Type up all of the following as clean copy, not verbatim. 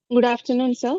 Good afternoon, sir.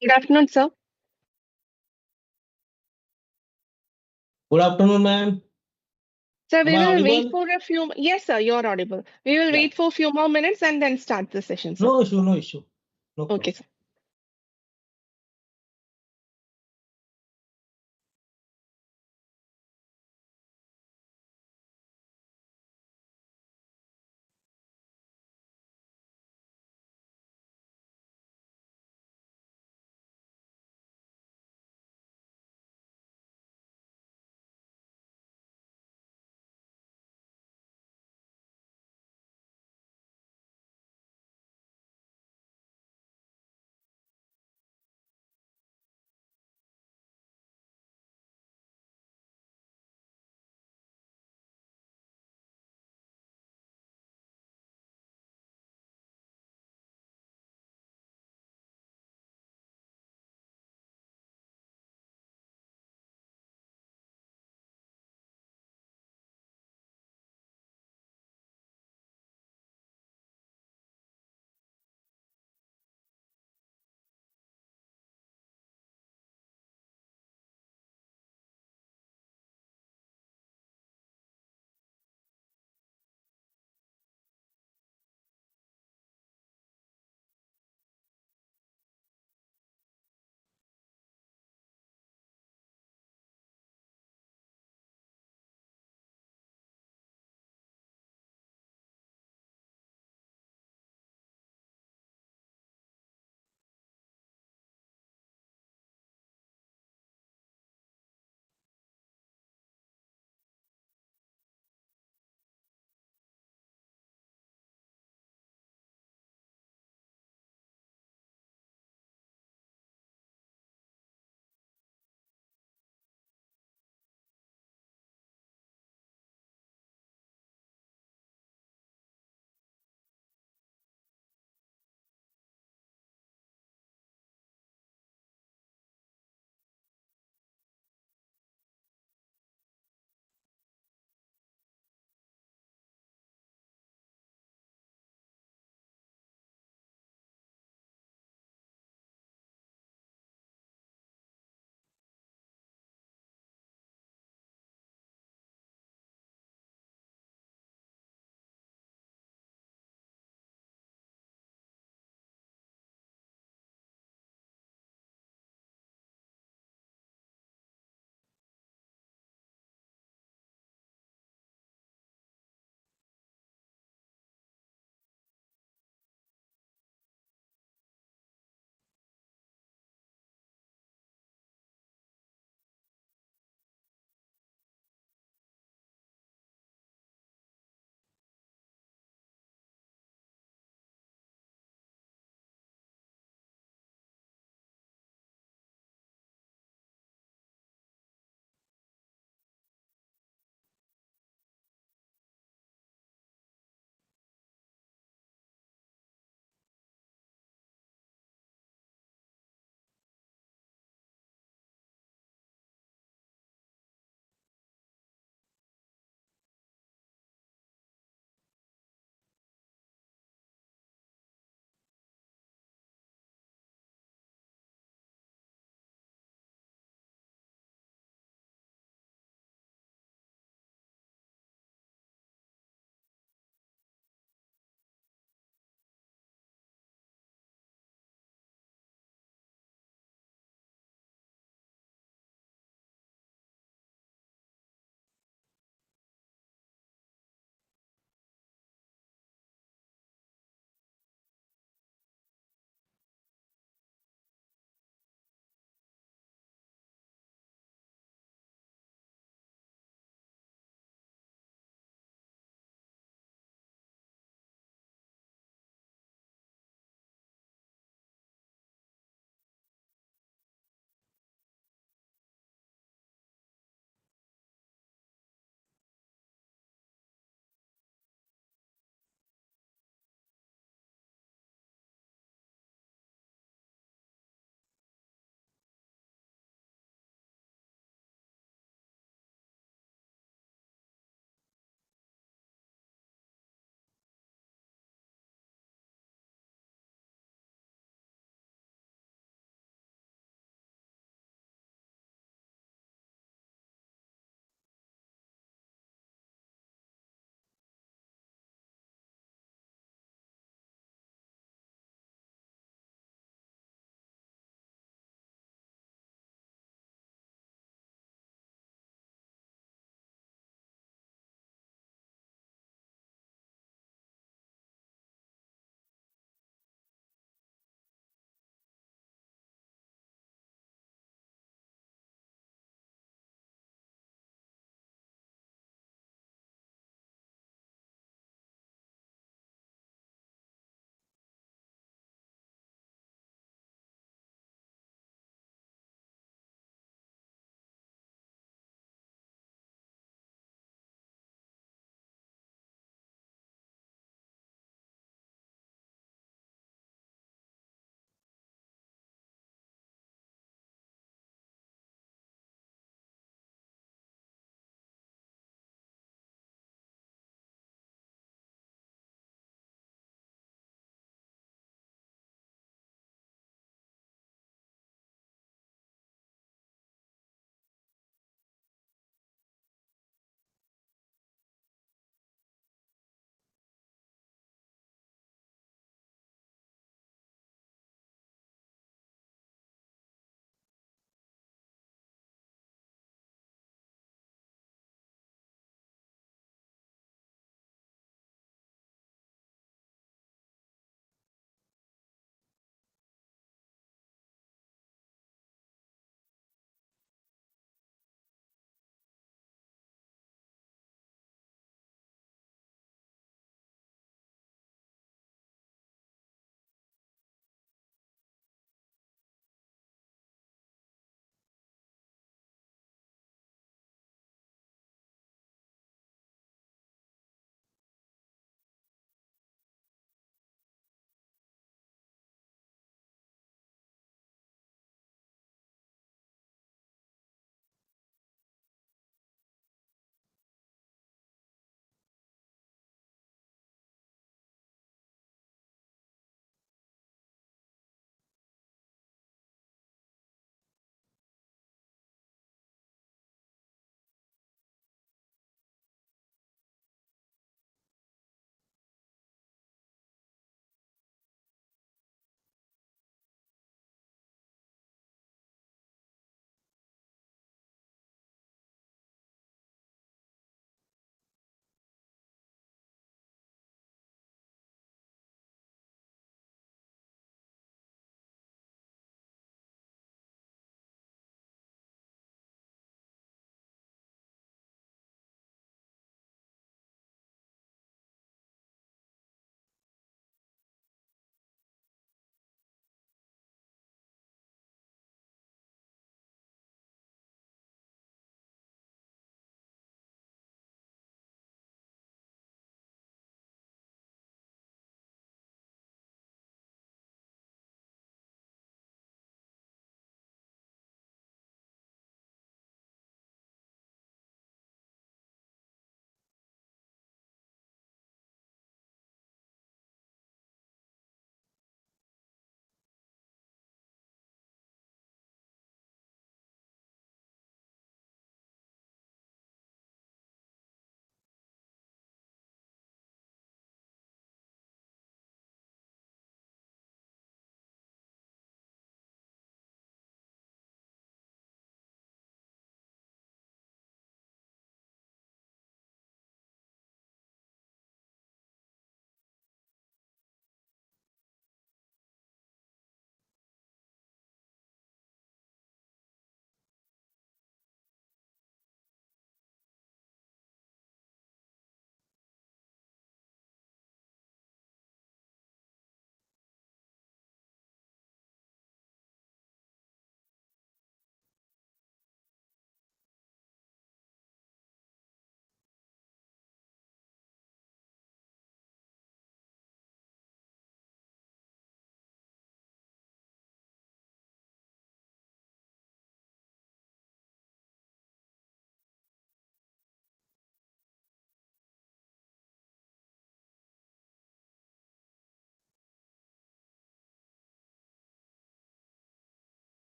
Good afternoon, sir. Good afternoon, ma'am. Sir, Am we I will wait audible? for a few. Yes, sir, you're audible. We will Yeah. wait for a few more minutes and then start the session, sir. No issue, no issue. No Okay, problem. sir.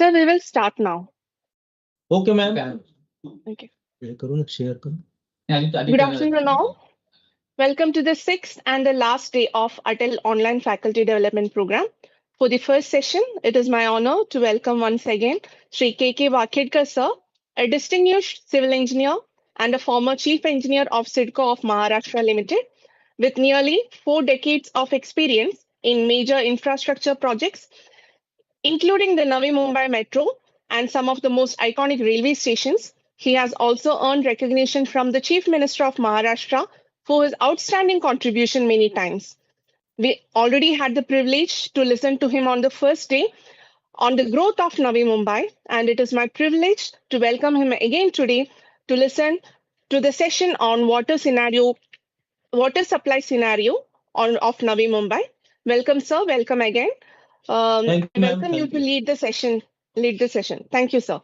Sir, we will start now. Okay, ma'am. Okay. Share karo. Good afternoon all. Welcome to the sixth and the last day of ATAL Online Faculty Development Program. For the first session, it is my honor to welcome once again Sri K.K. Varkhedkar sir, a distinguished civil engineer and a former chief engineer of CIDCO of Maharashtra Limited, with nearly 4 decades of experience in major infrastructure projects, including the Navi Mumbai Metro and some of the most iconic railway stations. He has also earned recognition from the Chief Minister of Maharashtra for his outstanding contribution many times. We already had the privilege to listen to him on the first day on the growth of Navi Mumbai, and it is my privilege to welcome him again today to listen to the session on water supply scenario of Navi Mumbai. Welcome, sir. Welcome again. Thank I you, ma'am. welcome you Thank to you. lead the session. Thank you, sir.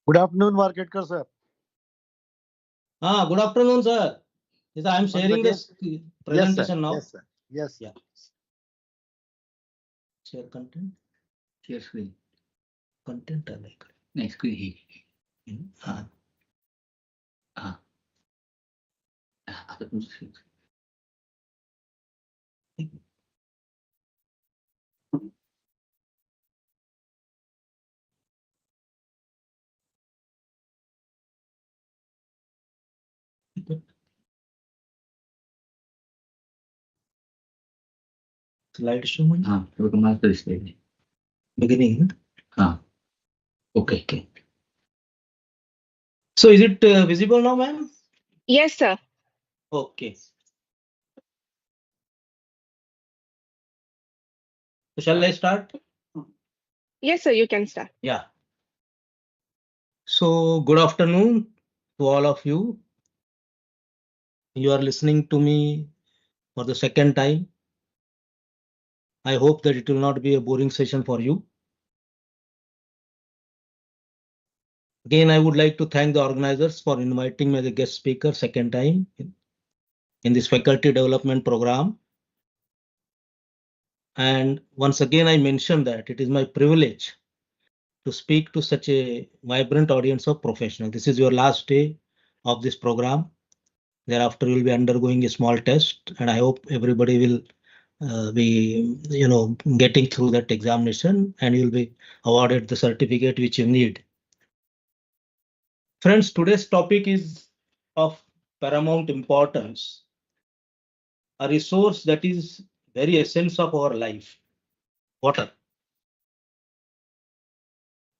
Good afternoon, Varkhedkar sir. Good afternoon, sir. Yes, I am Once sharing again. this presentation now. Yes, sir. Yes, sir. Yeah. Share content. Share screen. Content I like. Next screen. Ah. Other screen. Slide show me. You can mark this slide. Beginning. Okay. Okay. So is it visible now, ma'am? Yes, sir. Okay. So shall I start? Yes, sir. You can start. Yeah. So good afternoon to all of you. You are listening to me for the second time. I hope that it will not be a boring session for you. Again, I would like to thank the organizers for inviting me as a guest speaker second time in this faculty development program. And once again, I mention that it is my privilege to speak to such a vibrant audience of professionals. This is your last day of this program. Thereafter, you will be undergoing a small test, and I hope everybody will be, getting through that examination, and you'll be awarded the certificate which you need. Friends, today's topic is of paramount importance, a resource that is very essence of our life, water.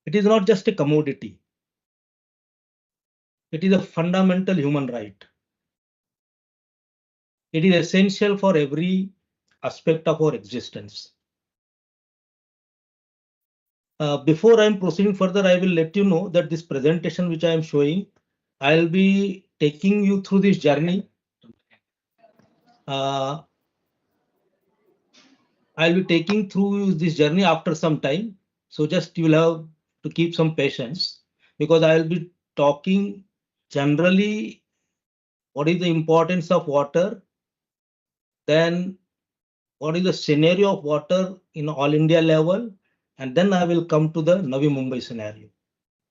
It is not just a commodity. It is a fundamental human right. It is essential for every aspect of our existence. Before I am proceeding further, I will let you know that this presentation which I am showing, I'll be taking you through this journey. I'll be taking through this journey after some time. So just you'll have to keep some patience, because I'll be talking generally what is the importance of water, then what is the scenario of water in all India level, and then I will come to the Navi Mumbai scenario.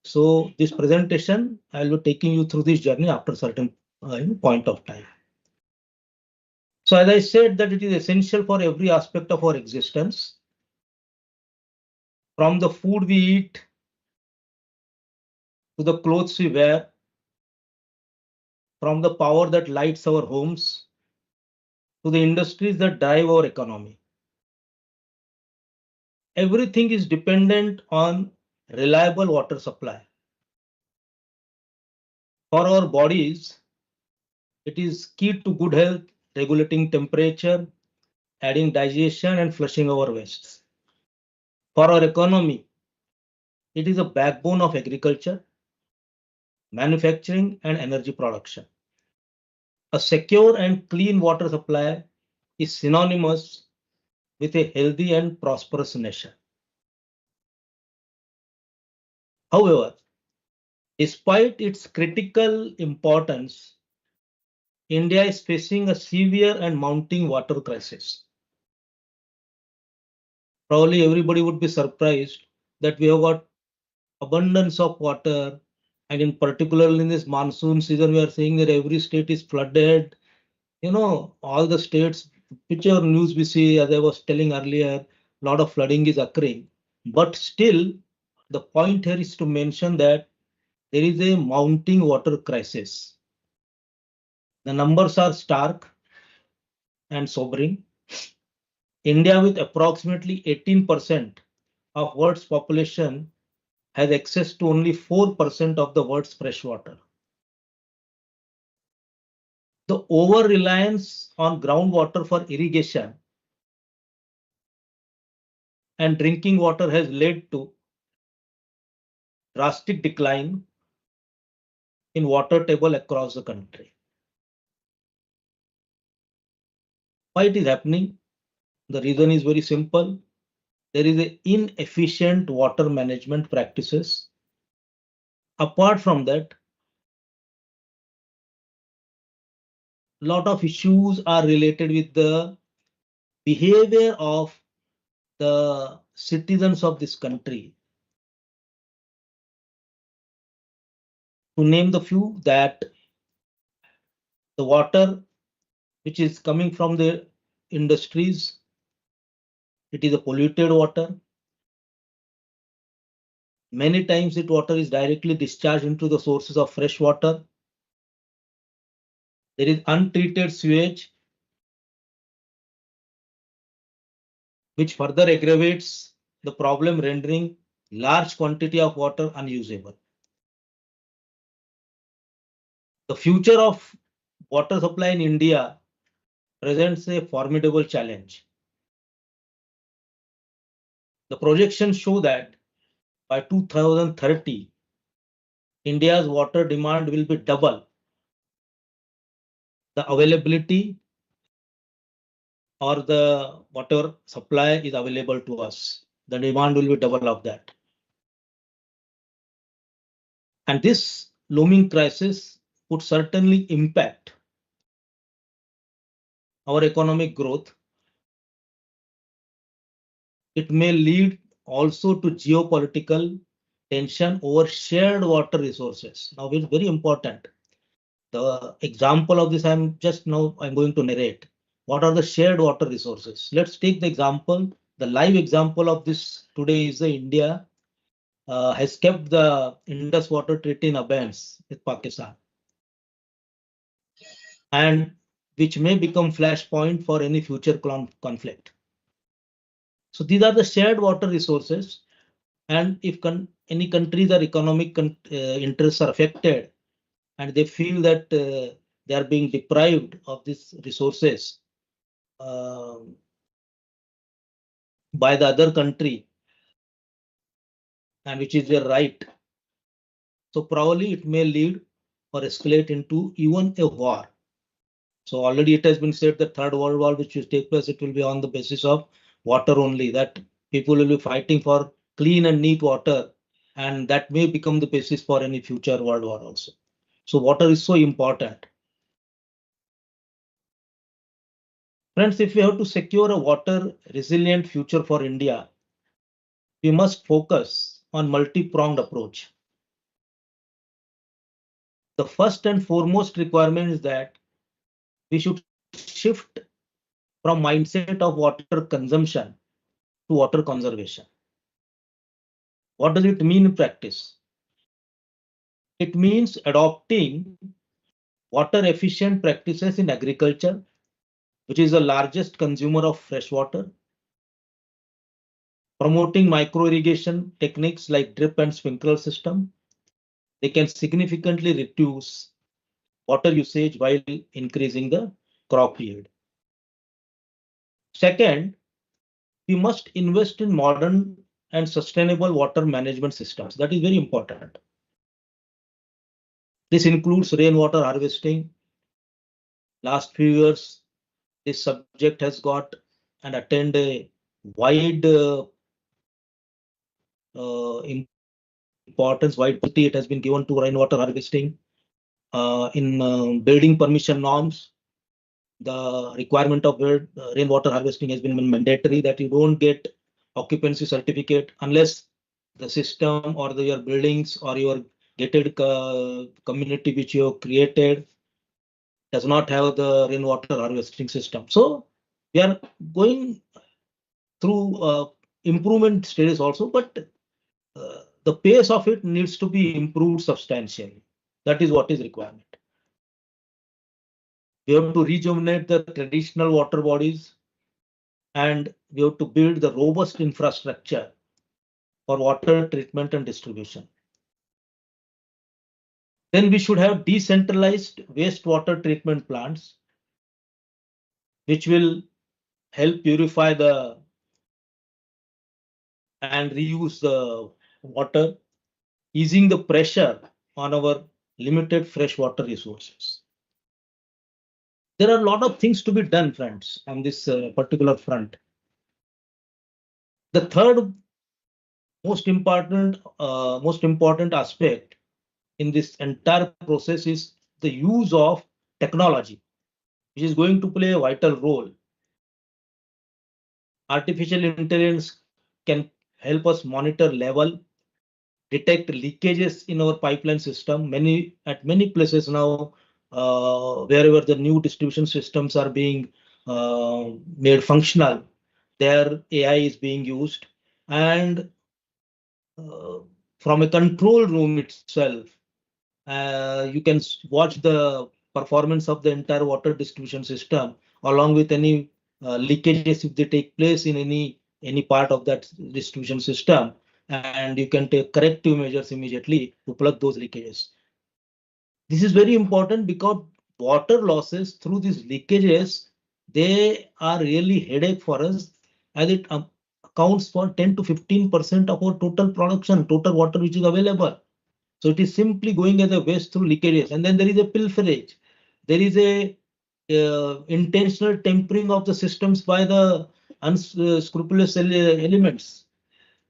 So this presentation, I will be taking you through this journey after certain point of time. So as I said, that it is essential for every aspect of our existence, from the food we eat to the clothes we wear, from the power that lights our homes to the industries that drive our economy. Everything is dependent on reliable water supply. For our bodies, it is key to good health, regulating temperature, aiding digestion, and flushing our wastes. For our economy, it is a backbone of agriculture, manufacturing, and energy production. A secure and clean water supply is synonymous with a healthy and prosperous nation. However, despite its critical importance, India is facing a severe and mounting water crisis. Probably everybody would be surprised that we have got abundance of water, and in particular in this monsoon season, we are seeing that every state is flooded. All the states, whichever news we see, as I was telling earlier, a lot of flooding is occurring. But still, the point here is to mention that there is a mounting water crisis. The numbers are stark and sobering. India, with approximately 18% of world's population, has access to only 4% of the world's fresh water. The over-reliance on groundwater for irrigation and drinking water has led to drastic decline in water table across the country. Why it is happening? The reason is very simple. There is a inefficient water management practices. Apart from that, a lot of issues are related with the behavior of the citizens of this country. To name the few, that the water which is coming from the industries, it is a polluted water. Many times that water is directly discharged into the sources of fresh water. There is untreated sewage, which further aggravates the problem, rendering large quantity of water unusable. The future of water supply in India presents a formidable challenge. The projections show that by 2030, India's water demand will be double the availability or the water supply is available to us. The demand will be double of that. And this looming crisis would certainly impact our economic growth. It may lead also to geopolitical tension over shared water resources. Now, it's very important. The example of this I'm going to narrate. What are the shared water resources? Let's take the example. The live example of this today is India has kept the Indus Water Treaty in abeyance with Pakistan, and which may become flashpoint for any future conflict. So these are the shared water resources, and if any countries or economic interests are affected, and they feel that they are being deprived of these resources by the other country, and which is their right. So probably it may lead or escalate into even a war. So already it has been said that Third World War, which will take place, it will be on the basis of water only, that people will be fighting for clean and neat water, and that may become the basis for any future world war also. So water is so important. Friends, if we have to secure a water resilient future for India, we must focus on multi-pronged approach. The first and foremost requirement is that we should shift from mindset of water consumption to water conservation. What does it mean in practice? It means adopting water efficient practices in agriculture, which is the largest consumer of fresh water, promoting micro irrigation techniques like drip and sprinkler system. They can significantly reduce water usage while increasing the crop yield. Second, we must invest in modern and sustainable water management systems. That is very important. This includes rainwater harvesting. Last few years, this subject has got and attained a wide importance, wide priority it has been given to rainwater harvesting. In building permission norms, the requirement of rainwater harvesting has been mandatory, that you don't get occupancy certificate unless the system or your buildings or your gated community which you have created does not have the rainwater harvesting system. So we are going through improvement stages also, but the pace of it needs to be improved substantially. That is what is requirement. We have to rejuvenate the traditional water bodies, and we have to build the robust infrastructure for water treatment and distribution. Then we should have decentralized wastewater treatment plants, which will help purify and reuse the water, easing the pressure on our limited freshwater resources. There are a lot of things to be done, friends, on this particular front. The third most important aspect in this entire process is the use of technology, which is going to play a vital role. Artificial intelligence can help us monitor level, detect leakages in our pipeline system. At many places now, wherever the new distribution systems are being made functional, their AI is being used, and from a control room itself, you can watch the performance of the entire water distribution system along with any leakages if they take place in any part of that distribution system, and you can take corrective measures immediately to plug those leakages. This is very important because water losses through these leakages, they are really headache for us, as it accounts for 10 to 15% of our total production, total water which is available. So it is simply going as a waste through leakages, and then there is a pilferage. There is a intentional tempering of the systems by the unscrupulous elements.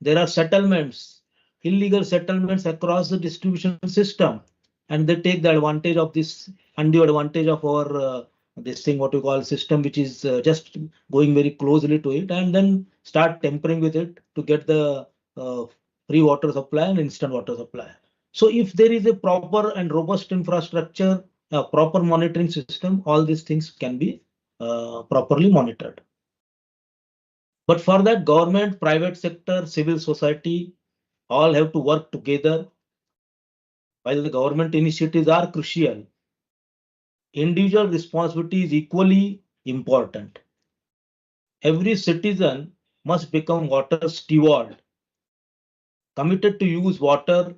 There are settlements, illegal settlements across the distribution system, and they take the advantage of this undue advantage of our this thing what we call system, which is just going very closely to it, and then start tempering with it to get the free water supply and instant water supply. So if there is a proper and robust infrastructure, a proper monitoring system, all these things can be properly monitored. But for that, government, private sector, civil society, all have to work together. While the government initiatives are crucial, individual responsibility is equally important. Every citizen must become water steward, committed to use water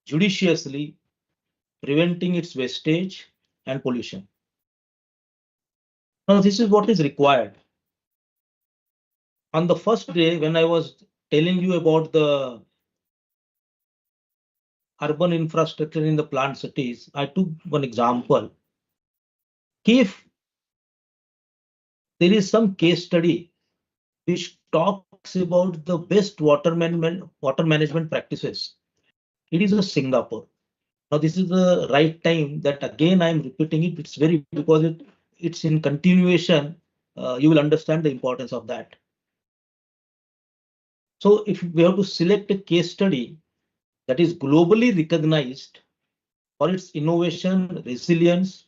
judiciously, preventing its wastage and pollution. Now, this is what is required. On the first day, when I was telling you about the urban infrastructure in the planned cities, I took one example. If there is some case study which talks about the best water management practices, it is a Singapore. Now, this is the right time that again I am repeating it. It's very because it's in continuation. You will understand the importance of that. So, if we have to select a case study that is globally recognized for its innovation, resilience,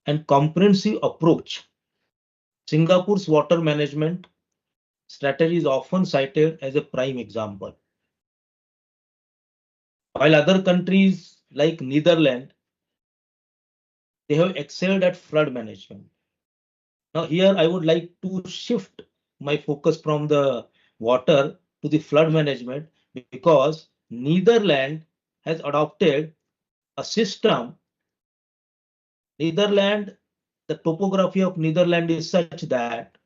and comprehensive approach, Singapore's water management strategy is often cited as a prime example. While other countries like Netherlands, they have excelled at flood management. Now here I would like to shift my focus from the water to the flood management, because Netherlands has adopted a system. Netherlands, the topography of Netherlands is such that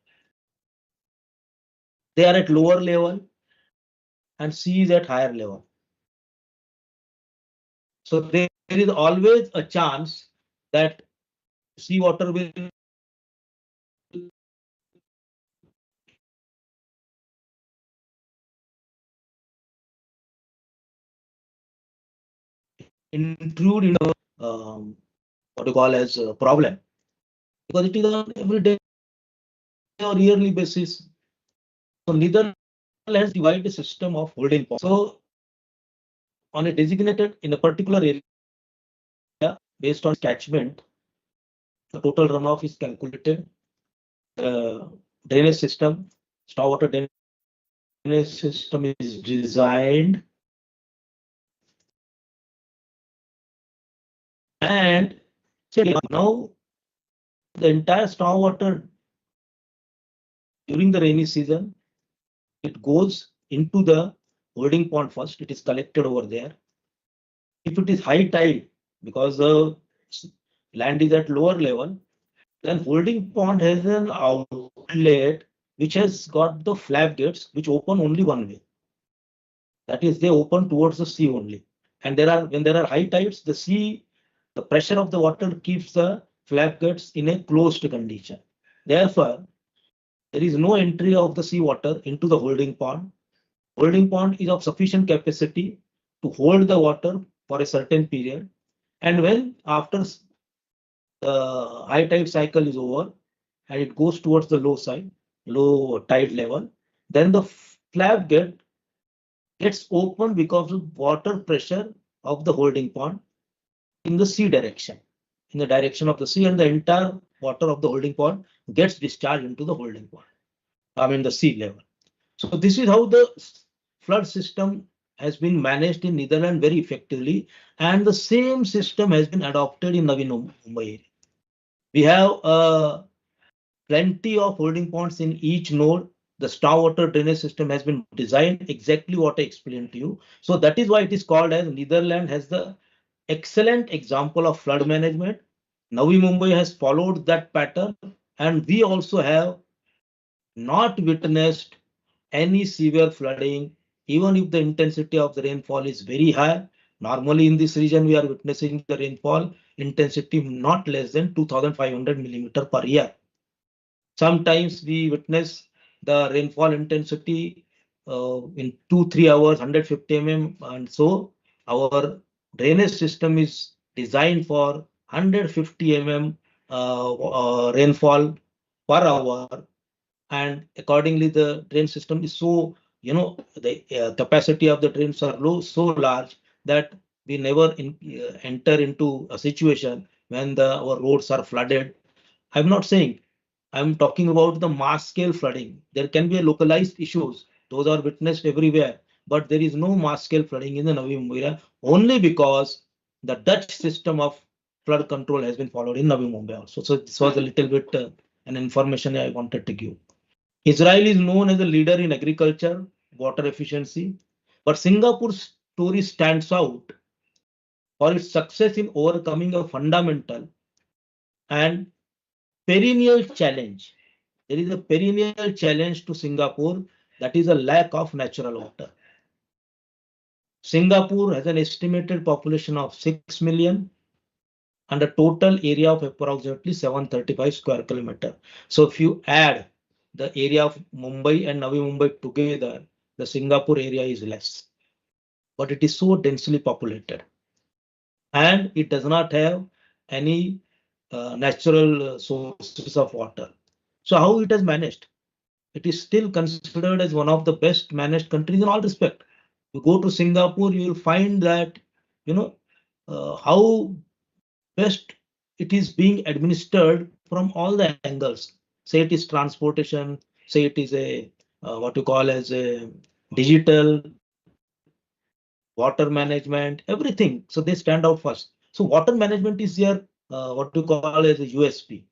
they are at lower level and sea is at higher level. So there is always a chance that seawater will intrude in a what you call as a problem, because it is on every day or yearly basis. So Netherlands has divided the system of holding ponds. So on a designated in a particular area based on catchment, the total runoff is calculated. Drainage system, stormwater drainage system is designed, and now the entire stormwater during the rainy season, it goes into the holding pond first. It is collected over there. If it is high tide, because the land is at lower level, then holding pond has an outlet which has got the flap gates which open only one way. That is, they open towards the sea only. And when there are high tides, the pressure of the water keeps the flap gates in a closed condition. Therefore, there is no entry of the sea water into the holding pond. Holding pond is of sufficient capacity to hold the water for a certain period. And when after the high tide cycle is over and it goes towards the low tide level, then the flap gate gets open because of water pressure of the holding pond in the sea direction, in the direction of the sea, and the entire water of the holding pond gets discharged into the holding pond, the sea level. So this is how the flood system has been managed in Netherlands very effectively, and the same system has been adopted in Navi Mumbai area. We have plenty of holding ponds in each node. The stormwater drainage system has been designed exactly what I explained to you. So that is why it is called as Netherlands has the excellent example of flood management. Navi Mumbai has followed that pattern, and we also have not witnessed any severe flooding, even if the intensity of the rainfall is very high. Normally in this region, we are witnessing the rainfall intensity not less than 2,500 millimeter per year. Sometimes we witness the rainfall intensity in 2-3 hours, 150 mm, and so our drainage system is designed for 150 mm rainfall per hour, and accordingly the drain system is so, the capacity of the drains are so large that we never enter into a situation when our roads are flooded. I'm not saying, I'm talking about the mass scale flooding. There can be localized issues. Those are witnessed everywhere, but there is no mass scale flooding in the Navi Mumbai area only because the Dutch system of flood control has been followed in Navi Mumbai also. So this was a little bit an information I wanted to give. Israel is known as a leader in agriculture, water efficiency, but Singapore's story stands out for its success in overcoming a fundamental and perennial challenge. There is a perennial challenge to Singapore, that is a lack of natural water. Singapore has an estimated population of 6 million and a total area of approximately 735 square kilometer. So if you add the area of Mumbai and Navi Mumbai together, the Singapore area is less, but it is so densely populated and it does not have any natural sources of water. So how it has managed? It is still considered as one of the best managed countries in all respect. You go to Singapore, you will find that, how best it is being administered from all the angles. Say it is transportation, say it is a what you call as a digital, water management, everything. So they stand out first. So water management is their what you call as a USP.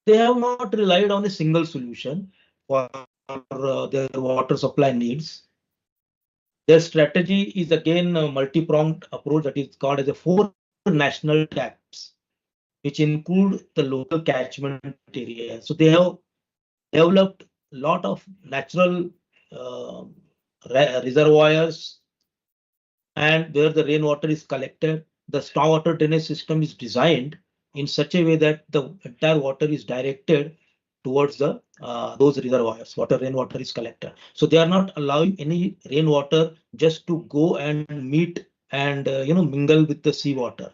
They have not relied on a single solution for their water supply needs. Their strategy is again a multi-pronged approach that is called as a 4 national taps, which include the local catchment area. So they have developed a lot of natural reservoirs, and where the rainwater is collected, the stormwater drainage system is designed in such a way that the entire water is directed towards those reservoirs. Rainwater is collected. So they are not allowing any rainwater just to go and meet and mingle with the seawater.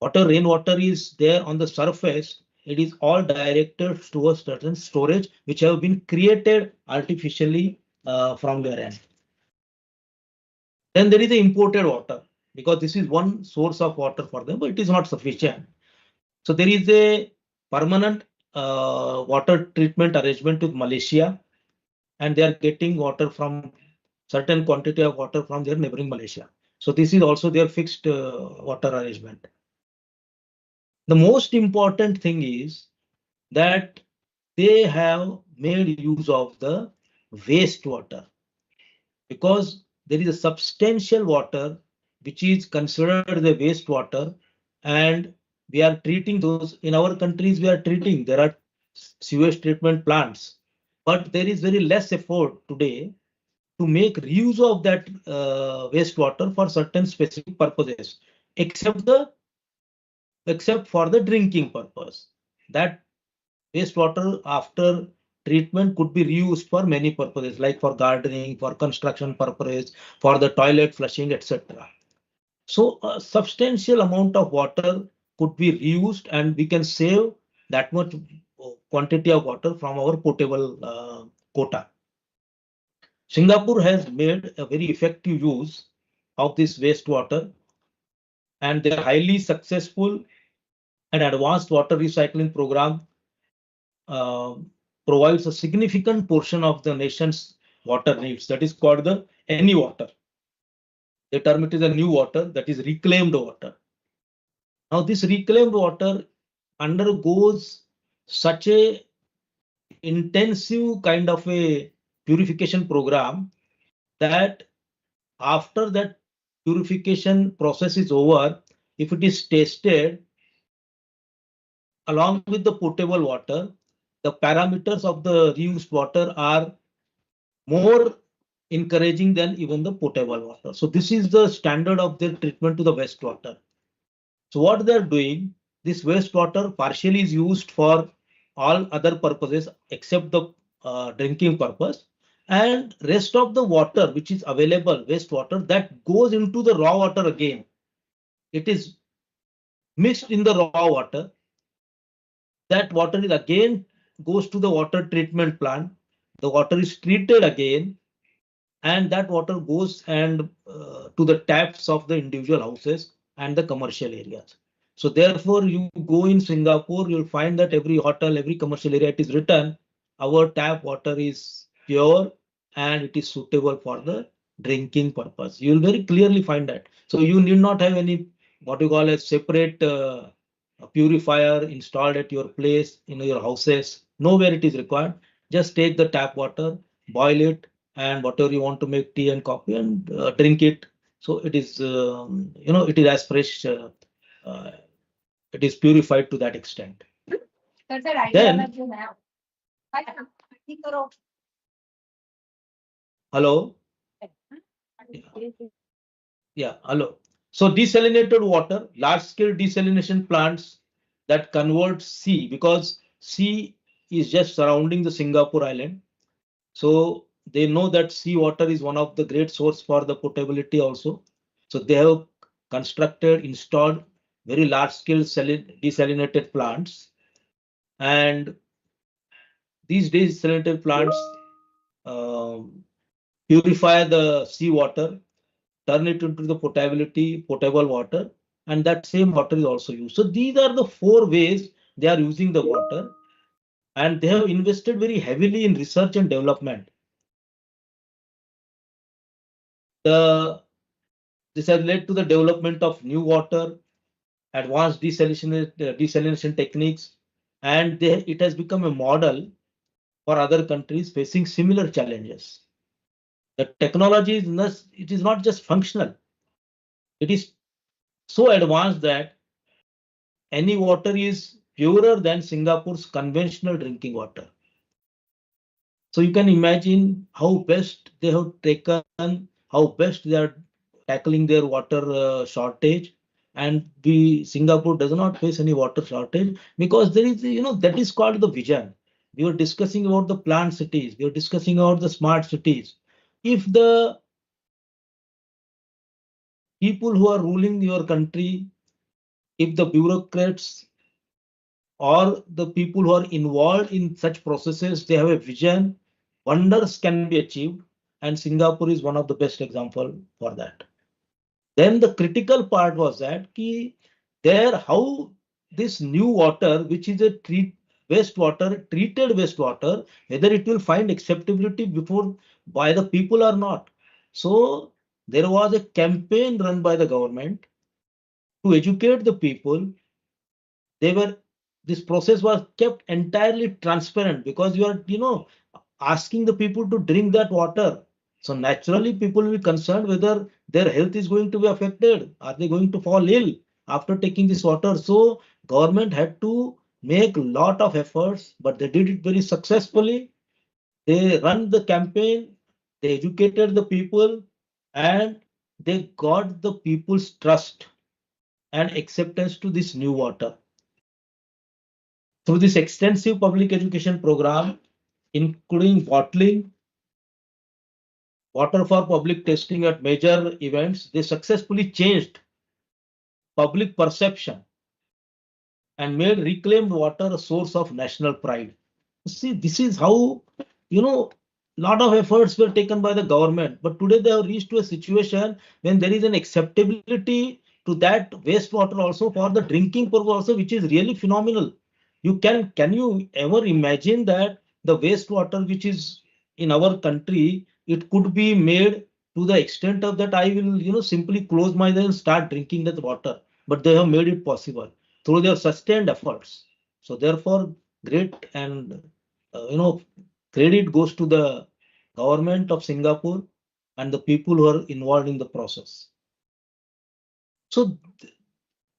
Rainwater is there on the surface it is all directed towards certain storage which have been created artificially from their end. Then there is the imported water, because this is one source of water for them, but it is not sufficient. So there is a permanent water treatment arrangement with Malaysia, and they are getting water from certain quantity of water from their neighboring Malaysia. So this is also their fixed water arrangement. The most important thing is that they have made use of the wastewater, because there is a substantial water which is considered the wastewater, and we are treating those in our countries. We are treating, there are sewage treatment plants, but there is very less effort today to make use of that wastewater for certain specific purposes, except for the drinking purpose. That wastewater after treatment could be reused for many purposes, like for gardening, for construction purposes, for the toilet flushing, etc. So a substantial amount of water could be reused, and we can save that much quantity of water from our potable quota. Singapore has made a very effective use of this wastewater, and their highly successful and advanced water recycling program provides a significant portion of the nation's water needs. That is called the any water. The term, it is a new water, that is reclaimed water. Now this reclaimed water undergoes such a intensive kind of a purification program that after that purification process is over, if it is tested along with the potable water, the parameters of the reused water are more encouraging than even the potable water. So this is the standard of their treatment to the wastewater. So what they're doing, this wastewater partially is used for all other purposes except the drinking purpose, and rest of the water which is available, wastewater, that goes into the raw water again. It is mixed in the raw water. That water is again goes to the water treatment plant. The water is treated again, and that water goes and to the taps of the individual houses and the commercial areas. So therefore, you go in Singapore, you'll find that every hotel, every commercial area, it is written, our tap water is pure and it is suitable for the drinking purpose. You will very clearly find that. So you need not have any what you call a separate purifier installed at your place, in your houses. Nowhere it is required. Just take the tap water, boil it, and whatever you want to make tea and coffee, and drink it. So it is, it is as fresh. It is purified to that extent. Then, hello. Yeah, hello. So desalinated water, large-scale desalination plants that convert sea, because sea is just surrounding the Singapore island. So they know that sea water is one of the great source for the potability also. So they have constructed, installed very large-scale desalinated plants, and these desalinated plants purify the sea water, turn it into the potable water, and that same water is also used. So these are the 4 ways they are using the water, and they have invested very heavily in research and development. This has led to the development of new water, advanced desalination techniques, and it has become a model for other countries facing similar challenges. The technology is not just functional. It is so advanced that any water is purer than Singapore's conventional drinking water. So you can imagine how best they have taken, how best they are tackling their water shortage. And Singapore does not face any water shortage, because there is, that is called the vision. We were discussing about the planned cities. We were discussing about the smart cities. If the people who are ruling your country, if the bureaucrats or the people who are involved in such processes, they have a vision, wonders can be achieved, and Singapore is one of the best example for that. Then the critical part was that there how this new water, which is a treated wastewater, whether it will find acceptability before by the people or not. So there was a campaign run by the government to educate the people. This process was kept entirely transparent because you are asking the people to drink that water. So naturally people will be concerned whether their health is going to be affected. Are they going to fall ill after taking this water? So government had to make a lot of efforts, but they did it very successfully. They run the campaign, they educated the people, and they got the people's trust and acceptance to this new water. Through this extensive public education program, including bottling, water for public testing at major events, they successfully changed public perception and made reclaimed water a source of national pride. See, this is how, lot of efforts were taken by the government, but today they have reached to a situation when there is an acceptability to that wastewater also for the drinking purpose also, which is really phenomenal. Can you ever imagine that the wastewater which is in our country, it could be made to the extent of that I will, simply close my eyes and start drinking that water. But they have made it possible through their sustained efforts. So therefore, great and credit goes to the government of Singapore and the people who are involved in the process. So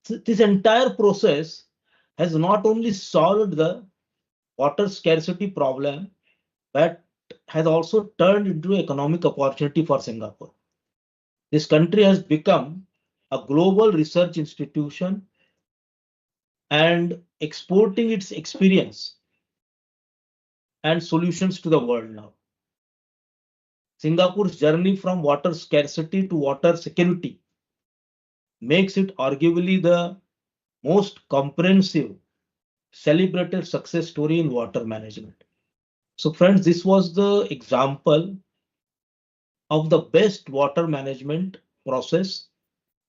this entire process has not only solved the water scarcity problem, but has also turned into economic opportunity for Singapore. This country has become a global research institution and exporting its experience and solutions to the world now. Singapore's journey from water scarcity to water security makes it arguably the most comprehensive, celebrated success story in water management. So friends, this was the example of the best water management process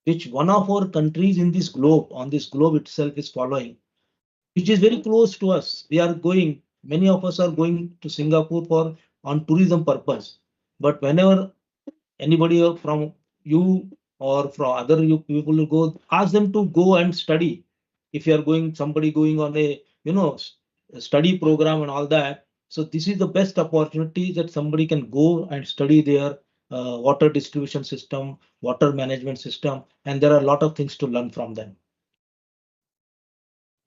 which one of our countries in this globe, on this globe itself, is following, which is very close to us. Many of us are going to Singapore for on tourism purpose. But whenever anybody from you or from other you people will go, ask them to go and study. If you are somebody going on a study program and all that. So this is the best opportunity that somebody can go and study their water distribution system, water management system, and there are a lot of things to learn from them.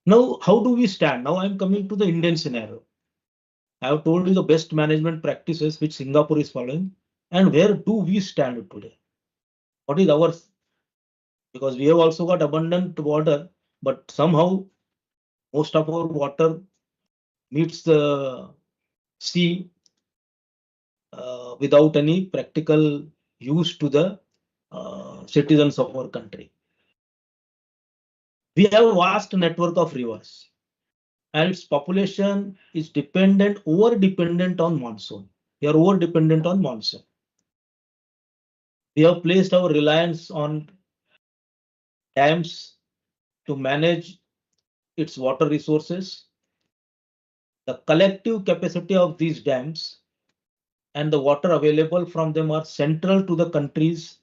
Now, how do we stand? Now I'm coming to the Indian scenario. I have told you the best management practices which Singapore is following, and where do we stand today? What is ours? Because we have also got abundant water, but somehow most of our water meets the sea without any practical use to the citizens of our country. We have a vast network of rivers, and its population is over-dependent on monsoon. We are over-dependent on monsoon. We have placed our reliance on dams to manage its water resources. The collective capacity of these dams and the water available from them are central to the country's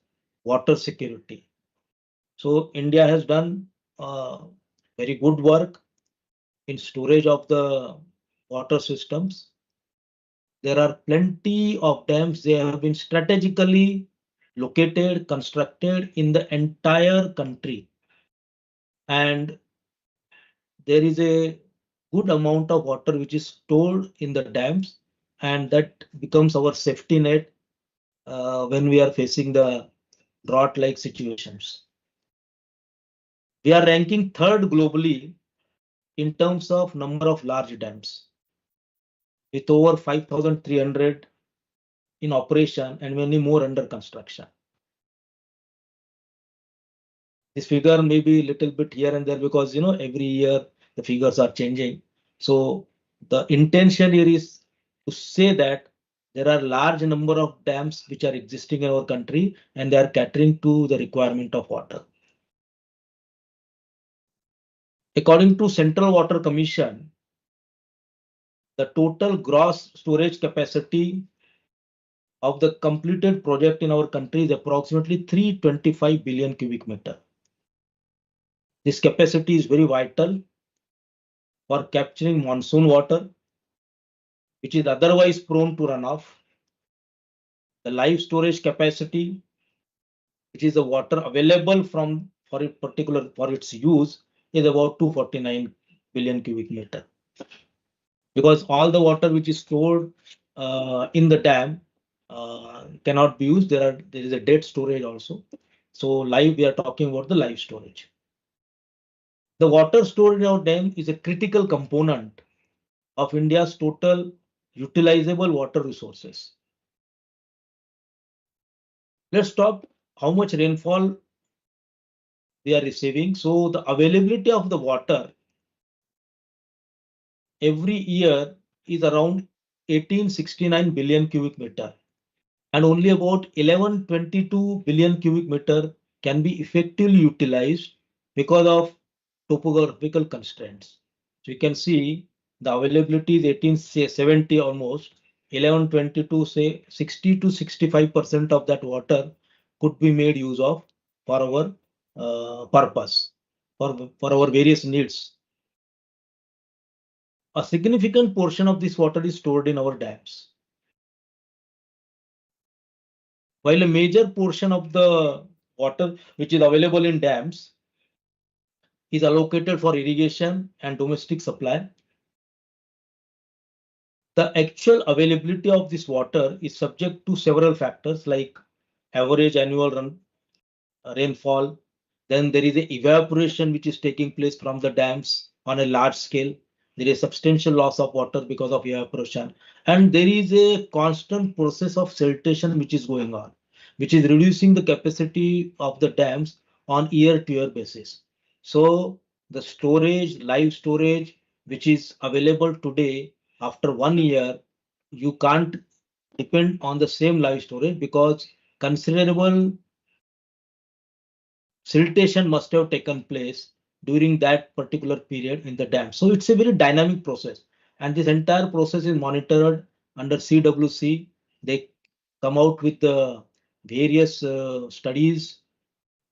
water security. So India has done very good work in storage of the water systems. There are plenty of dams. They have been strategically located, constructed in the entire country. And there is a good amount of water which is stored in the dams, and that becomes our safety net when we are facing the drought-like situations. We are ranking third globally in terms of number of large dams, with over 5,300 in operation and many more under construction. This figure may be a little bit here and there because every year the figures are changing. So the intention here is to say that there are large number of dams which are existing in our country and they are catering to the requirement of water. According to Central Water Commission, the total gross storage capacity of the completed project in our country is approximately 325 billion cubic meter. This capacity is very vital for capturing monsoon water, which is otherwise prone to runoff. The live storage capacity, which is the water available for a particular for its use, is about 249 billion cubic meter. Because all the water which is stored in the dam cannot be used. There is a dead storage also. So live, we are talking about the live storage. The water stored in our dam is a critical component of India's total utilizable water resources. Let's talk how much rainfall we are receiving. So the availability of the water every year is around 1869 billion cubic meter, and only about 1122 billion cubic meter can be effectively utilized because of topographical constraints. So you can see the availability is 1870 almost. 1122, say 60 to 65% of that water could be made use of for our purpose, for our various needs. A significant portion of this water is stored in our dams, while a major portion of the water which is available in dams is allocated for irrigation and domestic supply. The actual availability of this water is subject to several factors like average annual rainfall. Then there is a evaporation which is taking place from the dams on a large scale. There is substantial loss of water because of evaporation, and there is a constant process of siltation which is going on, which is reducing the capacity of the dams on year-to-year basis. So the storage, live storage, which is available today, after 1 year, you can't depend on the same live storage because considerable siltation must have taken place during that particular period in the dam. So it's a very dynamic process, and this entire process is monitored under CWC. They come out with the various studies.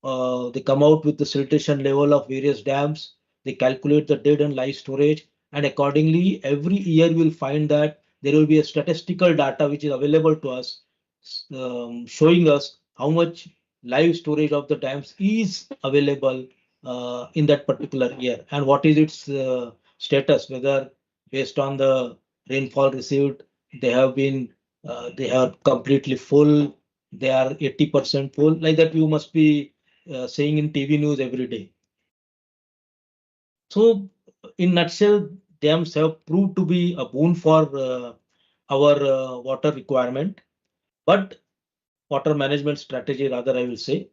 They come out with the siltation level of various dams. They calculate the dead and live storage, and accordingly, every year you will find that there will be a statistical data which is available to us, showing us how much live storage of the dams is available in that particular year, and what is its status, whether based on the rainfall received, they have completely full, they are 80% full, like that you must be saying in TV news every day. So in nutshell, dams have proved to be a boon for our water requirement, but water management strategy rather, I will say.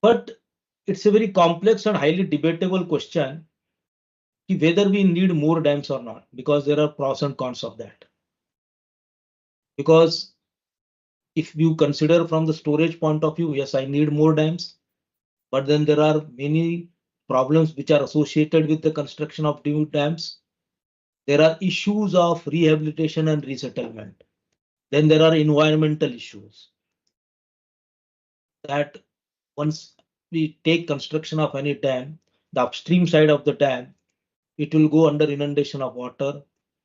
But it's a very complex and highly debatable question whether we need more dams or not, because there are pros and cons of that. Because if you consider from the storage point of view, yes, I need more dams, but then there are many problems which are associated with the construction of new dams. There are issues of rehabilitation and resettlement. Then there are environmental issues that once we take construction of any dam, the upstream side of the dam, it will go under inundation of water.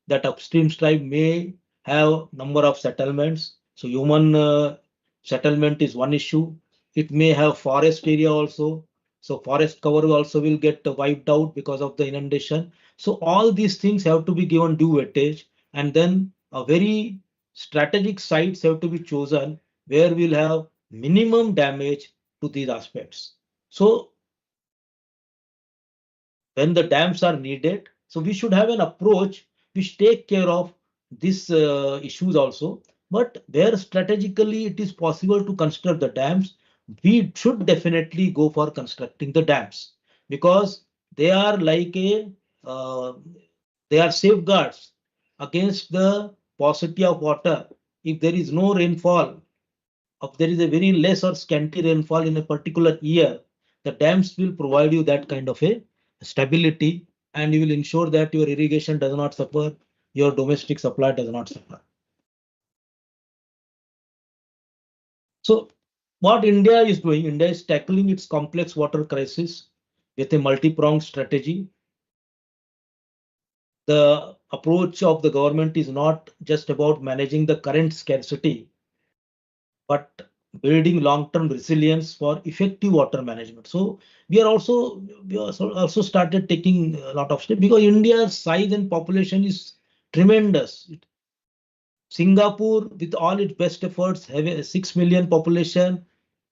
That upstream side may have number of settlements. So human settlement is one issue. It may have forest area also. So forest cover also will get wiped out because of the inundation. So all these things have to be given due weightage, and then a very strategic sites have to be chosen where we'll have minimum damage to these aspects. So when the dams are needed, so we should have an approach which take care of these issues also. But where strategically it is possible to construct the dams, we should definitely go for constructing the dams, because they are like they are safeguards against the paucity of water. If there is no rainfall, if there is a very less or scanty rainfall in a particular year, the dams will provide you that kind of a stability, and you will ensure that your irrigation does not suffer, your domestic supply does not suffer. So what India is doing, India is tackling its complex water crisis with a multi-pronged strategy. The approach of the government is not just about managing the current scarcity, but building long-term resilience for effective water management. So we also started taking a lot of steps because India's size and population is tremendous. Singapore, with all its best efforts, have a 6 million population.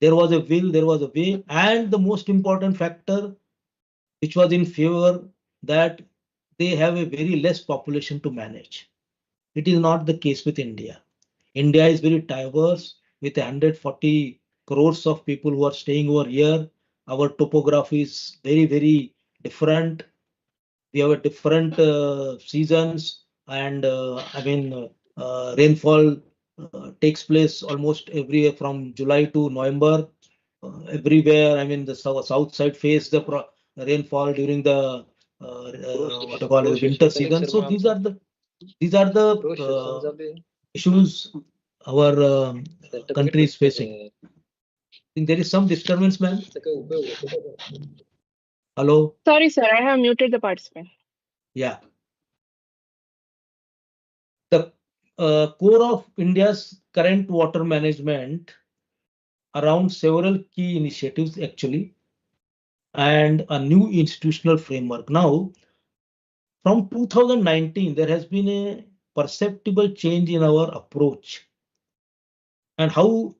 There was a will, there was a way, and the most important factor, which was in favor, that they have a very less population to manage. It is not the case with India. India is very diverse with 140 crores of people who are staying over here. Our topography is very, very different. We have a different seasons, and rainfall takes place almost everywhere from July to November. Everywhere, the south side face the rainfall during the what you call it, winter season. So these are the issues our country is facing. I think there is some disturbance, man. Hello. Sorry, sir, I have muted the participant. Yeah. The core of India's current water management around several key initiatives actually, and a new institutional framework. Now, from 2019, there has been a perceptible change in our approach and how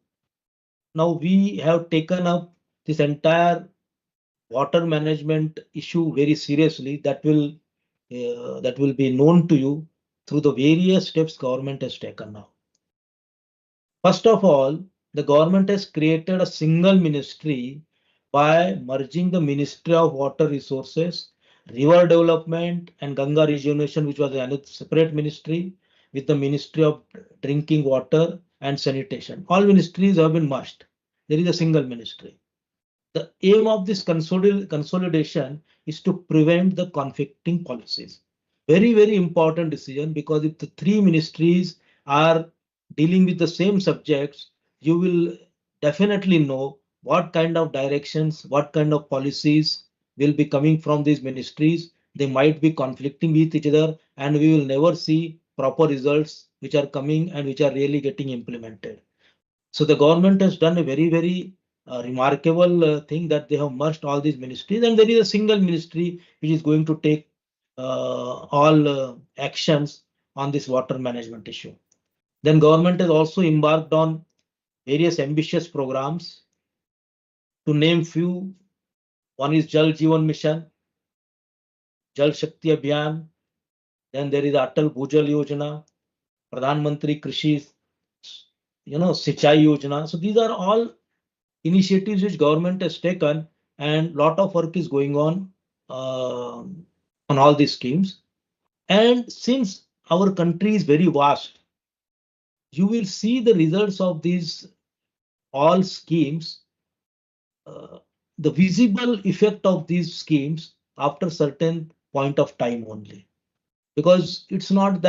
now we have taken up this entire water management issue very seriously. That will be known to you through the various steps government has taken now. First of all, the government has created a single ministry by merging the Ministry of Water Resources, River Development and Ganga Rejuvenation, which was a separate ministry, with the Ministry of Drinking Water and Sanitation. All ministries have been merged. There is a single ministry. The aim of this consolidation is to prevent the conflicting policies. Very, very important decision, because if the three ministries are dealing with the same subjects, you will definitely know what kind of directions, what kind of policies will be coming from these ministries. They might be conflicting with each other, and we will never see proper results which are coming and which are really getting implemented. So the government has done a very, very remarkable thing, that they have merged all these ministries, and there is a single ministry which is going to take all actions on this water management issue. Then government has also embarked on various ambitious programs. To name few, one is Jal Jeevan Mission, Jal Shakti Abhiyan, then there is Atal Bhujal Yojana, Pradhan Mantri Krishi, Sichai Yojana. So these are all initiatives which government has taken, and lot of work is going on all these schemes. And since our country is very vast, you will see the results of these all schemes, the visible effect of these schemes after certain point of time only. Because it is not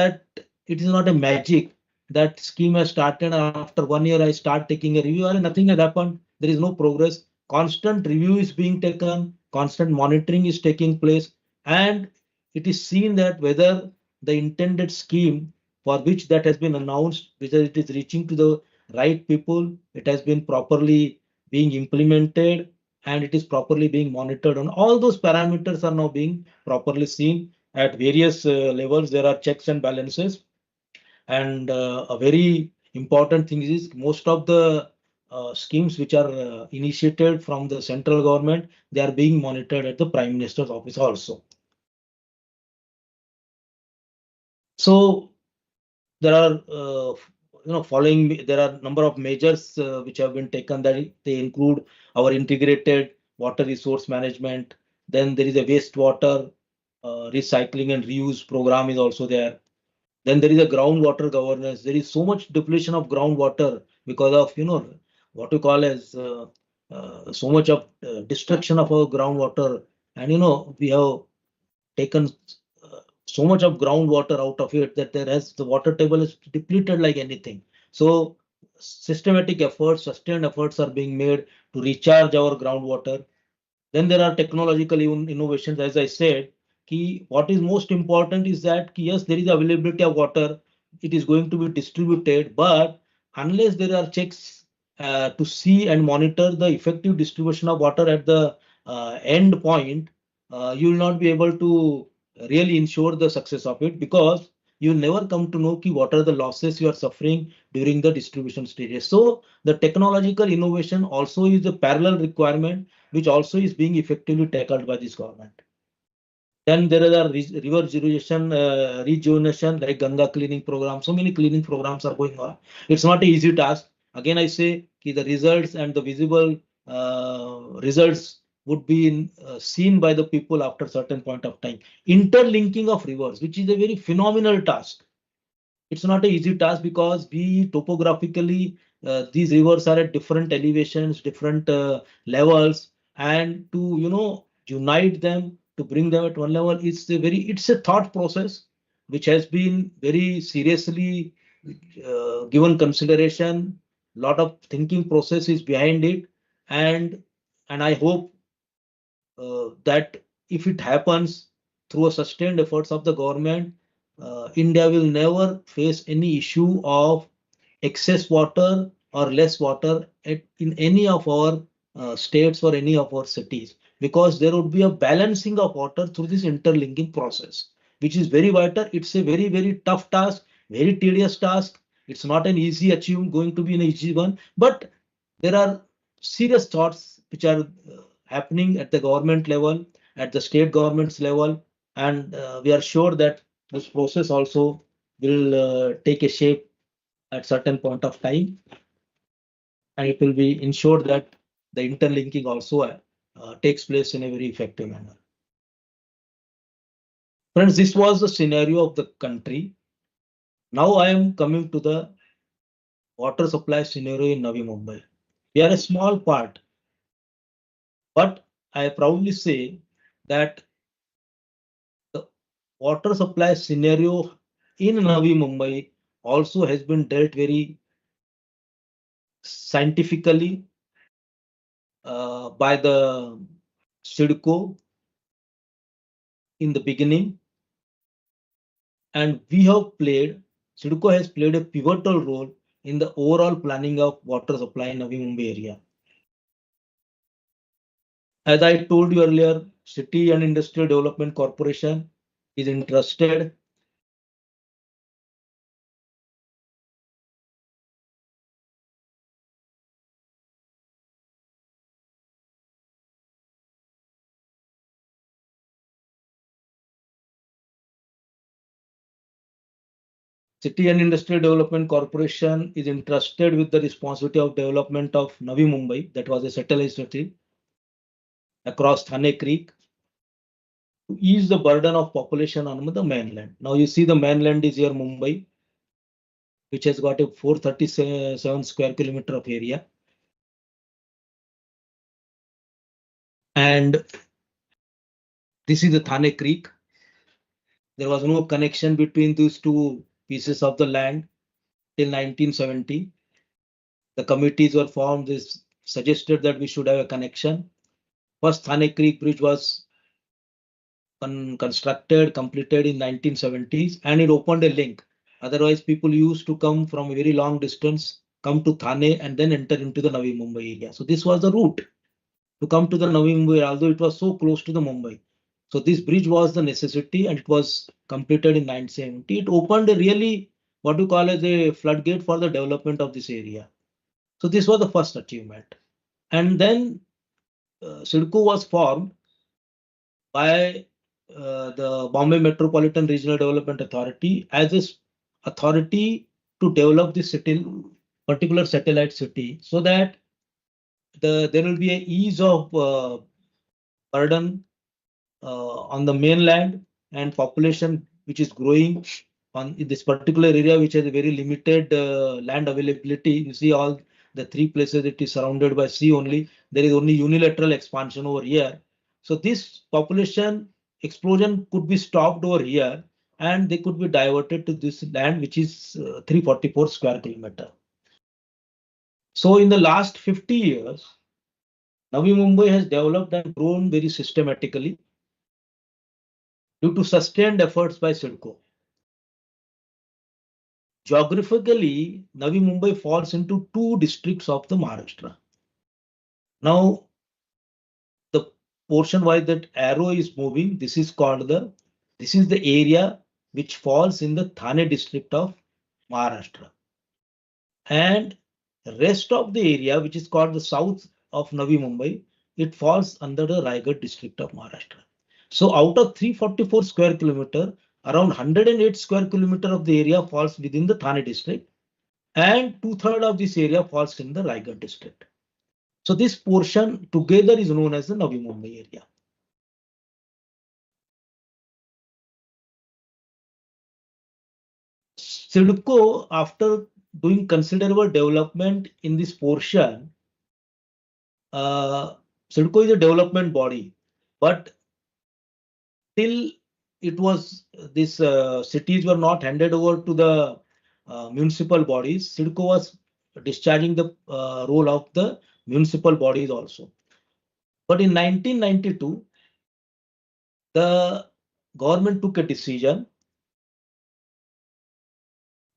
a magic that scheme has started and after 1 year I start taking a review, and nothing has happened. There is no progress. Constant review is being taken, constant monitoring is taking place, and it is seen that whether the intended scheme for which that has been announced, whether it is reaching to the right people, it has been properly being implemented, and it is properly being monitored. And all those parameters are now being properly seen at various levels. There are checks and balances, and a very important thing is most of the schemes which are initiated from the central government, they are being monitored at the Prime Minister's office also. So there are there are number of measures which have been taken, that they include our integrated water resource management, Then there is a wastewater recycling and reuse program is also there. Then there is a groundwater governance. There is so much depletion of groundwater because of, what you call as so much of destruction of our groundwater. And, we have taken so much of groundwater out of it that the water table is depleted like anything. So systematic efforts, sustained efforts are being made to recharge our groundwater. Then there are technological innovations, as I said. What is most important is that yes, there is availability of water, it is going to be distributed, but unless there are checks to see and monitor the effective distribution of water at the end point, you will not be able to really ensure the success of it, because you never come to know what are the losses you are suffering during the distribution stages. So the technological innovation also is a parallel requirement which also is being effectively tackled by this government. Then there are river rejuvenation like Ganga cleaning program. So many cleaning programs are going on. It's not an easy task. Again, I say the results and the visible results would be seen by the people after a certain point of time. Interlinking of rivers, which is a very phenomenal task. It's not an easy task because topographically these rivers are at different elevations, different levels, and to unite them, to bring them at one level, it's a thought process which has been very seriously given consideration. Lot of thinking process is behind it, and I hope that if it happens through a sustained efforts of the government, India will never face any issue of excess water or less water in any of our states or any of our cities, because there would be a balancing of water through this interlinking process, which is very vital. It's a very, very tough task, very tedious task. It's not an easy going to be an easy one, but there are serious thoughts which are happening at the government level, at the state governments level, and we are sure that this process also will take a shape at certain point of time, and it will be ensured that the interlinking also takes place in a very effective manner. Friends, this was the scenario of the country. Now I am coming to the water supply scenario in Navi Mumbai. We are a small part, but I proudly say that the water supply scenario in Navi Mumbai also has been dealt very scientifically by the CIDCO in the beginning, and CIDCO has played a pivotal role in the overall planning of water supply in Navi Mumbai area. As I told you earlier, City and Industrial Development Corporation is interested City and Industrial Development Corporation is entrusted with the responsibility of development of Navi Mumbai, that was a satellite city across Thane Creek, to ease the burden of population on the mainland. Now you see the mainland is here Mumbai, which has got a 437 square kilometer of area. And this is the Thane Creek. There was no connection between these two pieces of the land till 1970. The committees were formed. This suggested that we should have a connection. First Thane Creek Bridge was constructed, completed in 1970s, and it opened a link. Otherwise, people used to come from a very long distance, come to Thane and then enter into the Navi Mumbai area. So this was the route to come to the Navi Mumbai, although it was so close to the Mumbai. So this bridge was the necessity, and it was completed in 1970. It opened a really what you call as a floodgate for the development of this area. So this was the first achievement. And then CIDCO was formed by the Bombay Metropolitan Regional Development Authority as an authority to develop this particular satellite city, so that there will be an ease of burden on the mainland and population which is growing on this particular area, which has a very limited land availability. You see all the three places it is surrounded by sea only. There is only unilateral expansion over here. So this population explosion could be stopped over here and they could be diverted to this land, which is 344 square kilometer. So in the last 50 years, Navi Mumbai has developed and grown very systematically due to sustained efforts by CIDCO. Geographically, Navi Mumbai falls into two districts of the Maharashtra. Now, the portion why that arrow is moving, this is the area which falls in the Thane district of Maharashtra. And the rest of the area, which is called the south of Navi Mumbai, it falls under the Raigad district of Maharashtra. So out of 344 square kilometer, around 108 square kilometer of the area falls within the Thane district, and 2/3 of this area falls in the Raigad district. So this portion together is known as the Navi Mumbai area. CIDCO, after doing considerable development in this portion, CIDCO is a development body, but till it was these cities were not handed over to the municipal bodies, CIDCO was discharging the role of the municipal bodies also. But in 1992, the government took a decision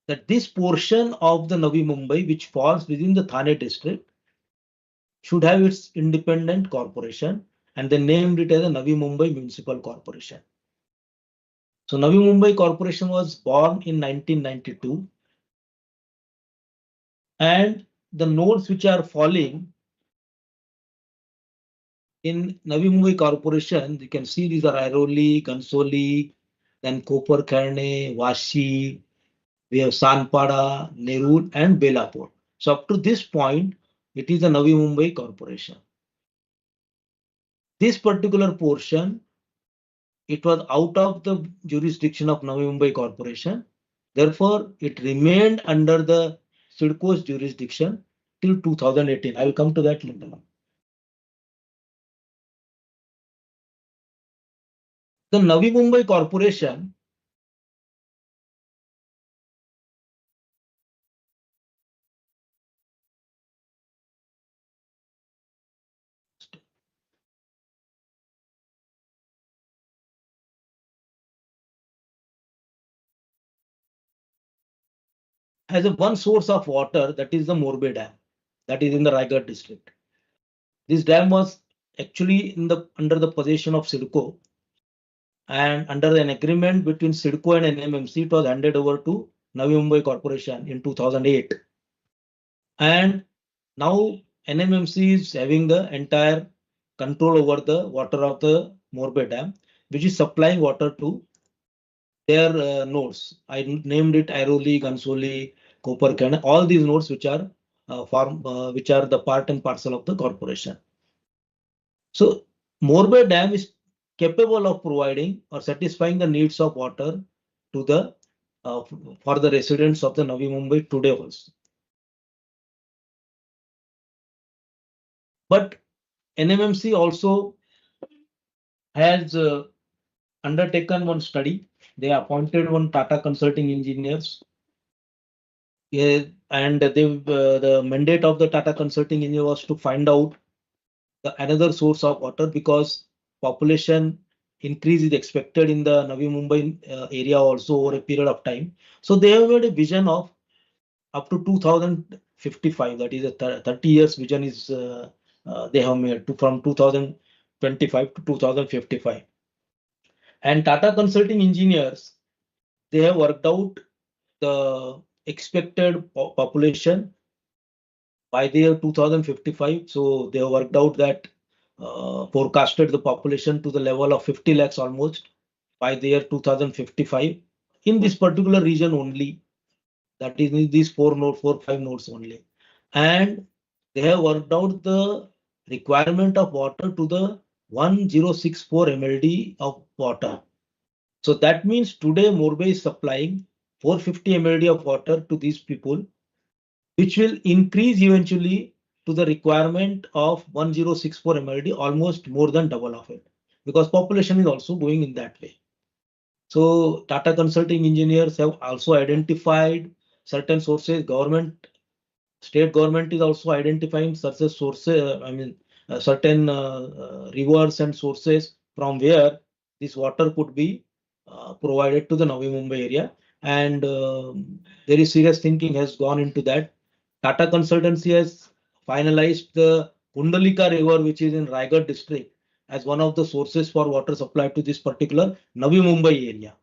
that this portion of the Navi Mumbai, which falls within the Thane district, should have its independent corporation, and they named it as a Navi Mumbai Municipal Corporation. So Navi Mumbai Corporation was born in 1992, and the nodes which are falling in Navi Mumbai Corporation, you can see these are Airoli, Gansoli, then Koparkhane, Vashi, we have Sanpada, Nerul, and Belapur. So up to this point, it is the Navi Mumbai Corporation. This particular portion, it was out of the jurisdiction of Navi Mumbai Corporation. Therefore, it remained under the CIDCO's jurisdiction till 2018. I will come to that later on. The Navi Mumbai Corporation has a one source of water, that is the Morbe Dam, that is in the Raigad district. This dam was actually under the possession of CIDCO, and under an agreement between CIDCO and NMMC, it was handed over to Navi Mumbai Corporation in 2008. And now NMMC is having the entire control over the water of the Morbe Dam, which is supplying water to their nodes. I named it Airoli, Gansoli, Koparkhane, all these nodes which are the part and parcel of the corporation. So Morbe Dam is capable of providing or satisfying the needs of water to the for the residents of the Navi Mumbai today also. But NMMC also has undertaken one study. They appointed one Tata Consulting Engineers. Yeah, and the mandate of the Tata Consulting Engineer was to find out another source of water, because population increase is expected in the Navi Mumbai area also over a period of time. So they have made a vision of up to 2055, that is a 30 years vision is they have made from 2025 to 2055. And Tata Consulting Engineers, they have worked out the expected population by the year 2055. So they have worked out that forecasted the population to the level of 50 lakhs almost by the year 2055 in this particular region only. That is in these 5 nodes only. And they have worked out the requirement of water to the 1064 MLD of water. So that means today Mumbai is supplying 450 MLD of water to these people, which will increase eventually to the requirement of 1064 MLD, almost more than double of it, because population is also going in that way. So Tata Consulting Engineers have also identified certain sources. State government is also identifying such a sources, certain rivers and sources from where this water could be provided to the Navi Mumbai area. And very serious thinking has gone into that. Tata Consultancy has finalized the Kundalika River, which is in Raigad district, as one of the sources for water supply to this particular Navi Mumbai area,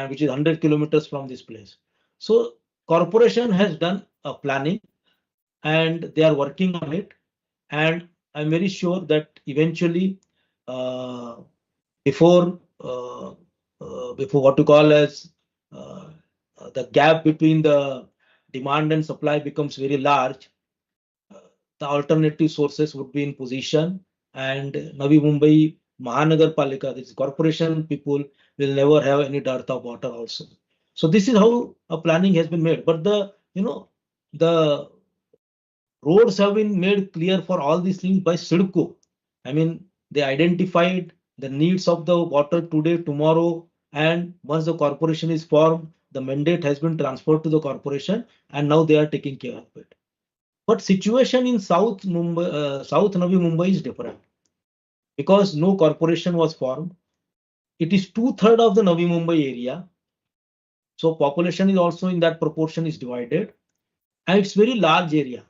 which is 100 kilometers from this place. So corporation has done a planning and they are working on it. And I'm very sure that eventually, before what you call as the gap between the demand and supply becomes very large, the alternative sources would be in position, and Navi Mumbai Mahanagar Palika, this corporation people, will never have any dearth of water also. So this is how a planning has been made. But the roads have been made clear for all these things by CIDCO. I mean, they identified the needs of the water today, tomorrow, and once the corporation is formed, the mandate has been transferred to the corporation, and now they are taking care of it. But situation in South Mumbai, South Navi Mumbai is different because no corporation was formed. It is 2/3 of the Navi Mumbai area, so population is also in that proportion is divided, and it's very large area.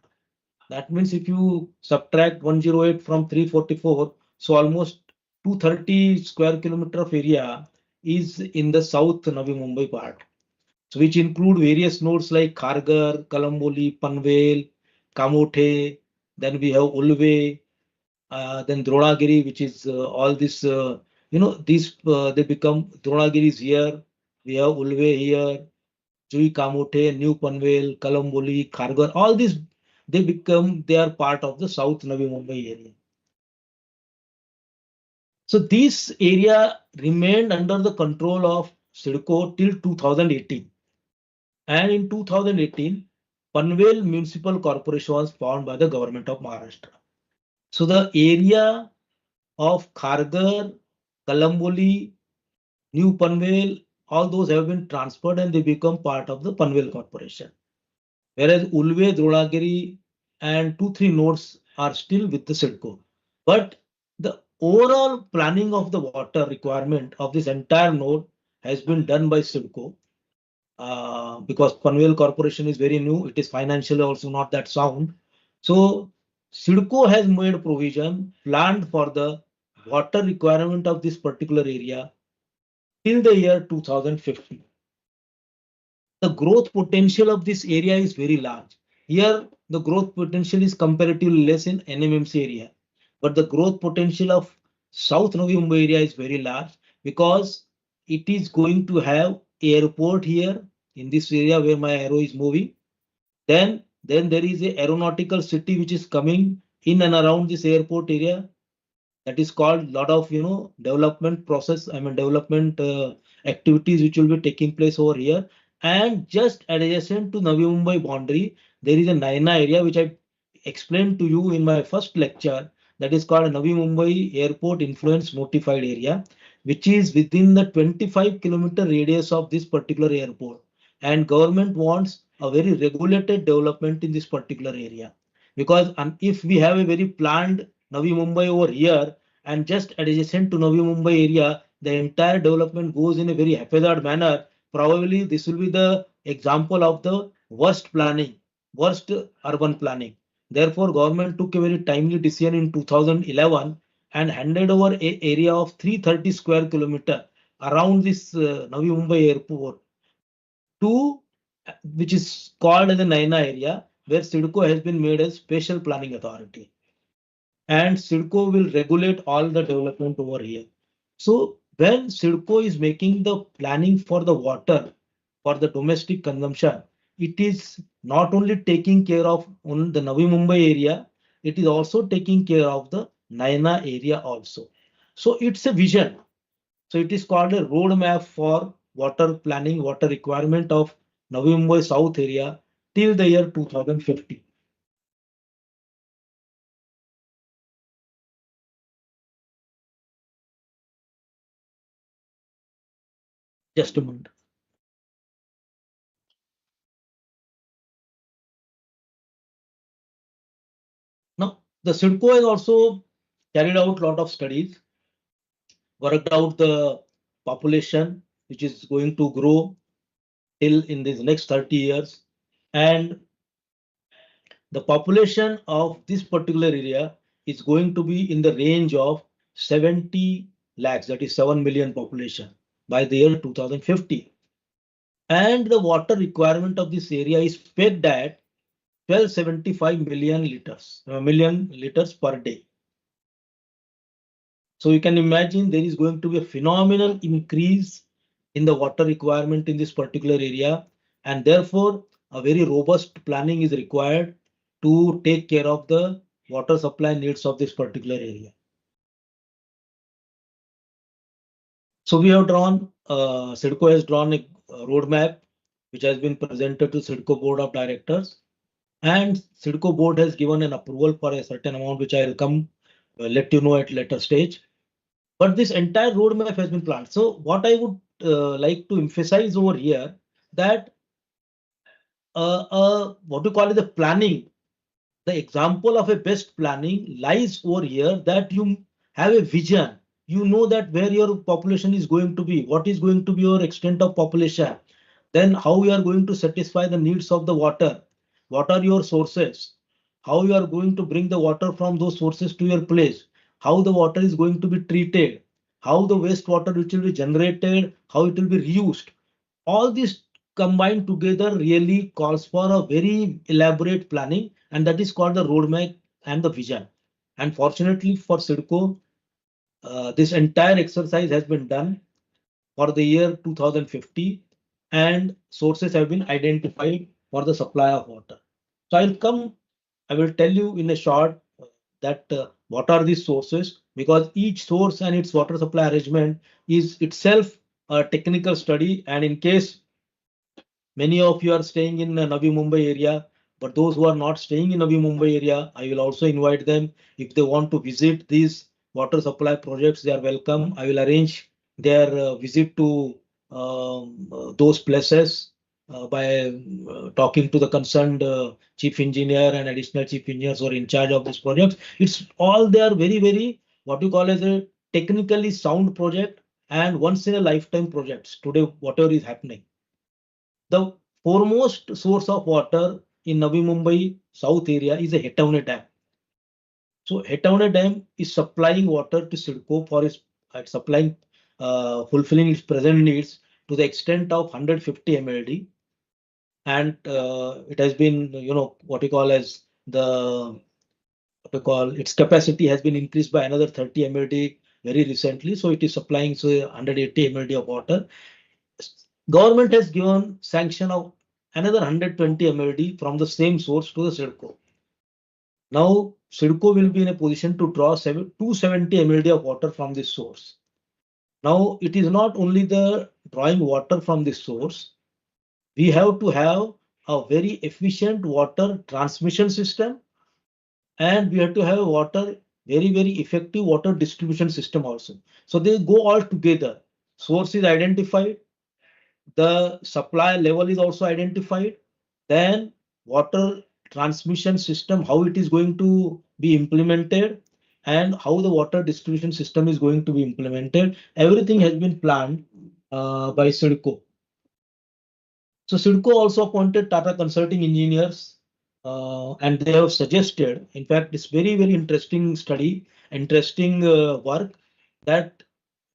That means if you subtract 108 from 344, so almost 230 square kilometer of area is in the South Navi Mumbai part. So which include various nodes like Kharghar, Kalamboli, Panvel, Kamote, then we have Ulve, then Dronagiri, which is all this, they become Dronagiri is here, we have Ulve here, Chui Kamote, New Panvel, Kalamboli, Kharghar, all these they are part of the South Navi Mumbai area. So this area remained under the control of CIDCO till 2018. And in 2018, Panvel Municipal Corporation was formed by the government of Maharashtra. So the area of Kharghar, Kalamboli, New Panvel, all those have been transferred and they become part of the Panvel Corporation. Whereas Ulve, Dronagiri, and 2-3 nodes are still with the CIDCO. But the overall planning of the water requirement of this entire node has been done by CIDCO. Because Panvel Corporation is very new, it is financially also not that sound. So CIDCO has made provision planned for the water requirement of this particular area till the year 2050. The growth potential of this area is very large. Here, the growth potential is comparatively less in NMMC area, but the growth potential of South Navi Mumbai area is very large because it is going to have airport here in this area where my arrow is moving. Then there is a aeronautical city which is coming in and around this airport area. That is called lot of development process. Development activities which will be taking place over here. And just adjacent to Navi Mumbai boundary, there is a Naina area which I explained to you in my first lecture. That is called Navi Mumbai Airport Influence Notified Area, which is within the 25-kilometer radius of this particular airport. And government wants a very regulated development in this particular area. Because if we have a very planned Navi Mumbai over here and just adjacent to Navi Mumbai area, the entire development goes in a very haphazard manner. Probably this will be the example of the worst planning, worst urban planning. Therefore, government took a very timely decision in 2011 and handed over an area of 330 square kilometer around this Navi Mumbai airport to which is called as the Naina area, where CIDCO has been made as special planning authority. And CIDCO will regulate all the development over here. So when CIDCO is making the planning for the water for the domestic consumption, it is not only taking care of the Navi Mumbai area, it is also taking care of the Naina area also. So it's a vision. So it is called a roadmap for water planning, water requirement of Navi Mumbai South area till the year 2050. Just a moment. Now, the CIDCO has also carried out a lot of studies, worked out the population which is going to grow till in these next 30 years. And the population of this particular area is going to be in the range of 70 lakhs, that is 7 million population by the year 2050. And the water requirement of this area is pegged at 1275 million liters per day. So you can imagine there is going to be a phenomenal increase in the water requirement in this particular area, and therefore a very robust planning is required to take care of the water supply needs of this particular area. So we have drawn, CIDCO has drawn a roadmap which has been presented to CIDCO Board of Directors, and CIDCO Board has given an approval for a certain amount, which I will come let you know at later stage. But this entire roadmap has been planned. So what I would like to emphasize over here that what we call it the planning, the example of a best planning lies over here that you have a vision. You know that where your population is going to be, what is going to be your extent of population, then how you are going to satisfy the needs of the water, what are your sources, how you are going to bring the water from those sources to your place, how the water is going to be treated, how the wastewater which will be generated, how it will be reused. All this combined together really calls for a very elaborate planning, and that is called the roadmap and the vision. And fortunately for CIDCO, this entire exercise has been done for the year 2050, and sources have been identified for the supply of water. So I will tell you in a short that what are these sources, because each source and its water supply arrangement is itself a technical study. And in case many of you are staying in Navi Mumbai area, but those who are not staying in Navi Mumbai area, I will also invite them. If they want to visit these water supply projects, they are welcome. I will arrange their visit to those places by talking to the concerned chief engineer and additional chief engineers who are in charge of this project. It's all they are very what you call as a technically sound project and once in a lifetime projects. Today, whatever is happening. The foremost source of water in Navi Mumbai South area is a Hetavne Dam. So Hetavne Dam is supplying water to CIDCO for its supplying, fulfilling its present needs to the extent of 150 MLD, and it has been, what you call as the what we call its capacity has been increased by another 30 MLD very recently. So it is supplying 180 MLD of water. Government has given sanction of another 120 MLD from the same source to the CIDCO. Now, CIDCO will be in a position to draw 270 MLD of water from this source. Now, it is not only the drawing water from this source, we have to have a very efficient water transmission system, and we have to have a very effective water distribution system also. So they go all together. Source is identified, the supply level is also identified, then water transmission system, how it is going to be implemented, and how the water distribution system is going to be implemented. Everything has been planned by CIDCO. So CIDCO also appointed Tata Consulting Engineers, and they have suggested, in fact, it's very interesting study, interesting work, that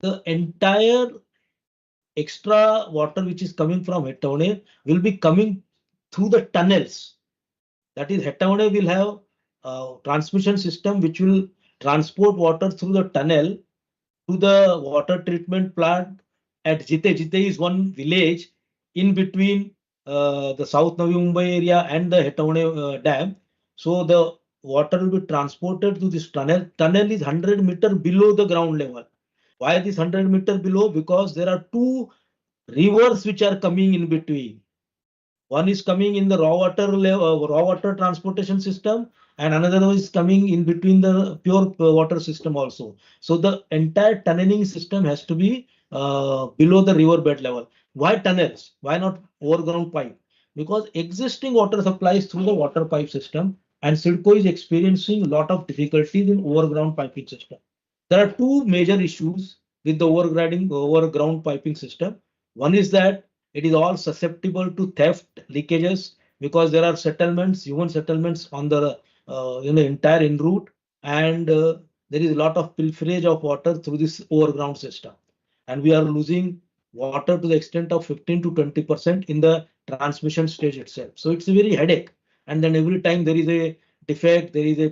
the entire extra water which is coming from Hetavne will be coming through the tunnels. That is, Hetavne will have a transmission system which will transport water through the tunnel to the water treatment plant at Jite. Jite is one village in between the South Navi Mumbai area and the Hetavne Dam. So the water will be transported to this tunnel. Tunnel is 100 meter below the ground level. Why this 100 meter below? Because there are two rivers which are coming in between. One is coming in the raw water transportation system, and another one is coming in between the pure water system also. So the entire tunneling system has to be below the riverbed level. Why tunnels? Why not overground pipe? Because existing water supplies through the water pipe system, and CIDCO is experiencing a lot of difficulties in overground piping system. There are two major issues with the overground piping system. One is that it is all susceptible to theft, leakages, because there are settlements, human settlements on the entire en route, and there is a lot of pilferage of water through this overground system, and we are losing water to the extent of 15 to 20% in the transmission stage itself. So it's a very headache, and then every time there is a defect, there is a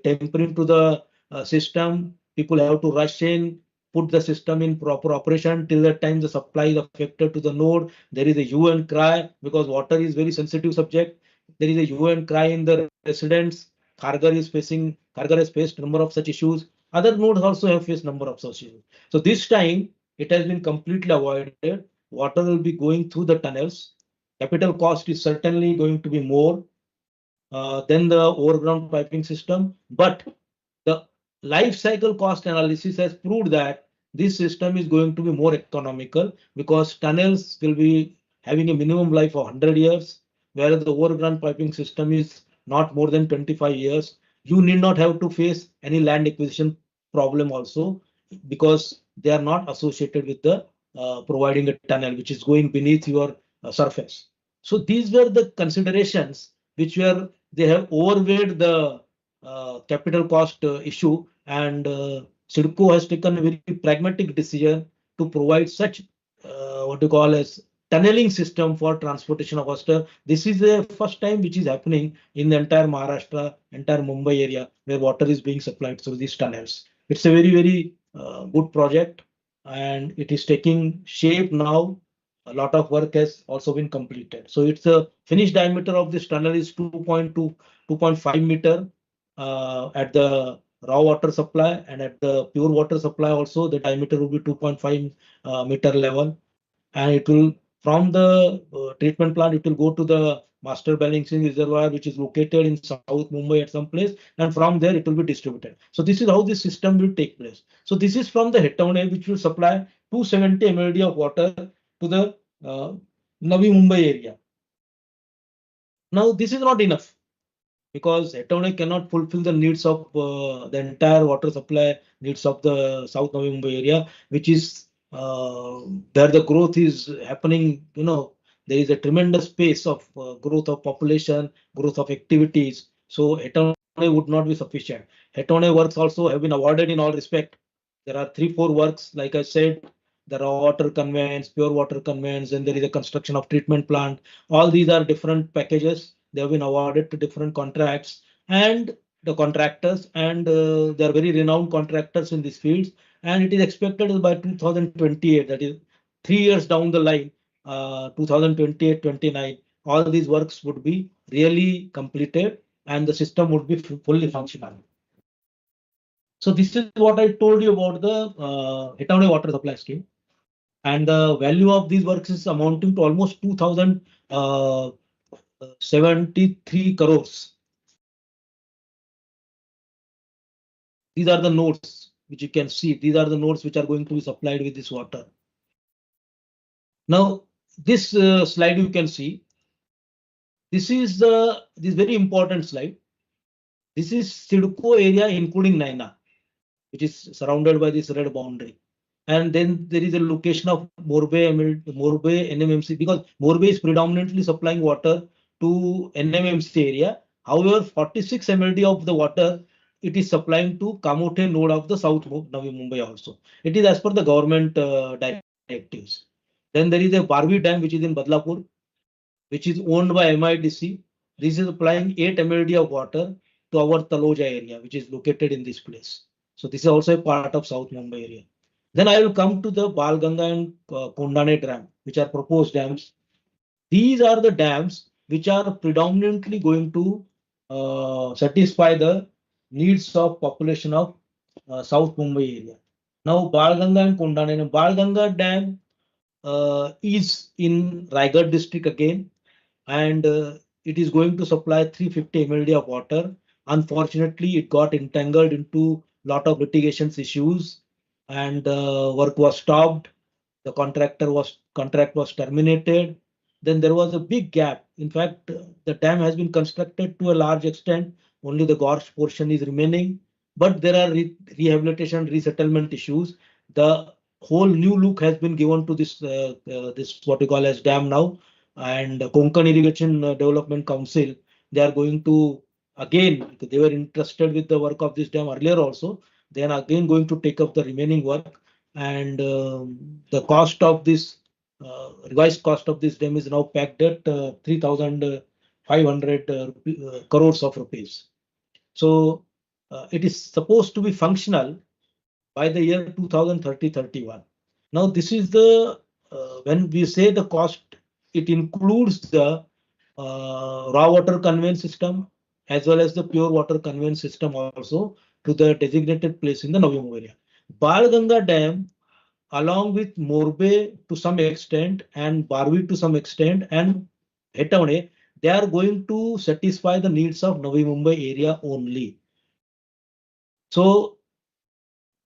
tampering to the system, people have to rush in, put the system in proper operation. Till that time the supply is affected to the node. There is a hue and cry because water is very sensitive subject. There is a hue and cry in the residents. Kharghar has faced number of such issues. Other nodes also have faced number of such issues. So this time it has been completely avoided. Water will be going through the tunnels. Capital cost is certainly going to be more than the overground piping system, but the life cycle cost analysis has proved that this system is going to be more economical because tunnels will be having a minimum life of 100 years, whereas the overground piping system is not more than 25 years. You need not have to face any land acquisition problem also because they are not associated with the providing a tunnel which is going beneath your surface. So these were the considerations which were they have overweighed the capital cost issue, and CIDCO has taken a very pragmatic decision to provide such what you call as tunneling system for transportation of water. This is the first time which is happening in the entire Maharashtra, entire Mumbai area where water is being supplied through these tunnels. It's a very good project and it is taking shape now. A lot of work has also been completed. So it's a finished diameter of this tunnel is 2.5 meter at the raw water supply, and at the pure water supply also the diameter will be 2.5 meter level, and it will from the treatment plant it will go to the master balancing reservoir which is located in South Mumbai at some place, and from there it will be distributed. So this is how this system will take place. So this is from the Hetone which will supply 270 mld of water to the Navi Mumbai area. Now this is not enough because Hetone cannot fulfill the needs of the entire water supply needs of the South Navi Mumbai area, which is where the growth is happening. There is a tremendous pace of growth of population, growth of activities. So Hetone would not be sufficient. Hetone works also have been awarded in all respect. There are 3-4 works, like I said, the raw water conveyance, pure water conveyance, and there is a construction of treatment plant. All these are different packages. They have been awarded to different contracts and the contractors, and they are very renowned contractors in these fields. And it is expected by 2028, that is 3 years down the line, 2028-29, all these works would be really completed and the system would be fully functional. So this is what I told you about the Hetone water supply scheme. And the value of these works is amounting to almost 2,073 crores. These are the nodes which you can see. These are the nodes which are going to be supplied with this water. Now, this slide you can see. This is this very important slide. This is CIDCO area including Naina, which is surrounded by this red boundary. And then there is a location of Morbe NMMC, because Morbe is predominantly supplying water to NMMC area. However, 46 mld of the water it is supplying to Kamote node of the South Navi Mumbai also. It is as per the government directives. Then there is a Barvi dam which is in Badlapur, which is owned by MIDC. This is supplying 8 mld of water to our Taloja area, which is located in this place. So this is also a part of South Mumbai area. Then I will come to the Balganga and Kondane dam, which are proposed dams. These are the dams which are predominantly going to satisfy the needs of population of South Mumbai area. Now, Balganga and Kundane. Balganga Dam is in Raigad district again, and it is going to supply 350 MLD of water. Unfortunately, it got entangled into lot of litigations issues, and work was stopped. The contract was terminated. Then there was a big gap. In fact, the dam has been constructed to a large extent. Only the gorge portion is remaining, but there are rehabilitation, resettlement issues. The whole new look has been given to this what we call as dam now, and Konkan Irrigation Development Council, they are going to again, they were interested with the work of this dam earlier also. They are again going to take up the remaining work, and the cost of this revised cost of this dam is now pegged at 3,500 crores of rupees. So it is supposed to be functional by the year 2030-31. Now this is the when we say the cost, it includes the raw water conveyance system as well as the pure water conveyance system also to the designated place in the Navi Mumbai area. Balganga Dam, along with Morbe to some extent and Barwi to some extent and Hetavane, they are going to satisfy the needs of Navi Mumbai area only. So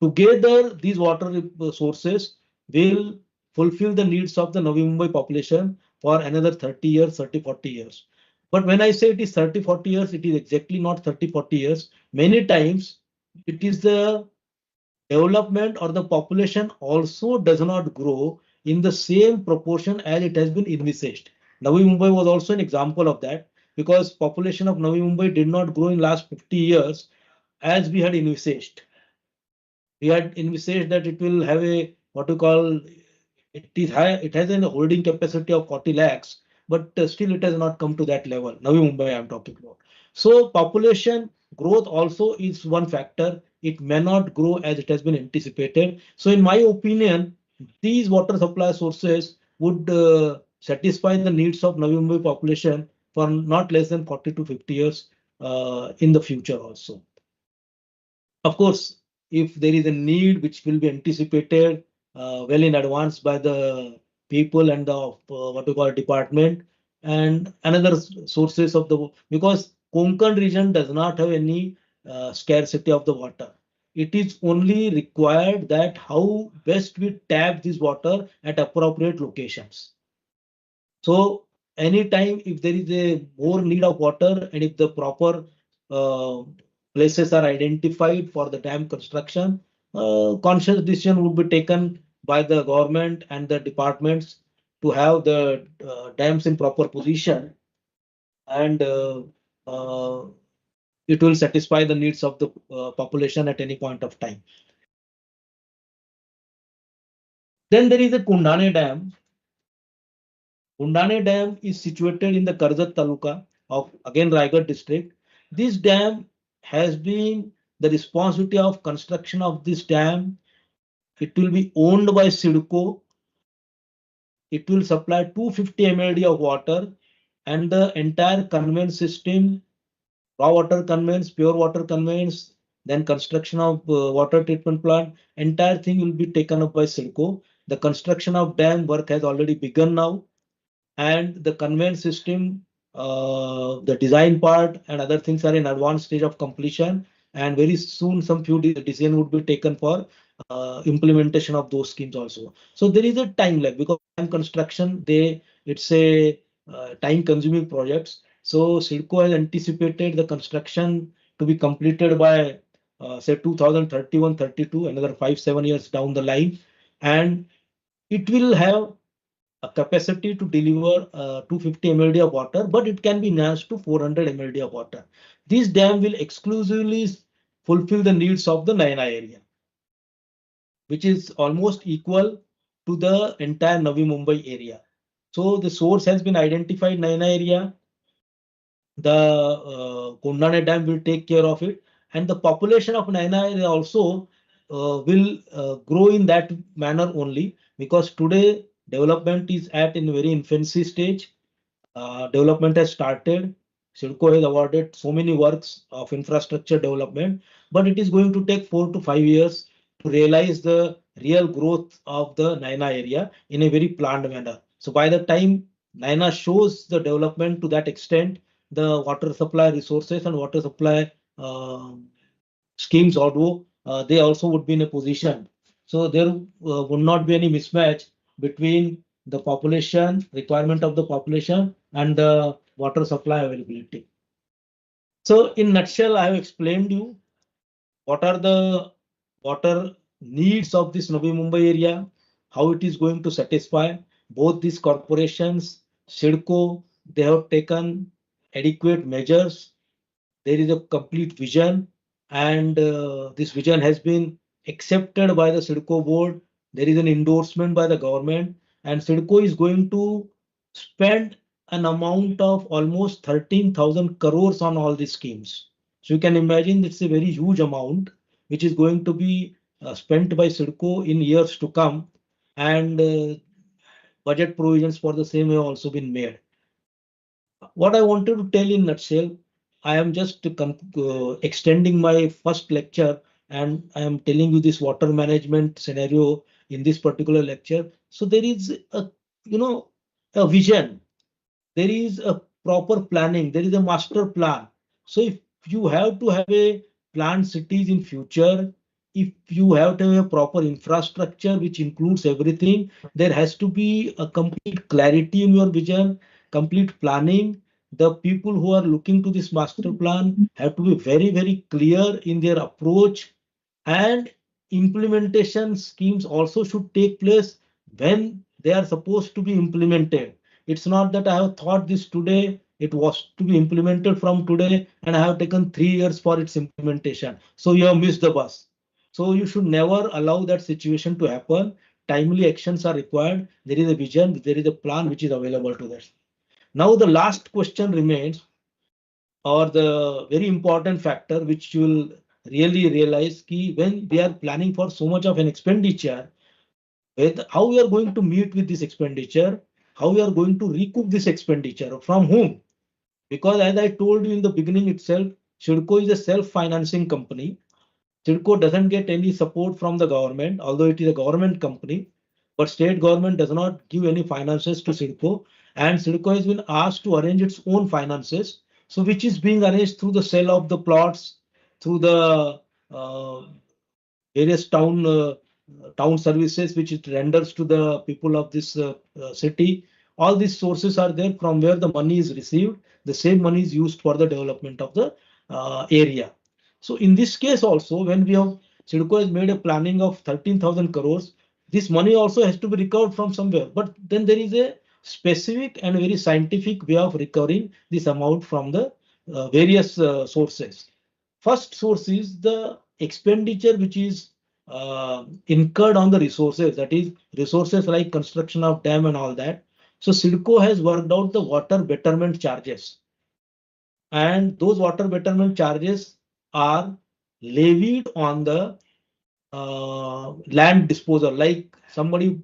together, these water sources will fulfill the needs of the Navi Mumbai population for another 30 years, 30, 40 years. But when I say it is 30, 40 years, it is exactly not 30, 40 years. Many times it is the development or the population also does not grow in the same proportion as it has been envisaged. Navi Mumbai was also an example of that, because population of Navi Mumbai did not grow in last 50 years as we had envisaged. We had envisaged that it will have a what we call, it is high, it has a holding capacity of 40 lakhs, but still it has not come to that level. Navi Mumbai I am talking about. So population growth also is one factor. It may not grow as it has been anticipated. So in my opinion, these water supply sources would satisfy the needs of Navi Mumbai population for not less than 40 to 50 years in the future also. Of course, if there is a need which will be anticipated well in advance by the people and the what we call department, and another sources of the, because Konkan region does not have any scarcity of the water. It is only required that how best we tap this water at appropriate locations. So anytime if there is a more need of water and if the proper uh, places are identified for the dam construction, conscious decision would be taken by the government and the departments to have the dams in proper position, and uh, it will satisfy the needs of the population at any point of time. Then there is a Kundane Dam. Kundane Dam is situated in the Karjat Taluka of again Raigad district. This dam has been the responsibility of construction of this dam. It will be owned by CIDCO. It will supply 250 MLD of water, and the entire conveyance system, raw water conveyance, pure water conveyance, then construction of water treatment plant, entire thing will be taken up by CIDCO. The construction of dam work has already begun now, and the conveyance system, the design part and other things are in advanced stage of completion, and very soon some few decision would be taken for implementation of those schemes also. So there is a time lag, because construction it's a time consuming projects. So CIDCO has anticipated the construction to be completed by say 2031-32, another 5-7 years down the line, and it will have a capacity to deliver 250 MLD of water, but it can be enhanced to 400 MLD of water. This dam will exclusively fulfill the needs of the Naina area, which is almost equal to the entire Navi Mumbai area. So the source has been identified, Naina area. The Kundane Dam will take care of it, and the population of Naina area also will grow in that manner only, because today development is at in very infancy stage. Development has started. CIDCO has awarded so many works of infrastructure development, but it is going to take 4 to 5 years to realize the real growth of the Naina area in a very planned manner. So by the time Naina shows the development to that extent, the water supply resources and water supply schemes, although they also would be in a position. So there would not be any mismatch between the population, requirement of the population and the water supply availability. So in nutshell, I have explained you what are the water needs of this Navi Mumbai area, how it is going to satisfy both these corporations, CIDCO, they have taken adequate measures. There is a complete vision, and this vision has been accepted by the CIDCO board. There is an endorsement by the government, and CIDCO is going to spend an amount of almost 13,000 crores on all these schemes. So you can imagine it's a very huge amount which is going to be spent by CIDCO in years to come, and budget provisions for the same have also been made. What I wanted to tell in nutshell, I am just extending my first lecture, and I am telling you this water management scenario in this particular lecture. So there is a, a vision. There is a proper planning. There is a master plan. So if you have to have a planned cities in future, if you have to have a proper infrastructure which includes everything, there has to be a complete clarity in your vision, complete planning. The people who are looking to this master plan have to be very, very clear in their approach, and implementation schemes also should take place when they are supposed to be implemented. It's not that I have thought this today, it was to be implemented from today, and I have taken 3 years for its implementation. So you have missed the bus. So you should never allow that situation to happen. Timely actions are required. There is a vision, there is a plan which is available to us. Now the last question remains, or the very important factor which you will really realize ki when we are planning for so much of an expenditure, how we are going to meet with this expenditure, how we are going to recoup this expenditure, from whom? Because as I told you in the beginning itself, CIDCO is a self-financing company. CIDCO doesn't get any support from the government, although it is a government company, but state government does not give any finances to CIDCO, and CIDCO has been asked to arrange its own finances. So which is being arranged through the sale of the plots, through the various town services which it renders to the people of this city. All these sources are there from where the money is received. The same money is used for the development of the area. So in this case also, when we have CIDCO has made a planning of 13,000 crores, this money also has to be recovered from somewhere. But then there is a specific and very scientific way of recovering this amount from the various sources. First source is the expenditure which is incurred on the resources, that is resources like construction of dam and all that. So CIDCO has worked out the water betterment charges, and those water betterment charges are levied on the land disposal. Like somebody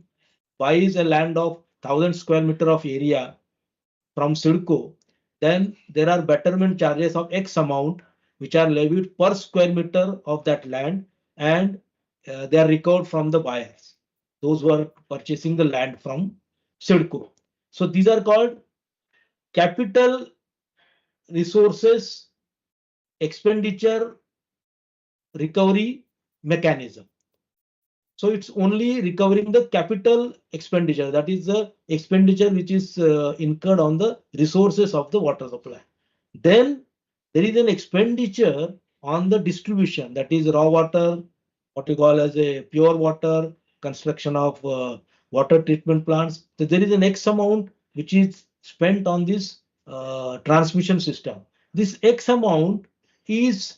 buys a land of 1,000 square meter of area from CIDCO, then there are betterment charges of X amount which are levied per square meter of that land, and they are recovered from the buyers, those who are purchasing the land from CIDCO. So these are called capital resources expenditure recovery mechanism. So it's only recovering the capital expenditure, that is the expenditure which is incurred on the resources of the water supply. Then there is an expenditure on the distribution, that is raw water, what we call as a pure water, construction of water treatment plants. So there is an X amount which is spent on this transmission system. This X amount is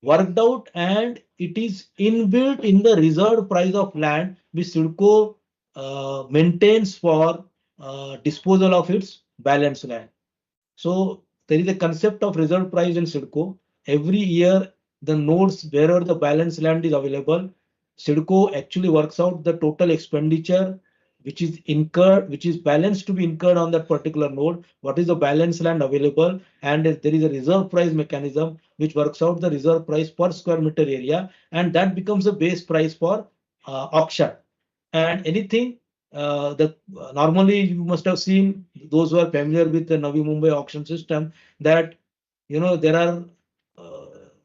worked out and it is inbuilt in the reserve price of land which CIDCO maintains for disposal of its balance land. So there is a concept of reserve price in CIDCO. Every year, the nodes wherever the balance land is available, CIDCO actually works out the total expenditure which is incurred, which is balance to be incurred on that particular node, what is the balance land available, and there is a reserve price mechanism which works out the reserve price per square meter area, and that becomes the base price for auction. And anything that normally you must have seen, those who are familiar with the Navi Mumbai auction system, that there are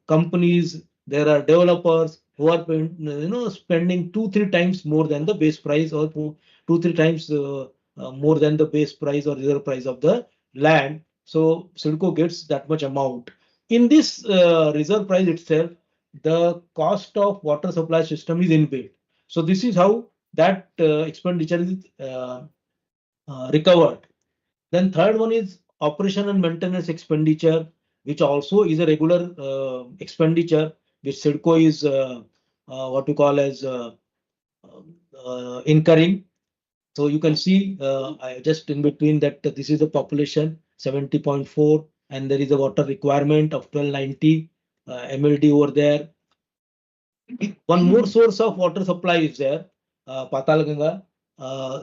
companies, there are developers who are spending 2-3 times more than the base price, or 2-3 times more than the base price or reserve price of the land. So CIDCO gets that much amount. In this reserve price itself, the cost of water supply system is inbuilt. So this is how that expenditure is recovered. Then third one is operation and maintenance expenditure, which also is a regular expenditure, which CIDCO is what we call as incurring. So you can see just in between that this is the population 70.4, and there is a water requirement of 1290 MLD over there. One more source of water supply is there, Patal Ganga.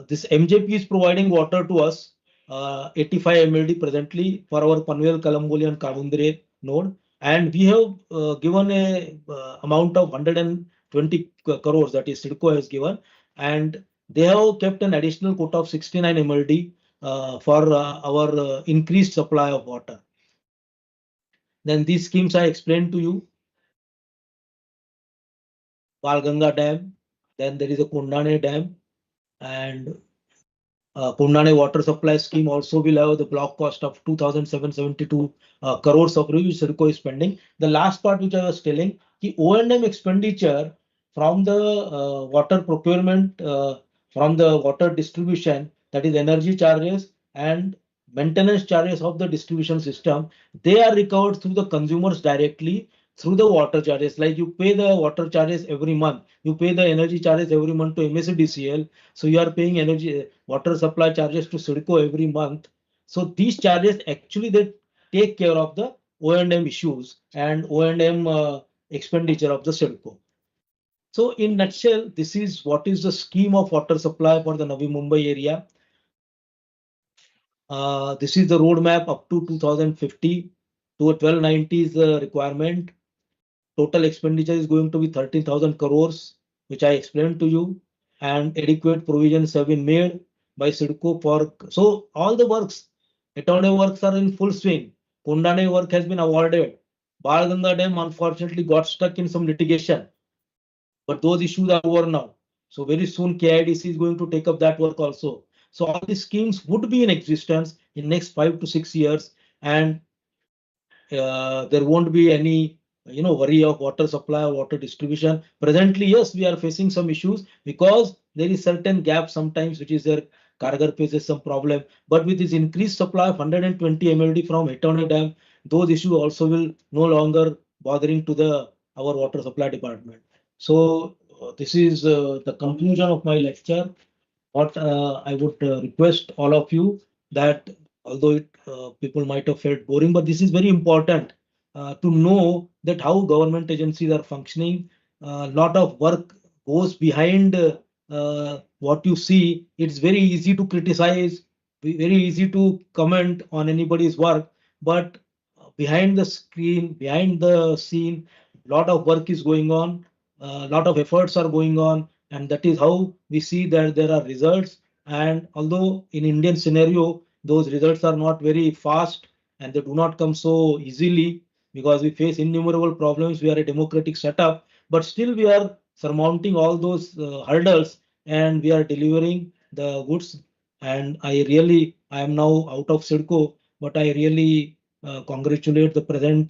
This MJP is providing water to us, 85 MLD presently for our Panvel, Kalamboli and Kavundre node. And we have given a amount of 120 crores, that is CIDCO has given. And they have kept an additional quota of 69 MLD for our increased supply of water. Then these schemes I explained to you. Valganga Dam, then there is a Kundane Dam, and Kundane Water Supply Scheme also will have the block cost of 2,772 crores of rupees which CIDCO is spending. The last part which I was telling, the O&M expenditure from the water procurement, from the water distribution, that is energy charges and maintenance charges of the distribution system, they are recovered through the consumers directly through the water charges. Like you pay the water charges every month, you pay the energy charges every month to MSEDCL. So you are paying energy water supply charges to CIDCO every month. So these charges actually they take care of the O&M issues and O&M expenditure of the CIDCO. So in nutshell, this is what is the scheme of water supply for the Navi Mumbai area. This is the roadmap up to 2050 to 1290 is the requirement. Total expenditure is going to be 13,000 crores, which I explained to you, and adequate provisions have been made by CIDCO for. So all the works, Etone works are in full swing. Kundane work has been awarded. Balganga Dam unfortunately got stuck in some litigation, but those issues are over now. So very soon KIDC is going to take up that work also. So all these schemes would be in existence in next 5 to 6 years, and there won't be any worry of water supply or water distribution. Presently, yes, we are facing some issues because there is certain gap sometimes, which is there. Karagar faces some problem, but with this increased supply of 120 MLD from Etone Dam, those issues also will no longer bothering to the our water supply department. So this is the conclusion of my lecture. What I would request all of you that although people might have felt boring, but this is very important to know that how government agencies are functioning. A lot of work goes behind what you see. It's very easy to criticize, very easy to comment on anybody's work, but behind the screen, behind the scene, a lot of work is going on, a lot of efforts are going on, and that is how we see that there are results. And although in Indian scenario, those results are not very fast and they do not come so easily because we face innumerable problems. We are a democratic setup, but still we are surmounting all those hurdles and we are delivering the goods. And I am now out of CIDCO, but I really congratulate the present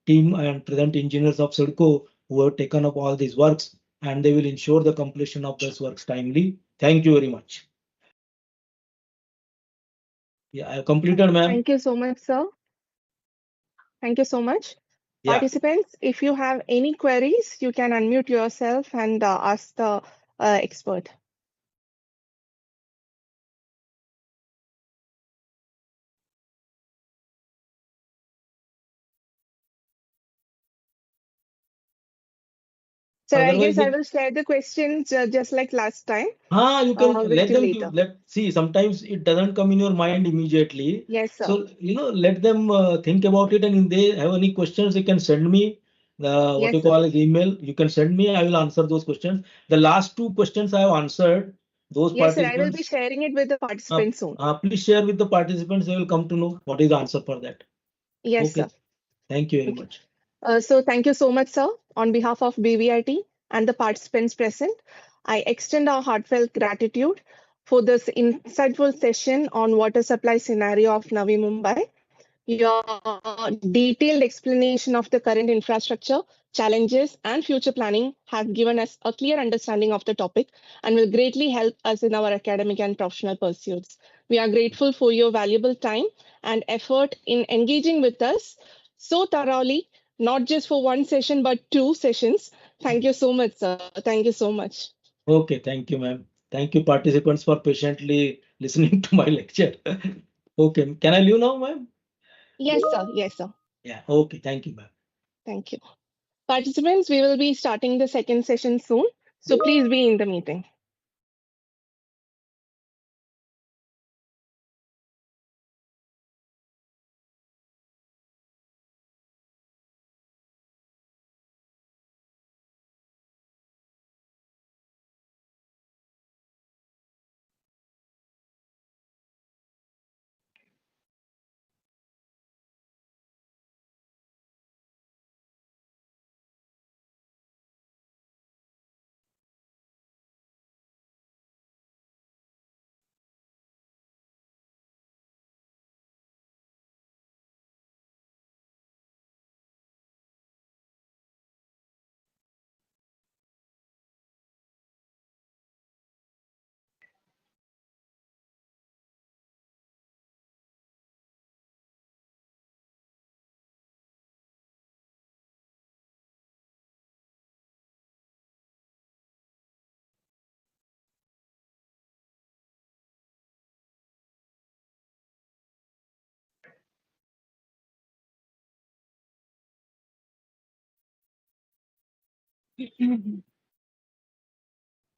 team and present engineers of CIDCO who have taken up all these works, and they will ensure the completion of these works timely. Thank you very much. Yeah, I have completed, ma'am. Thank you so much, sir. Thank you so much. Yeah. Participants, if you have any queries, you can unmute yourself and ask the expert. Sir, I Otherwise, guess I will share the questions just like last time you can with let you them later. see. Sometimes it doesn't come in your mind immediately. Yes, sir. So, let them think about it, and if they have any questions, they can send me what Yes, you sir. call as email. You can send me. I will answer those questions. The last two questions I have answered. Those Yes, sir. I will be participants, sharing it with the participants soon. please share with the participants. They will come to know what is the answer for that. Yes, Okay. sir. Thank you very Okay. much. So thank you so much, sir. On behalf of BVIT and the participants present, I extend our heartfelt gratitude for this insightful session on water supply scenario of Navi Mumbai. Your detailed explanation of the current infrastructure, challenges, and future planning have given us a clear understanding of the topic and will greatly help us in our academic and professional pursuits. We are grateful for your valuable time and effort in engaging with us so thoroughly, not just for one session, but two sessions. Thank you so much, sir. Thank you so much. Okay, thank you, ma'am. Thank you, participants, for patiently listening to my lecture. Okay, can I leave now, ma'am? Yes, sir. Yes, sir. Yeah, okay, thank you, ma'am. Thank you. Participants, we will be starting the second session soon, so please be in the meeting.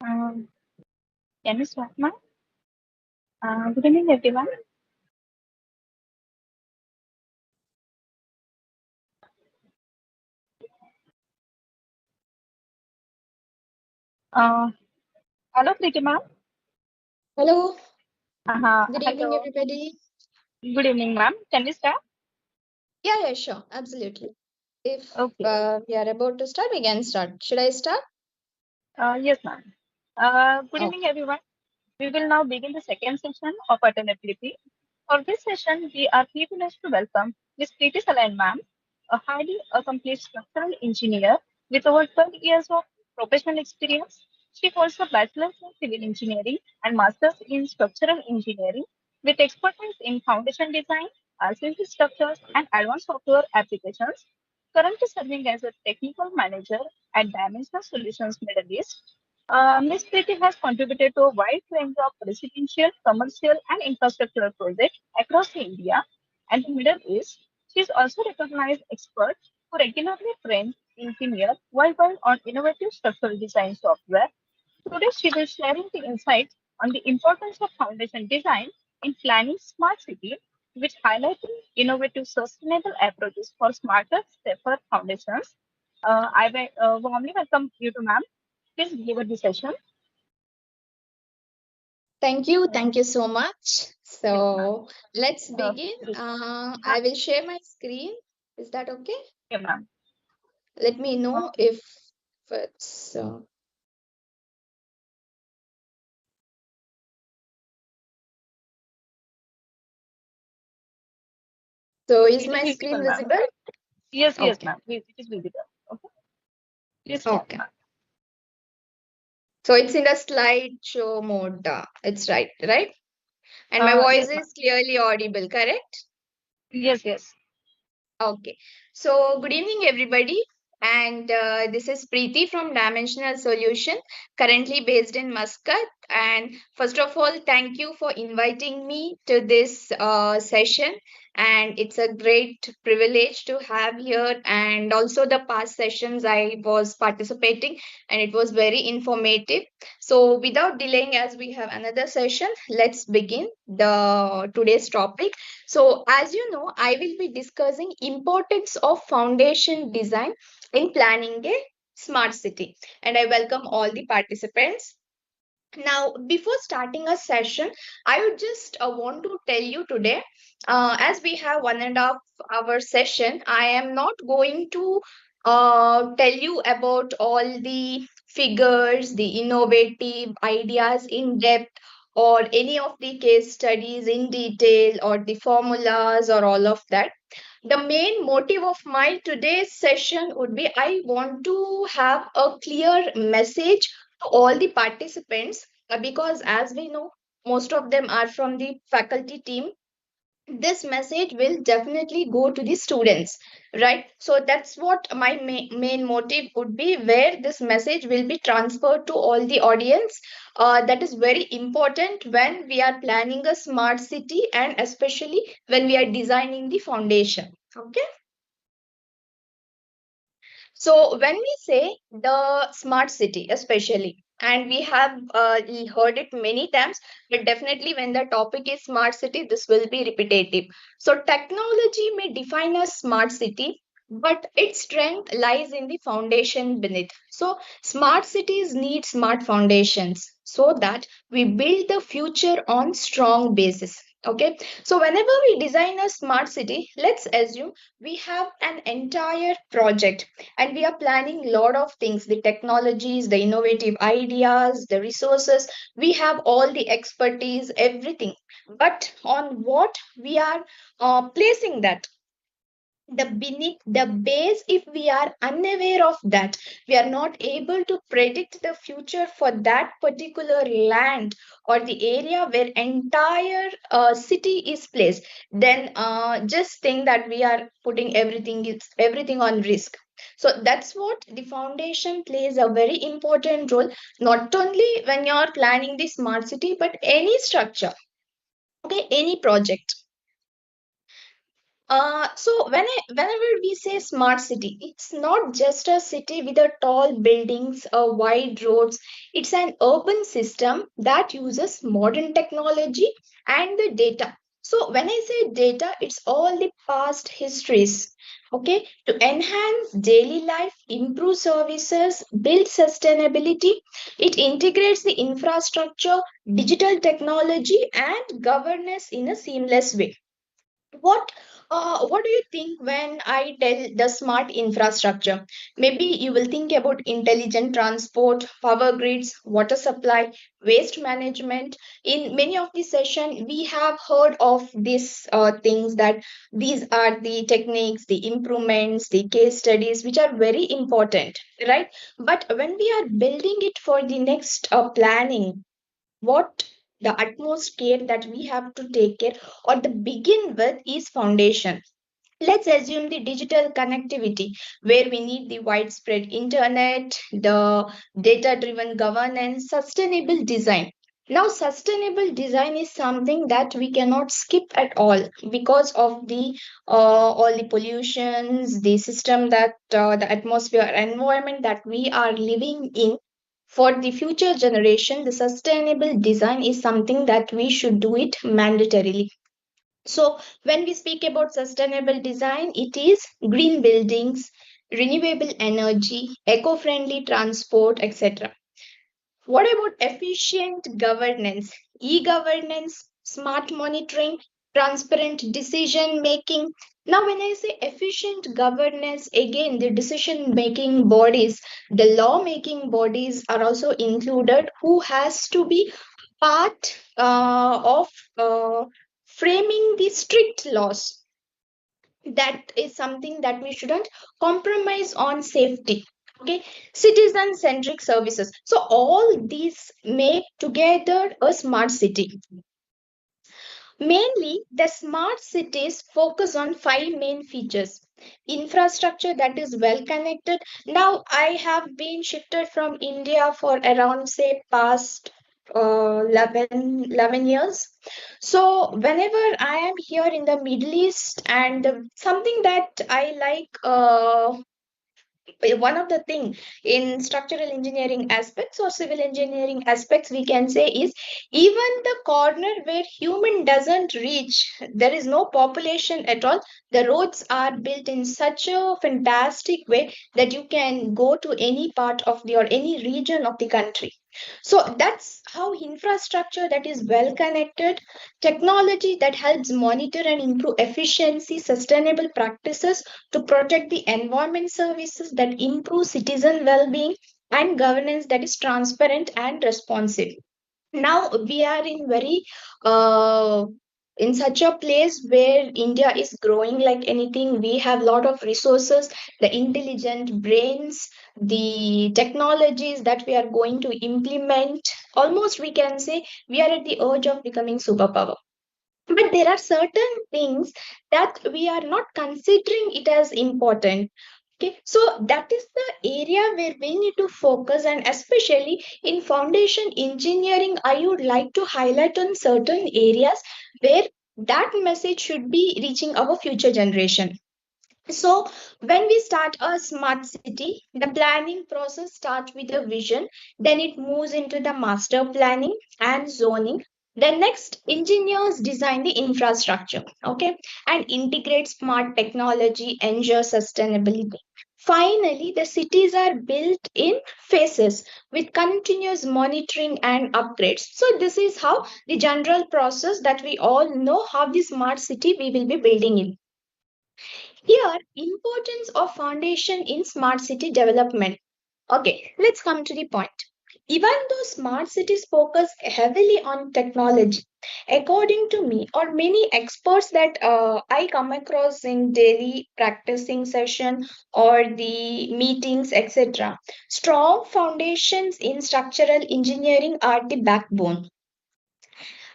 Um, can you start, ma'am? Good evening, everyone. Hello, Preethi, ma'am. Hello, good evening, Hello. everybody. Good evening, ma'am. Can we start? Yeah, sure, absolutely. If Okay. we are about to start, we can start. Should I start? Yes, ma'am. Good evening, everyone. We will now begin the second session of FDP. For this session, we are privileged to welcome Ms. Preethi Sailan, ma'am, a highly accomplished structural engineer with over 12 years of professional experience. She holds a bachelor's in civil engineering and master's in structural engineering with expertise in foundation design, civil structures, and advanced software applications. Currently serving as a technical manager at Dimensional Solutions Middle East. Ms. Preethi has contributed to a wide range of residential, commercial, and infrastructural projects across India and the Middle East. She is also recognized expert who regularly trains engineers worldwide on innovative structural design software. Today, she will sharing the insights on the importance of foundation design in planning smart city, which highlighting innovative sustainable approaches for smarter, safer foundations. I warmly welcome you to ma'am. Please deliver the session. Thank you so much. So let's begin. I will share my screen. Is that okay? Okay, ma'am. Let me know if it's. So is It my is screen visible, ma'am. visible? Yes, Okay. ma'am. It is visible. Okay. Please start, Okay. ma'am. So it's in the slideshow mode. It's right? And my voice Yes, ma'am. is clearly audible, correct? Yes. Okay. So good evening, everybody. And this is Preethi from Dimensional Solution, currently based in Muscat. And first of all, thank you for inviting me to this session. and it's a great privilege to have here. And also the past sessions I was participating, and it was very informative. So without delaying, as we have another session, let's begin the today's topic. So as you know, I will be discussing importance of foundation design in planning a smart city, and I welcome all the participants. Now, before starting a session, I would just want to tell you today, as we have 1.5 hour session, I am not going to tell you about all the figures, the innovative ideas in depth, or any of the case studies in detail, or the formulas, or all of that. The main motive of my today's session would be I want to have a clear message to all the participants, because as we know, most of them are from the faculty team. This message will definitely go to the students, right? So that's what my main motive would be, where this message will be transferred to all the audience. That is very important when we are planning a smart city, and especially when we are designing the foundation. Okay. So when we say the smart city, especially, and we have heard it many times, but definitely when the topic is smart city, this will be repetitive. So technology may define a smart city, but its strength lies in the foundation beneath. So smart cities need smart foundations so that we build the future on strong basis. Okay. So whenever we design a smart city, let's assume we have an entire project and we are planning a lot of things, the technologies, the innovative ideas, the resources. We have all the expertise, everything, but on what we are placing that, the beneath the base, if we are unaware of that, we are not able to predict the future for that particular land or the area where entire city is placed, then just think that we are putting everything on risk. So that's what the foundation plays a very important role, not only when you are planning the smart city, but any structure, okay, any project. Whenever we say smart city, it's not just a city with a tall buildings or wide roads. It's an urban system that uses modern technology and the data. So when I say data, it's all the past histories, okay, to enhance daily life, improve services, build sustainability. It integrates the infrastructure, digital technology, and governance in a seamless way. What what do you think when I tell the smart infrastructure? Maybe you will think about intelligent transport, power grids, water supply, waste management. In many of the session, we have heard of these things, that these are the techniques, the improvements, the case studies, which are very important, right? But when we are building it for the next planning, what the utmost care that we have to take care or the begin with is foundation. Let's assume the digital connectivity, where we need the widespread internet, the data driven governance, sustainable design. Now sustainable design is something that we cannot skip at all, because of the all the pollutions, the system that the atmosphere environment that we are living in. For the future generation, the sustainable design is something that we should do it mandatorily. So, when we speak about sustainable design, it is green buildings, renewable energy, eco friendly transport, etc. What about efficient governance, e governance, smart monitoring, transparent decision making? Now, when I say efficient governance, again, the decision making bodies, the law making bodies are also included, who has to be part of framing the strict laws. That is something that we shouldn't compromise on safety. Okay, citizen centric services. So, all these make together a smart city. Mainly, the smart cities focus on five main features. Infrastructure that is well connected. Now, I have been shifted from India for around, say, past 11 years. So whenever I am here in the Middle East, and something that I like, one of the thing in structural engineering aspects or civil engineering aspects we can say is, even the corner where human doesn't reach, there is no population at all, the roads are built in such a fantastic way that you can go to any part of the or any region of the country. So that's how infrastructure that is well connected, technology that helps monitor and improve efficiency, sustainable practices to protect the environment, services that improve citizen well-being, and governance that is transparent and responsive. Now we are in very in such a place where India is growing like anything. We have a lot of resources, the intelligent brains, the technologies that we are going to implement. Almost we can say we are at the edge of becoming superpower. But there are certain things that we are not considering it as important. Okay, so that is the area where we need to focus, and especially in foundation engineering, I would like to highlight on certain areas where that message should be reaching our future generation. So, when we start a smart city, the planning process starts with a vision, then it moves into the master planning and zoning. Then next, engineers design the infrastructure, okay, and integrate smart technology, ensure sustainability. Finally, the cities are built in phases with continuous monitoring and upgrades. So, this is how the general process that we all know how the smart city we will be building in. Here, importance of foundation in smart city development. Okay, let's come to the point. Even though smart cities focus heavily on technology, according to me or many experts that I come across in daily practicing session or the meetings, etc., strong foundations in structural engineering are the backbone.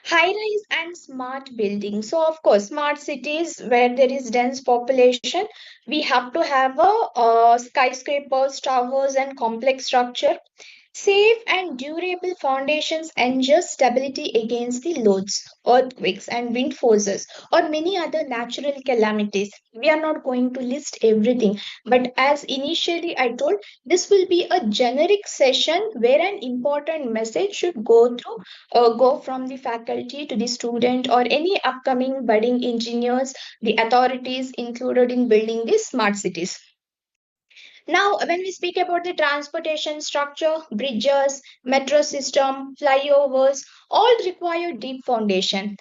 High rise and smart buildings. So, of course, smart cities where there is dense population, we have to have skyscrapers, towers, and complex structure. Safe and durable foundations ensure stability against the loads, earthquakes, and wind forces, or many other natural calamities. We are not going to list everything, but as initially I told, this will be a generic session where an important message should go from the faculty to the student or any upcoming budding engineers, the authorities included in building these smart cities. Now, when we speak about the transportation structure, bridges, metro system, flyovers, all require deep foundation.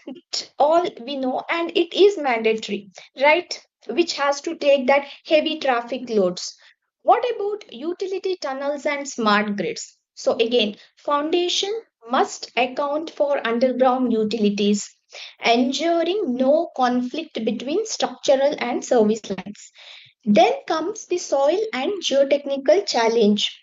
All we know, and it is mandatory, right? Which has to take that heavy traffic loads. What about utility tunnels and smart grids? So again, foundation must account for underground utilities, ensuring no conflict between structural and service lines. Then comes the soil and geotechnical challenge.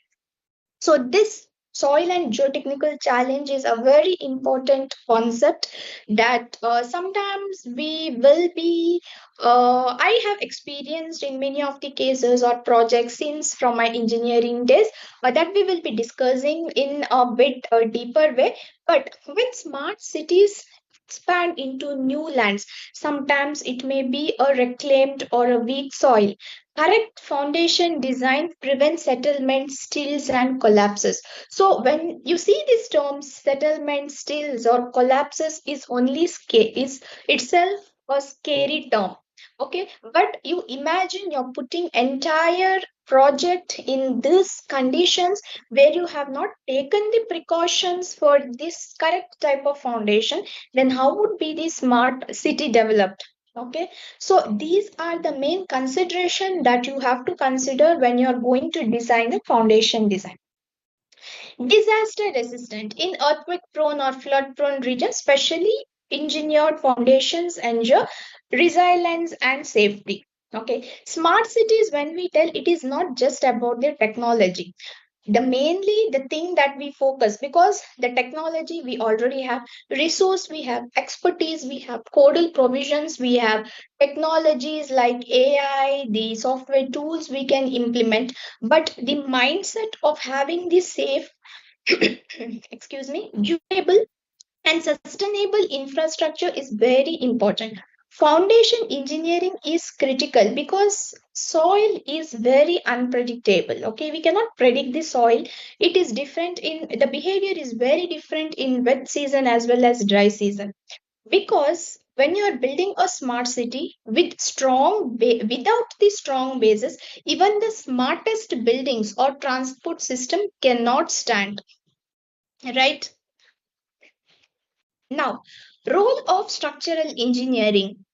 So, this soil and geotechnical challenge is a very important concept that sometimes we will be, I have experienced in many of the cases or projects since from my engineering days, that we will be discussing in a bit deeper way. But when smart cities expand into new lands, sometimes it may be a reclaimed or a weak soil. Correct foundation design prevents settlement stills and collapses. So when you see these terms, settlement stills or collapses is only is itself a scary term. Okay, but you imagine you're putting entire project in these conditions where you have not taken the precautions for this correct type of foundation, then how would be the smart city developed? Okay, so these are the main consideration that you have to consider when you are going to design the foundation design. Disaster resistant in earthquake prone or flood prone regions, specially engineered foundations ensure resilience and safety. Okay, smart cities, when we tell, it is not just about their technology, mainly the thing that we focus, because the technology we already have, resource we have, expertise we have, codal provisions we have, technologies like AI, the software tools we can implement, but the mindset of having the safe excuse me, durable and sustainable infrastructure is very important. Foundation engineering is critical because soil is very unpredictable. Okay, we cannot predict the soil. It is different in the behavior is very different in wet season as well as dry season. Because when you are building a smart city with without the strong bases, even the smartest buildings or transport system cannot stand. Right? Now, role of structural engineering.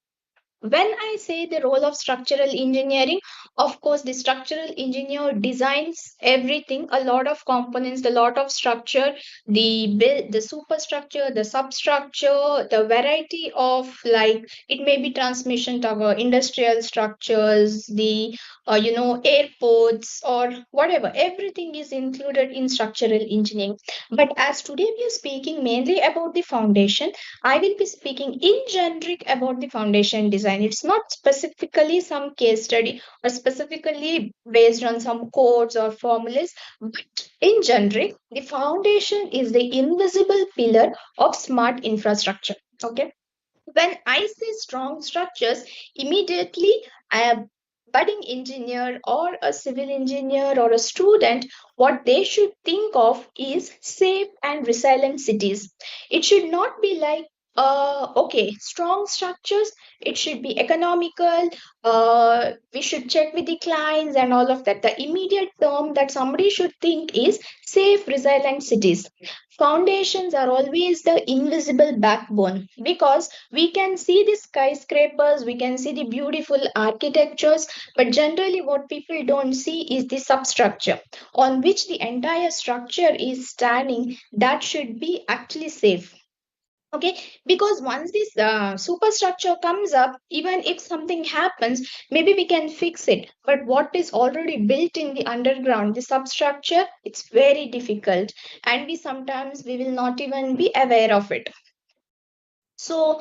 When I say the role of structural engineering, of course, the structural engineer designs everything, a lot of components, a lot of structure, the superstructure, the substructure, the variety of, like, it may be transmission tower, industrial structures, the airports or whatever. Everything is included in structural engineering. But as today we are speaking mainly about the foundation, I will be speaking in generic about the foundation design. It's not specifically some case study or specifically based on some codes or formulas, but in generic, the foundation is the invisible pillar of smart infrastructure. Okay. When I say strong structures, immediately a budding engineer or a civil engineer or a student, what they should think of is safe and resilient cities. It should not be like, okay, strong structures, it should be economical, we should check with the clients and all of that. The immediate term that somebody should think is safe, resilient cities. Foundations are always the invisible backbone because we can see the skyscrapers, we can see the beautiful architectures, but generally what people don't see is the substructure on which the entire structure is standing, that should be actually safe. Okay, because once this superstructure comes up, even if something happens, maybe we can fix it. But what is already built in the underground, the substructure, it's very difficult, and we will not even be aware of it. So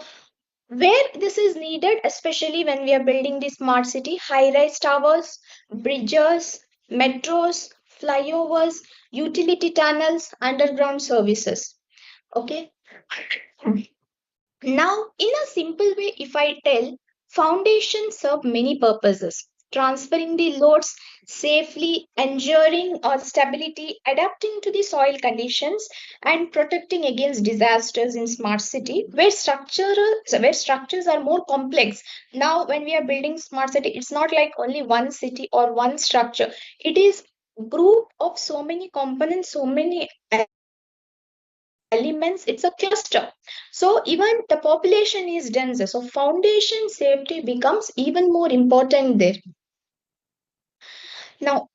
where this is needed, especially when we are building the smart city, high-rise towers, bridges, metros, flyovers, utility tunnels, underground services. Okay. Now, in a simple way, if I tell, foundations serve many purposes. Transferring the loads safely, ensuring stability, adapting to the soil conditions, and protecting against disasters in smart city, where structures are more complex. Now, when we are building smart city, it's not like only one city or one structure. It is group of so many components, so many elements, it's a cluster. So even the population is denser, so foundation safety becomes even more important there. Now,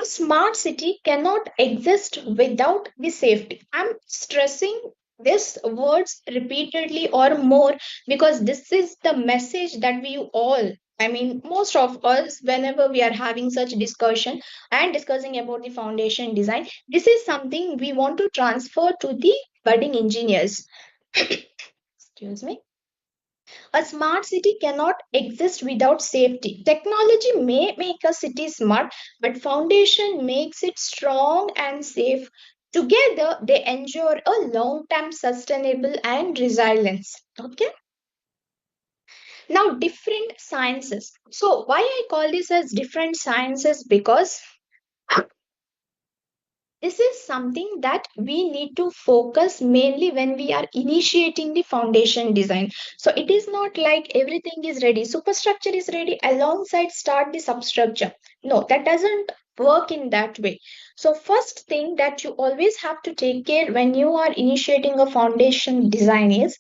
a smart city cannot exist without the safety. I'm stressing this words repeatedly or more because this is the message that we all, I mean, most of us, whenever we are having such discussion and discussing about the foundation design, this is something we want to transfer to the budding engineers. Excuse me. A smart city cannot exist without safety. Technology may make a city smart, but foundation makes it strong and safe. Together, they ensure a long-term sustainable and resilience. Okay. Now, different sciences. So, why I call this as different sciences? Because this is something that we need to focus mainly when we are initiating the foundation design. So it is not like everything is ready, superstructure is ready, alongside start the substructure. No, that doesn't work in that way. So first thing that you always have to take care when you are initiating a foundation design is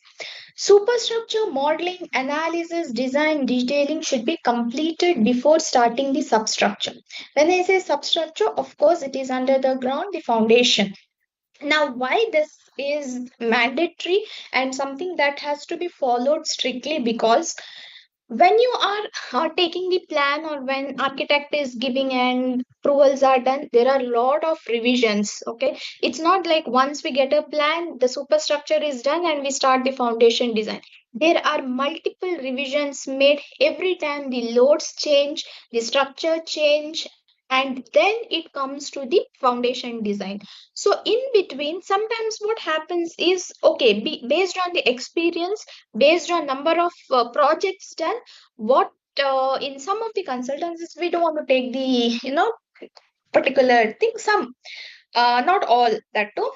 superstructure modeling, analysis, design, detailing should be completed before starting the substructure. When I say substructure, of course, it is under the ground, the foundation. Now, why this is mandatory and something that has to be followed strictly? Because when you are taking the plan or when architect is giving and approvals are done, there are a lot of revisions. Okay, it's not like once we get a plan, the superstructure is done and we start the foundation design. There are multiple revisions made every time the loads change, the structure change, and then it comes to the foundation design. So in between, sometimes what happens is, okay, based on the experience, based on number of projects done, what in some of the consultancies we don't want to take the particular thing, some not all that too,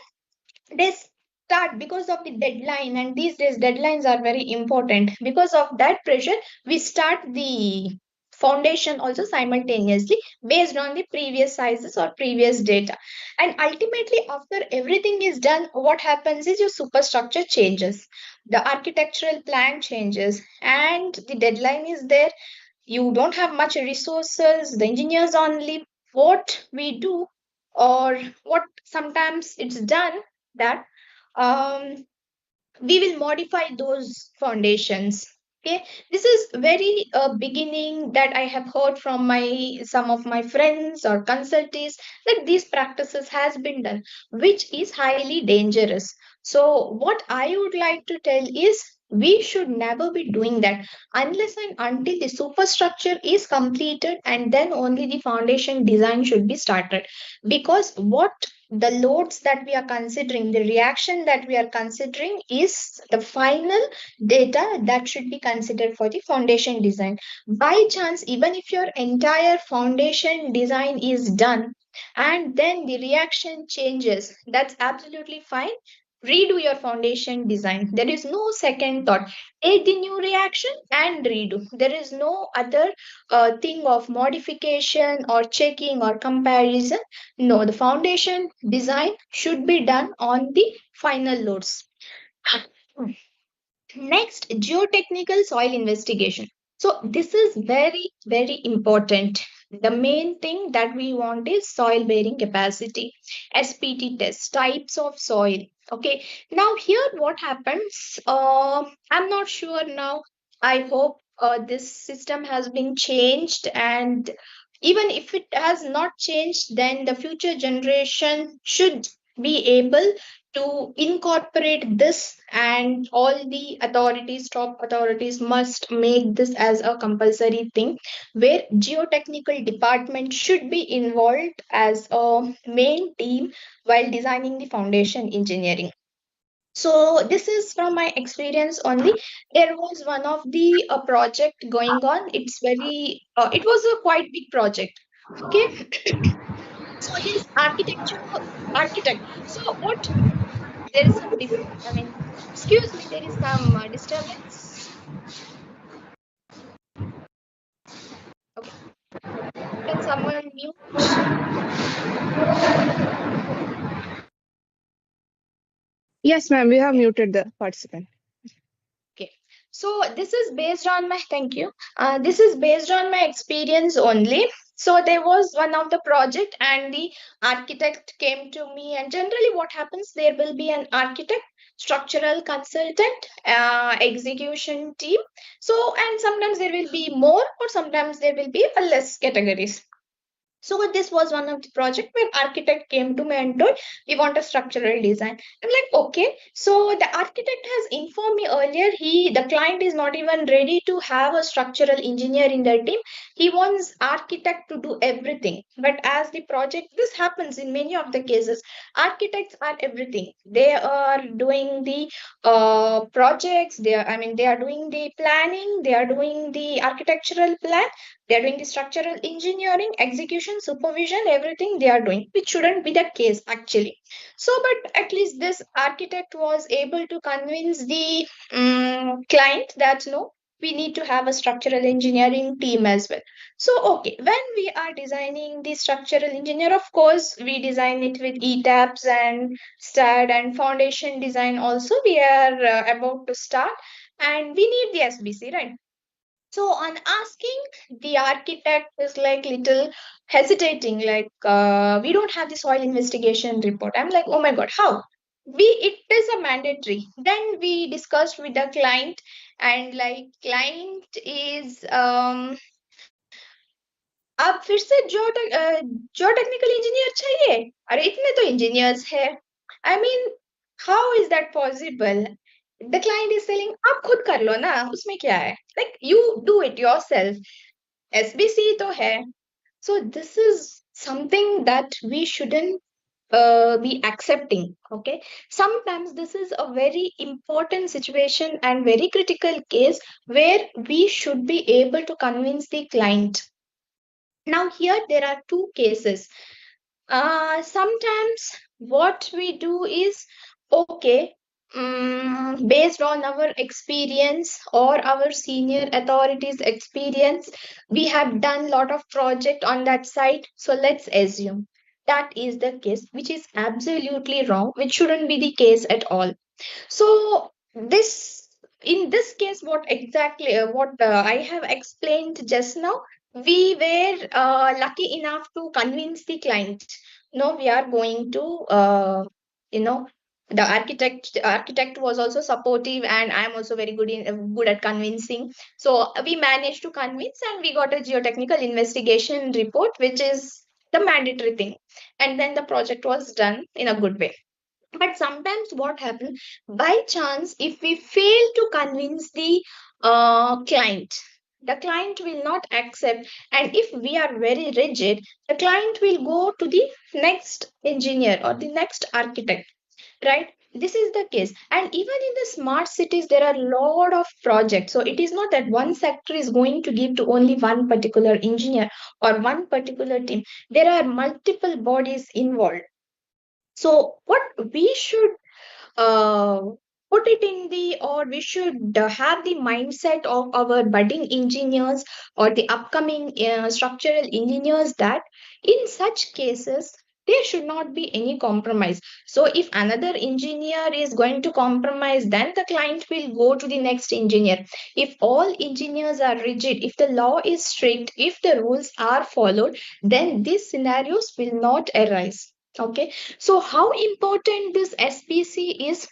they start because of the deadline, and these days deadlines are very important. Because of that pressure, we start the foundation also simultaneously based on the previous sizes or previous data. And ultimately, after everything is done, what happens is your superstructure changes, the architectural plan changes, and the deadline is there. You don't have much resources, the engineers on leave. What we do, or what sometimes it's done, that um, we will modify those foundations. Okay, this is very beginning that I have heard from my some of my friends or consultees, that these practices has been done, which is highly dangerous. So what I would like to tell is, we should never be doing that unless and until the superstructure is completed, and then only the foundation design should be started. Because what the loads that we are considering, the reaction that we are considering, is the final data that should be considered for the foundation design. By chance, even if your entire foundation design is done and then the reaction changes, that's absolutely fine. Redo your foundation design. There is no second thought. Take the new reaction and redo. There is no other thing of modification or checking or comparison. No, the foundation design should be done on the final loads. Next, geotechnical soil investigation. So this is very, very important. The main thing that we want is soil bearing capacity, SPT test, types of soil. Okay, now here what happens? I'm not sure now. I hope this system has been changed, and even if it has not changed, then the future generation should be able to incorporate this, and all the authorities, top authorities, must make this as a compulsory thing, where geotechnical department should be involved as a main team while designing the foundation engineering. So this is from my experience only. There was one of the project going on. It's very it was a quite big project. Okay. So this architect. So what, there is some excuse me, there is some disturbance. Okay, can someone mute? Yes, ma'am, we have muted the participant. Okay, so this is based on my, thank you. This is based on my experience only. So there was one of the project, and the architect came to me, and generally what happens, there will be an architect, structural consultant, execution team. So, and sometimes there will be more, or sometimes there will be a less categories. So this was one of the project where architect came to me and told, we want a structural design. I'm like, okay. So the architect has informed me earlier, the client is not even ready to have a structural engineer in their team. He wants architect to do everything. But as the project, this happens in many of the cases. Architects are everything. They are doing the projects. They are doing the planning. They are doing the architectural plan. They're doing the structural engineering, execution, supervision, everything they are doing, which shouldn't be the case actually. So, but at least this architect was able to convince the client that no, we need to have a structural engineering team as well. So, okay, when we are designing the structural engineer, of course, we design it with ETABS and STAD and foundation design also. We are about to start, and we need the SBC, right? So on asking, the architect is like little hesitating, like we don't have the soil investigation report. I'm like, oh my god, how? It is a mandatory. Then we discussed with the client, and like client is आप फिर से जो technical engineer चाहिए अरे इतने तो engineers है I mean how is that possible the client is selling आप खुद कर लो ना उसमें क्या है like you do it yourself SBC तो है So this is something that we shouldn't be accepting. Okay, sometimes this is a very important situation and very critical case where we should be able to convince the client. Now here there are two cases. Sometimes what we do is, okay, based on our experience or our senior authorities experience, we have done lot of project on that site, so let's assume that is the case, which is absolutely wrong, which shouldn't be the case at all. So this, in this case, what exactly what I have explained just now, we were lucky enough to convince the client. No, we are going to, you know, the architect was also supportive, and I am also very good at convincing. So we managed to convince, and we got a geotechnical investigation report, which is the mandatory thing, and then the project was done in a good way. But sometimes what happens, by chance, if we fail to convince the client will not accept. And if we are very rigid, the client will go to the next engineer or the next architect, right? This is the case. And even in the smart cities, there are a lot of projects. So it is not that one sector is going to give to only one particular engineer or one particular team. There are multiple bodies involved. So what we should uh, put it in the, or we should have the mindset of our budding engineers or the upcoming structural engineers, that in such cases there should not be any compromise. So if another engineer is going to compromise, then the client will go to the next engineer. If all engineers are rigid, if the law is strict, if the rules are followed, then these scenarios will not arise. Okay, so how important this SPC is?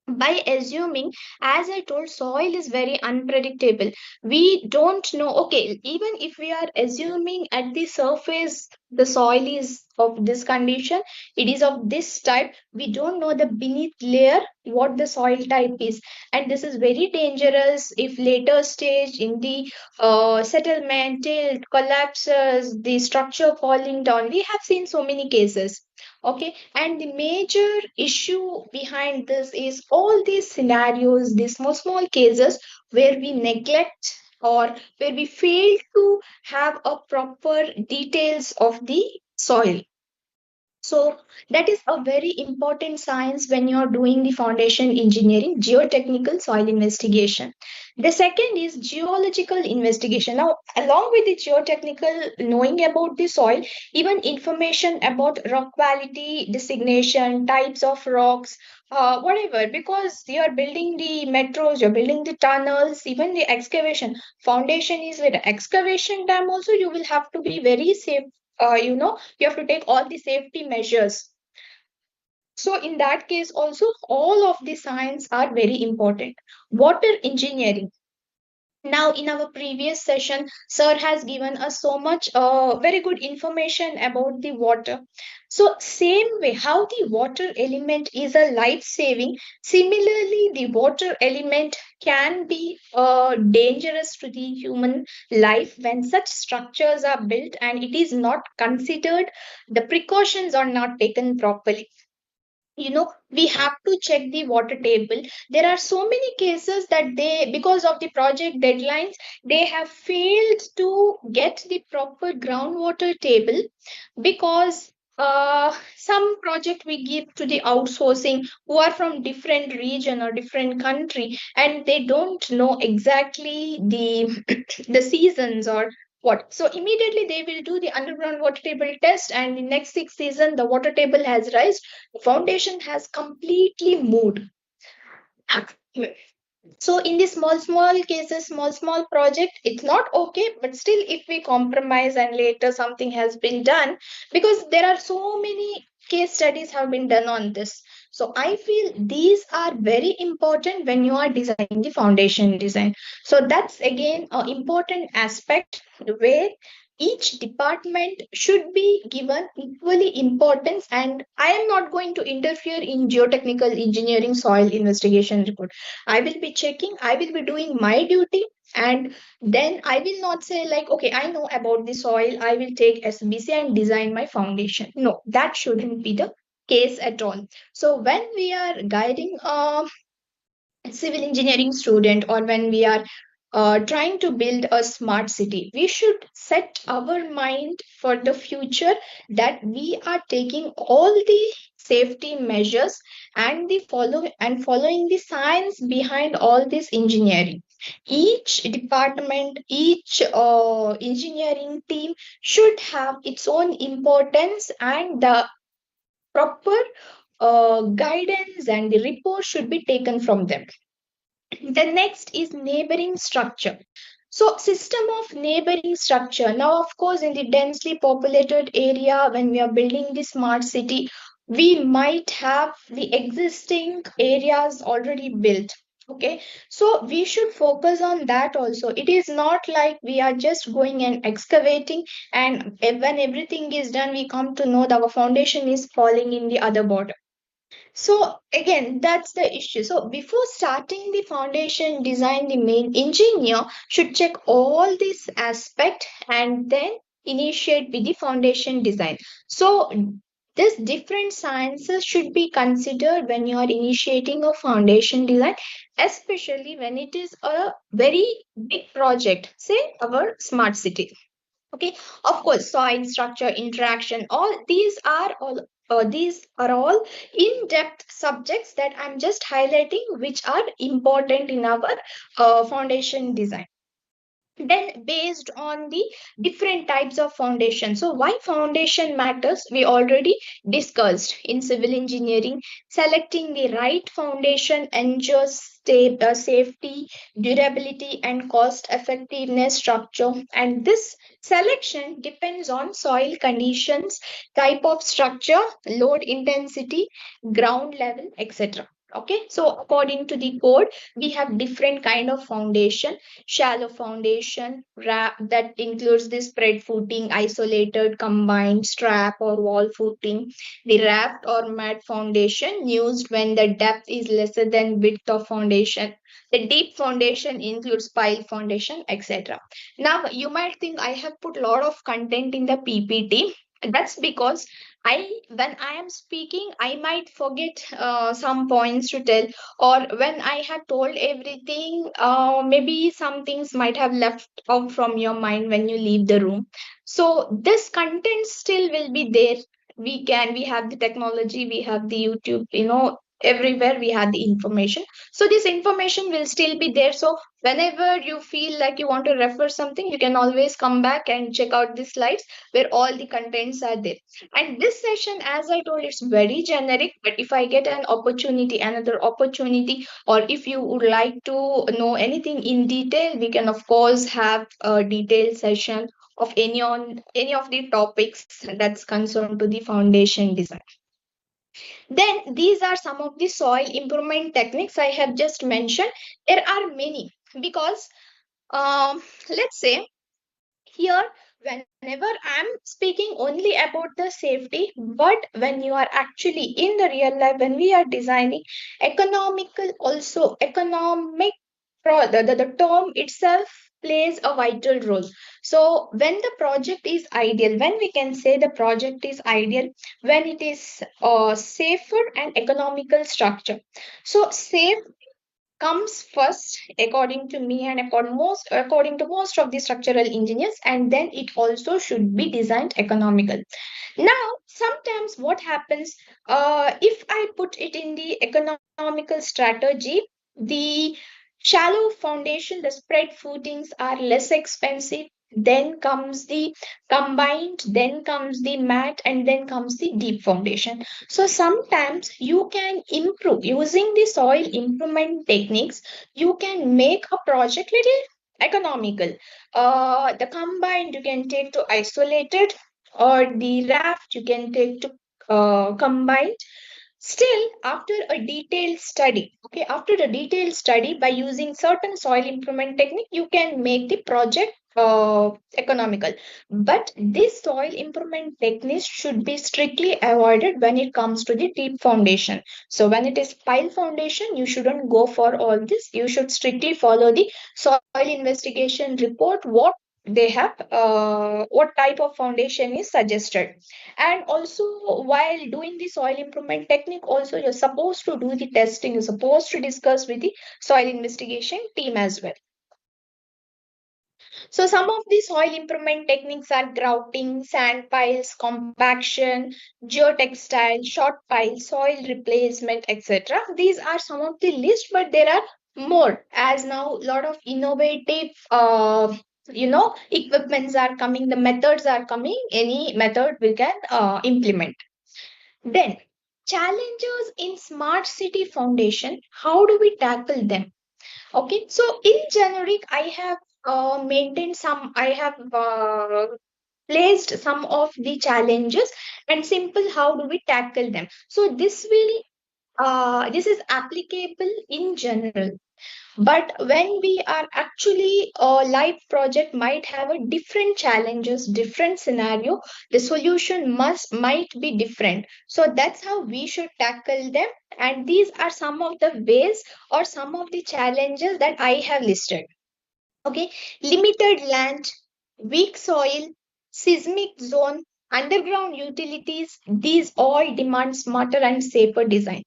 By assuming, as I told, soil is very unpredictable. We don't know. Okay, even if we are assuming at the surface the soil is of this condition, it is of this type, we don't know the beneath layer what the soil type is. And this is very dangerous if later stage in the settlement, tilt, collapses, the structure falling down. We have seen so many cases. Okay, and the major issue behind this is all these scenarios, these small cases where we neglect or where we fail to have a proper details of the soil. So that is a very important science when you're doing the foundation engineering, geotechnical soil investigation. The second is geological investigation. Now, along with the geotechnical, knowing about the soil, even information about rock quality, designation, types of rocks, whatever, because you're building the metros, you're building the tunnels, even the excavation. Foundation is with excavation time also, you will have to be very safe. You have to take all the safety measures. So in that case also, all of the science are very important. Water engineering. Now, in our previous session, sir has given us so much very good information about the water. So same way, how the water element is a life saving, similarly the water element can be dangerous to the human life when such structures are built and it is not considered, the precautions are not taken properly. We have to check the water table. There are so many cases that they, because of the project deadlines, they have failed to get the proper groundwater table, because some project we give to the outsourcing who are from different region or different country, and they don't know exactly the the seasons or what. So immediately they will do the underground water table test, and the next 6 season the water table has rise, the foundation has completely moved. So in the small cases, small project, it's not okay, but still if we compromise and later something has been done, because there are so many case studies have been done on this. So I feel these are very important when you are designing the foundation design. So that's again an important aspect where each department should be given equally importance. And I am not going to interfere in geotechnical engineering soil investigation report. I will be checking, I will be doing my duty. And then I will not say like, okay, I know about the soil, I will take SBC and design my foundation. No, that shouldn't be the case at all. So when we are guiding a civil engineering student, or when we are trying to build a smart city, we should set our mind for the future that we are taking all the safety measures and the following the science behind all this engineering. Each department, each engineering team should have its own importance, and the proper guidance and the report should be taken from them. The next is neighboring structure. So, system of neighboring structure. Now, of course, in the densely populated area, when we are building the smart city, we might have the existing areas already built. Okay, so we should focus on that also. It is not like we are just going and excavating, and when everything is done, we come to know that our foundation is falling in the other border. So again, that's the issue. So before starting the foundation design, the main engineer should check all these aspects and then initiate with the foundation design. So this different sciences should be considered when you are initiating a foundation design, especially when it is a very big project, say our smart city. Okay, of course, soil structure, interaction, all these are all in-depth subjects that I'm just highlighting, which are important in our foundation design. Then based on the different types of foundation, so why foundation matters, we already discussed. In civil engineering, selecting the right foundation ensures safety, durability, and cost effectiveness structure, and this selection depends on soil conditions, type of structure, load intensity, ground level, etc. Okay, so according to the code, we have different kind of foundation. Shallow foundation, that includes the spread footing, isolated, combined, strap or wall footing. The raft or mat foundation used when the depth is lesser than width of foundation. The deep foundation includes pile foundation, etc. Now you might think I have put a lot of content in the PPT. That's because when I am speaking, I might forget some points to tell, or when I have told everything, maybe some things might have left out from your mind when you leave the room. So this content still will be there. We have the technology, we have the YouTube, everywhere we have the information. So this information will still be there. So whenever you feel like you want to refer something, you can always come back and check out the slides where all the contents are there. And this session, as I told, it's very generic, but if I get another opportunity, or if you would like to know anything in detail, we can of course have a detailed session of any of the topics that's concerned to the foundation design. Then these are some of the soil improvement techniques I have just mentioned. There are many, because let's say here, whenever I'm speaking only about the safety, but when you are actually in the real life, when we are designing economical, also economic, the term itself plays a vital role. So when the project is ideal, when we can say the project is ideal, when it is safer and economical structure. So safe comes first, according to me, and according to most of the structural engineers, and then it also should be designed economical. Now sometimes what happens, if I put it in the economical strategy, the shallow foundation, the spread footings are less expensive, then comes the combined, then comes the mat, and then comes the deep foundation. So sometimes you can improve using the soil improvement techniques, you can make a project little economical. The combined you can take to isolated, or the raft you can take to combined. Still, after a detailed study, by using certain soil improvement technique, you can make the project economical. But this soil improvement techniques should be strictly avoided when it comes to the deep foundation. So when it is pile foundation, you shouldn't go for all this. You should strictly follow the soil investigation report, what they have, what type of foundation is suggested. And also, while doing the soil improvement technique, also you're supposed to do the testing, you're supposed to discuss with the soil investigation team as well. So some of the soil improvement techniques are grouting, sand piles, compaction, geotextile, short pile, soil replacement, etc. These are some of the list, but there are more, as now a lot of innovative equipments are coming, the methods are coming, any method we can implement. Then, challenges in smart city foundation, how do we tackle them? Okay, so in generic, I have placed some of the challenges, and simple, how do we tackle them? So this is applicable in general. But when we are actually, a live project might have a different challenges, different scenario, the solution might be different. So that's how we should tackle them. And these are some of the ways or some of the challenges that I have listed. Okay, limited land, weak soil, seismic zone, underground utilities, these all demand smarter and safer design.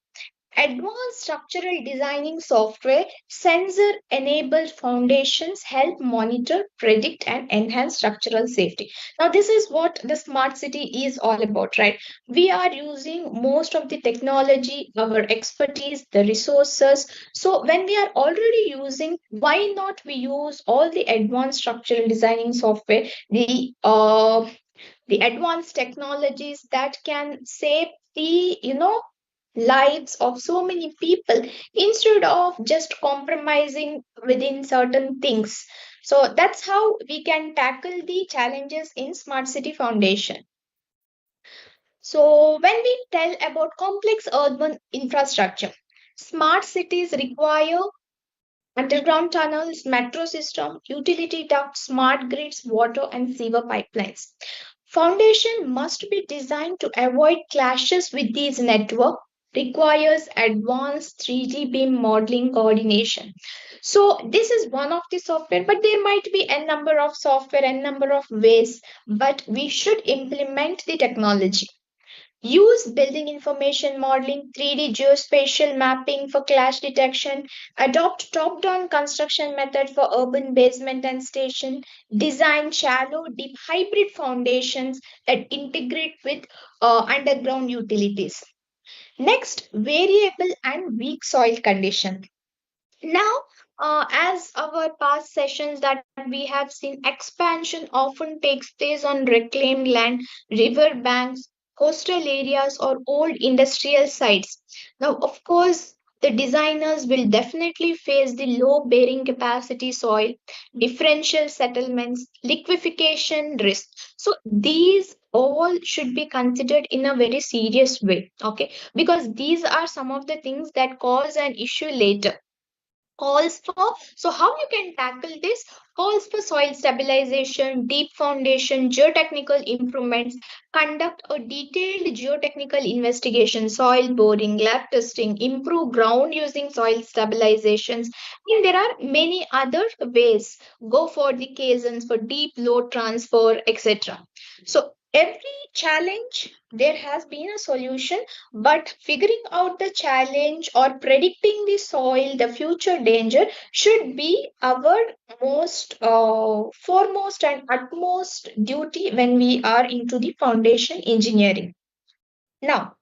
Advanced structural designing software, sensor enabled foundations help monitor, predict, and enhance structural safety. Now, this is what the smart city is all about, right? We are using most of the technology, our expertise, the resources. So, when we are already using, why not we use all the advanced structural designing software, the advanced technologies that can save the lives of so many people instead of just compromising within certain things. So that's how we can tackle the challenges in smart city foundation. So when we tell about complex urban infrastructure, smart cities require underground tunnels, metro system, utility ducts, smart grids, water and sewer pipelines. Foundation must be designed to avoid clashes with these networks, requires advanced 3D beam modeling coordination. So this is one of the software, but there might be a number of software and number of ways, but we should implement the technology. Use building information modeling, 3D geospatial mapping for clash detection, adopt top-down construction method for urban basement and station, design shallow, deep hybrid foundations that integrate with underground utilities. Next, variable and weak soil condition. Now, as our past sessions that we have seen, expansion often takes place on reclaimed land, river banks, coastal areas, or old industrial sites. Now, of course, the designers will definitely face the low bearing capacity soil, differential settlements, liquefaction risk. So, these all should be considered in a very serious way, okay? Because these are some of the things that cause an issue later. Calls for, so how you can tackle this, calls for soil stabilization, deep foundation, geotechnical improvements, conduct a detailed geotechnical investigation, soil boring, lab testing, improve ground using soil stabilizations, and there are many other ways. Go for the caissons for deep load transfer, etc. So every challenge there has been a solution, but figuring out the challenge or predicting the soil, the future danger should be our most foremost and utmost duty when we are into the foundation engineering. Now,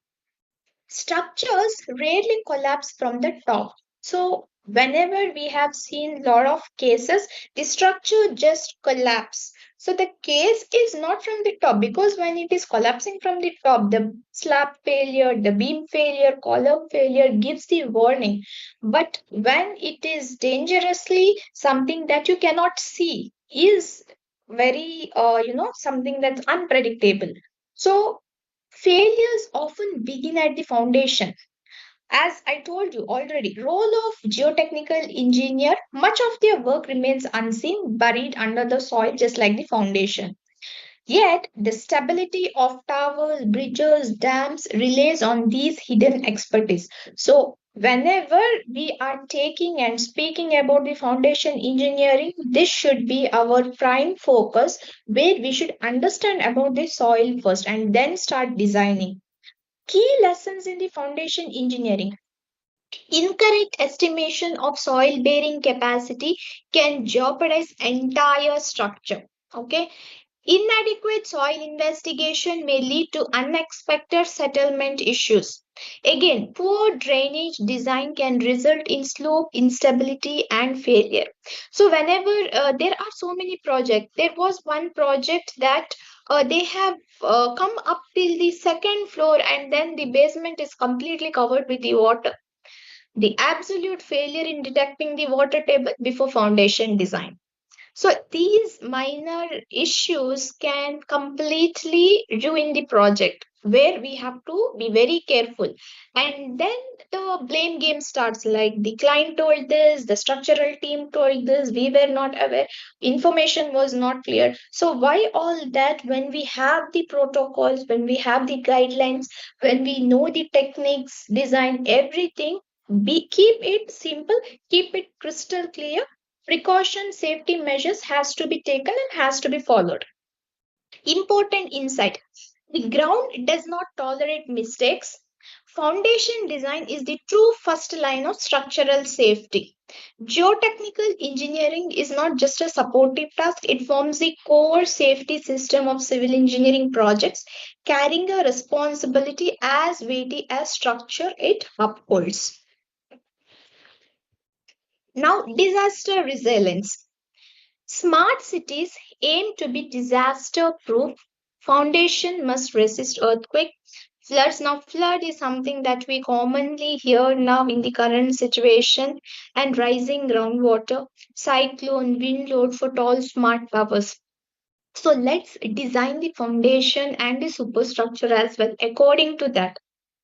structures rarely collapse from the top. So whenever we have seen a lot of cases, the structure just collapse. So the case is not from the top, because when it is collapsing from the top, the slab failure, the beam failure, column failure gives the warning. But when it is dangerously something that you cannot see, is very something that's unpredictable. So failures often begin begin at the foundation. As I told you already, role of geotechnical engineer, much of their work remains unseen, buried under the soil, just like the foundation. Yet, the stability of towers, bridges, dams relies on these hidden expertise. So, whenever we are taking and speaking about the foundation engineering, this should be our prime focus where we should understand about the soil first and then start designing. Key lessons in the foundation engineering. Incorrect estimation of soil bearing capacity can jeopardize entire structure. Okay, inadequate soil investigation may lead to unexpected settlement issues. Again, poor drainage design can result in slope instability and failure. So, whenever there are so many projects, there was one project that they have come up till the second floor and then the basement is completely covered with the water. The absolute failure in detecting the water table before foundation design. So these minor issues can completely ruin the project where we have to be very careful. And then the blame game starts like the client told this, the structural team told this, we were not aware, information was not clear. So why all that when we have the protocols, when we have the guidelines, when we know the techniques, design, everything, keep it simple, keep it crystal clear. Precaution safety measures has to be taken and has to be followed. Important insight. The ground does not tolerate mistakes. Foundation design is the true first line of structural safety. Geotechnical engineering is not just a supportive task, it forms the core safety system of civil engineering projects, carrying a responsibility as weighty as structure it upholds. Now, disaster resilience. Smart cities aim to be disaster proof. Foundation must resist earthquake, floods. Now, flood is something that we commonly hear now in the current situation, and rising groundwater, cyclone, wind load for tall smart towers. So, let's design the foundation and the superstructure as well according to that.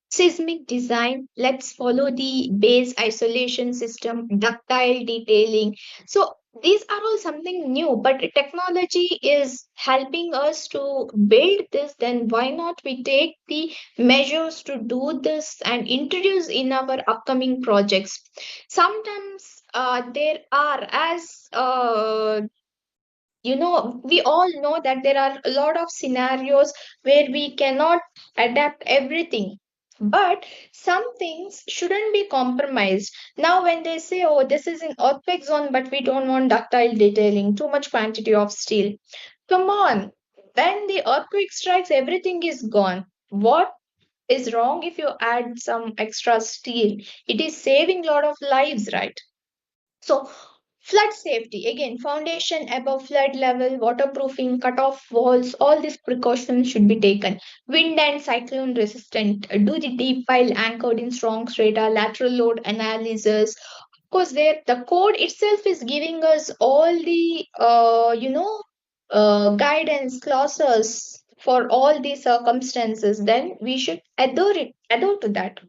Seismic design, let's follow the base isolation system, ductile detailing. So these are all something new, but technology is helping us to build this. Then why not we take the measures to do this and introduce in our upcoming projects? Sometimes there are, as we all know that there are a lot of scenarios where we cannot adapt everything. But some things shouldn't be compromised. Now, when they say, oh, this is in earthquake zone, but we don't want ductile detailing, too much quantity of steel. Come on. When the earthquake strikes, everything is gone. What is wrong if you add some extra steel? It is saving a lot of lives, right? So, flood safety again, foundation above flood level, waterproofing, cut-off walls, all these precautions should be taken. Wind and cyclone resistant, do the deep pile anchored in strong strata, lateral load analysis. Of course, there the code itself is giving us all the guidance clauses for all these circumstances. Then we should adhere to that.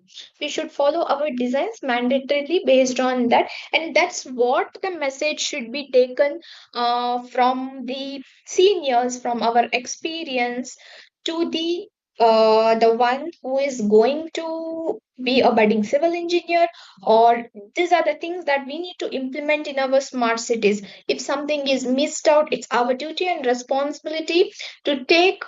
We should follow our designs mandatorily based on that, and that's what the message should be taken from the seniors, from our experience, to the one who is going to be a budding civil engineer. Or these are the things that we need to implement in our smart cities. If something is missed out, it's our duty and responsibility to take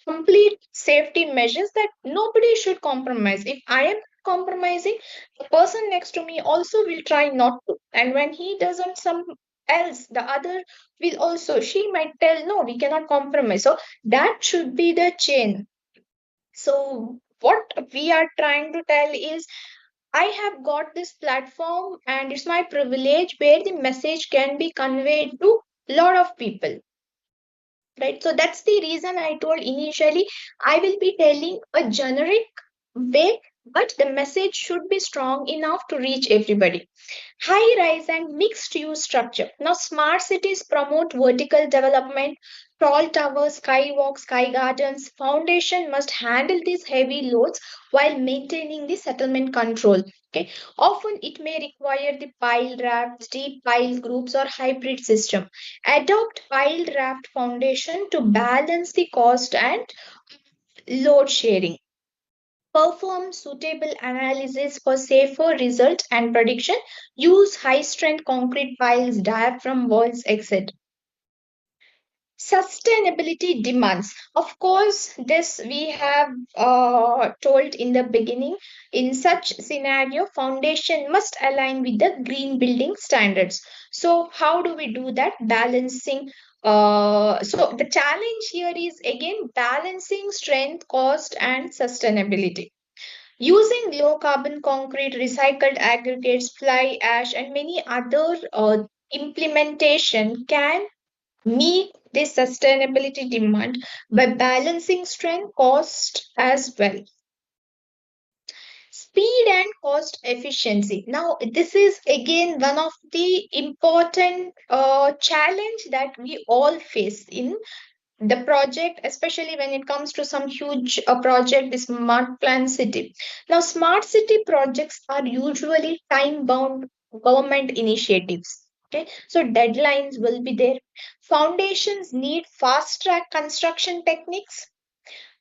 complete safety measures that nobody should compromise. If I am compromising, the person next to me also will try not to. And when he doesn't, some else, the other will also, she might tell, no, we cannot compromise. So that should be the chain. So what we are trying to tell is, I have got this platform and it's my privilege where the message can be conveyed to a lot of people. Right? So that's the reason I told initially I will be telling a generic way, but the message should be strong enough to reach everybody. High rise and mixed use structure. Now, smart cities promote vertical development, tall towers, skywalks, sky gardens, foundation must handle these heavy loads while maintaining the settlement control. Okay. Often it may require the pile raft, steep pile groups, or hybrid system. Adopt pile raft foundation to balance the cost and load sharing. Perform suitable analysis for safer results and prediction. Use high strength concrete piles, diaphragm walls, etc. Sustainability demands. Of course, this we have told in the beginning. In such scenario, foundation must align with the green building standards. So, how do we do that? Balancing. So, the challenge here is again balancing strength, cost, and sustainability. Using low carbon concrete, recycled aggregates, fly ash, and many other implementation can meet this sustainability demand by balancing strength, cost as well. Speed and cost efficiency. Now, this is again one of the important challenge that we all face in the project, especially when it comes to some huge project, the smart plan city. Now, smart city projects are usually time bound government initiatives. Okay, so deadlines will be there. Foundations need fast track construction techniques.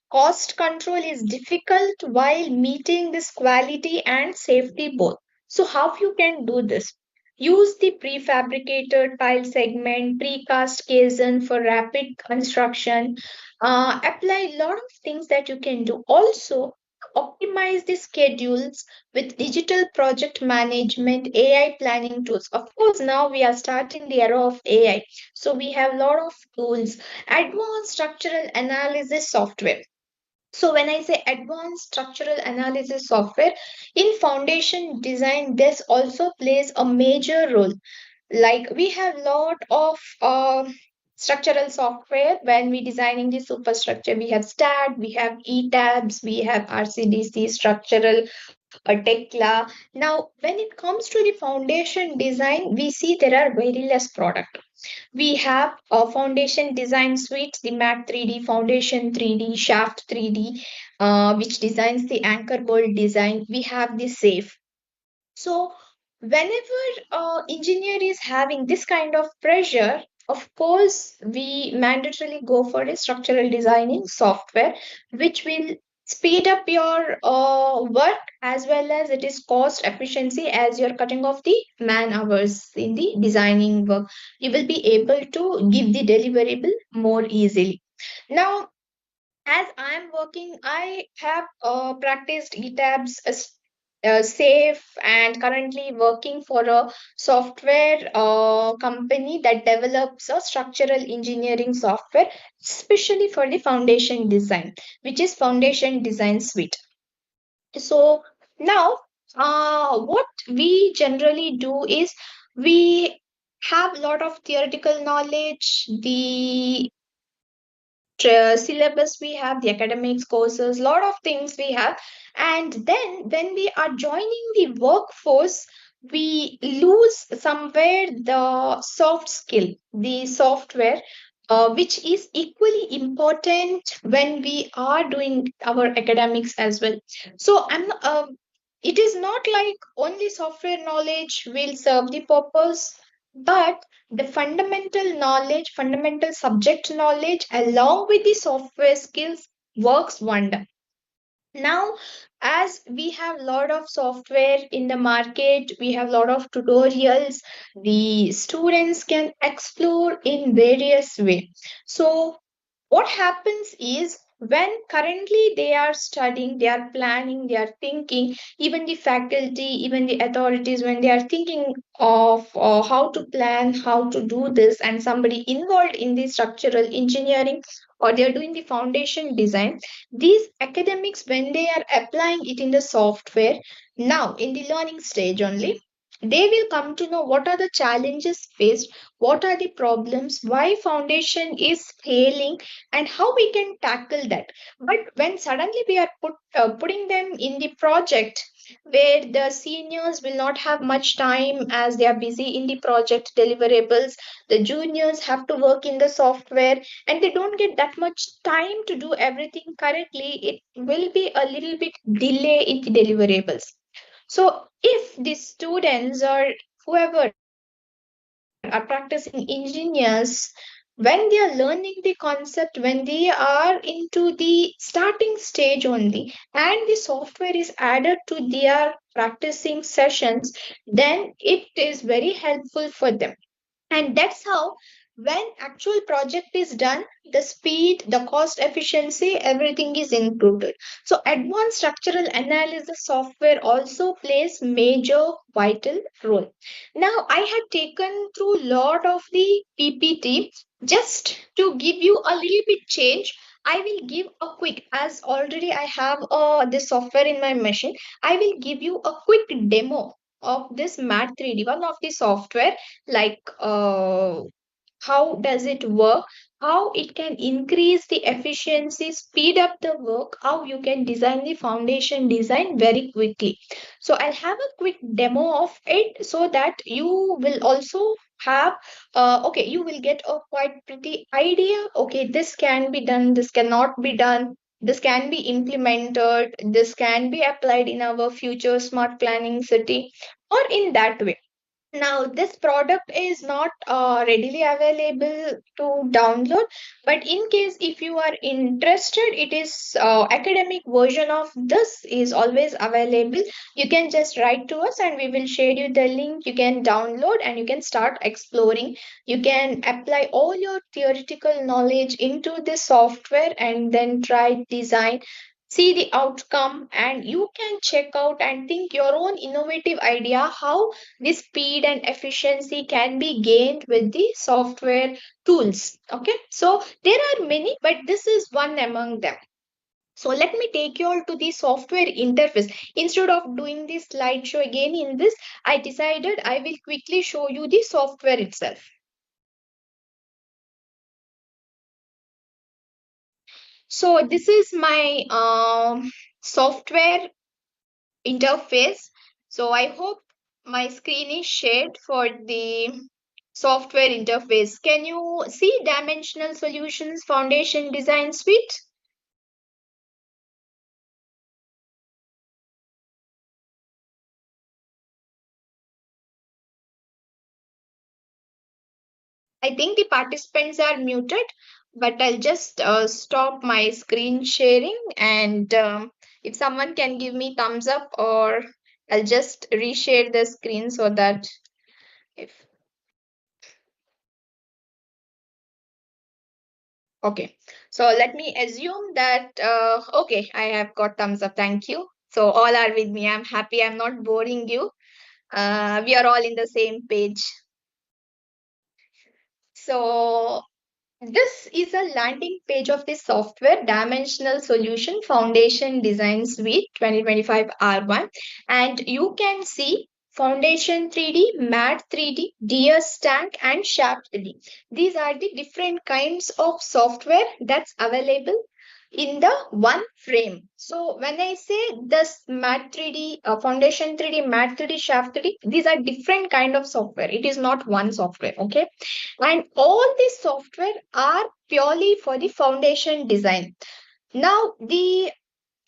Cost control is difficult while meeting this quality and safety both. So, how you can do this? Use the prefabricated tile segment, precast caisson for rapid construction. Apply a lot of things that you can do. Also, optimize the schedules with digital project management, AI planning tools. Of course, now we are starting the era of AI. So, we have a lot of tools. Advanced structural analysis software. So when I say advanced structural analysis software in foundation design, this also plays a major role. Like we have lot of structural software when we designing the superstructure. We have STAT, we have ETABS, we have RCDC structural, Tekla. Now, when it comes to the foundation design, we see there are very less product. We have a foundation design suite, the MAT 3D, Foundation 3D, Shaft 3D, which designs the anchor bolt design. We have the SAFE. So, whenever engineer is having this kind of pressure, of course, we mandatorily go for a structural designing software, which will speed up your work as well as it is cost efficiency as you're cutting off the man hours in the designing work. You will be able to give the deliverable more easily. Now, as I'm working, I have practiced ETABS safe and currently working for a software company that develops a structural engineering software, especially for the foundation design, which is Foundation Design Suite. So now, what we generally do is we have a lot of theoretical knowledge, the syllabus we have, the academics courses, lot of things we have, and then when we are joining the workforce, we lose somewhere the soft skill, the software, which is equally important when we are doing our academics as well. So it is not like only software knowledge will serve the purpose, but the fundamental knowledge, fundamental subject knowledge, along with the software skills, works wonder. Now, as we have a lot of software in the market, we have a lot of tutorials, the students can explore in various ways. So, what happens is when currently they are studying, they are planning, they are thinking, even the faculty, even the authorities, when they are thinking of how to plan, how to do this, and somebody involved in the structural engineering or they are doing the foundation design, these academics, when they are applying it in the software, now in the learning stage only, they will come to know what are the challenges faced, what are the problems, why foundation is failing, and how we can tackle that. But when suddenly we are putting them in the project, where the seniors will not have much time as they are busy in the project deliverables. The juniors have to work in the software and they don't get that much time to do everything correctly. It will be a little bit delay in the deliverables. So if the students or whoever are practicing engineers, when they are learning the concept, when they are into the starting stage only, and the software is added to their practicing sessions, then it is very helpful for them. And that's how, when actual project is done, the speed, the cost efficiency, everything is included. So advanced structural analysis software also plays major vital role. Now I have taken through lot of the PPT just to give you a little bit change. I will give a quick, as already I have this software in my machine, I will give you a quick demo of this Mat 3D, one of the software, like how does it work, how it can increase the efficiency, speed up the work, how you can design the foundation design very quickly. So I'll have a quick demo of it so that you will also have okay, you will get a quite pretty idea. Okay, this can be done, this cannot be done, this can be implemented, this can be applied in our future smart planning city, or in that way. Now, this product is not readily available to download, but in case if you are interested, it is academic version of this is always available. You can just write to us and we will share you the link. You can download and you can start exploring. You can apply all your theoretical knowledge into this software and then try design, see the outcome, and you can check out and think your own innovative idea how the speed and efficiency can be gained with the software tools. Okay, so there are many, but this is one among them. So let me take you all to the software interface. Instead of doing this slideshow again in this, I decided I will quickly show you the software itself. So this is my software interface. So I hope my screen is shared for the software interface. Can you see Dimensional Solutions Foundation Design Suite? I think the participants are muted, but I'll just stop my screen sharing, and if someone can give me thumbs up, or I'll just reshare the screen so that if okay, so let me assume that okay, I have got thumbs up. Thank you. So all are with me. I'm happy. I'm not boring you. We are all in the same page. So this is a landing page of the software Dimensional Solution Foundation Design Suite 2025 R1, and you can see Foundation 3D, Mat 3D, DS Tank, and Shaft 3D. These are the different kinds of software that's available in the one frame. So when I say this Mat 3D, Foundation 3D, Mat 3D, Shaft 3D, these are different kind of software. It is not one software, okay? And all these software are purely for the foundation design. Now, the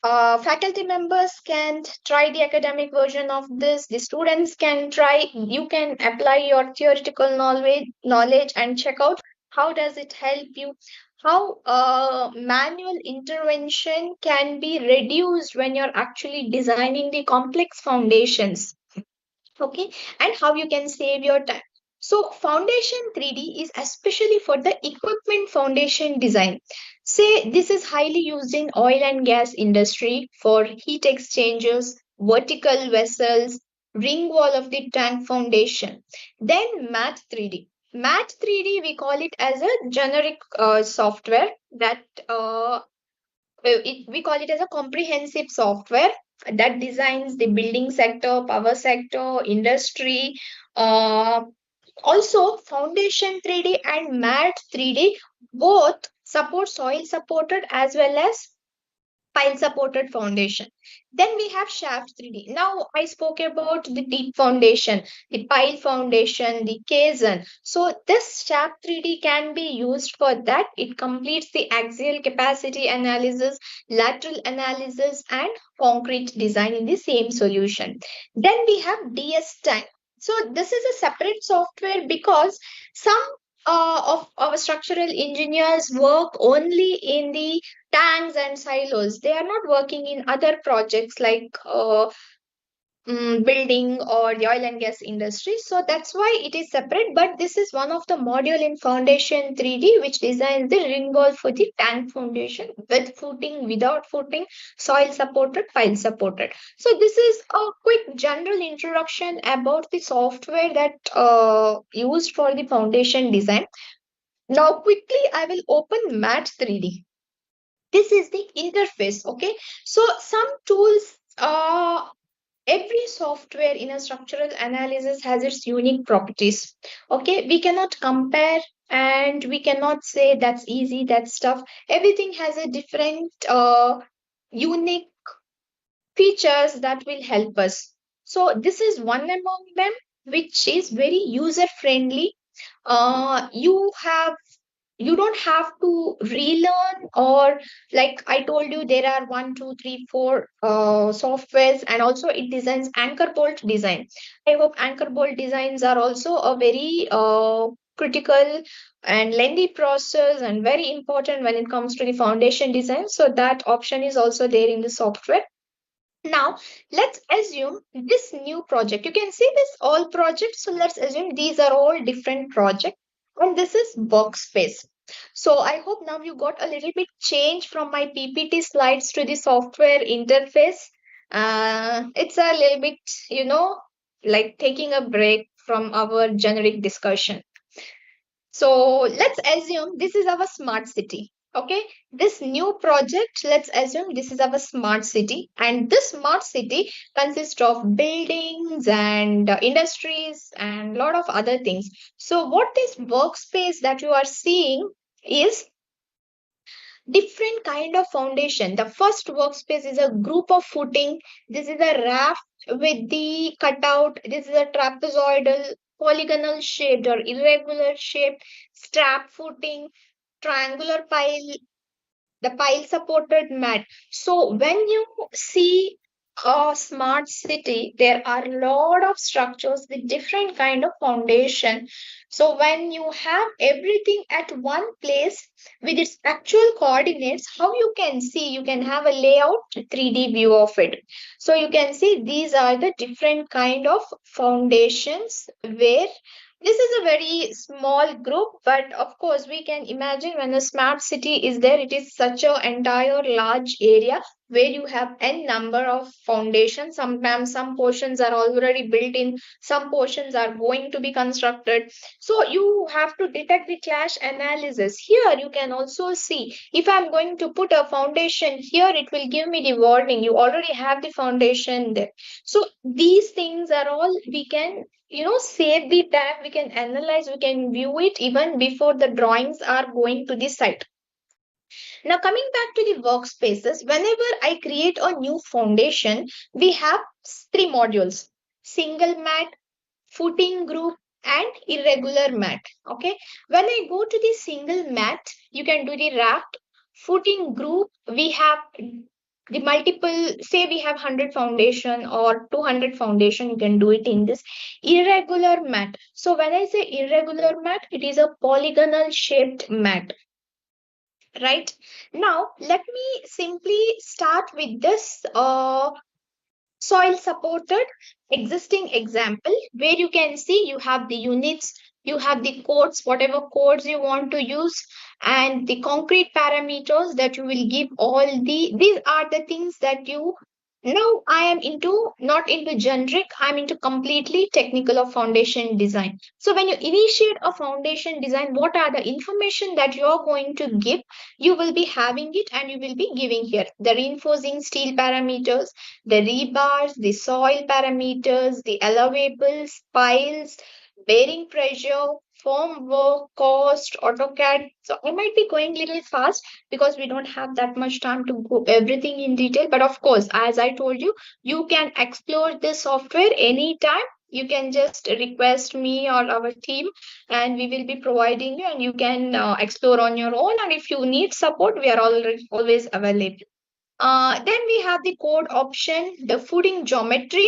faculty members can try the academic version of this. The students can try. You can apply your theoretical knowledge and check out how does it help you. How manual intervention can be reduced when you're actually designing the complex foundations. Okay, and how you can save your time. So foundation 3D is especially for the equipment foundation design. Say this is highly used in oil and gas industry for heat exchangers, vertical vessels, ring wall of the tank foundation. Then Mat 3D. Mat 3D, we call it as a generic software that we call it as a comprehensive software that designs the building sector, power sector, industry. Also, Foundation 3D and Mat 3D both support soil supported as well as pile supported foundation. Then we have shaft 3D. Now I spoke about the deep foundation, the pile foundation, the caisson. So this shaft 3D can be used for that. It completes the axial capacity analysis, lateral analysis, and concrete design in the same solution. Then we have DS10. So this is a separate software because some of our structural engineers work only in the tanks and silos. They are not working in other projects like building or the oil and gas industry. So that's why it is separate. But this is one of the module in Foundation 3D which designs the ring wall for the tank foundation with footing, without footing, soil supported, pile supported. So this is a quick general introduction about the software that used for the foundation design. Now quickly I will open Mat 3D. This is the interface. Okay, so some tools, every software in a structural analysis has its unique properties. Okay, we cannot compare and we cannot say that's easy, that's tough. Everything has a different unique features that will help us. So this is one among them which is very user friendly. You don't have to relearn, or like I told you, there are 1, 2, 3, 4 softwares, and also it designs anchor bolt design. I hope anchor bolt designs are also a very critical and lengthy process and very important when it comes to the foundation design. So that option is also there in the software. Now, let's assume this new project. You can see this all projects. So let's assume these are all different projects. And this is workspace. So I hope now you got a little bit change from my PPT slides to the software interface. It's a little bit, like taking a break from our generic discussion. So let's assume this is our smart city. Okay, this new project, let's assume this is our smart city, and this smart city consists of buildings and industries and a lot of other things. So what this workspace that you are seeing is different kind of foundation. The first workspace is a group of footing. This is a raft with the cutout. This is a trapezoidal, polygonal shaped or irregular shaped strap footing, triangular pile, the pile supported mat. So when you see a smart city, there are a lot of structures with different kind of foundation. So when you have everything at one place with its actual coordinates, how you can see, you can have a layout 3D view of it. So you can see these are the different kind of foundations where this is a very small group, but of course we can imagine when a smart city is there, it is such an entire large area where you have n number of foundations. Sometimes some portions are already built in, some portions are going to be constructed. So you have to detect the clash analysis. Here you can also see if I'm going to put a foundation here, it will give me the warning. You already have the foundation there. So these things are all we can save the time, we can analyze, we can view it even before the drawings are going to the site. Now coming back to the workspaces, whenever I create a new foundation, we have 3 modules: single mat, footing group, and irregular mat. Okay, when I go to the single mat, you can do the raft. Footing group, we have the multiple, say we have 100 foundation or 200 foundation, you can do it in this irregular mat. So when I say irregular mat, it is a polygonal shaped mat. Right now, let me simply start with this soil supported existing example where you can see you have the units, you have the codes, whatever codes you want to use, and the concrete parameters that you will give. These are the things that you, now I am not into generic, I'm into completely technical of foundation design. So when you initiate a foundation design, what are the information that you're going to give? You will be having it and you will be giving here the reinforcing steel parameters, the rebars, the soil parameters, the elevables, piles, bearing pressure, form work, cost, AutoCAD. So I might be going a little fast because we don't have that much time to go everything in detail. But of course, as I told you, you can explore this software anytime. You can just request me or our team, and we will be providing you, and you can explore on your own. And if you need support, we are always available. Then we have the code option, the footing geometry.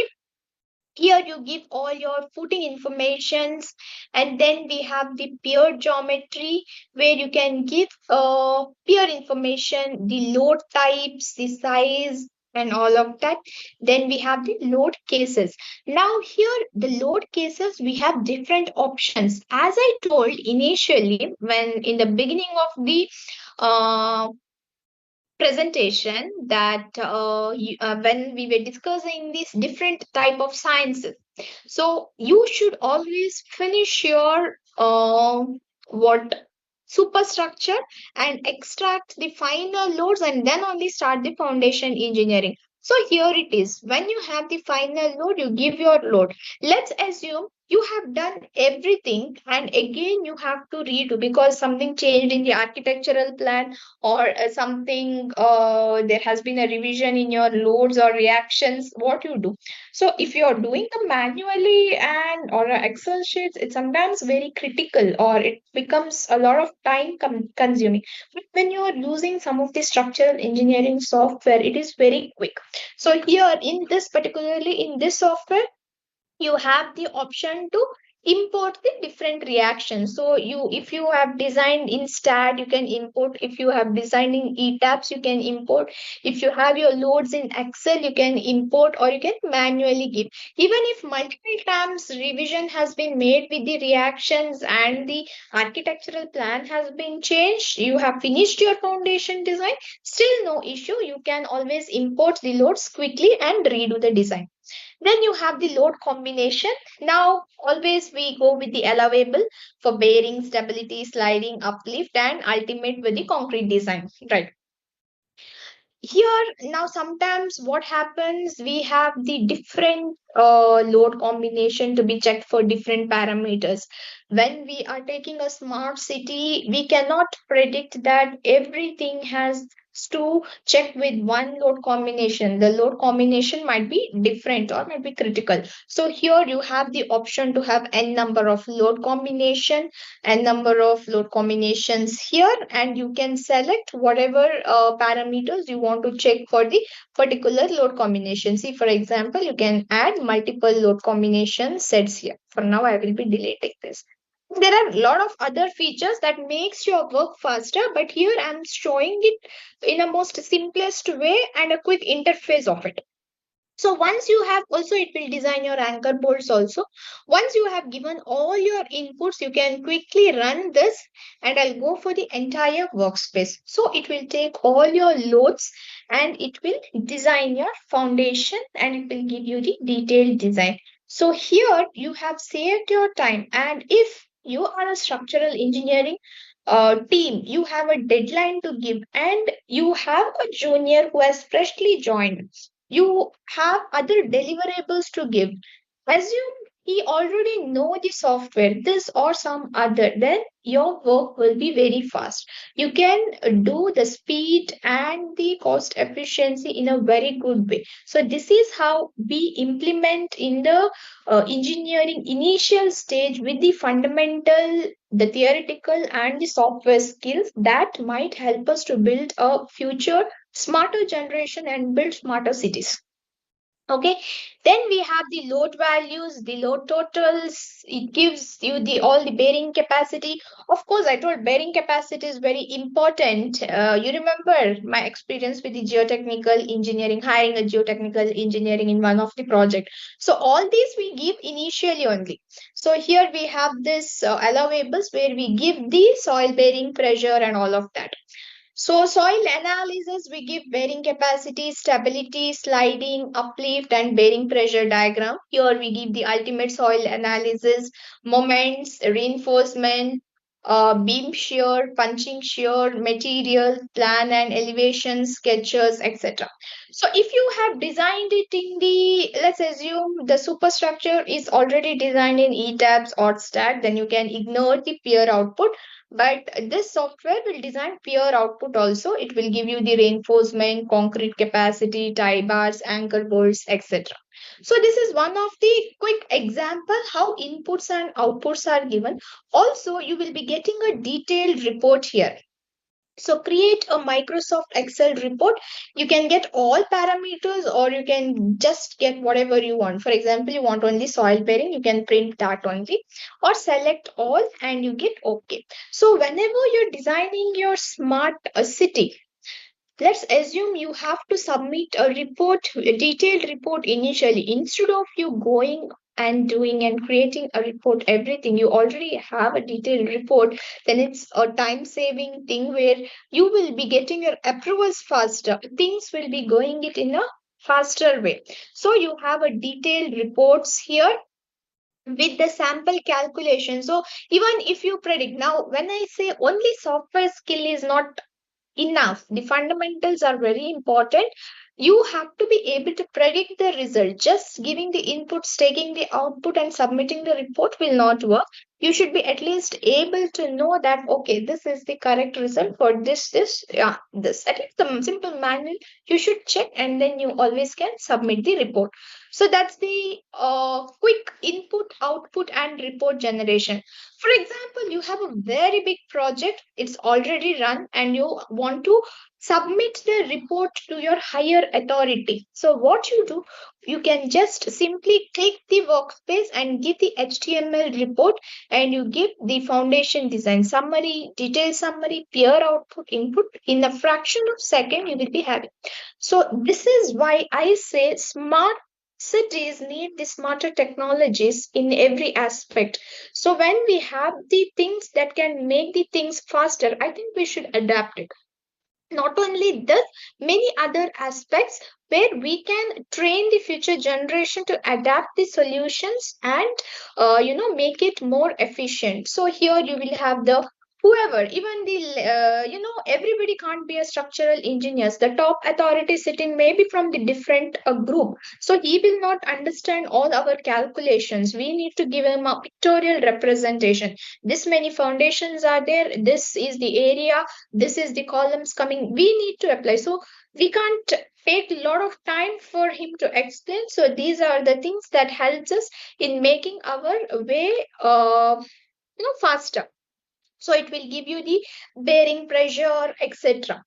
Here you give all your footing informations, and then we have the pier geometry where you can give pier information, the load types, the size, and all of that. Then we have the load cases. Now here the load cases, we have different options. As I told initially when in the beginning of the uh, presentation that when we were discussing these different type of sciences, so you should always finish your what superstructure and extract the final loads and then only start the foundation engineering. So here it is, when you have the final load, you give your load. Let's assume you have done everything and again you have to redo because something changed in the architectural plan, or something there has been a revision in your loads or reactions. What you do, so if you're doing them manually and or Excel sheets, it's sometimes very critical or it becomes a lot of time consuming. But when you're using some of the structural engineering software, it is very quick. So here in this, particularly in this software, you have the option to import the different reactions. So you, if you have designed in stat, you can import. If you have designed in ETABS, you can import. If you have your loads in Excel, you can import or you can manually give. Even if multiple times revision has been made with the reactions and the architectural plan has been changed, you have finished your foundation design, still no issue, you can always import the loads quickly and redo the design. Then you have the load combination. Now, always we go with the allowable for bearing, stability, sliding, uplift, and ultimate with the concrete design. Right. Here, now sometimes what happens, we have the different load combination to be checked for different parameters. When we are taking a smart city, we cannot predict that everything has to check with one load combination. The load combination might be different or might be critical. So here you have the option to have n number of load combination and number of load combinations here, and you can select whatever parameters you want to check for the particular load combination. See, for example, you can add multiple load combination sets here. For now, I will be deleting this. There are a lot of other features that makes your work faster, but here I'm showing it in a most simplest way and a quick interface of it. So once you have, also it will design your anchor bolts also. Once you have given all your inputs, you can quickly run this, and I'll go for the entire workspace. So it will take all your loads and it will design your foundation and it will give you the detailed design. So here you have saved your time, and if you are a structural engineering team, you have a deadline to give and you have a junior who has freshly joined, you have other deliverables to give. Assume he already know the software, this or some other, then your work will be very fast. You can do the speed and the cost efficiency in a very good way. So this is how we implement in the engineering initial stage with the fundamental, the theoretical and the software skills that might help us to build a future smarter generation and build smarter cities. Okay, then we have the load values, the load totals. It gives you the all the bearing capacity. Of course, I told bearing capacity is very important. You remember my experience with the geotechnical engineering, hiring a geotechnical engineering in one of the project. So all these we give initially only. So here we have this allowables where we give the soil bearing pressure and all of that. So soil analysis, we give bearing capacity, stability, sliding, uplift, and bearing pressure diagram. Here we give the ultimate soil analysis, moments, reinforcement, beam shear, punching shear, material, plan and elevation, sketches, etc. So if you have designed it in the, let's assume the superstructure is already designed in ETABS or STAT, then you can ignore the peer output. But this software will design peer output also. It will give you the reinforcement, concrete capacity, tie bars, anchor bolts, etc. So this is one of the quick example how inputs and outputs are given. Also, you will be getting a detailed report here. So create a Microsoft Excel report. You can get all parameters or you can just get whatever you want. For example, you want only soil bearing, you can print that only or select all and you get OK. So whenever you're designing your smart city, let's assume you have to submit a report, a detailed report initially. Instead of you going and doing and creating a report, everything, you already have a detailed report, then it's a time saving thing where you will be getting your approvals faster. Things will be going it in a faster way. So you have a detailed reports here with the sample calculation. So even if you predict, now when I say only software skill is not enough, the fundamentals are very important. You have to be able to predict the result. Just giving the inputs, taking the output and submitting the report will not work. You should be at least able to know that okay, this is the correct result for this this, at least the simple manual you should check and then you always can submit the report. So that's the quick input, output and report generation. For example, you have a very big project, it's already run and you want to submit the report to your higher authority. So what you do, you can just simply click the workspace and give the HTML report and you give the foundation design summary, detail summary, peer output, input. In a fraction of second, you will be having. So this is why I say smart cities need the smarter technologies in every aspect. So when we have the things that can make the things faster, I think we should adapt it. Not only this, many other aspects where we can train the future generation to adapt the solutions and make it more efficient. So here you will have the whoever, even the everybody can't be a structural engineers. The top authority sitting maybe from the different group, so he will not understand all our calculations. We need to give him a pictorial representation. This many foundations are there, this is the area, this is the columns coming, we need to apply. So we can't take a lot of time for him to explain. So these are the things that helps us in making our way faster. So it will give you the bearing pressure, etc.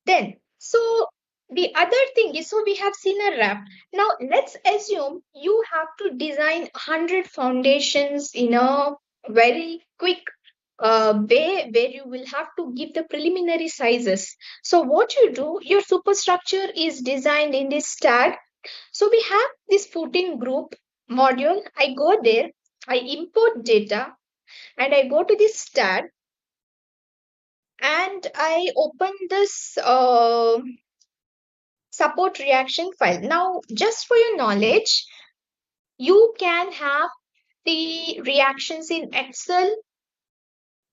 Then, so the other thing is, so we have seen a wrap. Now let's assume you have to design 100 foundations in a very quick way where you will have to give the preliminary sizes. So what you do, your superstructure is designed in this tag. So we have this footing group module. I go there, I import data and I go to this tab and I open this support reaction file. Now, just for your knowledge, you can have the reactions in Excel,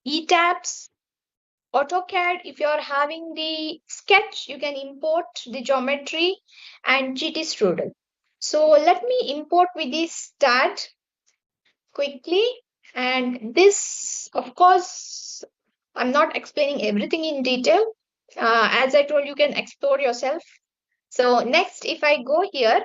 ETABS, AutoCAD. If you are having the sketch, you can import the geometry and GT Strudel. So let me import with this stat quickly. And this, of course, I'm not explaining everything in detail. As I told, you can explore yourself. So next, if I go here,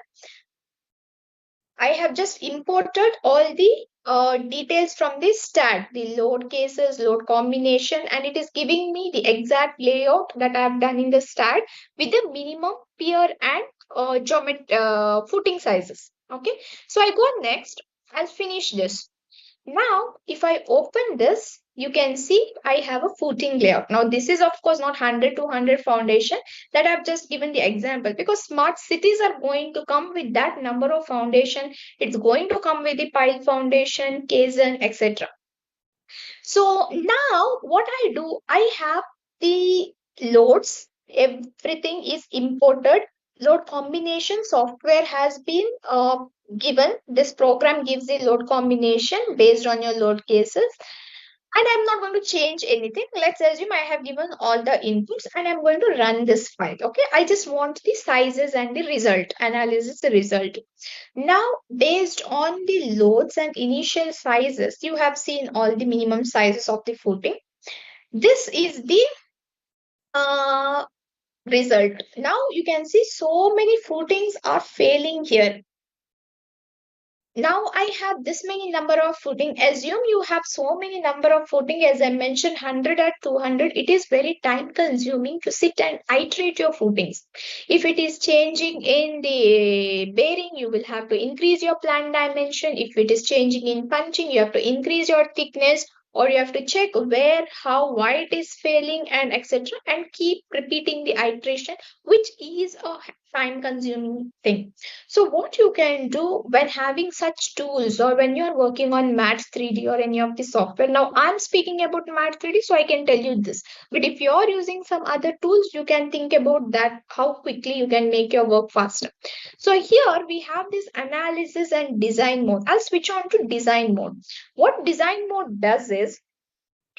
I have just imported all the details from this stat, the load cases, load combination, and it is giving me the exact layout that I have done in the stat with the minimum pier and footing sizes. Okay, so I go next. I'll finish this. Now, if I open this, you can see I have a footing layout. Now, this is of course not 100 to 100 foundation that I've just given the example, because smart cities are going to come with that number of foundation. It's going to come with the pile foundation, caisson, etc. So now what I do, I have the loads, everything is imported. load combination software has been given. This program gives the load combination based on your load cases. And I'm not going to change anything. Let's assume I have given all the inputs and I'm going to run this file. Okay, I just want the sizes and the result, analysis the result. Now, based on the loads and initial sizes, you have seen all the minimum sizes of the footing. This is the result. Now you can see so many footings are failing here. Now I have this many number of footing. Assume you have so many number of footing, as I mentioned, 100 or 200. It is very time consuming to sit and iterate your footings. If it is changing in the bearing, you will have to increase your plan dimension. If it is changing in punching, you have to increase your thickness, or you have to check where, how, why it is failing, and etc. And keep repeating the iteration, which is a time consuming thing. So what you can do when having such tools, or when you're working on Maths 3D or any of the software. Now I'm speaking about Maths 3D, so I can tell you this. But if you're using some other tools, you can think about that, how quickly you can make your work faster. So here we have this analysis and design mode. I'll switch on to design mode. What design mode does is,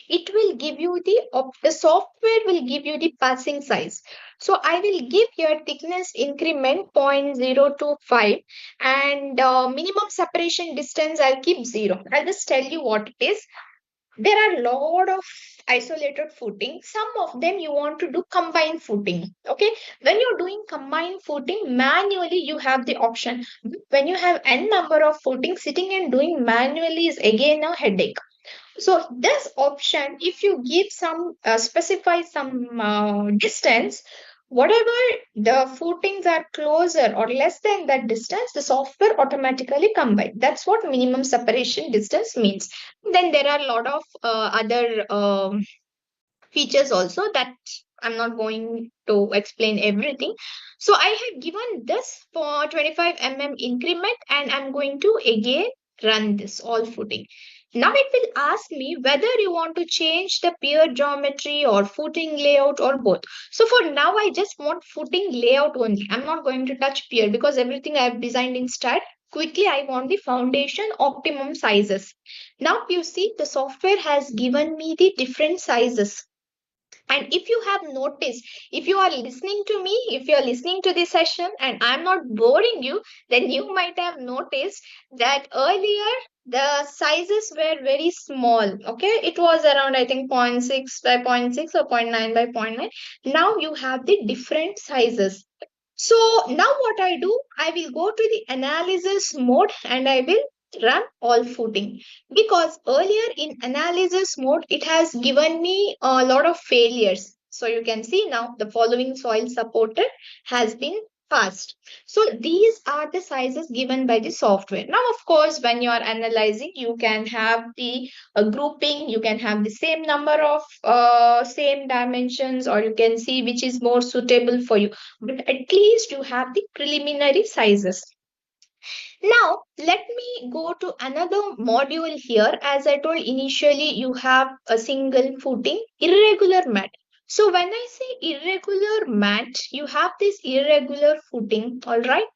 it will give you the software will give you the passing size. So I will give here thickness increment 0.025 and minimum separation distance I'll keep 0. I'll just tell you what it is. There are a lot of isolated footing. Some of them you want to do combined footing. Okay, when you're doing combined footing, manually you have the option. When you have n number of footing, sitting and doing manually is again a headache. So this option, if you give some specify some distance, whatever the footings are closer or less than that distance, the software automatically combine. That's what minimum separation distance means. Then there are a lot of other features also that I'm not going to explain everything. So I have given this for 25 mm increment, and I'm going to again run this all footing. Now it will ask me whether you want to change the pier geometry or footing layout or both. So for now, I just want footing layout only. I'm not going to touch pier because everything I have designed in stat. Quickly, I want the foundation optimum sizes. Now you see the software has given me the different sizes. And if you have noticed, if you are listening to me, if you are listening to this session and I'm not boring you, then you might have noticed that earlier the sizes were very small. Okay, it was around, I think, 0.6 by 0.6 or 0.9 by 0.9. Now you have the different sizes. So now what I do, I will go to the analysis mode and I will run all footing, because earlier in analysis mode it has given me a lot of failures. So you can see now the following soil supported has been passed. So these are the sizes given by the software. Now of course when you are analyzing, you can have the grouping, you can have the same number of same dimensions, or you can see which is more suitable for you, but at least you have the preliminary sizes. Now, let me go to another module here. As I told initially, you have a single footing, irregular mat. So when I say irregular mat, you have this irregular footing, all right?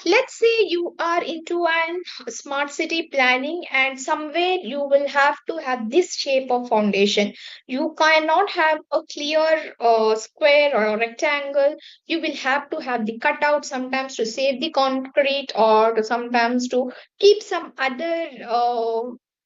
Let's say you are into an smart city planning, and somewhere you will have to have this shape of foundation. You cannot have a clear square or a rectangle. You will have to have the cutout sometimes to save the concrete, or to sometimes to keep some other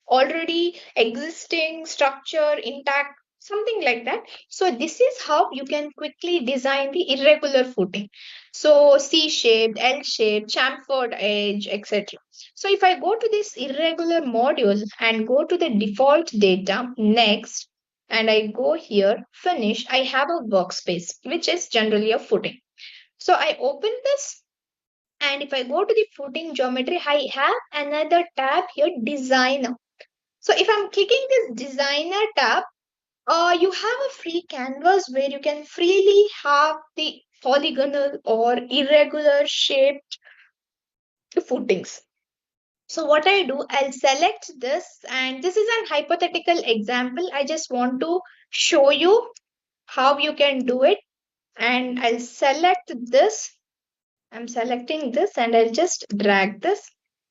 already existing structure intact, something like that. So this is how you can quickly design the irregular footing. So C-shaped, L-shaped, chamfered edge, etc. So if I go to this irregular module and go to the default data, next, and I go here, finish, I have a workspace, which is generally a footing. So I open this, and if I go to the footing geometry, I have another tab here, designer. So if I'm clicking this designer tab, you have a free canvas where you can freely have the polygonal or irregular shaped footings. So what I do, I'll select this, and this is an hypothetical example. I just want to show you how you can do it. and I'll select this. I'm selecting this and I'll just drag this.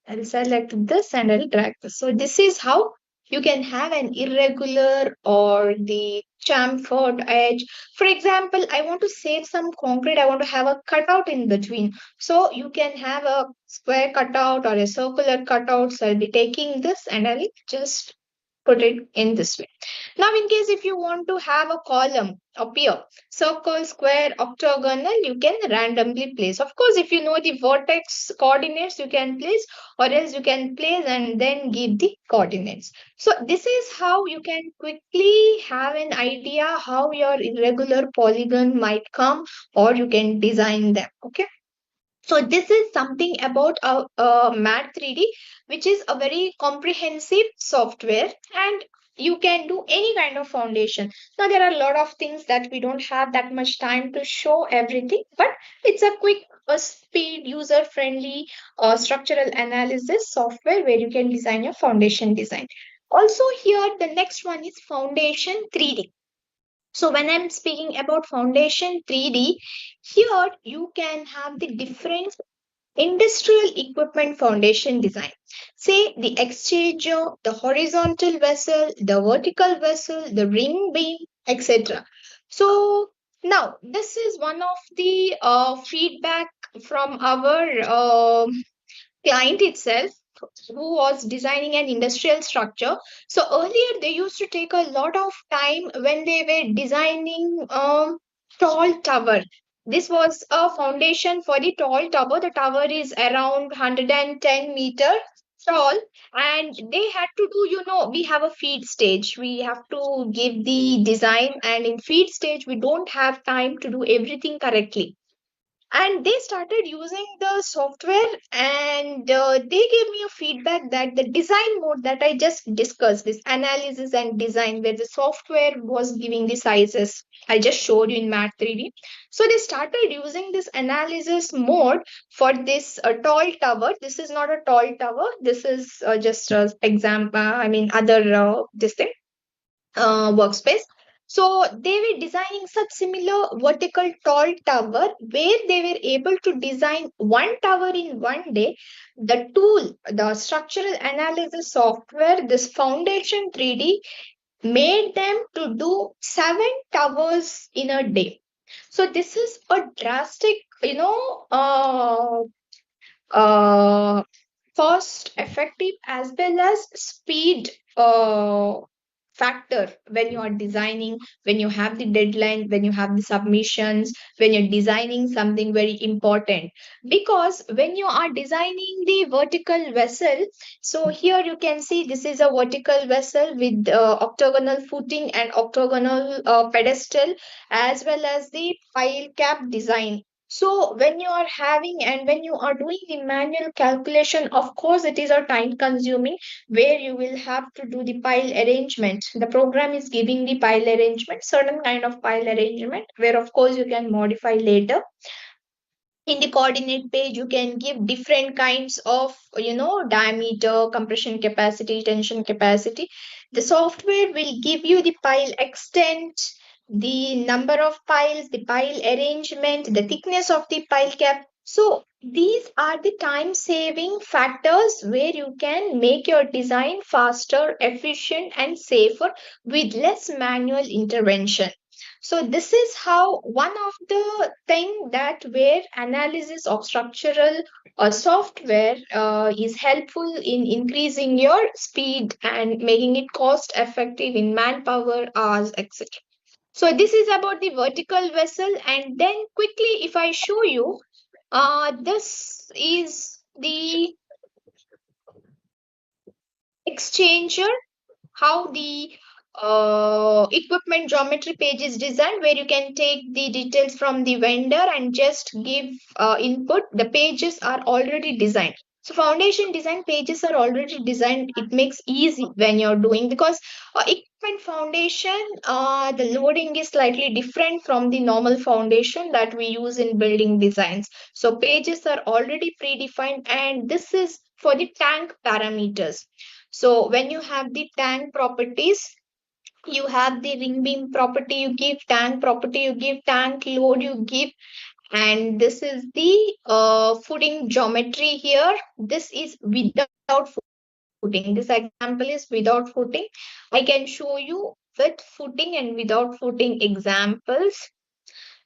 I'll select this and I'll drag this. So this is how you can have an irregular or the chamfered edge. For example, I want to save some concrete. I want to have a cutout in between. So you can have a square cutout or a circular cutout. So I'll be taking this and I'll just put it in this way. Now, in case if you want to have a column appear, circle, square, octagonal, you can randomly place. Of course, if you know the vertex coordinates, you can place, or else you can place and then give the coordinates. So this is how you can quickly have an idea how your irregular polygon might come, or you can design them. Okay. So this is something about MAT 3D, which is a very comprehensive software, and you can do any kind of foundation. Now there are a lot of things that we don't have that much time to show everything, but it's a quick, speed, user-friendly structural analysis software where you can design your foundation design. Also here, the next one is Foundation 3D. So when I'm speaking about Foundation 3D, here you can have the different industrial equipment foundation design. Say the exchanger, the horizontal vessel, the vertical vessel, the ring beam, etc. So now this is one of the feedback from our client itself who was designing an industrial structure. So earlier they used to take a lot of time when they were designing tall tower. This was a foundation for the tall tower. The tower is around 110-meter tall, and they had to do, we have a feed stage. We have to give the design, and in feed stage, we don't have time to do everything correctly. And they started using the software, and they gave me a feedback that the design mode that I just discussed, this analysis and design, where the software was giving the sizes I just showed you in MAT 3D. So they started using this analysis mode for this tall tower. This is not a tall tower. This is just an example. Other this thing workspace. So they were designing such similar vertical tall tower where they were able to design one tower in one day. The tool, the structural analysis software, this Foundation 3D, made them to do 7 towers in a day. So this is a drastic, cost effective as well as speed factor when you are designing, when you have the deadline, when you have the submissions, when you're designing something very important. Because when you are designing the vertical vessel, so here you can see this is a vertical vessel with octagonal footing and octagonal pedestal, as well as the pile cap design. So when you are having and when you are doing the manual calculation, of course, it is a time consuming where you will have to do the pile arrangement. The program is giving the pile arrangement, certain kind of pile arrangement, where of course you can modify later. In the coordinate page, you can give different kinds of, diameter, compression capacity, tension capacity. The software will give you the pile extent, the number of piles, the pile arrangement, the thickness of the pile cap. So these are the time saving factors where you can make your design faster, efficient, and safer with less manual intervention. So this is how one of the thing that where analysis of structural software is helpful in increasing your speed and making it cost effective in manpower, hours, etc. So this is about the vertical vessel, and then quickly if I show you, this is the exchanger, how the equipment geometry page is designed, where you can take the details from the vendor and just give input. The pages are already designed. So foundation design pages are already designed. It makes easy when you're doing, because equipment foundation, the loading is slightly different from the normal foundation that we use in building designs. So pages are already predefined, and this is for the tank parameters. So when you have the tank properties, You have the ring beam property you give, tank property you give, tank load you give, and this is the footing geometry here. This is without footing. This example is without footing. I can show you with footing and without footing examples.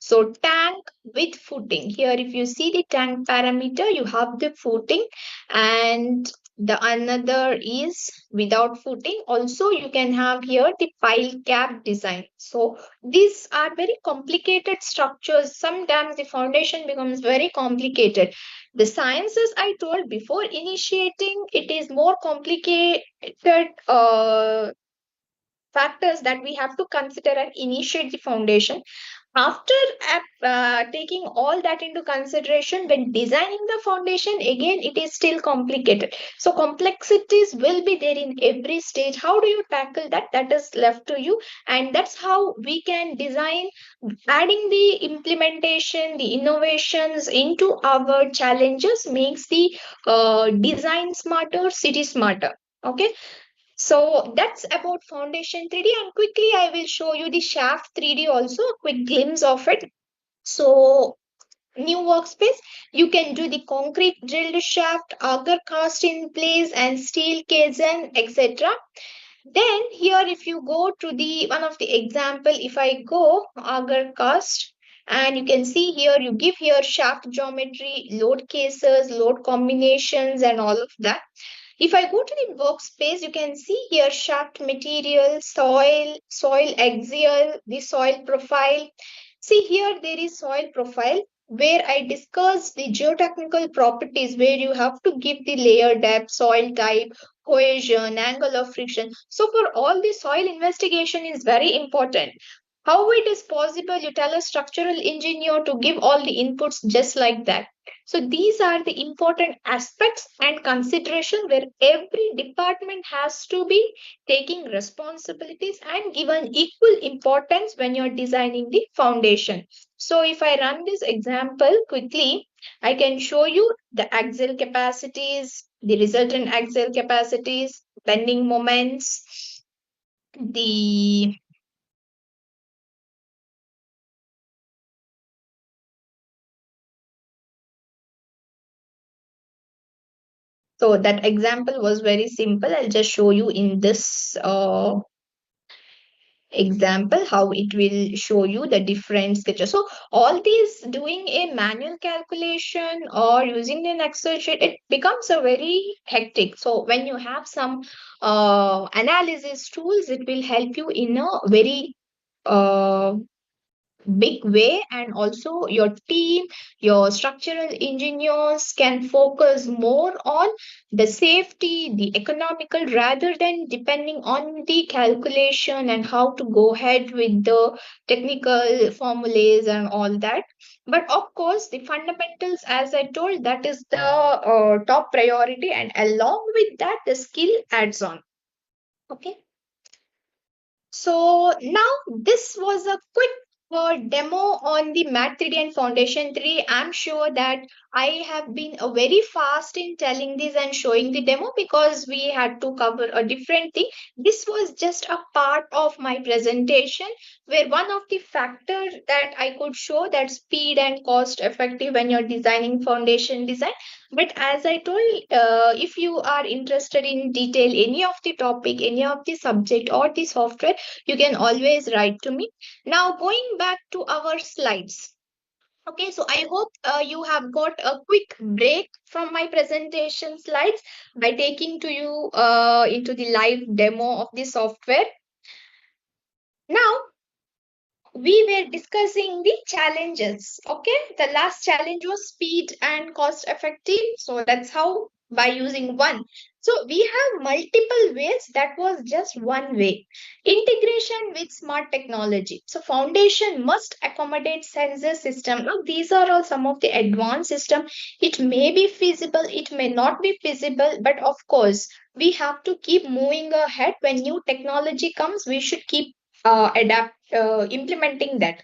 So tank with footing. Here, if you see the tank parameter, you have the footing, and the another is without footing. Also, you can have here the pile cap design. So these are very complicated structures. Sometimes the foundation becomes very complicated. The sciences I told before initiating, it is more complicated factors that we have to consider and initiate the foundation. After taking all that into consideration, when designing the foundation, again, it is still complicated. So complexities will be there in every stage. How do you tackle that? That is left to you. And that's how we can design, adding the implementation, the innovations into our challenges makes the design smarter, city smarter. Okay. So that's about foundation 3D, and quickly I will show you the shaft 3D also, a quick glimpse of it. So new workspace, you can do the concrete drilled shaft, auger cast in place and steel caisson, etc. Then here if you go to the one of the example, if I go auger cast, and you can see here, you give here shaft geometry, load cases, load combinations and all of that. If I go to the workspace, you can see here shaft material, soil axial, the soil profile. See here there is soil profile where I discussed the geotechnical properties where you have to give the layer depth, soil type, cohesion, angle of friction. So for all the soil investigation is very important. How it is possible, you tell a structural engineer to give all the inputs just like that. So these are the important aspects and consideration where every department has to be taking responsibilities and given equal importance when you're designing the foundation. So if I run this example quickly, I can show you the axial capacities, the resultant axial capacities, bending moments, the so that example was very simple. I'll just show you in this example how it will show you the different sketches. So all these doing a manual calculation or using an Excel sheet, it becomes a very hectic. So when you have some analysis tools, it will help you in a very uh, big way, and also your team, your structural engineers can focus more on the safety, the economical, rather than depending on the calculation and how to go ahead with the technical formulas and all that. But of course the fundamentals, as I told, that is the top priority, and along with that the skill adds on. Okay. So now this was a quick demo on the Mat 3D and Foundation 3. I'm sure that I have been very fast in telling this and showing the demo because we had to cover a different thing. This was just a part of my presentation where one of the factors that I could show that speed and cost effective when you're designing foundation design. But as I told, if you are interested in detail any of the topic, any of the subject or the software, you can always write to me. Now going back to our slides. Okay, so I hope you have got a quick break from my presentation slides by taking to you into the live demo of the software. Now we were discussing the challenges. Okay, the last challenge was speed and cost effective. So that's how, by using one. So we have multiple ways. That was just one way. Integration with smart technology. So foundation must accommodate sensor system. Now these are all some of the advanced system. It may be feasible, it may not be feasible, but of course we have to keep moving ahead. When new technology comes, we should keep implementing that.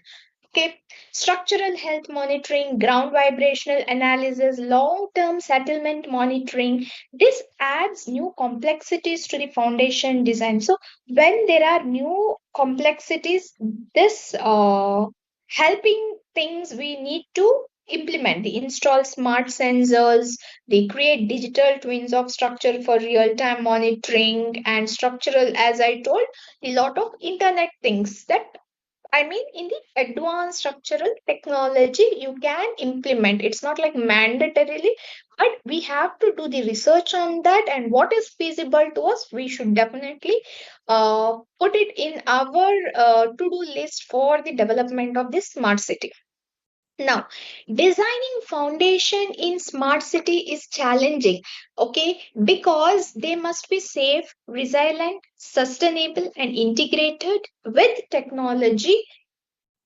Okay, structural health monitoring, ground vibrational analysis, long-term settlement monitoring. This adds new complexities to the foundation design. So when there are new complexities, this helping things we need to implement. They install smart sensors, they create digital twins of structure for real-time monitoring and structural, as I told, a lot of internet things that in the advanced structural technology you can implement. It's not like mandatorily, but we have to do the research on that, and what is feasible to us, we should definitely put it in our to-do list for the development of this smart city. Now, designing foundation in smart city is challenging, okay, because they must be safe, resilient, sustainable, and integrated with technology,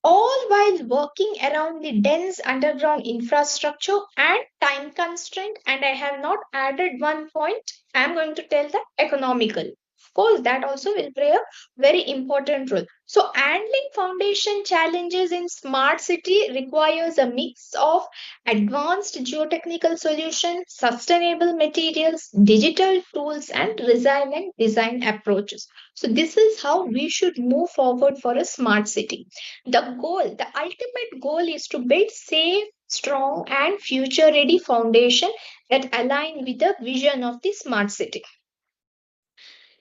all while working around the dense underground infrastructure and time constraint. And I have not added one point. I'm going to tell the economical. Of course, that also will play a very important role. So, handling foundation challenges in smart city requires a mix of advanced geotechnical solutions, sustainable materials, digital tools, and resilient design approaches. So, this is how we should move forward for a smart city. The ultimate goal is to build safe, strong, and future ready foundation that align with the vision of the smart city.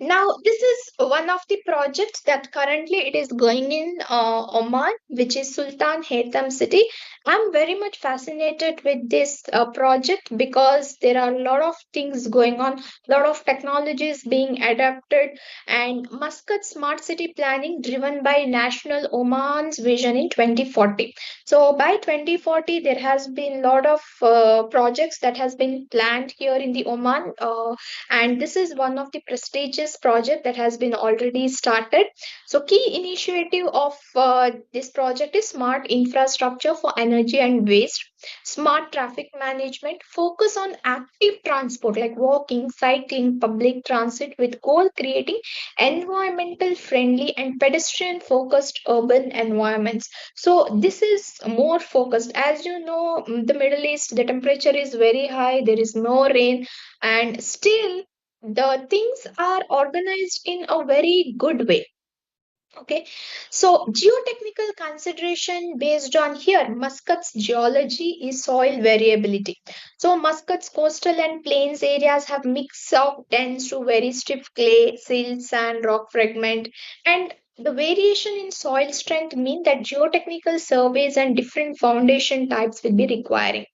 Now, this is one of the projects that currently it is going in Oman, which is Sultan Haytham city. I'm very much fascinated with this project because there are a lot of things going on, a lot of technologies being adapted, and Muscat smart city planning driven by National Oman's vision in 2040. So by 2040, there has been a lot of projects that has been planned here in the Oman. And this is one of the prestigious project that has been already started. So key initiative of this project is smart infrastructure for energy and waste, smart traffic management, focus on active transport like walking, cycling, public transit, with goal creating environmental friendly and pedestrian focused urban environments. So this is more focused. As you know, the Middle East, the temperature is very high, there is no rain, and still the things are organized in a very good way. Okay, so geotechnical consideration based on here, Muscat's geology is soil variability. So Muscat's coastal and plains areas have mix of dense to very stiff clay, silt, sand, rock fragment, and the variation in soil strength mean that geotechnical surveys and different foundation types will be requiring.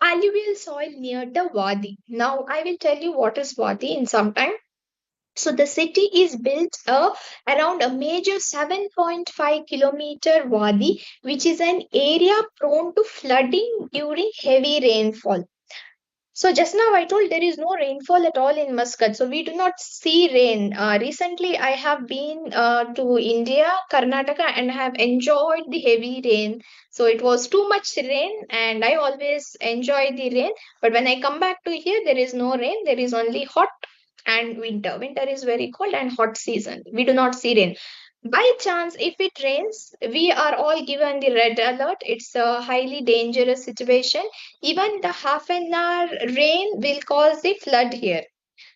Alluvial soil near the Wadi. Now I will tell you what is Wadi in some time. So the city is built around a major 7.5-kilometer wadi, which is an area prone to flooding during heavy rainfall. So just now I told there is no rainfall at all in Muscat. So we do not see rain. Recently I have been to India, Karnataka, and have enjoyed the heavy rain. So it was too much rain, and I always enjoy the rain. But when I come back to here, there is no rain. There is only hot and winter. Winter is very cold and hot season. We do not see rain. By chance, if it rains, we are all given the red alert. It's a highly dangerous situation. Even the half an hour rain will cause the flood here.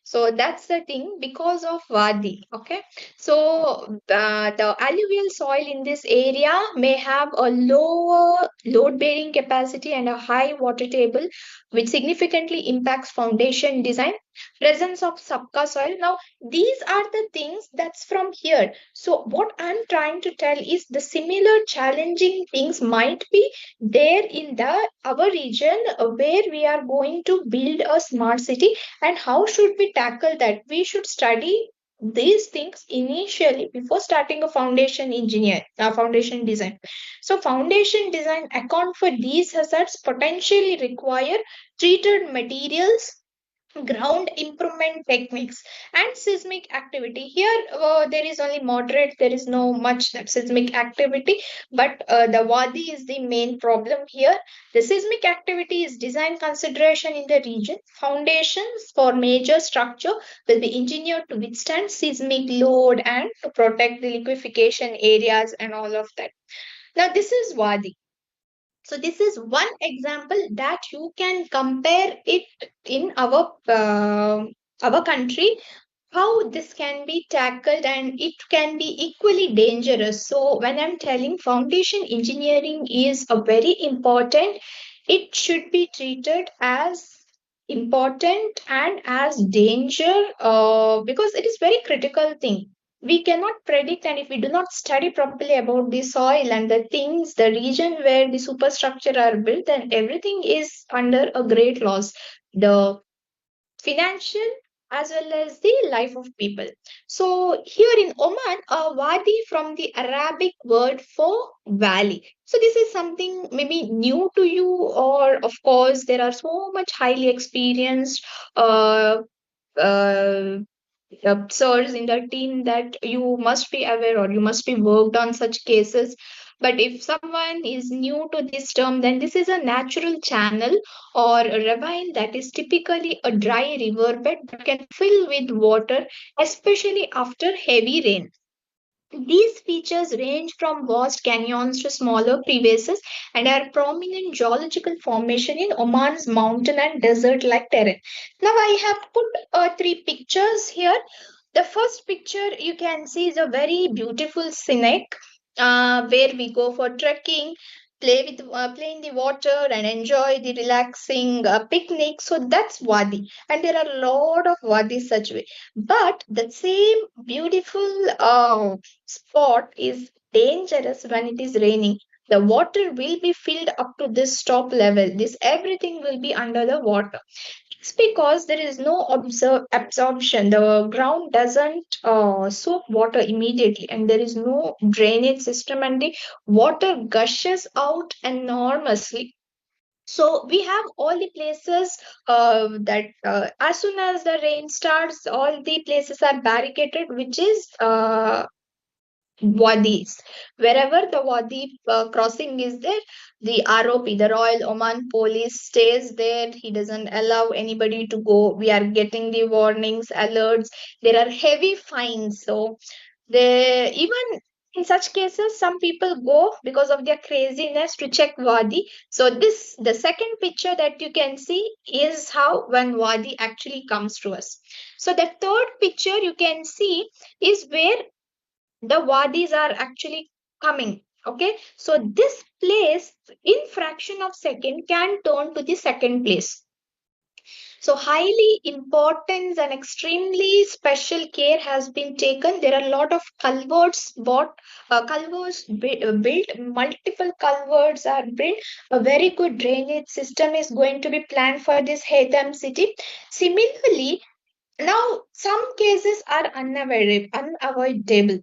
So that's the thing because of Wadi. Okay. So the alluvial soil in this area may have a lower load bearing capacity and a high water table, which significantly impacts foundation design. Presence of subka soil. Now, these are the things that's from here. So, what I'm trying to tell is the similar challenging things might be there in the our region where we are going to build a smart city, and how should we tackle that? We should study these things initially before starting a foundation design. So foundation design account for these hazards, potentially require treated materials, ground improvement techniques, and seismic activity. Here there is only moderate, there is no much that seismic activity, but the wadi is the main problem here. The seismic activity is design consideration in the region. Foundations for major structure will be engineered to withstand seismic load and to protect the liquefaction areas and all of that. Now this is Wadi. So this is one example that you can compare it in our country, how this can be tackled, and it can be equally dangerous. So when I'm telling foundation engineering is a very important, it should be treated as important and as danger, because it is very critical thing. We cannot predict, and if we do not study properly about the soil and the things, the region where the superstructure are built, then everything is under a great loss. The financial as well as the life of people. So here in Oman, a wadi from the Arabic word for valley. So this is something maybe new to you, or of course there are so much highly experienced uh, uh, sirs in the team that you must be aware, or you must be worked on such cases. But if someone is new to this term, then this is a natural channel or a ravine that is typically a dry riverbed that can fill with water, especially after heavy rain. These features range from vast canyons to smaller crevasses and are prominent geological formation in Oman's mountain and desert-like terrain. Now I have put three pictures here. The first picture you can see is a very beautiful scenic, where we go for trekking, play in the water and enjoy the relaxing picnic. So that's wadi, and there are a lot of wadis such way. But the same beautiful spot is dangerous when it is raining. The water will be filled up to this top level. This everything will be under the water. It's because there is no absorption. The ground doesn't soak water immediately, and there is no drainage system, and the water gushes out enormously. So we have all the places that as soon as the rain starts, all the places are barricaded, which is wadis. Wherever the wadi crossing is there, the ROP, the Royal Oman Police, stays there. He doesn't allow anybody to go. We are getting the warnings, alerts. There are heavy fines. So they even in such cases, some people go because of their craziness to check wadi. So this the second picture that you can see is how when wadi actually comes to us. So the third picture you can see is where the wadis are actually coming. Okay, so this place in fraction of second can turn to the second place. So highly important and extremely special care has been taken. There are a lot of culverts built, multiple culverts are built. A very good drainage system is going to be planned for this Haytham city. Similarly, now, some cases are unavoidable.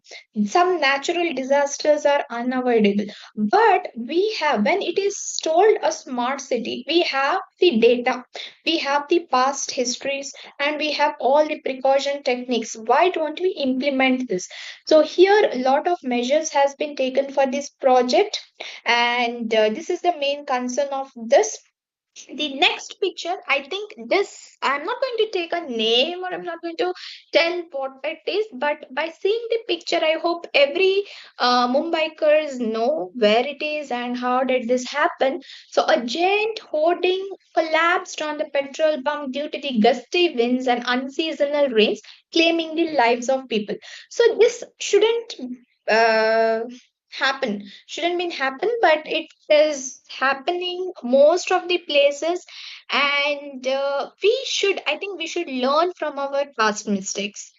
Some natural disasters are unavoidable. But we have, when it is told a smart city, we have the data, we have the past histories, and we have all the precaution techniques. Why don't we implement this? So here, a lot of measures has been taken for this project, and this is the main concern of this. The next picture, I think this, I'm not going to take a name, or I'm not going to tell what it is, but by seeing the picture, I hope every Mumbaikars know where it is and how did this happen. So a giant hoarding collapsed on the petrol pump due to the gusty winds and unseasonal rains, claiming the lives of people. So this uh, shouldn't been happen, but it is happening most of the places. And I think we should learn from our past mistakes.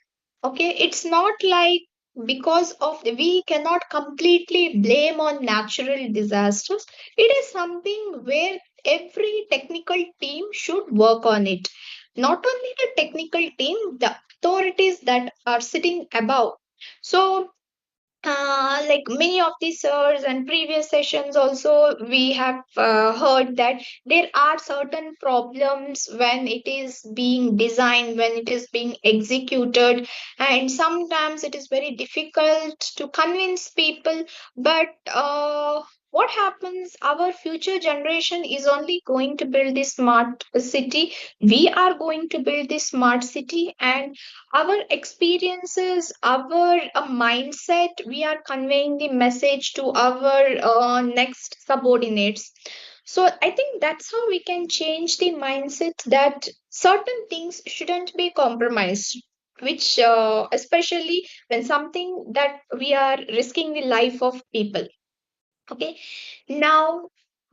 Okay, it's not like because of we cannot completely blame on natural disasters. It is something where every technical team should work on it. Not only the technical team, the authorities that are sitting above. So like many of the sirs and previous sessions also, we have heard that there are certain problems when it is being designed, when it is being executed, and sometimes it is very difficult to convince people. But what happens? Our future generation is only going to build this smart city. We are going to build this smart city, and our experiences, our mindset, we are conveying the message to our next subordinates. So I think that's how we can change the mindset that certain things shouldn't be compromised, which especially when something that we are risking the life of people. Okay, now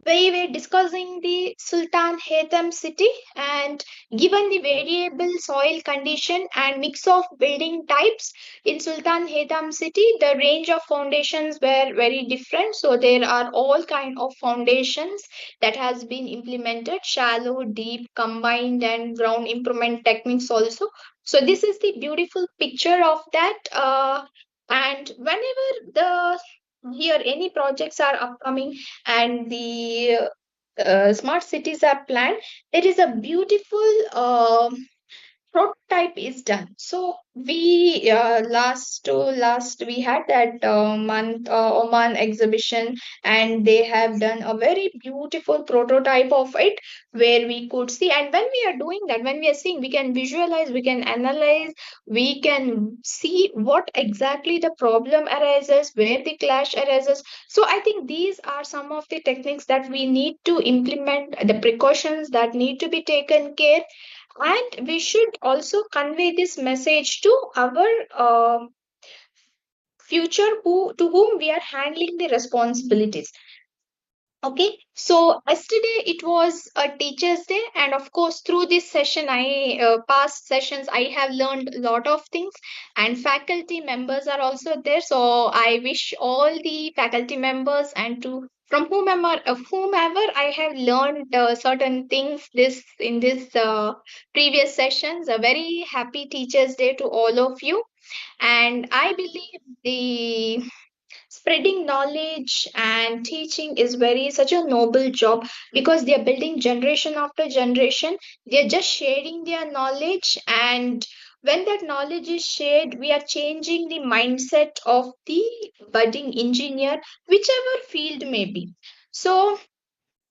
we were discussing the Sultan Haytham city, and given the variable soil condition and mix of building types in Sultan Haytham city, the range of foundations were very different. So there are all kind of foundations that has been implemented: shallow, deep, combined, and ground improvement techniques also. So this is the beautiful picture of that. And whenever the here any projects are upcoming and the smart cities are planned, there is a beautiful prototype is done. So we last we had that month Oman exhibition, and they have done a very beautiful prototype of it where we could see. And when we are doing that, when we are seeing, we can visualize, we can analyze, we can see what exactly the problem arises, where the clash arises. So I think these are some of the techniques that we need to implement, the precautions that need to be taken care, and we should also convey this message to our future who to whom we are handling the responsibilities. Okay, so yesterday it was a teacher's day, and of course through this session, I past sessions, I have learned a lot of things, and faculty members are also there. So I wish all the faculty members and to from whomever I have learned certain things this in this previous sessions. A very happy Teachers' Day to all of you, and I believe the spreading knowledge and teaching is very such a noble job, because they are building generation after generation. They are just sharing their knowledge, and when that knowledge is shared, we are changing the mindset of the budding engineer, whichever field may be. So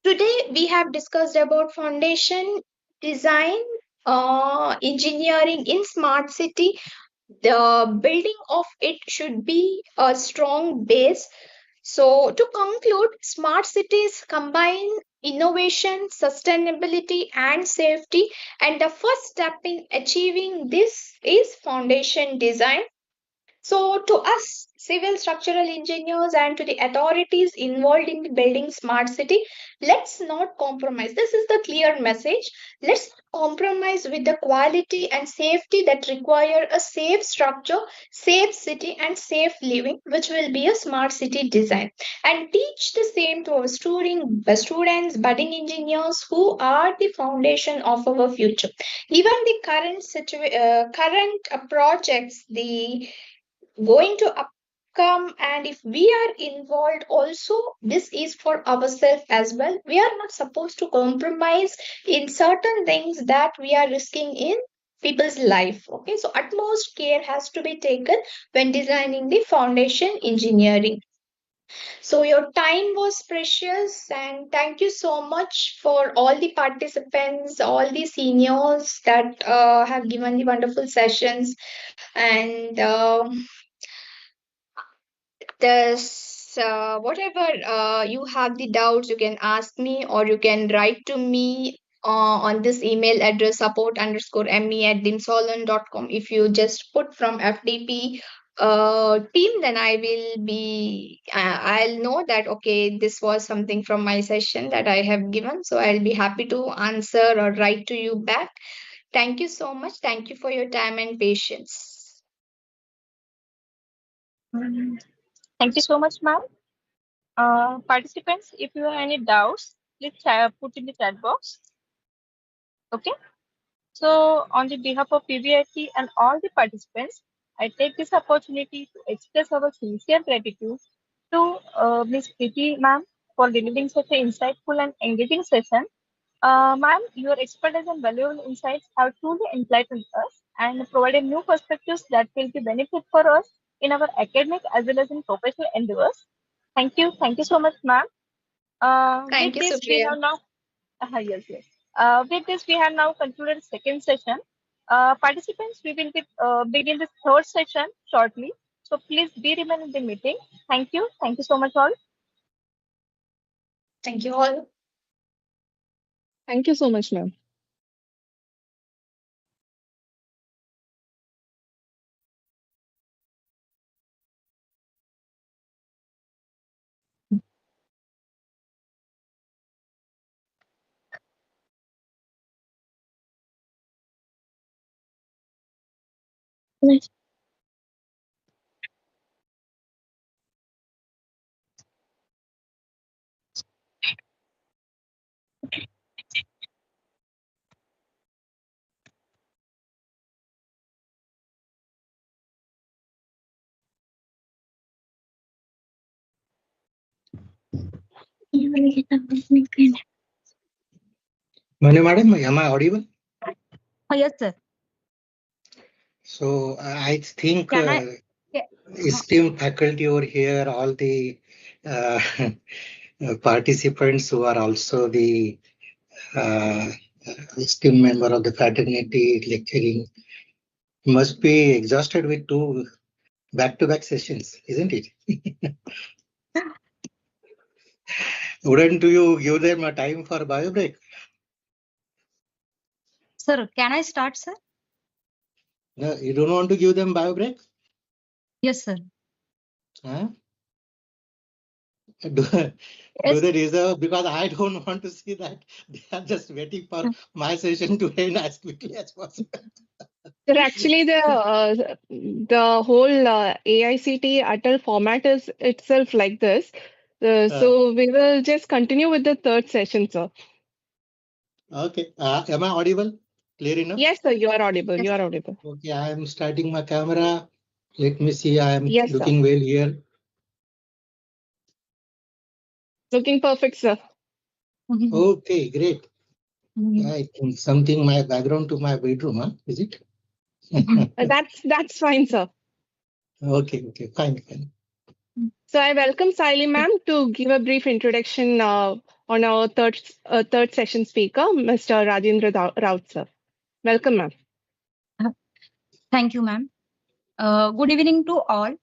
today we have discussed about foundation design, engineering in smart city. The building of it should be a strong base. So, to conclude, smart cities combine innovation, sustainability, and safety. And the first step in achieving this is foundation design. So, to us, civil structural engineers, and to the authorities involved in building smart city, let's not compromise. This is the clear message. Let's compromise with the quality and safety that require a safe structure, safe city, and safe living, which will be a smart city design. And teach the same to our students, budding engineers who are the foundation of our future. Even the current projects, the going to upcome, and if we are involved also, this is for ourselves as well. We are not supposed to compromise in certain things that we are risking in people's life. Okay, so utmost care has to be taken when designing the foundation engineering. So your time was precious, and thank you so much for all the participants, all the seniors that have given the wonderful sessions. And this whatever you have the doubts, you can ask me, or you can write to me on this email address, support_me@dimsolon.com. If you just put from FDP team, then I will be I'll know that okay, this was something from my session that I have given, so I'll be happy to answer or write to you back. Thank you so much. Thank you for your time and patience. Thank you so much, ma'am. Participants, if you have any doubts, please put in the chat box. Okay. So, on the behalf of BVIT and all the participants, I take this opportunity to express our sincere gratitude to Ms. Preethi ma'am for delivering such an insightful and engaging session. Ma'am, your expertise and valuable insights have truly enlightened us and provided new perspectives that will be benefit for us in our academic as well as in professional endeavors. Thank you. Thank you so much, ma'am. Thank With you, this, we Supriya. have now yes, yes. With this, we have now concluded second session. Participants, we will begin the third session shortly. So please be remain in the meeting. Thank you. Thank you so much all. Thank you all. Thank you so much, ma'am. Manu madam, am I audible? Yes, sir. So I think Can I? esteemed faculty over here, all the uh, participants who are also the esteemed member of the fraternity lecturing must be exhausted with two back-to-back sessions, isn't it? Wouldn't you give them a time for bio break? Sir, can I start, sir? No, you don't want to give them bio break? Yes, sir. Huh? Do, Yes, do they deserve? Because I don't want to see that. They are just waiting for my session to end as quickly as possible. Sir, actually, the whole AICTE-ATAL format is itself like this. So we will just continue with the third session, sir. Okay. Am I audible? Clear enough? Yes, sir, you are audible. yes. You are audible. Okay. I am starting my camera. Let me see. I am Yes, sir. looking well here. Looking perfect, sir. Okay. Great. I think something my background to my bedroom. Huh? Is it? That's fine, sir. Okay. Okay. Fine. Fine. So I welcome Sailan ma'am to give a brief introduction on our third session speaker, Mr. Rajendra Raut, sir. Welcome, ma'am. Thank you, ma'am. Good evening to all.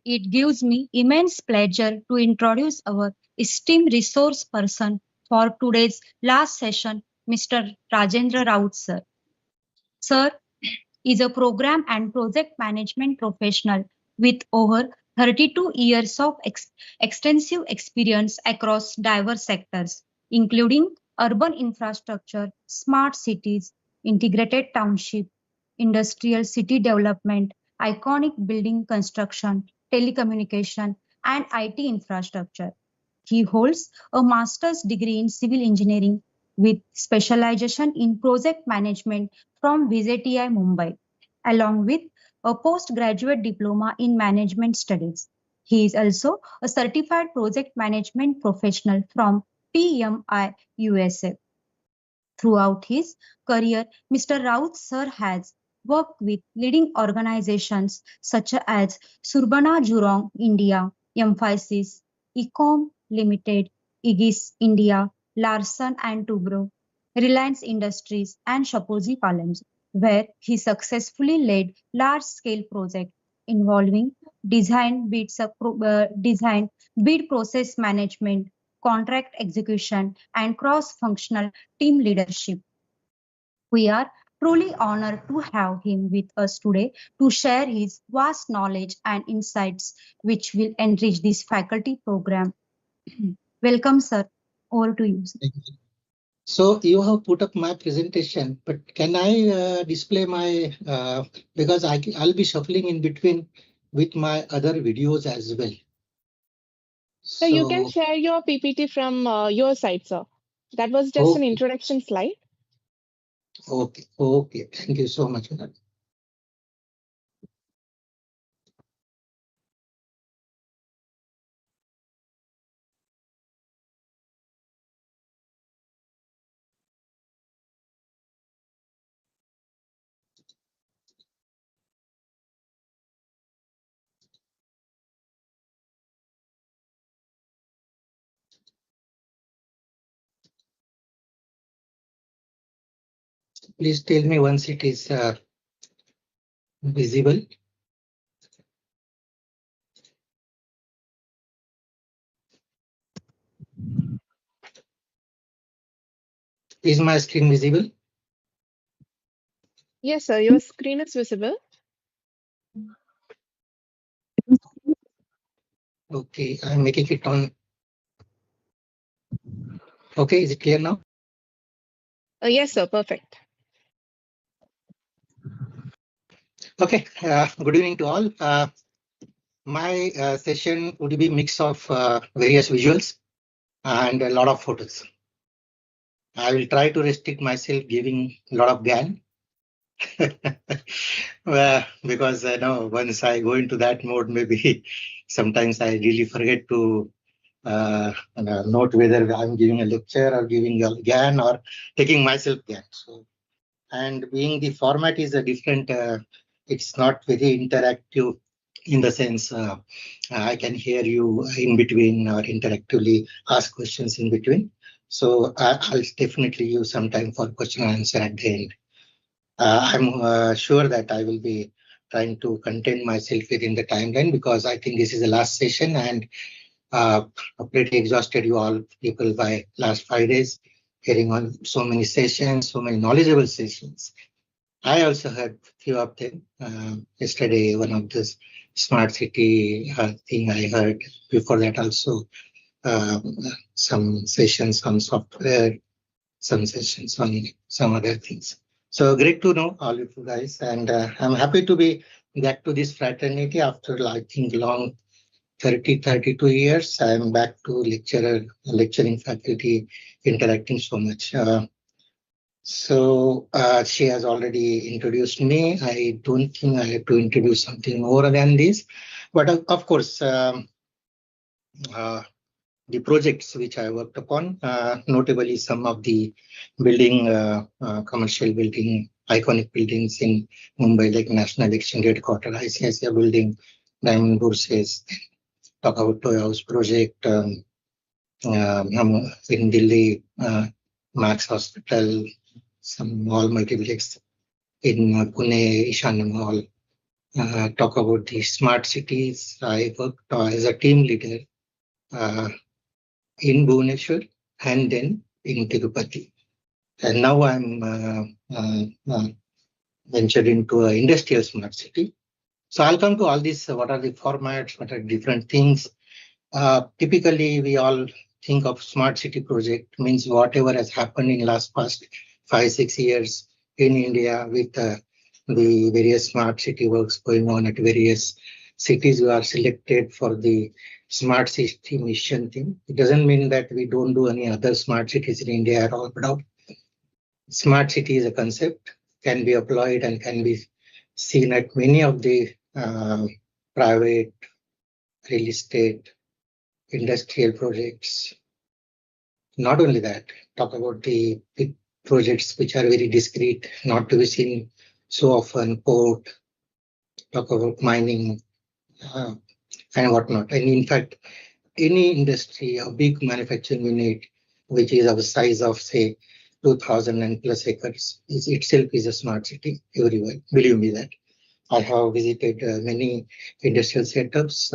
It gives me immense pleasure to introduce our esteemed resource person for today's last session, Mr. Rajendra Raut, sir. Sir is a program and project management professional with over 32 years of extensive experience across diverse sectors, including urban infrastructure, smart cities, integrated township, industrial city development, iconic building construction, telecommunication, and IT infrastructure. He holds a master's degree in civil engineering with specialization in project management from Vijayawada, Mumbai, along with a postgraduate diploma in management studies. He is also a certified project management professional from PMI USA. Throughout his career, Mr. Raut sir has worked with leading organizations such as Surbana Jurong, India, Emphasis, Ecom Limited, Igis India, Larsen and Toubro, Reliance Industries, and Shapoorji Pallonji, where he successfully led large-scale projects involving design, bid process management, contract execution, and cross-functional team leadership. We are truly honored to have him with us today to share his vast knowledge and insights, which will enrich this faculty program. Welcome, sir. Over to you, sir. So you have put up my presentation, but can I display my, because I'll be shuffling in between with my other videos as well. So you can So, share your PPT from your side, sir. That was just an okay, introduction slide. okay. Thank you so much. Please tell me once it is visible. Is my screen visible? Yes, sir. Your screen is visible. Okay, I'm making it on. Okay, is it clear now? Yes, sir. Perfect. Okay, good evening to all. My session would be a mix of various visuals and a lot of photos. I will try to restrict myself giving a lot of GAN. Because once I go into that mode, maybe sometimes I really forget to note whether I'm giving a lecture or giving a GAN or taking myself GAN. So, and being the format is a different, it's not very interactive in the sense I can hear you in between or interactively ask questions in between. So I'll definitely use some time for question and answer at the end. I'm sure that I will be trying to contain myself within the timeline because I think this is the last session and pretty exhausted you all people by last 5 days, hearing on so many sessions, so many knowledgeable sessions. I also heard few of them. Yesterday, one of the smart city thing I heard. Before that also, some sessions on software, some sessions on some other things. So great to know all of you guys, and I'm happy to be back to this fraternity after I think long 32 years. I'm back to lecturing faculty, interacting so much. So she has already introduced me. I don't think I have to introduce something more than this, but of course, the projects which I worked upon, notably some of the building, commercial building, iconic buildings in Mumbai, like National Exchange Headquarters, ICICI building, Diamond Bourses, talk about Toy House project, in Delhi, Max Hospital, some mall multiplex in Pune, Ishan Mall. Talk about the smart cities. I worked as a team leader in Bhubaneswar and then in Tirupati. And now I'm ventured into an industrial smart city. So I'll come to all this. What are the formats? What are different things? Typically, we all think of smart city project means whatever has happened in past 5-6 years in India with the various smart city works going on at various cities who are selected for the smart city mission thing. It doesn't mean that we don't do any other smart cities in India at all, but smart city is a concept, can be applied and can be seen at many of the private real estate, industrial projects. Not only that, talk about the big projects which are very discrete, not to be seen so often, port, talk about mining and whatnot. And in fact, any industry, a big manufacturing unit, which is of a size of say 2,000 and plus acres, is itself is a smart city everywhere. Believe me that. I have visited many industrial setups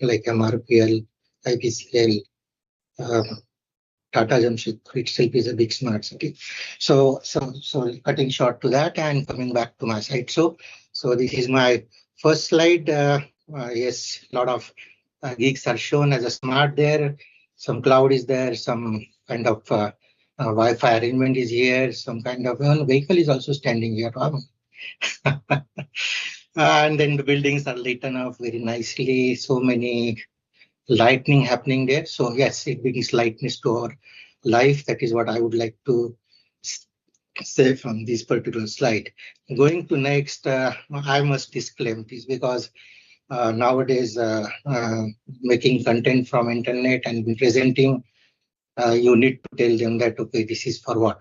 like MRPL, IPCL, Tata Jamshedpur itself is a big smart city. So cutting short to that and coming back to my side. So this is my first slide. Yes, a lot of geeks are shown as a smart there. Some cloud is there. Some kind of Wi-Fi arrangement is here. Some kind of vehicle is also standing here. And then the buildings are lit up very nicely. So many lightning happening there. So yes, it brings lightness to our life. That is what I would like to say from this particular slide. Going to next, I must disclaim this because nowadays making content from internet and presenting, you need to tell them that, okay, this is for what?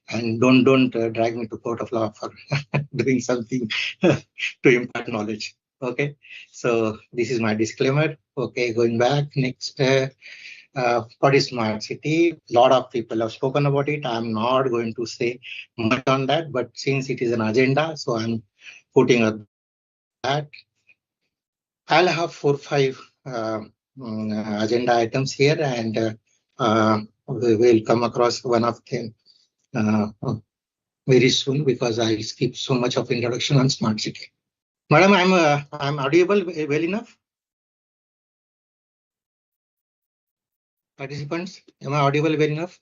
And don't drag me to court of law for doing something to impart knowledge. Okay, so this is my disclaimer. Okay, going back next. what is smart city? A lot of people have spoken about it. I'm not going to say much on that, but since it is an agenda, so I'm putting up that. I'll have 4-5 agenda items here, and we will come across one of them very soon because I skipped so much of introduction on smart city. Madam, I'm audible well enough? Participants, am I audible well enough?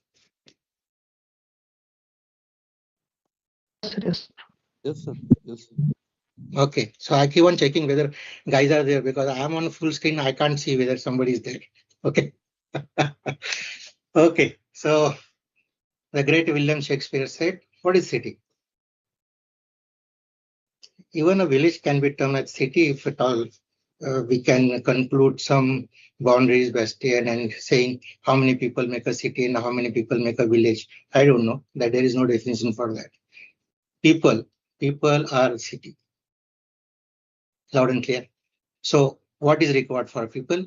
Yes. Yes, sir. Yes, sir. Okay, so I keep on checking whether guys are there because I'm on full screen. I can't see whether somebody is there. Okay. Okay, so the great William Shakespeare said, what is city? Even a village can be termed as city if at all we can conclude some boundaries bastion and saying how many people make a city and how many people make a village. I don't know that there is no definition for that. People are city. Loud and clear. So what is required for people?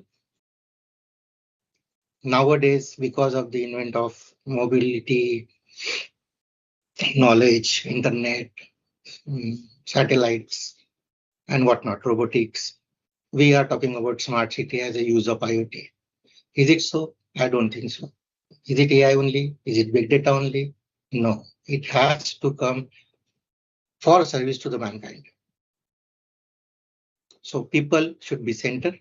Nowadays, because of the invent of mobility, knowledge, internet, satellites, and whatnot, robotics, we are talking about smart city as a use of IoT. Is it so? I don't think so. Is it AI only? Is it big data only? No, it has to come for service to the mankind. So people should be center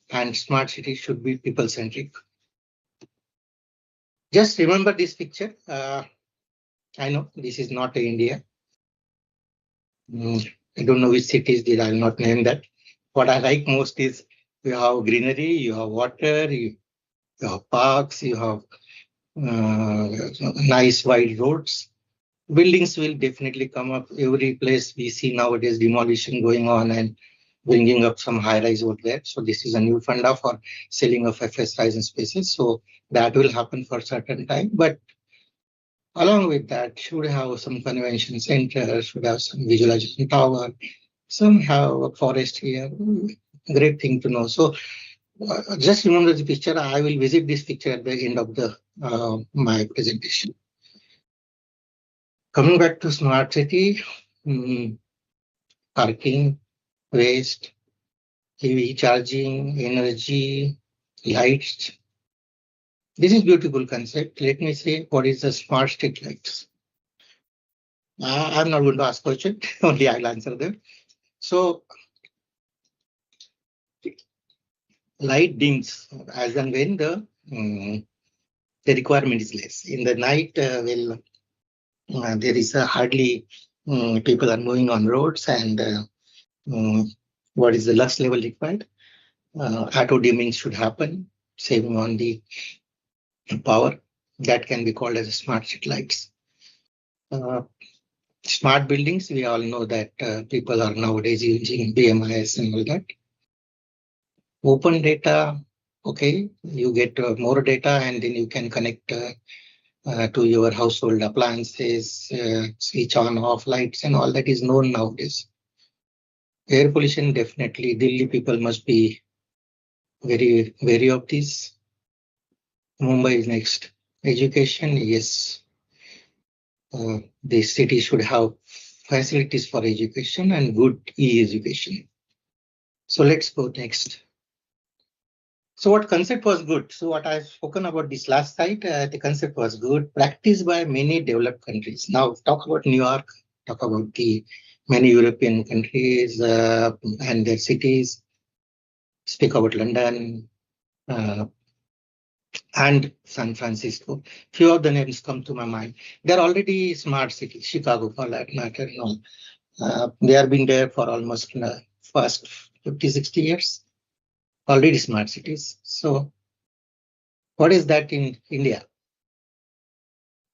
and smart city should be people centric. Just remember this picture. I know this is not India. I don't know which cities did. I'll not name that. What I like most is you have greenery, you have water, you have parks, you have nice wide roads. Buildings will definitely come up. Every place we see nowadays demolition going on and bringing up some high rise over there. So this is a new funda for selling of FSIs and spaces. So that will happen for a certain time. But along with that, should have some convention center, should have some visualization tower, some have a forest here. Great thing to know. So just remember the picture. I will visit this picture at the end of the my presentation. Coming back to smart city, parking, waste, EV charging, energy, lights. This is beautiful concept. Let me say what is the smart street lights. I'm not going to ask question, only I'll answer them. So light dims as and when the requirement is less. In the night, there is hardly people are moving on roads, and what is the lux level required? Auto dimming should happen, saving on the power. That can be called as smart street lights. Smart buildings, we all know that people are nowadays using BMIS and all that. Open data, okay, you get more data and then you can connect to your household appliances, switch on, off lights and all that is known nowadays. Air pollution, definitely, Delhi people must be very wary of this. Mumbai is next. Education, yes. The city should have facilities for education and good e-education. So let's go next. So what concept was good? So what I've spoken about this last slide, the concept was good, practiced by many developed countries. Now talk about New York, talk about the many European countries and their cities, speak about London and San Francisco. Few of the names come to my mind. They're already smart cities, Chicago for that matter. They have been there for almost first 50, 60 years. Already smart cities. So what is that in India?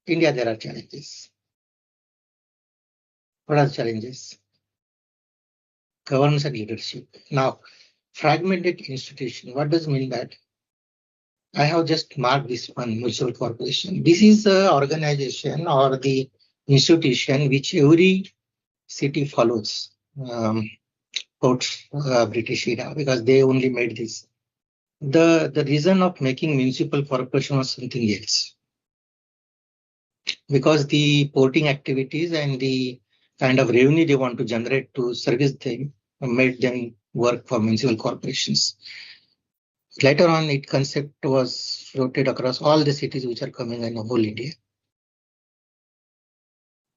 India, there are challenges. What are the challenges? Governance and leadership. Now, fragmented institution. What does it mean that? I have just marked this one, mutual corporation. This is the organization or the institution which every city follows. Post British era, because they only made this. The reason of making municipal corporation was something else. Because the porting activities and the kind of revenue they want to generate to service them made them work for municipal corporations. Later on, its concept was floated across all the cities which are coming in the whole India.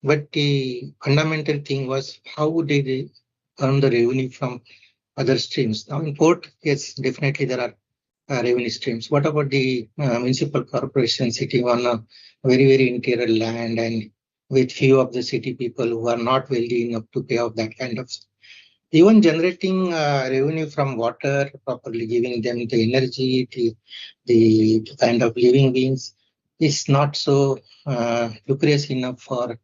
But the fundamental thing was how would they earn the revenue from other streams. Now in port, yes, definitely there are revenue streams. What about the municipal corporation sitting on a very, very interior land and with few of the city people who are not wealthy enough to pay off that kind of, even generating revenue from water, properly giving them the energy, the kind of living beings is not so lucrative enough for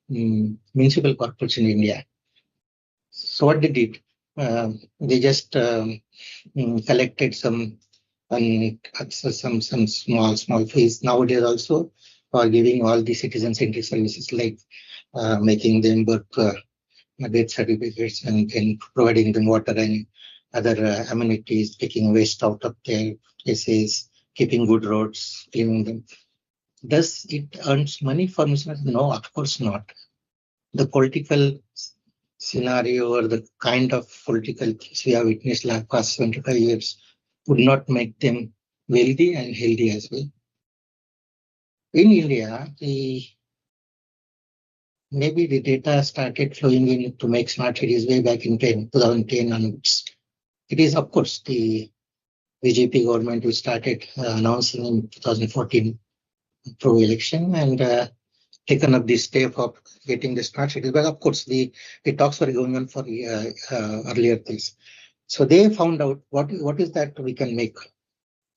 municipal corporation in India. So what they did, they just collected some small fees. Nowadays also for giving all the citizen-centric services like making them birth death certificates and then providing them water and other amenities, taking waste out of their places, keeping good roads, cleaning them. Does it earns money for municipalities? No, of course not. The political scenario or the kind of political things we have witnessed last past 25 years would not make them wealthy and healthy as well. In India, maybe the data started flowing in to make smart cities way back in 2010 onwards. It is, of course, the BJP government who started announcing in 2014 pro-election and taken up this step of getting the smart cities. But of course, the talks were going on for earlier things. So they found out what is that we can make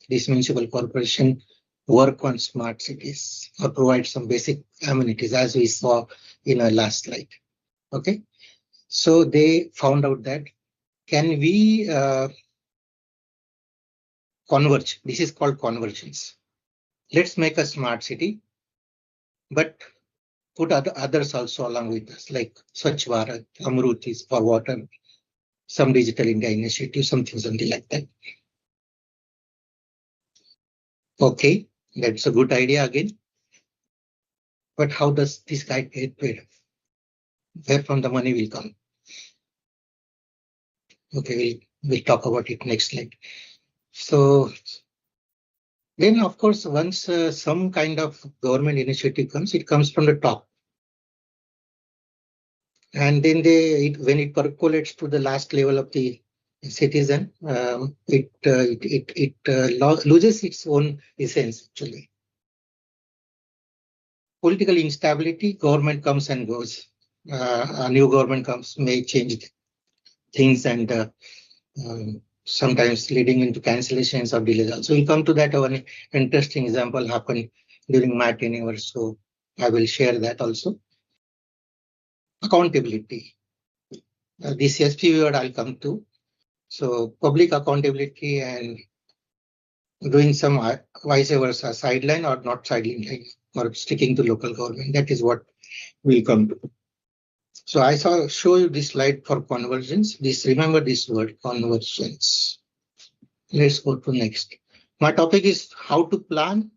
this municipal corporation work on smart cities or provide some basic amenities as we saw in our last slide. Okay, so they found out that can we converge? This is called convergence. Let's make a smart city, but put others also along with us, like Swachh Bharat, Amrut is for water, some Digital India initiative, something like that. Okay, that's a good idea again. But how does this guy get paid? Where from the money will come? Okay, we'll talk about it next slide. So then, of course, once some kind of government initiative comes, it comes from the top. And then when it percolates to the last level of the citizen, it loses its own essence, actually. Political instability, government comes and goes. A new government comes, may change things and sometimes leading into cancellations or delays. Also, we'll come to that. One interesting example happened during my tenure, so I will share that also. Accountability. This SP word I'll come to. So public accountability and doing some vice versa, sideline or not sideline, or sticking to local government. That is what we'll come to. So I show you this slide for convergence. Remember this word, convergence. Let's go to next. My topic is how to plan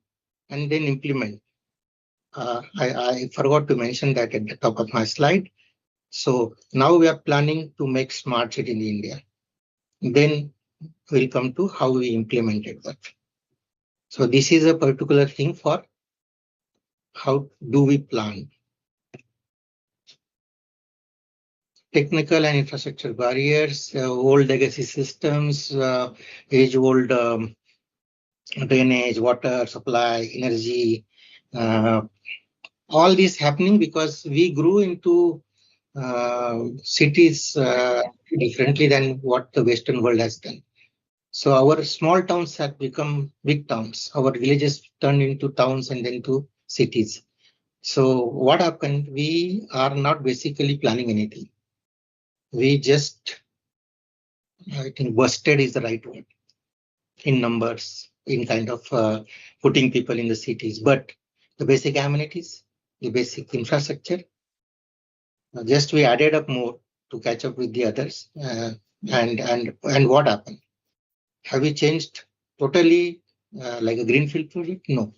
and then implement. I forgot to mention that at the top of my slide. So now we are planning to make smart city in India. Then we'll come to how we implemented that. So this is a particular thing for how do we plan. Technical and infrastructure barriers, old legacy systems, age-old drainage, water supply, energy, all this happening because we grew into cities differently than what the Western world has done. So our small towns have become big towns. Our villages turned into towns and then to cities. So what happened? We are not basically planning anything. We just, I think busted is the right word, in numbers, in kind of putting people in the cities. But the basic amenities, the basic infrastructure, just we added up more to catch up with the others. And what happened? Have we changed totally like a greenfield project? No.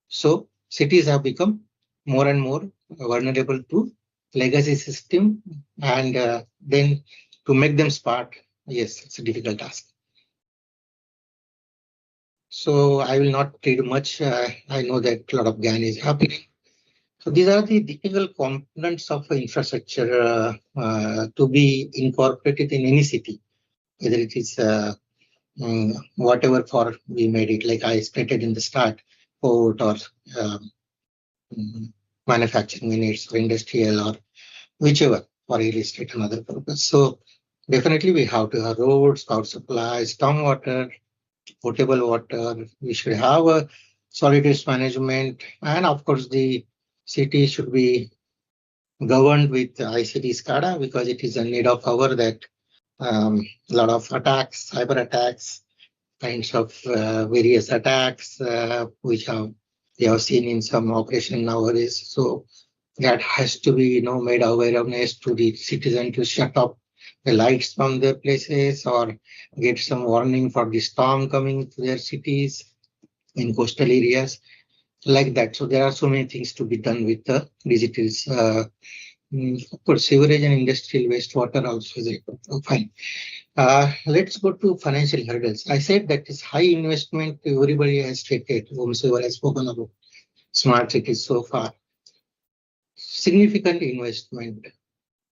So cities have become more and more vulnerable to legacy system, and then to make them smart, yes, it's a difficult task. So I will not read much. I know that a lot of GAN is happening. So these are the difficult components of infrastructure to be incorporated in any city, whether it is whatever for we made it, like I stated in the start, port or manufacturing units or industrial or whichever for real estate and other purpose. So definitely we have to have roads, power supply, storm water, potable water. We should have a solid waste management, and of course the city should be governed with ICT-SCADA because it is a need of hour that a lot of attacks, cyber attacks, kinds of various attacks which we have seen in some operation nowadays. So that has to be made awareness to the citizen to shut off the lights from their places or get some warning for the storm coming to their cities in coastal areas like that. So there are so many things to be done with the digital. Of course, sewerage and industrial wastewater also is fine. Let's go to financial hurdles. I said that is high investment. Everybody has stated, whomsoever has spoken about smart cities so far. Significant investment.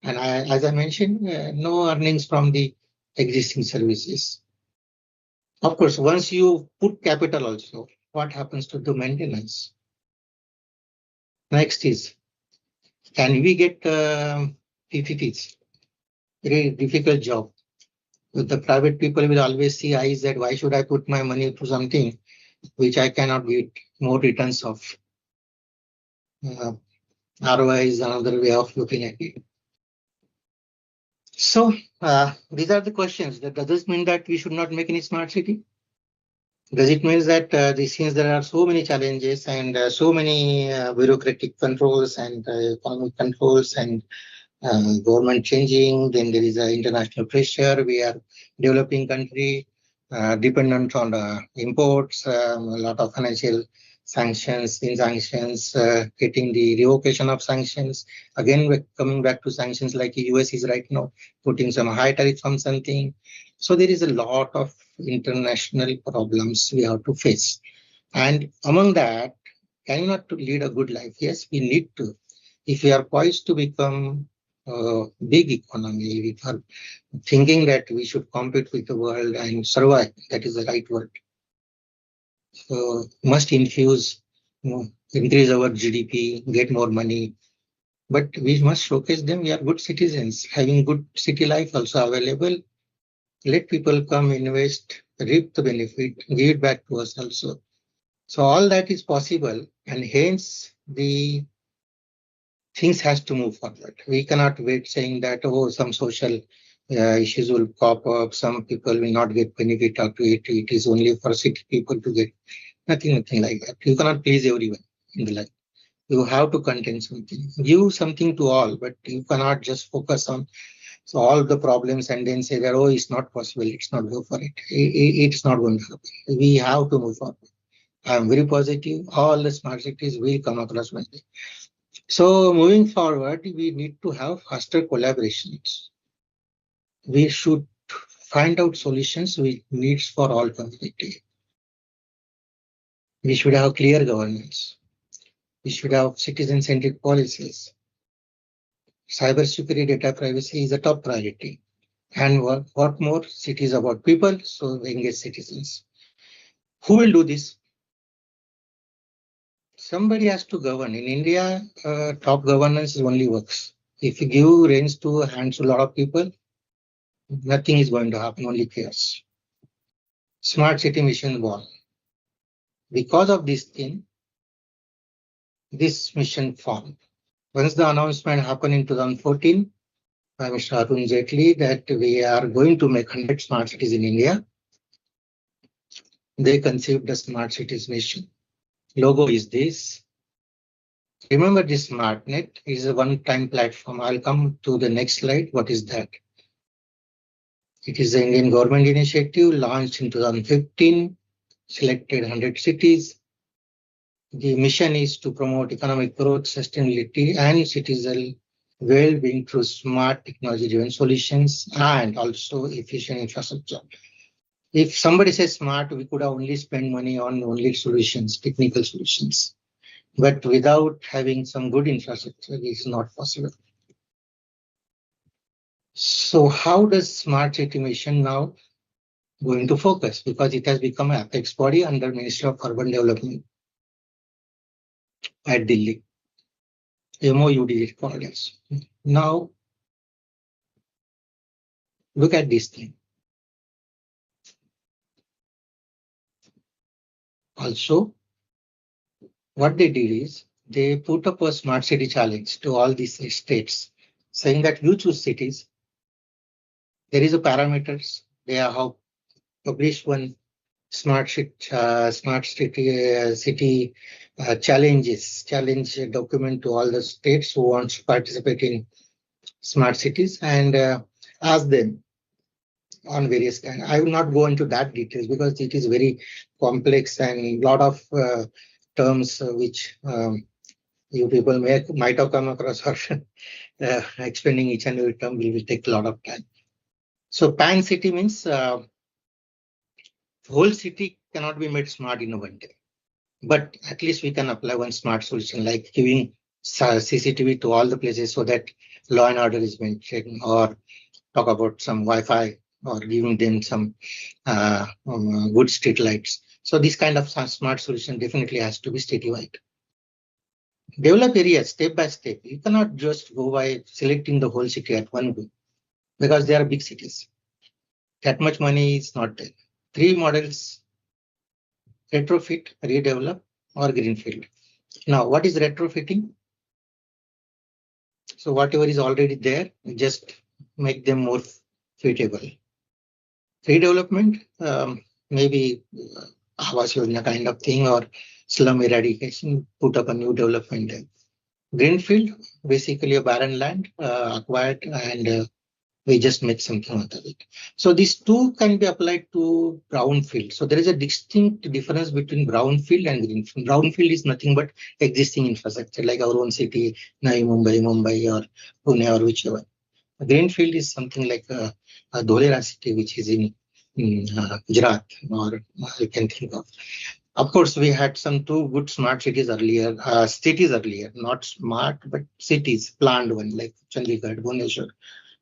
And as I mentioned, no earnings from the existing services. Of course, once you put capital also, what happens to the maintenance? Next is, can we get PPPs? Very difficult job. With the private people will always see eyes that why should I put my money to something which I cannot get more returns of. ROI is another way of looking at it. So these are the questions. Does this mean that we should not make any smart city? Does it mean that since there are so many challenges and so many bureaucratic controls and economic controls and government changing, then there is international pressure. We are developing country dependent on imports, a lot of financial sanctions, injunctions, getting the revocation of sanctions. Again, we're coming back to sanctions like the US is right now putting some high tariffs on something. So there is a lot of international problems we have to face. And among that, can you not lead a good life? Yes, we need to. If we are poised to become a big economy, we are thinking that we should compete with the world and survive. That is the right word. So must infuse, increase our GDP, get more money. But we must showcase them. We are good citizens, having good city life also available. Let people come, invest, reap the benefit, give it back to us also. So all that is possible, and hence the things has to move forward. We cannot wait saying that, oh, some social issues will pop up, some people will not get benefit out of it. It is only for city people to get. Nothing like that. You cannot please everyone in the life. You have to contain something. Give something to all, but you cannot just focus on all the problems and then say that, oh, it's not possible, it's not go for it. It's not going to happen. We have to move forward. I am very positive. All the smart cities will come across one day. So moving forward, we need to have faster collaborations. We should find out solutions with needs for all community. We should have clear governance. We should have citizen-centric policies. Cybersecurity, data privacy is a top priority. And what more? Cities about people, so engage citizens. Who will do this? Somebody has to govern. In India, top governance only works. If you give reins to hands to a lot of people, nothing is going to happen, only chaos. Smart city mission born. Because of this thing, this mission formed. Once the announcement happened in 2014 by Mr. Arun Jaitley that we are going to make 100 smart cities in India, they conceived the smart cities mission. Logo is this. Remember, this SmartNet is a one-time platform. I'll come to the next slide. What is that? It is the Indian government initiative launched in 2015 selected 100 cities. The mission is to promote economic growth, sustainability, and citizen well-being through smart technology-driven solutions and also efficient infrastructure. If somebody says smart, we could have only spent money on only solutions, technical solutions. But without having some good infrastructure, it is not possible. So how does smart city mission now going to focus? Because it has become an apex body under Ministry of Urban Development at Delhi. MOUD is called as. Now, look at this thing. Also, what they did is they put up a smart city challenge to all these states, saying that you choose cities. There is a parameters. They have published one smart city challenge document to all the states who want to participate in smart cities and ask them on various kinds. I will not go into that details because it is very complex and a lot of terms which you people might have come across or explaining each and every term will take a lot of time. So pan city means whole city cannot be made smart in one day, but at least we can apply one smart solution like giving CCTV to all the places so that law and order is maintained, or talk about some Wi-Fi or giving them some good street lights. So this kind of smart solution definitely has to be citywide. Develop areas step by step. You cannot just go by selecting the whole city at one go because they are big cities. That much money is not there. 3 models: retrofit, redevelop, or greenfield. Now, what is retrofitting? So whatever is already there, just make them more suitable. Redevelopment, maybe Awas Yojana kind of thing, or slum eradication, put up a new development there. Greenfield, basically a barren land acquired, and we just make something out of it. So these two can be applied to brownfield. So there is a distinct difference between brownfield and greenfield. Brownfield is nothing but existing infrastructure, like our own city, Navi Mumbai, or Pune, or whichever. Greenfield is something like a Dholera city, which is in Gujarat, or you can think of. Of course, we had some 2 good smart cities earlier, not smart, but cities, planned one, like Chandigarh, Bhubaneswar,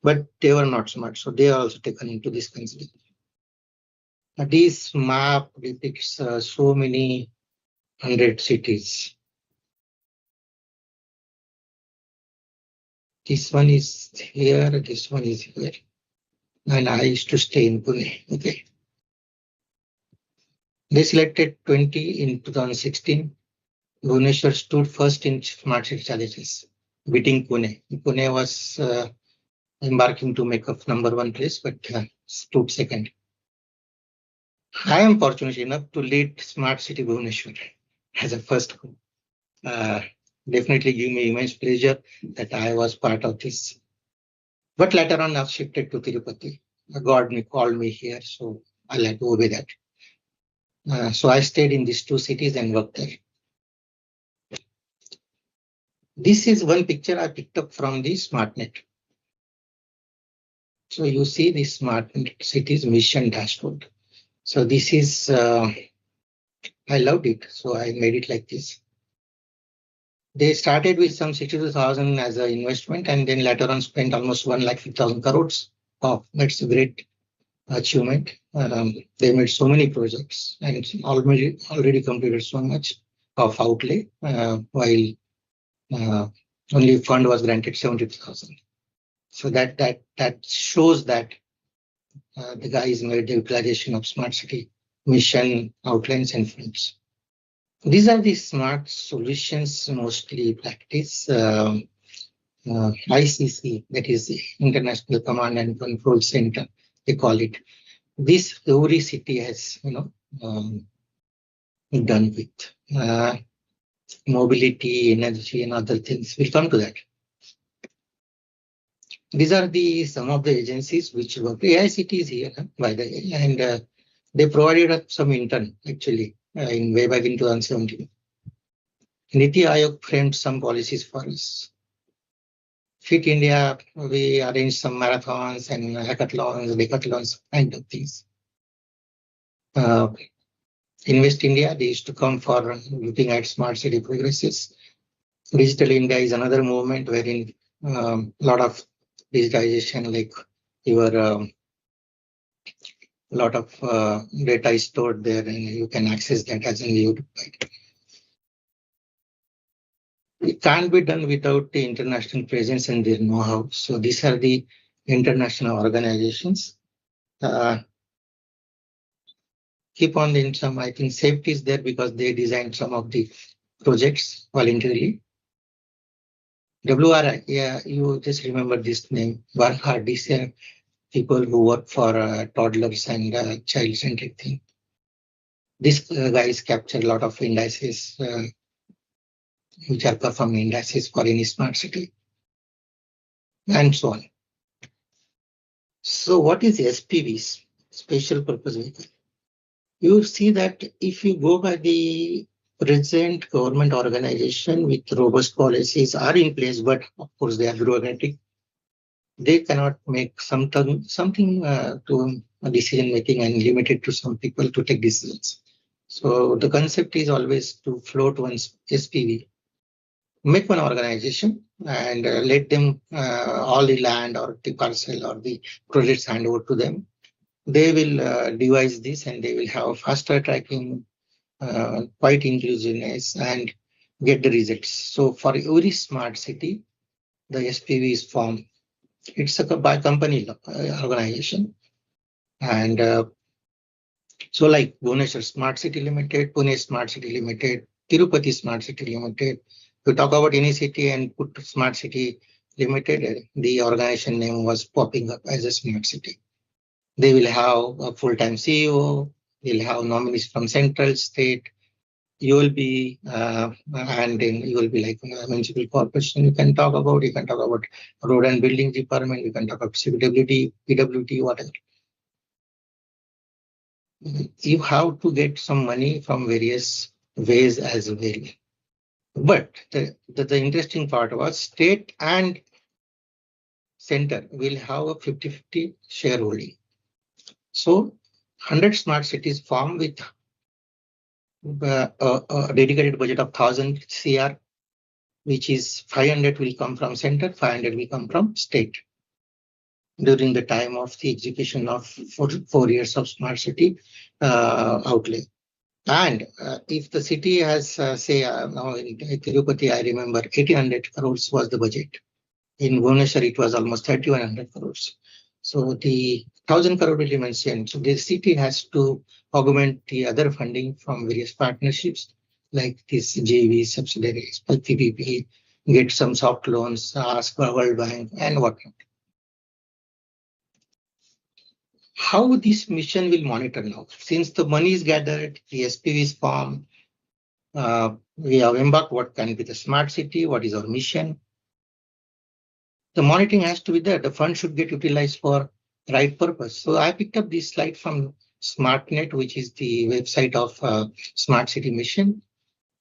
but they were not smart. So they are also taken into this consideration. This map depicts so many 100 cities. This one is here, this one is here. And I used to stay in Pune. Okay. They selected 20 in 2016. Bhubaneswar stood first in smart city challenges, beating Pune. Pune was embarking to make up #1 place, but stood second. I am fortunate enough to lead Smart City Bhubaneswar as a first group. Definitely give me immense pleasure that I was part of this. But later on, I've shifted to Tirupati. God called me here, so I'll have to obey that. So I stayed in these 2 cities and worked there. This is one picture I picked up from the SmartNet. So you see the SmartNet cities mission dashboard. So this is, I loved it. So I made it like this. They started with some 62,000 as an investment, and then later on spent almost 1,50,000 crores. Oh, that's a great achievement. They made so many projects and it's already completed so much of outlay, while only fund was granted 70,000. So that shows that the guys made the utilization of smart city mission outlines and funds. These are the smart solutions mostly practice. ICC, that is the International Command and Control Center, they call it. This every city has, done with mobility, energy, and other things. We'll come to that. These are some of the agencies which work. AICTE is here, by the way, and They provided us some intern actually in way back in 2017. Niti Aayog framed some policies for us. Fit India, we arranged some marathons and hackathons, decathlons, kind of things. Invest India, they used to come for looking at smart city progresses. Digital India is another movement wherein a lot of digitization, like your lot of data is stored there and you can access that as an EU. It can't be done without the international presence and their know-how. So these are the international organizations. Keep on in some, I think safety is there because they designed some of the projects voluntarily. WRI, yeah, you just remember this name, Varkhedkar. These are people who work for toddlers and child-centric thing. These guys capture a lot of indices, which are performing indices for any smart city, and so on. So what is SPVs, special purpose vehicle? You see that if you go by the present government organization with robust policies are in place, but of course they are bureaucratic, they cannot make something to decision making and limited to some people to take decisions. So the concept is always to float one's SPV, make one organization and let them all the land or the parcel or the projects hand over to them. They will devise this and they will have faster tracking, quite inclusiveness and get the results. So for every smart city, the SPV is formed. It's a by company organization. And so like Bhubaneswar Smart City Limited, Pune Smart City Limited, Tirupati Smart City Limited. We talk about any city and put Smart City Limited, the organization name was popping up as a smart city. They will have a full-time CEO, they'll have nominees from central, state. You will be, and then you will be like a municipal corporation. You can talk about road and building department. You can talk about CWD, PWD, whatever. You have to get some money from various ways as well. But the interesting part was state and center will have a 50-50 shareholding. So 100 smart cities form with a dedicated budget of 1,000 CR, which is 500 will come from center, 500 will come from state during the time of the execution of 4 years of smart city outlay. And if the city has, say, now in Tirupati, I remember 1,800 crores was the budget. In Bhubaneswar, it was almost 3,100 crores. So the 1,000 crore will be mentioned. So the city has to augment the other funding from various partnerships like this JV subsidiaries, PPP, get some soft loans, ask for World Bank and whatnot. How this mission will monitor now? Since the money is gathered, the SPV is formed, we have embarked what can be the smart city, what is our mission. The monitoring has to be there. The fund should get utilized for right purpose. So I picked up this slide from SmartNet, which is the website of Smart City Mission.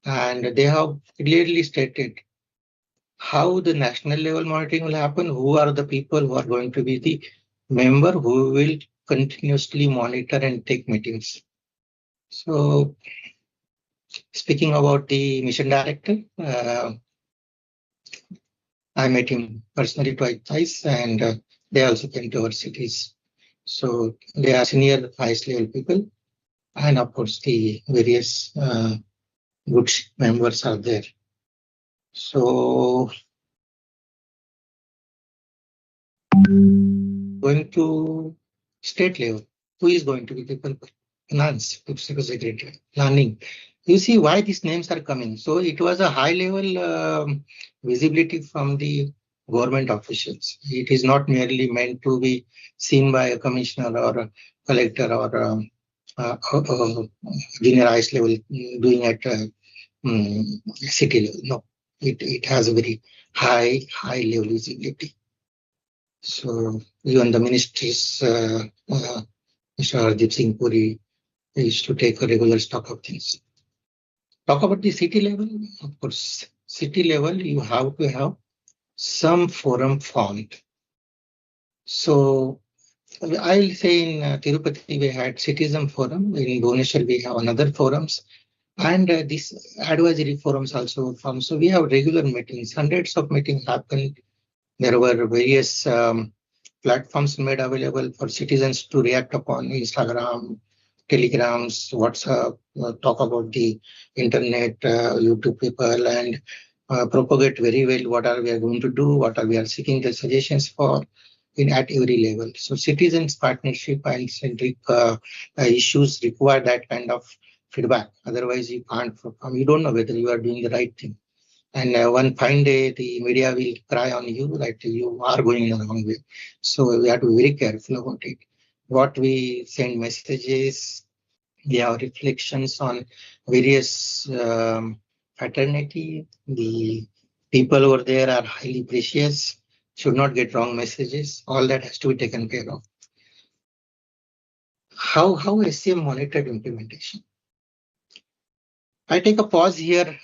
And they have clearly stated how the national level monitoring will happen, who are the people who are going to be the member who will continuously monitor and take meetings. So speaking about the mission director, I met him personally twice, and they also came to our cities. So they are senior, highest level people, and of course the various good members are there. So going to state level, who is going to be the finance, secretary, planning. You see why these names are coming. So it was a high level visibility from the government officials. It is not merely meant to be seen by a commissioner or a collector or junior highest level doing at city level. No, it has a very high level visibility. So even the ministries, Mr. Hardeep Singh Puri, We used to take a regular stock of things. Talk about the city level. Of course, city level, you have to have some forum formed. So I'll say in Tirupati, we had citizen forum. In Bhubaneswar, we have another forums. And these advisory forums also formed. So we have regular meetings, hundreds of meetings happen. There were various platforms made available for citizens to react upon: Instagram, Telegrams, WhatsApp, talk about the internet, YouTube people, and propagate very well what are we are going to do, what are we are seeking the suggestions for at every level. So citizens partnership and centric issues require that kind of feedback. Otherwise, you can't perform. You don't know whether you are doing the right thing. And one fine day, the media will cry on you that you are going in the wrong way. So we have to be very careful about it. What we send messages, we have reflections on various fraternity. The people over there are highly precious, should not get wrong messages. All that has to be taken care of. How SCM monitored implementation? I take a pause here.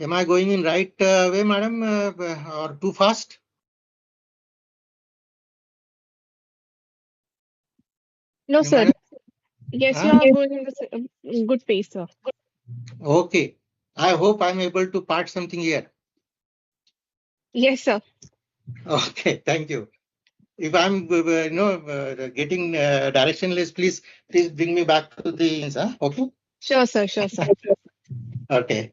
Am I going in right way, madam, or too fast? No, Am I sir. right? Yes, you Huh? are going in the good pace, sir. Okay. I hope I'm able to part something here. Yes, sir. Okay, thank you. If I'm getting directionless, please bring me back to the okay. Sure, sir. Sure, sir. Okay.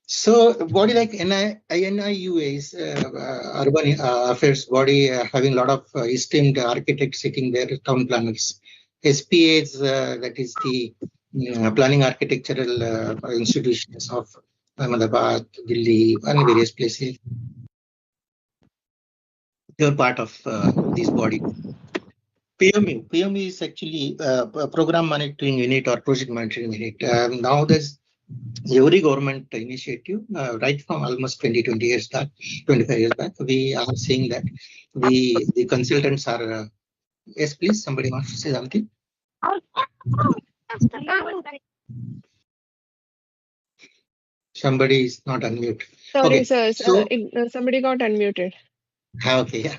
So body like NIUA is urban affairs body having a lot of esteemed architects sitting there, town planners. SPA is that is the planning architectural institutions of Ahmedabad, Delhi, and various places. They are part of this body. PMU is actually a program monitoring unit or project monitoring unit. Now there's every government initiative, right from almost 20 years back, 25 years back, we are seeing that the consultants are. Yes, please. Somebody wants to say something. Somebody is not unmute. Sorry, Okay, sir. so Somebody got unmuted. okay, yeah.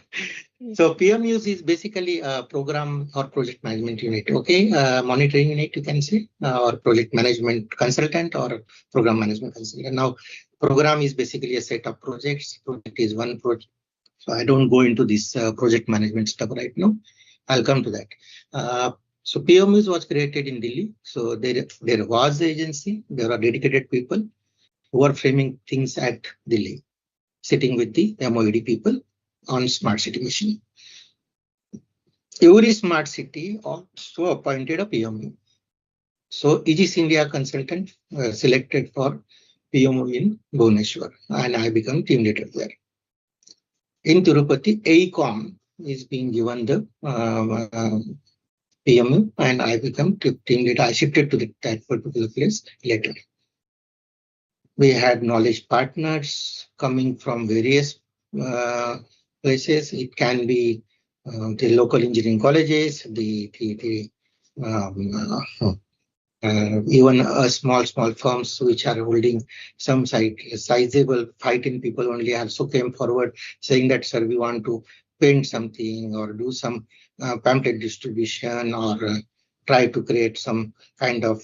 So PMUs is basically a program or project management unit. Okay, monitoring unit you can say, or project management consultant or program management consultant. Now, program is basically a set of projects. Project is one project. So I don't go into this project management stuff right now. I'll come to that. So PMUs was created in Delhi. So there was the agency. There are dedicated people who are framing things at Delhi, sitting with the MOED people on smart city mission. Every smart city also appointed a PMU. So Aegis India consultant selected for PMU in Bhubaneswar, and I become team leader there. In Tirupati, AICOM is being given the PMU, and I become team leader. I shifted to that particular place later. We had knowledge partners coming from various places. It can be the local engineering colleges, even small firms which are holding some sizable 5-10 people only also came forward saying that, sir, we want to paint something or do some pamphlet distribution or try to create some kind of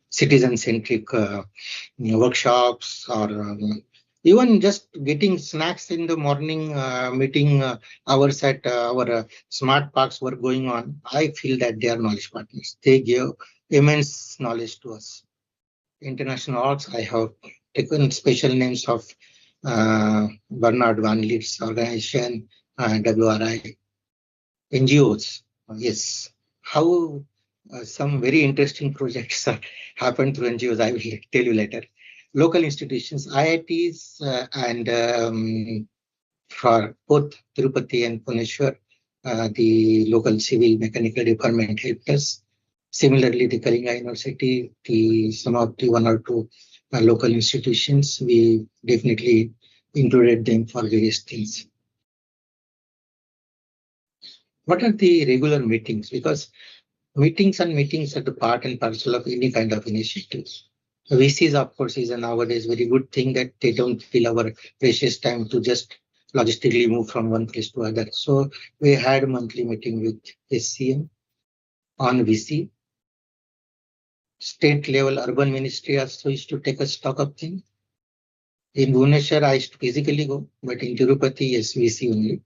citizen-centric workshops or even just getting snacks in the morning meeting hours at our smart parks were going on. I feel that they are knowledge partners. They give immense knowledge to us. International orgs, I have taken special names of Bernard Van Leer's organization, WRI, NGOs. Yes, how some very interesting projects happened through NGOs. I will tell you later. Local institutions, IITs, and for both Tirupati and Bhubaneswar, the local civil mechanical department helped us. Similarly, the Kalinga University, some of the 1 or 2 local institutions, we definitely included them for various things. What are the regular meetings? Because meetings and meetings are the part and parcel of any kind of initiatives. VCs, of course, is a nowadays very good thing that they don't feel our precious time to just logistically move from one place to other. So we had a monthly meeting with SCM on VC. State level urban ministry also used to take a stock of things. In Bhubaneswar, I used to physically go, but in Tirupati, yes, VC only.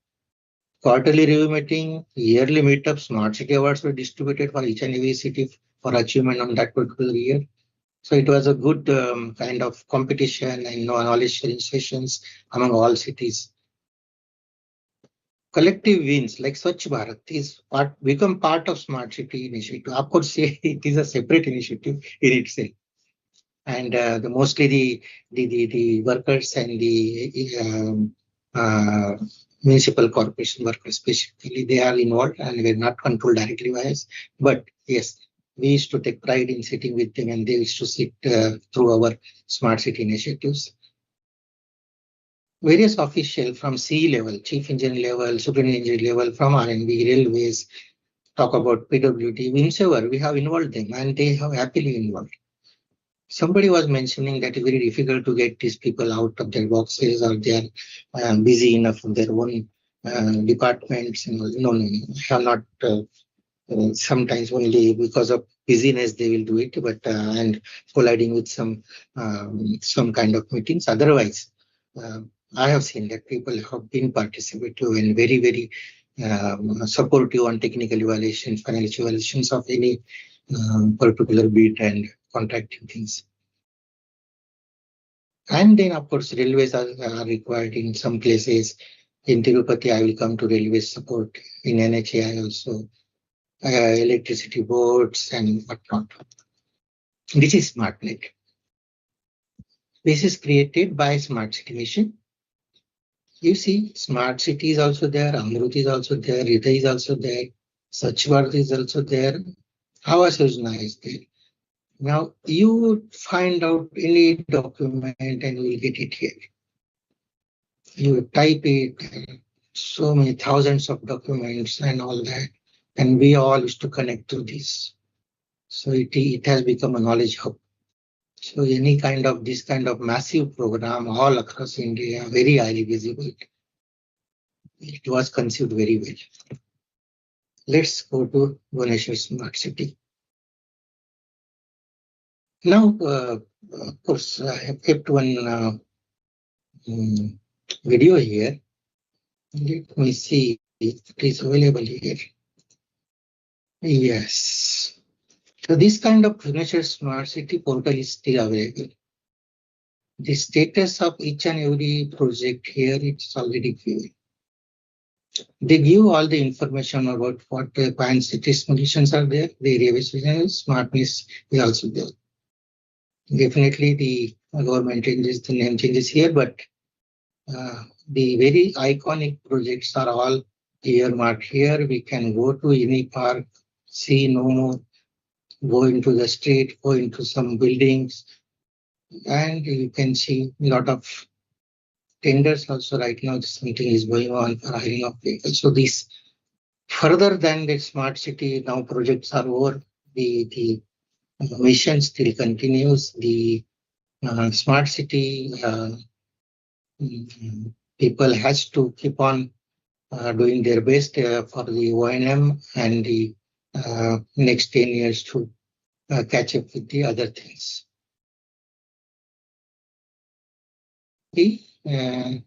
Quarterly review meeting, yearly meetup, smart city awards were distributed for each and every city for achievement on that particular year. So it was a good kind of competition and knowledge sharing sessions among all cities. Collective wins like Swachh Bharat is become part of smart city initiative. Of course, it is a separate initiative in itself. And mostly the workers and the municipal corporation workers specifically, they are involved and we're not controlled directly by us. But yes, we used to take pride in sitting with them and they used to sit through our smart city initiatives. Various officials from C level, chief engineer level, superintendent level, from R&D, railways, talk about PWD, whichever, we have involved them and they have happily involved. Somebody was mentioning that it's very difficult to get these people out of their boxes or they are busy enough in their own departments. No, I have not. Sometimes only because of busyness they will do it, but and colliding with some kind of meetings. Otherwise, I have seen that people have been participative and very, very supportive on technical evaluations, financial evaluations of any particular bid and contracting things. And then, of course, railways are required in some places. In Tirupati, I will come to railway support. In NHAI also, electricity boards and whatnot. This is SmartNet. This is created by Smart City Mission. You see, Smart City is also there, Amrut is also there, Rita is also there, Swachh Bharat is also there, Awas Yojana is there. Now, you find out any document and you will get it here. You type it, so many thousands of documents and all that, and we all used to connect to this. So it has become a knowledge hub. So any kind of this kind of massive program all across India, very highly visible. It was conceived very well. Let's go to Bhubaneswar Smart City. Now, of course, I have kept one video here. Let me see if it is available here. Yes. So this kind of Bhubaneswar Smart City portal is still available. The status of each and every project here, it's already given. They give all the information about what the current cities conditions are there. The area based smartness is also there. Definitely the government changes, the name changes here, but the very iconic projects are all earmarked here. We can go to any park, see no more, go into the street, go into some buildings, and you can see a lot of tenders also right now. This meeting is going on for hiring of vehicles. So this further than the smart city, now projects are over. The mission still continues. The smart city people has to keep on doing their best for the O&M and the next 10 years to catch up with the other things. Okay,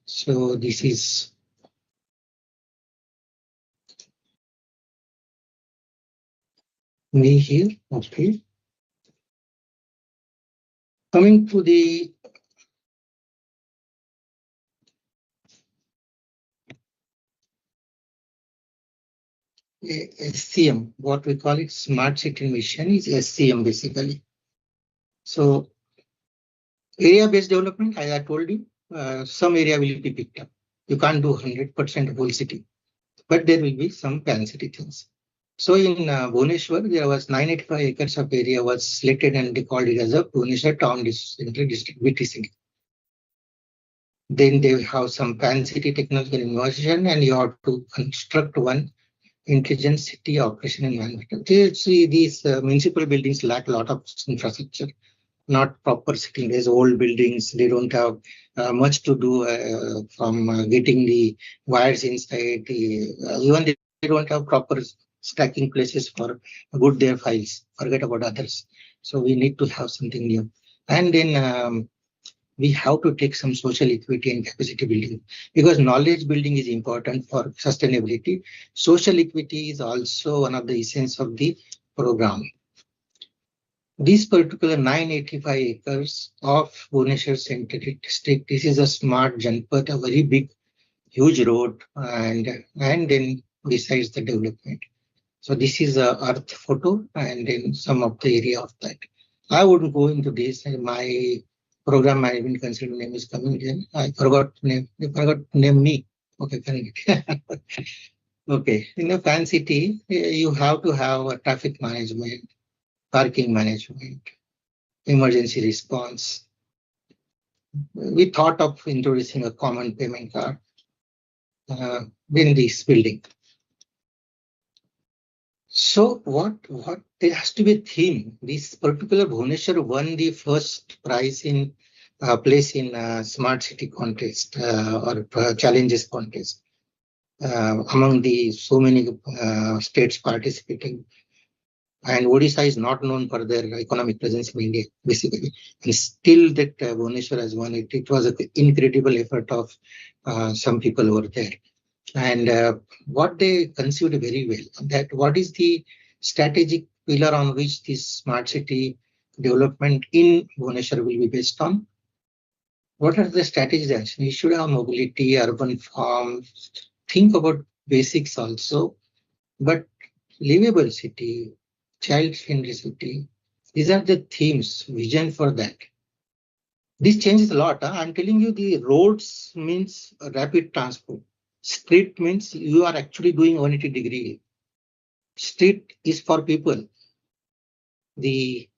so this is me here. Okay. Coming to the SCM, what we call it Smart City Mission is SCM basically. So area-based development, as I told you, some area will be picked up. You can't do 100% whole city, but there will be some pan city things. So in Bhubaneswar, there was 985 acres of area was selected and they called it as a Bhubaneswar Town District, BTC. Then they have some pan city technological innovation and you have to construct one intelligent city operation and management. See, these municipal buildings lack a lot of infrastructure, not proper sitting. There's old buildings. They don't have much to do from getting the wires inside. Even they don't have proper stacking places for good their files. Forget about others. So we need to have something new. And then we have to take some social equity and capacity building, because knowledge building is important for sustainability. Social equity is also one of the essence of the program. This particular 985 acres of Bhubaneswar Central District, this is a smart Janpat, a very big, huge road, and then besides the development. So this is a earth photo, and then some of the area of that. I wouldn't go into this. My program management consultant name is coming in. I forgot name. You forgot name me. Okay, correct. Okay. In a fan city, you have to have a traffic management, parking management, emergency response. We thought of introducing a common payment card in this building. So what there has to be a theme. This particular Bhubaneswar won the first prize in place in smart city contest or challenges contest among the so many states participating. And Odisha is not known for their economic presence in India, basically. And still that Bhubaneswar has won it. It was an incredible effort of some people over there. And what they conceived very well, that what is the strategic pillar on which this smart city development in Bhubaneswar will be based on? What are the strategies? We should have mobility, urban farms, think about basics also, but livable city, child-friendly city, these are the themes, vision for that. This changes a lot. I'm telling you, the roads means rapid transport. Street means you are actually doing 180 degree. Street is for people. The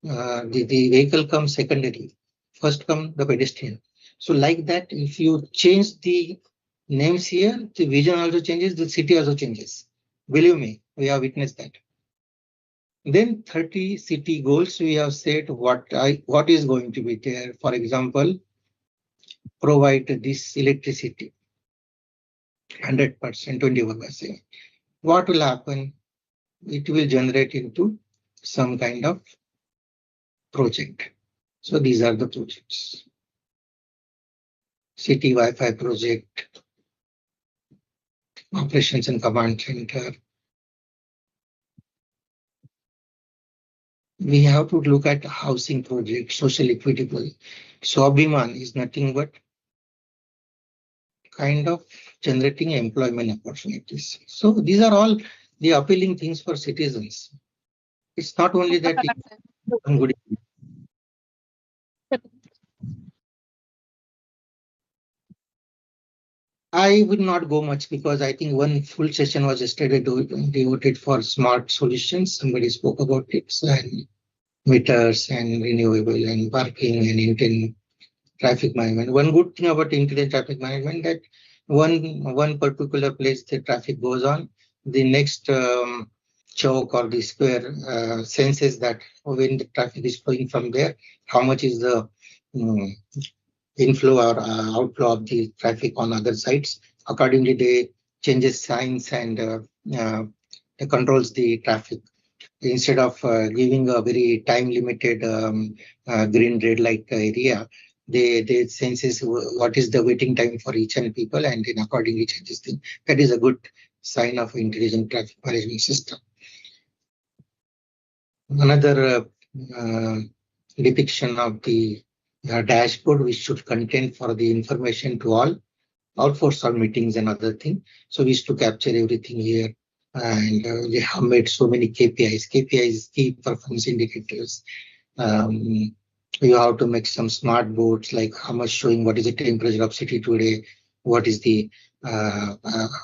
vehicle comes secondary. First come the pedestrian. So like that, if you change the names here, the vision also changes, the city also changes. Believe me, we have witnessed that. Then 30 city goals, we have said what is going to be there. For example, provide this electricity. 100%, 21%. What will happen? It will generate into some kind of project. So these are the projects. City Wi-Fi project, operations and command center. We have to look at housing project, social equity project. Swabhiman is nothing but kind of generating employment opportunities. So these are all the appealing things for citizens. It's not only that. I would not go much because I think one full session was yesterday devoted for smart solutions. Somebody spoke about it, and meters and renewable and parking and intelligent traffic management. One good thing about intelligent traffic management that one particular place the traffic goes on, the next choke or the square senses that when the traffic is flowing from there, how much is the inflow or outflow of the traffic on other sides. Accordingly, they changes signs and controls the traffic. Instead of giving a very time limited green red light area, they senses what is the waiting time for each and people, and then accordingly changes things. That is a good sign of intelligent traffic management system. Another depiction of the dashboard which should contain for the information to all for some meetings and other thing. So we used to capture everything here, and we have made so many KPIs. KPIs, key performance indicators. You have to make some smart boards like how much showing what is the temperature of city today, what is the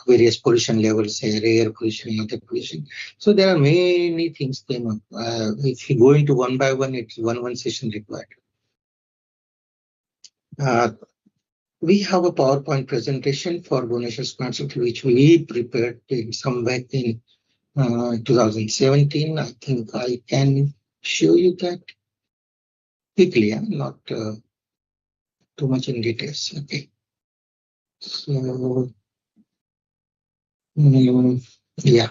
various pollution levels, air pollution, other pollution. So there are many things came up. If you go into one by one, it's one session required. We have a PowerPoint presentation for Bhubaneswar Smart City, which we prepared in somewhere in 2017. I think I can show you that quickly, not too much in details. Okay. So, yeah.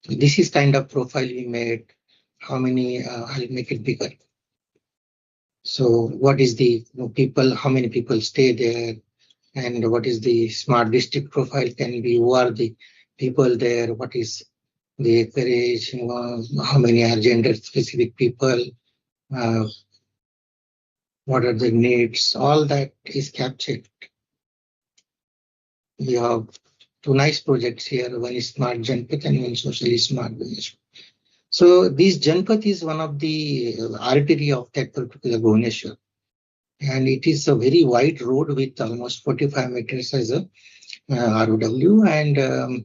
This is kind of profile we made. How many? I'll make it bigger. So, what is the people? How many people stay there? And what is the smart district profile? Can be who are the people there? What is the acreage? How many are gender specific people? What are the needs? All that is captured. We have two nice projects here. One is Smart Janpat and one Socially Smart Bhubaneswar. So this Janpat is one of the artery of that particular Bhubaneswar. And it is a very wide road with almost 45 meters as a ROW. And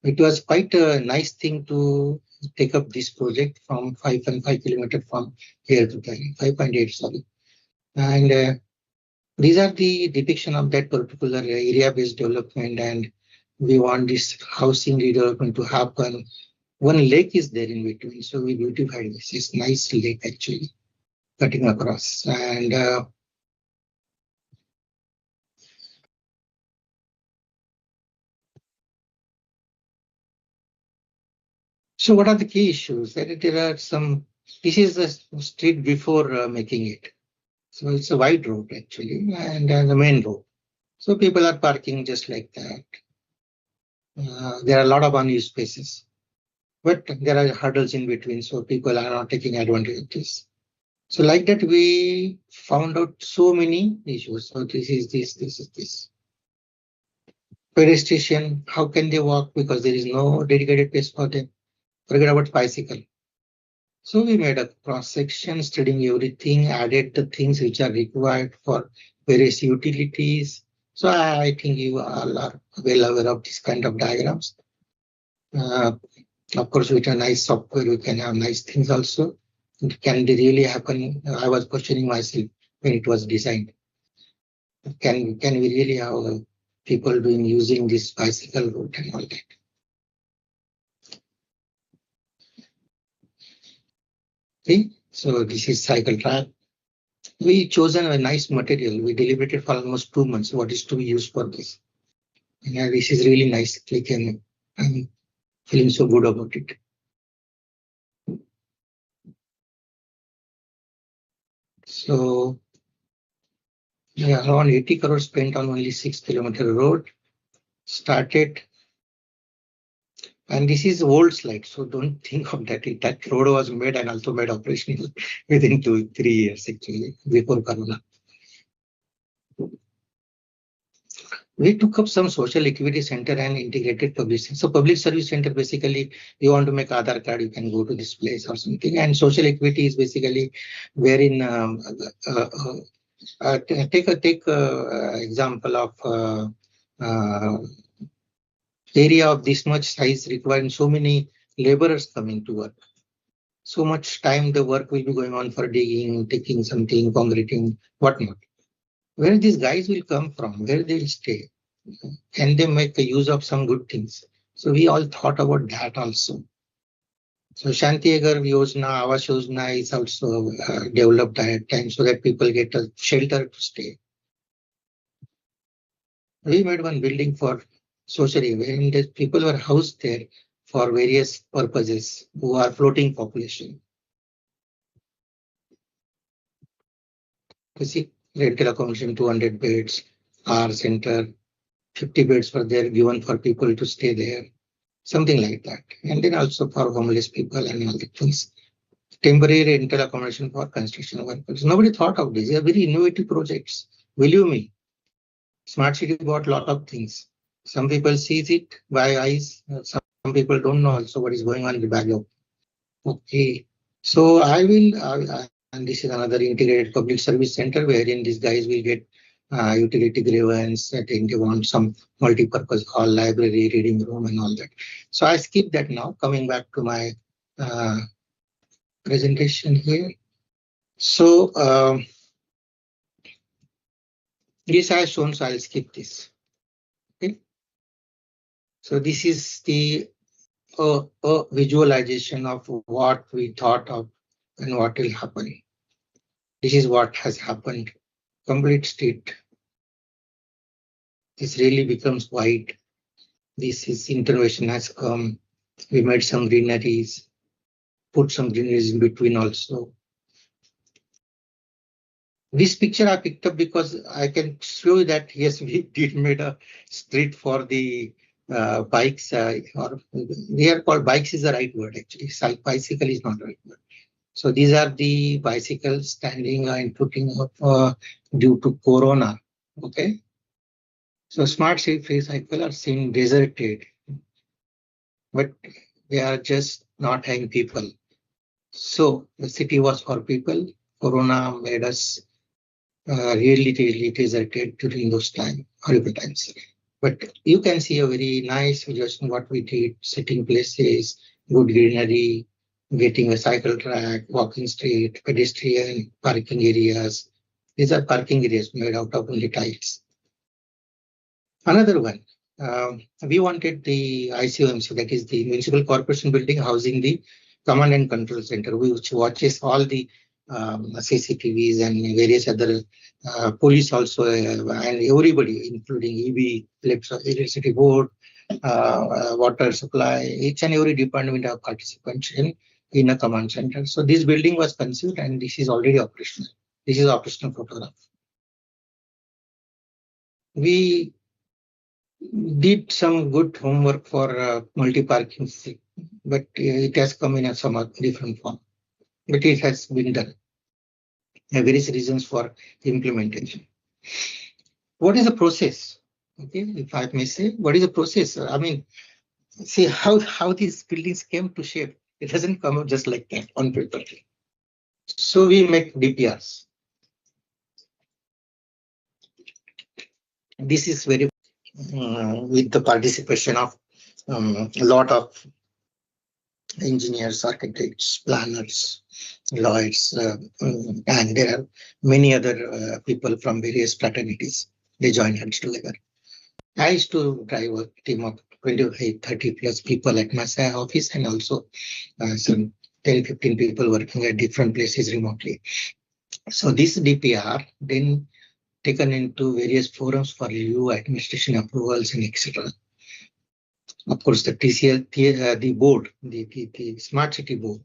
it was quite a nice thing to take up this project from 5.5 kilometers from here to there, 5.8, sorry. And these are the depiction of that particular area-based development, and we want this housing redevelopment to happen. One lake is there in between, so we beautified this. It's nice lake actually, cutting across. And so what are the key issues? There are some, this is the street before making it. So it's a wide road actually, and the main road. So people are parking just like that. There are a lot of unused spaces, but there are hurdles in between, so people are not taking advantage of this. So like that, we found out so many issues. So this is this. Pedestrian, how can they walk? Because there is no dedicated place for them. Forget about bicycle. So we made a cross section, studying everything, added the things which are required for various utilities. So I think you all are well aware of this kind of diagrams. Of course, with a nice software, we can have nice things also. Can they really happen? I was questioning myself when it was designed. Can we really have people doing using this bicycle route and all that? Okay, so this is cycle track. We chosen a nice material. We deliberated for almost 2 months. What is to be used for this? And this is really nice. Click and I'm feeling so good about it. So yeah, around 80 crores spent on only 6 kilometer road. Started, and this is old slide, so don't think of that. That road was made and also made operational within 2-3 years actually, before Corona. We took up some social equity center and integrated public. So public service center, basically, you want to make Aadhaar card, you can go to this place or something. And social equity is basically wherein take example of area of this much size requiring so many laborers coming to work. So much time the work will be going on for digging, taking something, concreting, whatnot. Where these guys will come from, where they will stay, can they make a use of some good things? So we all thought about that also. So Shanti Agar Yojana, Awas Yojana is also developed at times so that people get a shelter to stay. We made one building for socially, wherein the people were housed there for various purposes who are floating population. You see, rental accommodation 200 beds, R center, 50 beds were there given for people to stay there, something like that. And then also for homeless people and all the things. Temporary rental accommodation for construction workers. Nobody thought of this. They are very innovative projects. Believe me, Smart City bought a lot of things. Some people sees it by eyes. Some people don't know also what is going on in the background. Okay. So I will, and this is another integrated public service center wherein these guys will get utility grievance. I think they want some multi-purpose hall, library, reading room and all that. So I skip that now, coming back to my presentation here. So This I have shown, so I'll skip this. Okay. So this is the visualization of what we thought of and what will happen. This is what has happened. Complete street. This really becomes white. This is intervention has come. We made some greeneries, put some greeneries in between also. This picture I picked up because I can show you that yes, we did made a street for the bikes, or they are called bikes is the right word actually. Bicycle is not the right word. So these are the bicycles standing and putting up due to Corona. Okay. So smart city cycle are seen deserted, but they are just not having people. So the city was for people. Corona made us really deserted during those horrible times. But you can see a very nice visualization what we did, sitting places, good greenery, getting a cycle track, walking street, pedestrian, parking areas. These are parking areas made out of only tiles. Another one, we wanted the ICOMC, that is the Municipal Corporation Building housing the Command and Control Center, which watches all the CCTVs and various other police also, and everybody, including EB, Electricity Board, water supply, each and every department of participation in a command center. So this building was conceived and this is already operational. This is operational photograph. We did some good homework for multi-parking, but it has come in a somewhat different form. But it has been done. There are various reasons for implementation. What is the process? Okay, if I may say, what is the process? I mean, see how these buildings came to shape. It doesn't come out just like that on paper. So we make DPRs. This is very with the participation of a lot of engineers, architects, planners, lawyers, and there are many other people from various fraternities. They join hands together. I used to drive a team of 28, 30 plus people at my office, and also some 10, 15 people working at different places remotely. So this DPR then taken into various forums for review, administration approvals, and etc. Of course, the TCL, the board, the Smart City Board,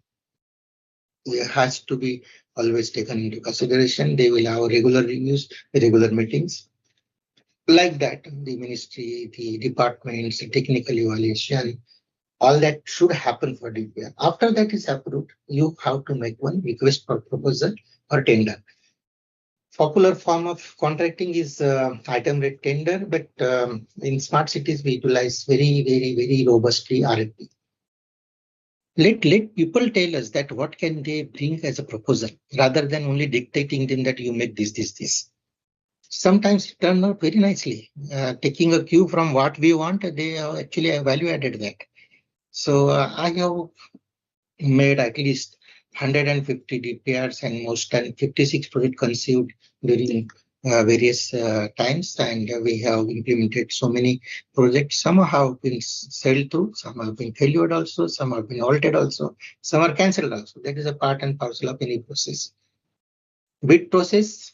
has to be always taken into consideration. They will have regular reviews, regular meetings. Like that, the ministry, the departments, the technical evaluation, all that should happen for DPR. After that is approved, you have to make one request for proposal or tender. Popular form of contracting is item rate tender, but in smart cities we utilize very robustly RFP. Let people tell us that what can they bring as a proposal rather than only dictating them that you make this. Sometimes it turned out very nicely. Taking a cue from what we want, they actually value added that. So I have made at least 150 DPRs and most than 56 projects conceived during various times, and we have implemented so many projects. Some have been sailed through, some have been failured also, some have been altered also, some are cancelled also. That is a part and parcel of any process. Bid process.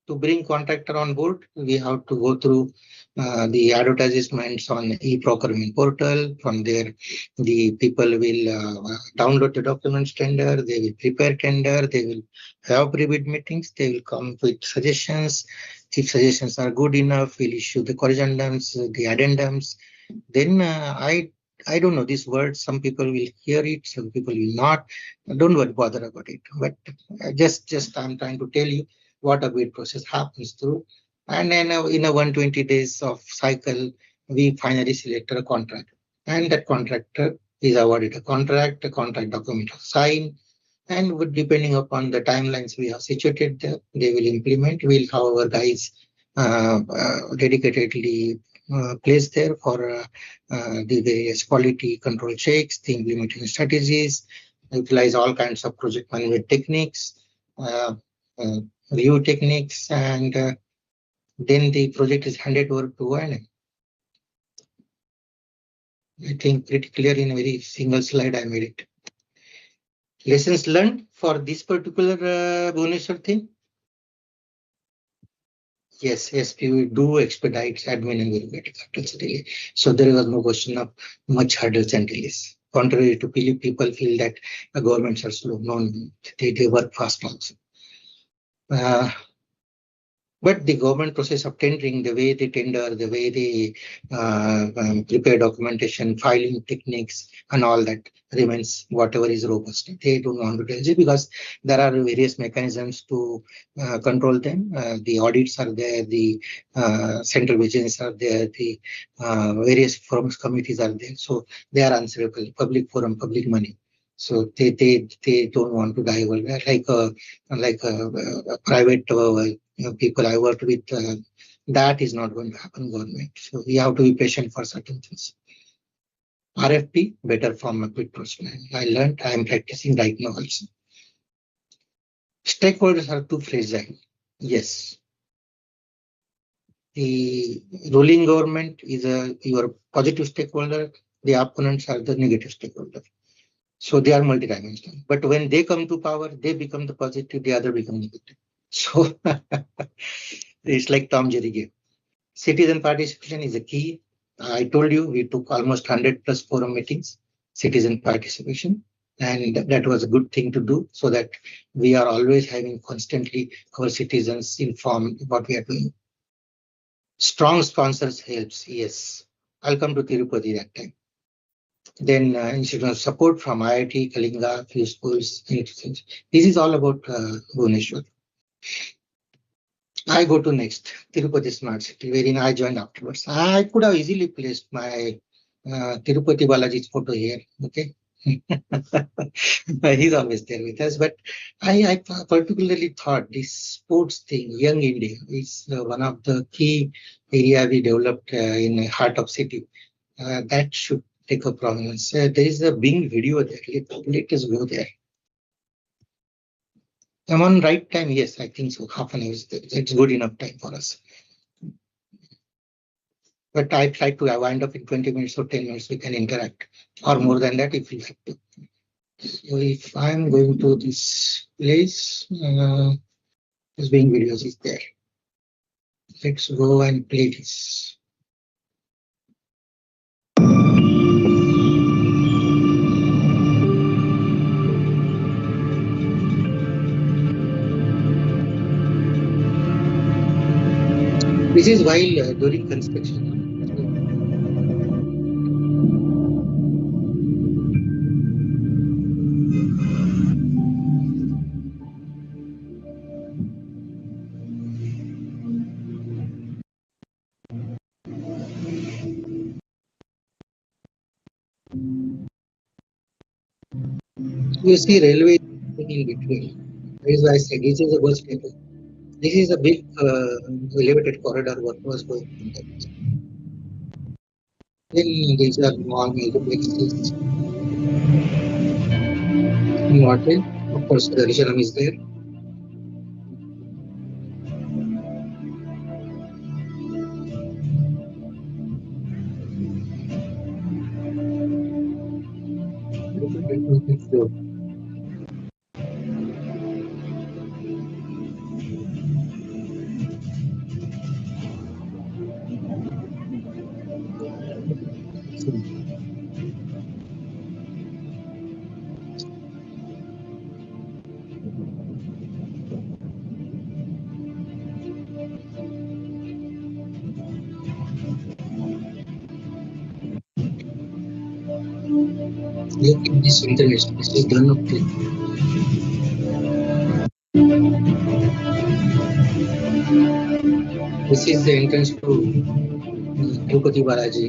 To bring contractor on board, we have to go through the advertisements on e-procurement portal. From there, the people will download the documents tender, they will prepare tender, they will have pre-bid meetings, they will come with suggestions. If suggestions are good enough, we'll issue the corrigendums, the addendums. Then I don't know this word, some people will hear it, some people will not. Don't bother about it. But just I'm trying to tell you what a bid process happens through. And then in a 120 days of cycle, we finally select a contract. And that contractor is awarded a contract document is signed. And depending upon the timelines we have situated there, they will implement. We'll have our guys dedicatedly placed there for the various quality control checks, the implementation strategies, utilize all kinds of project management techniques, review techniques, and Then the project is handed over to O&M. I think pretty clear in a very single slide I made it. Lessons learned for this particular Bhubaneswar thing? Yes, we do expedite admin and verified factors delay. So there was no question of much hurdles and delays. Contrary to people feel that the governments are slow. No, they work fast also. But the government process of tendering, the way they tender, the way they prepare documentation, filing techniques, and all that remains whatever is robust. They don't want to tell you because there are various mechanisms to control them. The audits are there, the central vigilance are there, the various forums committees are there. So they are answerable, public forum, public money. So they don't want to divulge like a private people I worked with. That is not going to happen government. So we have to be patient for certain things. RFP, better form of quick process. I learned, I am practicing right now also. Stakeholders are too fragile. Yes. The ruling government is your positive stakeholder. The opponents are the negative stakeholder. So they are multidimensional. But when they come to power, they become the positive, the other become negative. So it's like Tom Jerry game. Citizen participation is a key. I told you we took almost 100 plus forum meetings, citizen participation, and that was a good thing to do so that we are always having constantly our citizens informed what we are doing. Strong sponsors helps, yes. I'll come to Tirupati that time. Then institutional support from IIT, Kalinga, few schools. This is all about Bhubaneswar. I go to next, Tirupati Smart City, wherein I joined afterwards. I could have easily placed my Tirupati Balaji's photo here, okay? He's always there with us, but I particularly thought this sports thing, Young India, is one of the key area we developed in the heart of city. That should take a prominence. There is a Bing video there. Let us go there. I'm on right time. Yes, I think so. Half an hour. It's good enough time for us. But I try to wind up in 20 minutes or 10 minutes. We can interact, or more than that if you have to. So if I'm going to this place, this Bing videos is there. Let's go and play this. This is while during construction. You see railway in between. That is why I said this is a bus depot. This is a big elevated corridor. What was going on there? Then these are small multiplexes. Model, of course, the Risharam is there. Look at this internet. This is done up there. This is the entrance to Tirupati Balaji.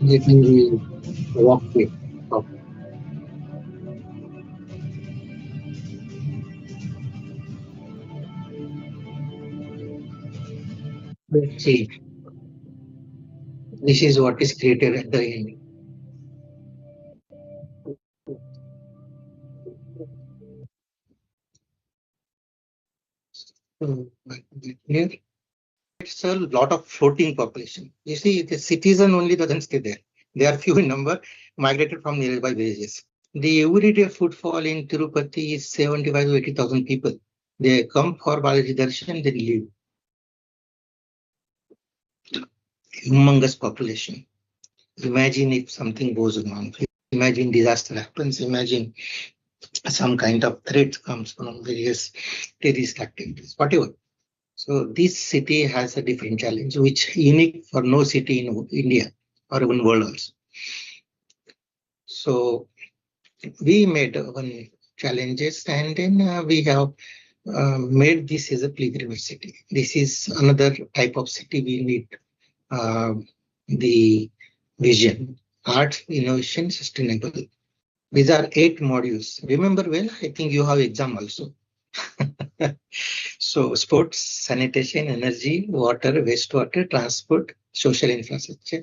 Let me walk way. Let's see. This is what is created at the end. Here, it's a lot of floating population. You see, the citizen only doesn't stay there. They are few in number, migrated from nearby villages. The everyday footfall in Tirupati is 75 to 80,000 people. They come for Balaji Darshan, they leave. Humongous population. Imagine if something goes wrong. Imagine disaster happens. Imagine some kind of threat comes from various terrorist activities, whatever. So this city has a different challenge, which unique for no city in India or even world also. So we made one challenges, and then we have made this as a pilgrimage city. This is another type of city we need. The vision, art, innovation, sustainable. These are 8 modules. Remember well, I think you have exam also. So sports, sanitation, energy, water, wastewater, transport, social infrastructure.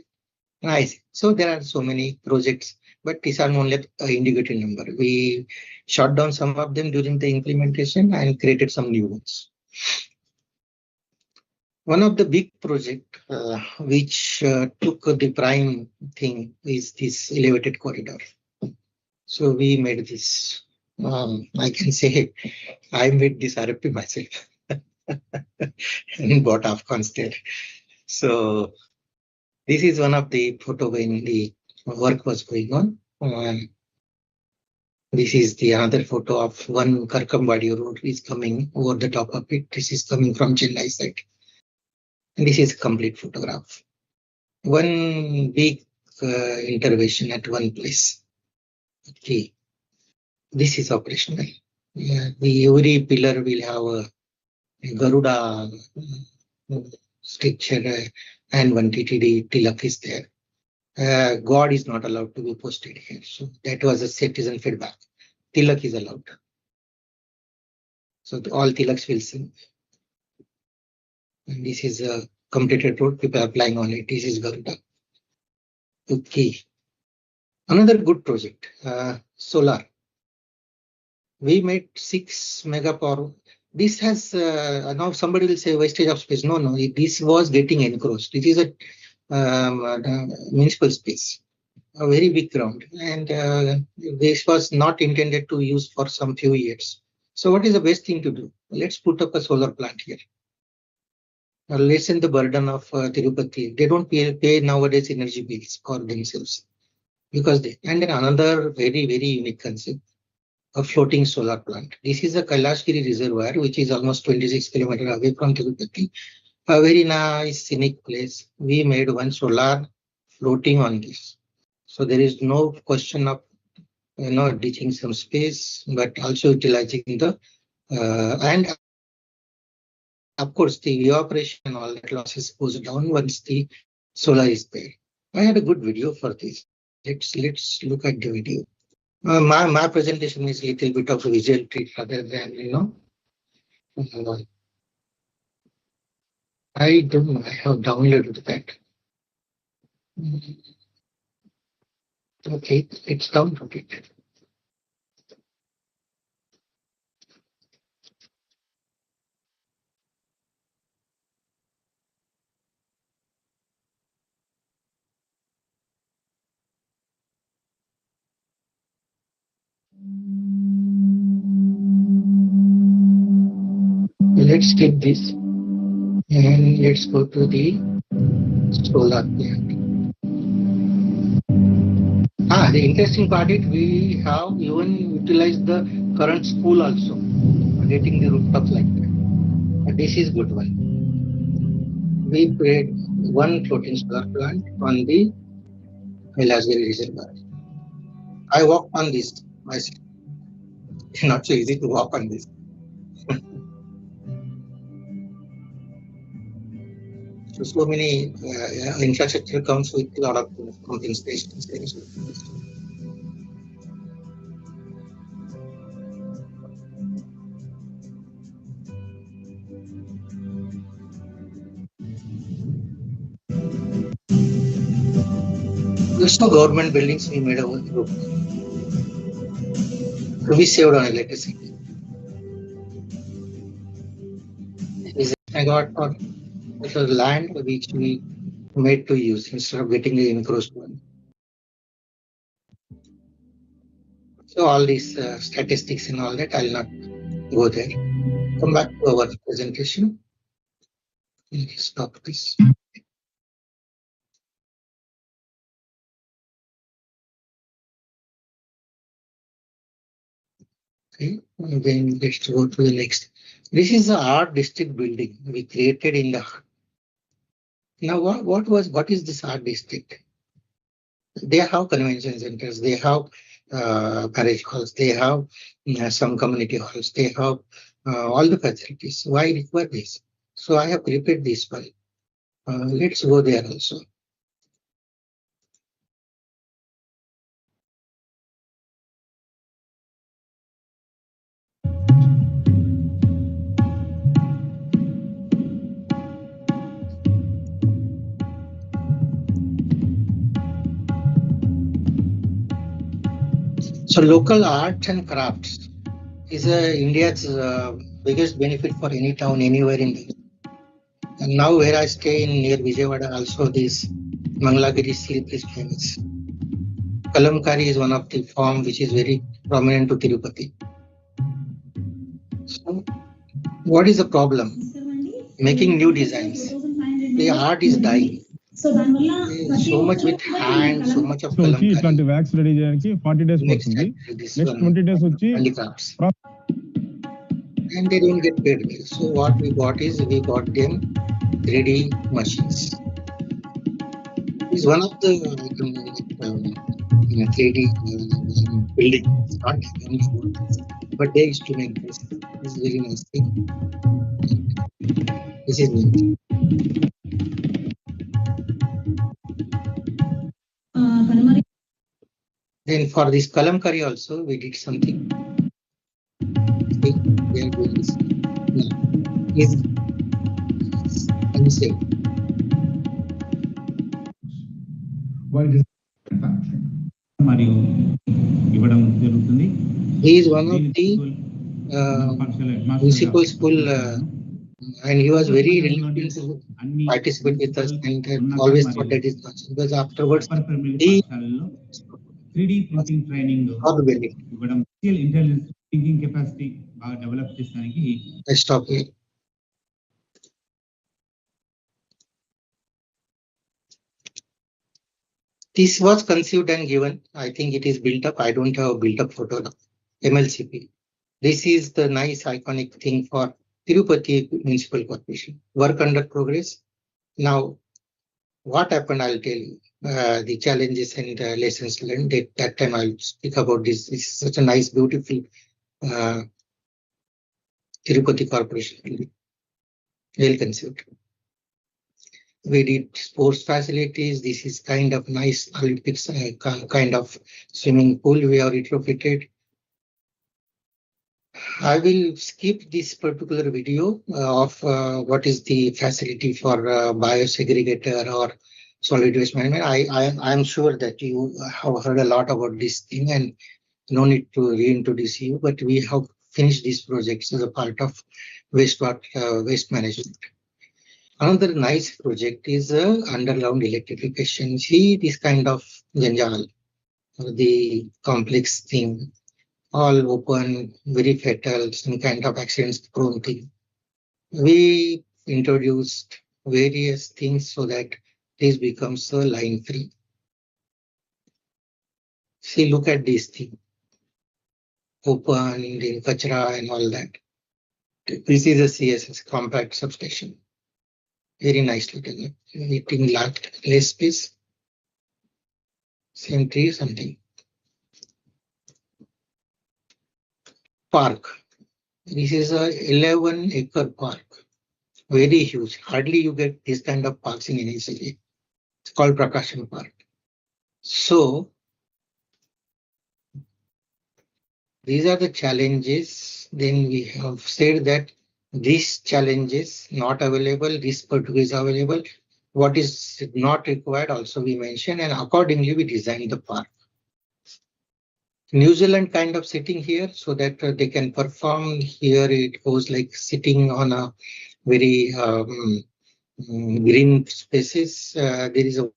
Nice. So there are so many projects, but these are only an indicative number. We shot down some of them during the implementation and created some new ones. One of the big project which took the prime thing is this elevated corridor. So we made this. I can say I made this RFP myself and bought Afghans there. So this is one of the photo when the work was going on. This is the another photo of one Karkambadi road is coming over the top of it. This is coming from Chennai side. And this is a complete photograph. One big intervention at one place. Okay. This is operational. Every pillar will have a Garuda structure and one TTD tilak is there. God is not allowed to be posted here. So that was a citizen feedback. Tilak is allowed. So all tilaks will sing. And this is a completed road. People are flying on it. This is Garuda. Okay. Another good project, solar. We made 6 megapower. This has now somebody will say wastage of space. No, this was getting encroached. It is a municipal space, a very big ground, and this was not intended to use for some few years. So what is the best thing to do? Let's put up a solar plant here. Lessen the burden of Tirupati. They don't pay nowadays energy bills for themselves because they. And then another very unique concept. A floating solar plant. This is a Kailashgiri reservoir, which is almost 26 kilometers away from Tirupati. A very nice scenic place. We made one solar floating on this. So there is no question of ditching some space, but also utilizing the and of course the evaporation and all that losses goes down once the solar is there. I had a good video for this. Let's look at the video. My presentation is a little bit of a visual treat rather than, I don't know, I have downloaded that. Okay, it's downloaded. Let's take this and let's go to the solar plant. The interesting part is we have even utilized the current school also, getting the rooftop like that. This is good one. We create one floating solar plant on the Kailashgiri reservoir. I walked on this myself. Not so easy to walk on this. So many infrastructure comes with a lot of pumping stations. There's no government buildings we made over the roof. So we saved on electricity. I got for it was land which we made to use instead of getting the encroached one. So all these statistics and all that, I'll not go there. Come back to our presentation. Stop this. Okay, and then let's go to the next. This is the art district building we created in the. Now, what is this art district? They have convention centers, they have marriage halls, they have some community halls, they have all the facilities. Why require this? So I have prepared this file. Let's go there also. So local arts and crafts is India's biggest benefit for any town anywhere in the. And now where I stay in near Vijayawada, also this Mangalagiri silk is famous. Kalamkari is one of the form which is very prominent to Tirupati. So what is the problem? Making new designs. The art is dying. So much with hand, so much of ఇట్లాంటి wax ready చేయడానికి 40 days పడుతుంది. Next 20 days వచ్చి handicrafts. And they don't get paid well. So what we got is we got them 3D machines. It's one of the 3D building, not but they used to make this. This is very nice thing. This is new. Then for this kalamkari also we did something. See, we are doing this. Is unsaved. మరియు ఇవ్వడం జరుగుతుంది. He is one of the municipal school and he was very reluctant to participate with us and always thought that is not because afterwards he 3D printing training ఇవ్వడం intelligence thinking capacity బాగా develop చేయడానికి. I stop here. This was conceived and given. I think it is built up. I don't have a built up photo now. MLCP. This is the nice iconic thing for Tirupati Municipal Corporation. Work under progress. Now, what happened, I'll tell you. The challenges and lessons learned. At that time, I'll speak about this. This is such a nice, beautiful Tirupati Corporation. Well conceived. We did sports facilities. This is kind of nice Olympics kind of swimming pool we have retrofitted. I will skip this particular video of what is the facility for biosegregator or solid waste management. I am sure that you have heard a lot about this thing and no need to reintroduce you, but we have finished this project as a part of waste management. Another nice project is underground electrification. See this kind of janjal, the complex thing, all open, very fatal, some kind of accidents prone thing. We introduced various things so that this becomes line free. See, look at this thing. Open, in kachra and all that. This is a CSS, compact substation. Very nicely done. Eating less space. Same tree, something. Park. This is a 11-acre park. Very huge. Hardly you get this kind of parks in any city. It's called Prakashan Park. So, these are the challenges. Then we have said that these challenges not available, this particular is available. What is not required also we mentioned, and accordingly we designed the park. New Zealand kind of sitting here so that they can perform here. It goes like sitting on a very green spaces. There is a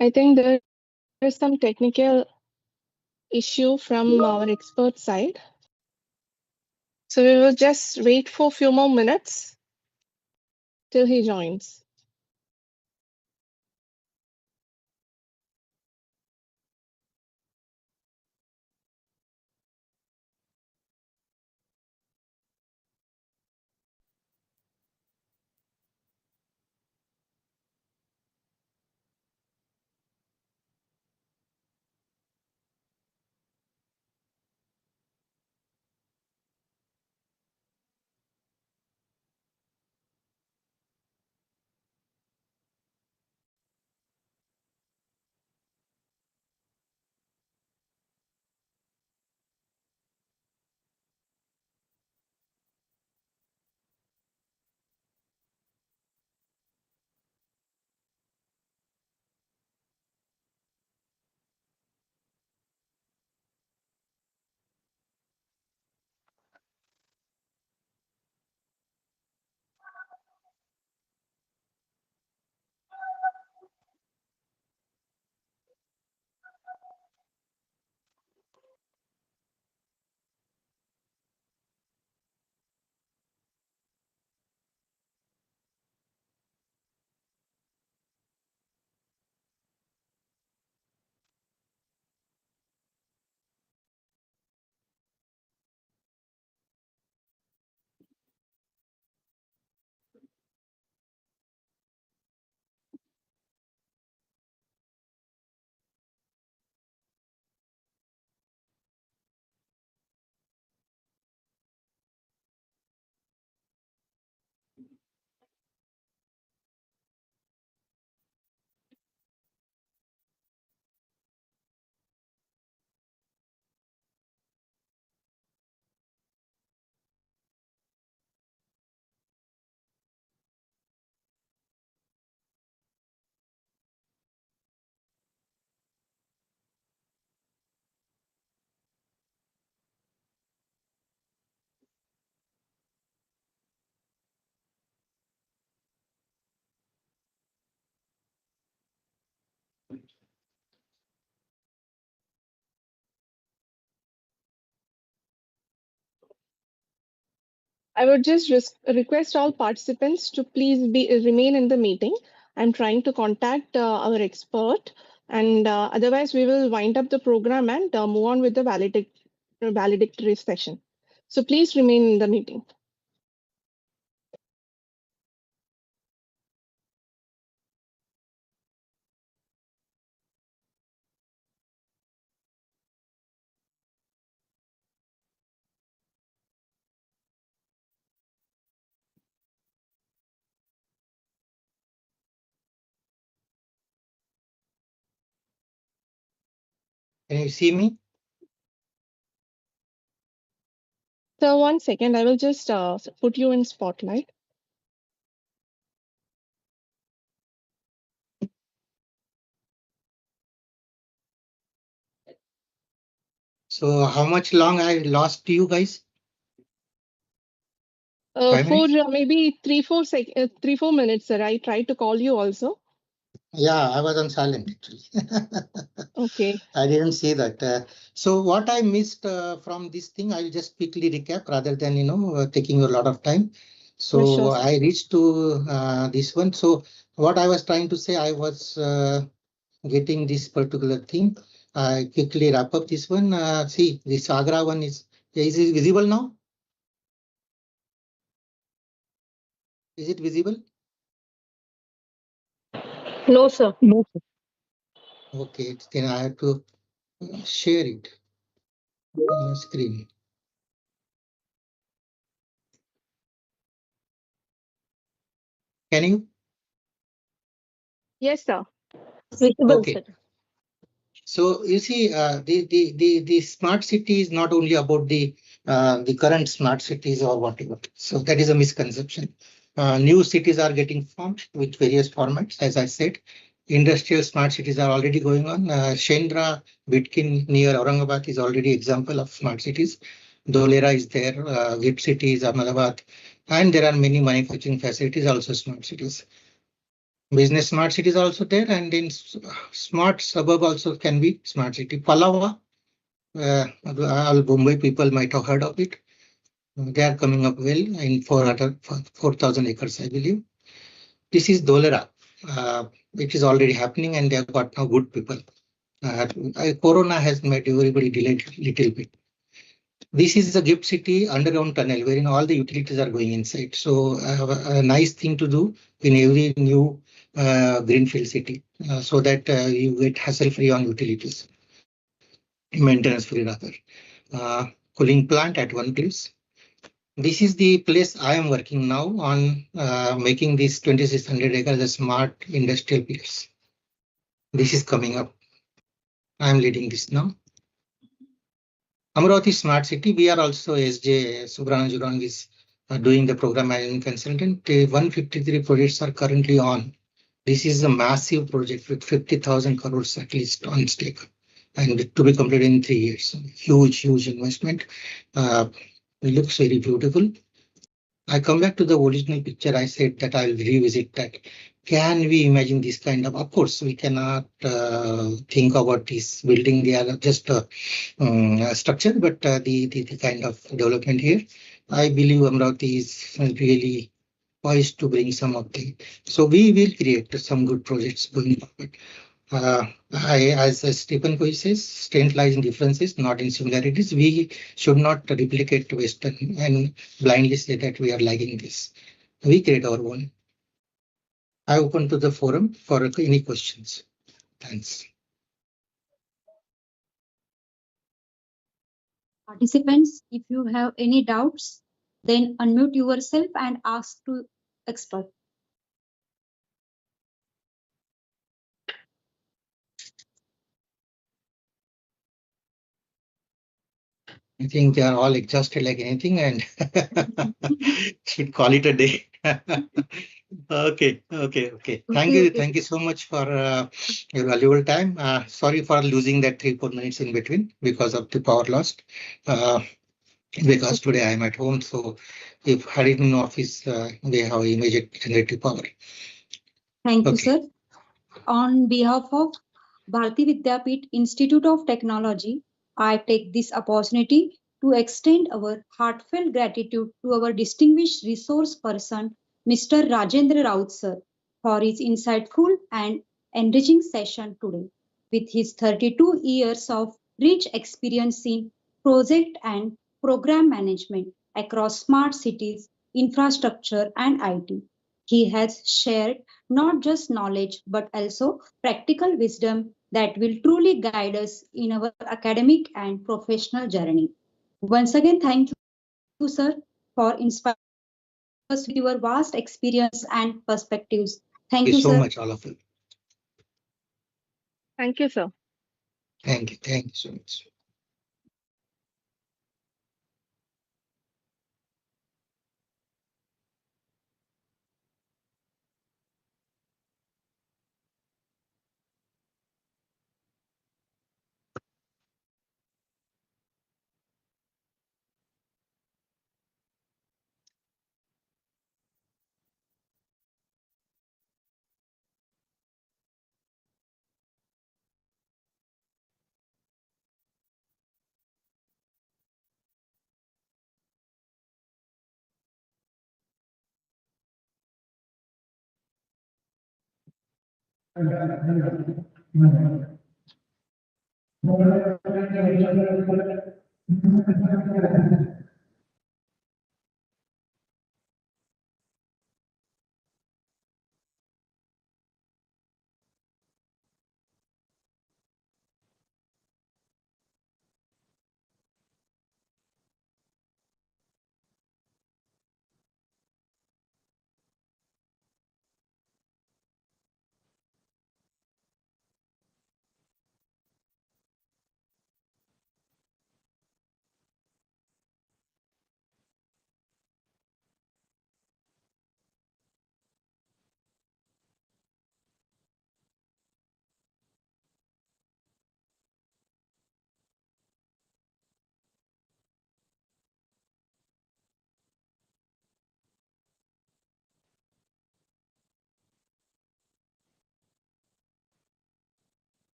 I think there is some technical issue from our expert side. So we will just wait for a few more minutes till he joins. I would just request all participants to please remain in the meeting. I'm trying to contact our expert, and otherwise we will wind up the program and move on with the valedictory session. So please remain in the meeting. Can you see me? So 1 second, I will just put you in spotlight. So how much long I lost you guys? For maybe 3-4 minutes, sir. I tried to call you also. Yeah, I was on silent actually. Okay. I didn't see that. So what I missed from this thing, I'll just quickly recap rather than, taking a lot of time. So Sure, I reached to this one. So what I was trying to say, I was getting this particular thing. I quickly wrap up this one. See, this Agra one is it visible now? Is it visible? No, sir. No, sir. Okay, then I have to share it on the screen. Can you? Yes, sir. Okay. So you see, the smart city is not only about the current smart cities or whatever. So that is a misconception. New cities are getting formed with various formats, as I said. Industrial smart cities are already going on. Shendra, Bitkin near Aurangabad is already example of smart cities. Dholera is there. GIFT City is Ahmedabad, and there are many manufacturing facilities also smart cities. Business smart city is also there, and in smart suburb also can be smart city. Palava, all Mumbai people might have heard of it. They are coming up well in 4,000 acres, I believe. This is Dholera. It is already happening, and they have got now good people. Corona has made everybody delayed little bit. This is the GIFT City underground tunnel wherein all the utilities are going inside. So a nice thing to do in every new greenfield city so that you get hassle free on utilities, maintenance free rather. Cooling plant at one place. This is the place I am working now on making this 2,600 acres a smart industrial place. This is coming up. I am leading this now. Amaravati Smart City, we are also SJ Surbana Jurong is doing the program management consultant. 153 projects are currently on. This is a massive project with 50,000 crores at least on stake, and to be completed in 3 years. Huge investment. It looks very beautiful. I come back to the original picture. I said that I'll revisit that. Can we imagine this kind of course, we cannot think about this building. They are just a structure, but the kind of development here, I believe Amravati is really poised to bring some of the. So we will create some good projects going forward. As Stephen Covey says, strength lies in differences, not in similarities. We should not replicate Western and blindly say that we are lagging this. We create our own. I open to the forum for any questions. Thanks. Participants, if you have any doubts, then unmute yourself and ask to expert. I think they are all exhausted like anything and should call it a day. Okay. Thank you so much for your valuable time. Sorry for losing that 3-4 minutes in between because of the power loss. Because today I am at home, so if had it in office, they have immediate generative power. Thank you, sir. On behalf of Bharati Vidyapeeth Institute of Technology, I take this opportunity to extend our heartfelt gratitude to our distinguished resource person, Mr. Rajendra Raut, sir, for his insightful and enriching session today. With his 32 years of rich experience in project and program management across smart cities, infrastructure, and IT, he has shared not just knowledge but also practical wisdom that will truly guide us in our academic and professional journey. Once again, thank you, sir, for inspiring us with your vast experience and perspectives. Thank you, so sir. much, all of you. Thank you, sir. Thank you so much.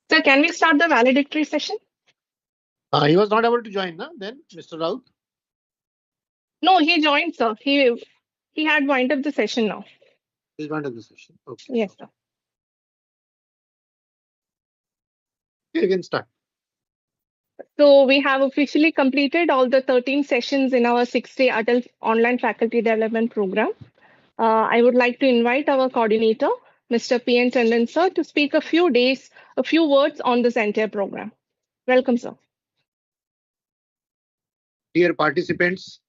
Sir, can we start the valedictory session? He was not able to join, no? Then, Mr. Raut. No, he joined, sir. He had wind up the session now. He's joined the session. Okay. Yes, sir. You can start. So we have officially completed all the 13 sessions in our 6-day adult online faculty development program. I would like to invite our coordinator, Mr. P.N. Tandon, sir, to speak a few words on this entire program. Welcome, sir. Dear participants,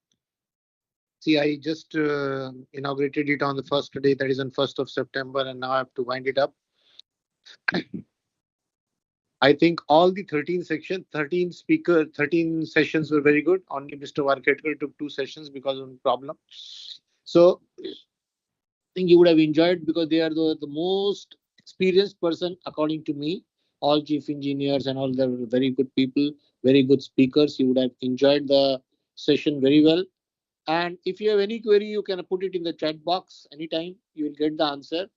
see, I just inaugurated it on the first day, that is on 1st of September, and now I have to wind it up. I think all the 13 sessions were very good. Only Mr. Varkhedkar took 2 sessions because of the problem. So I think you would have enjoyed, because they are the most experienced person, according to me. All chief engineers and all, the very good people, very good speakers. You would have enjoyed the session very well. And if you have any query, you can put it in the chat box anytime. You will get the answer.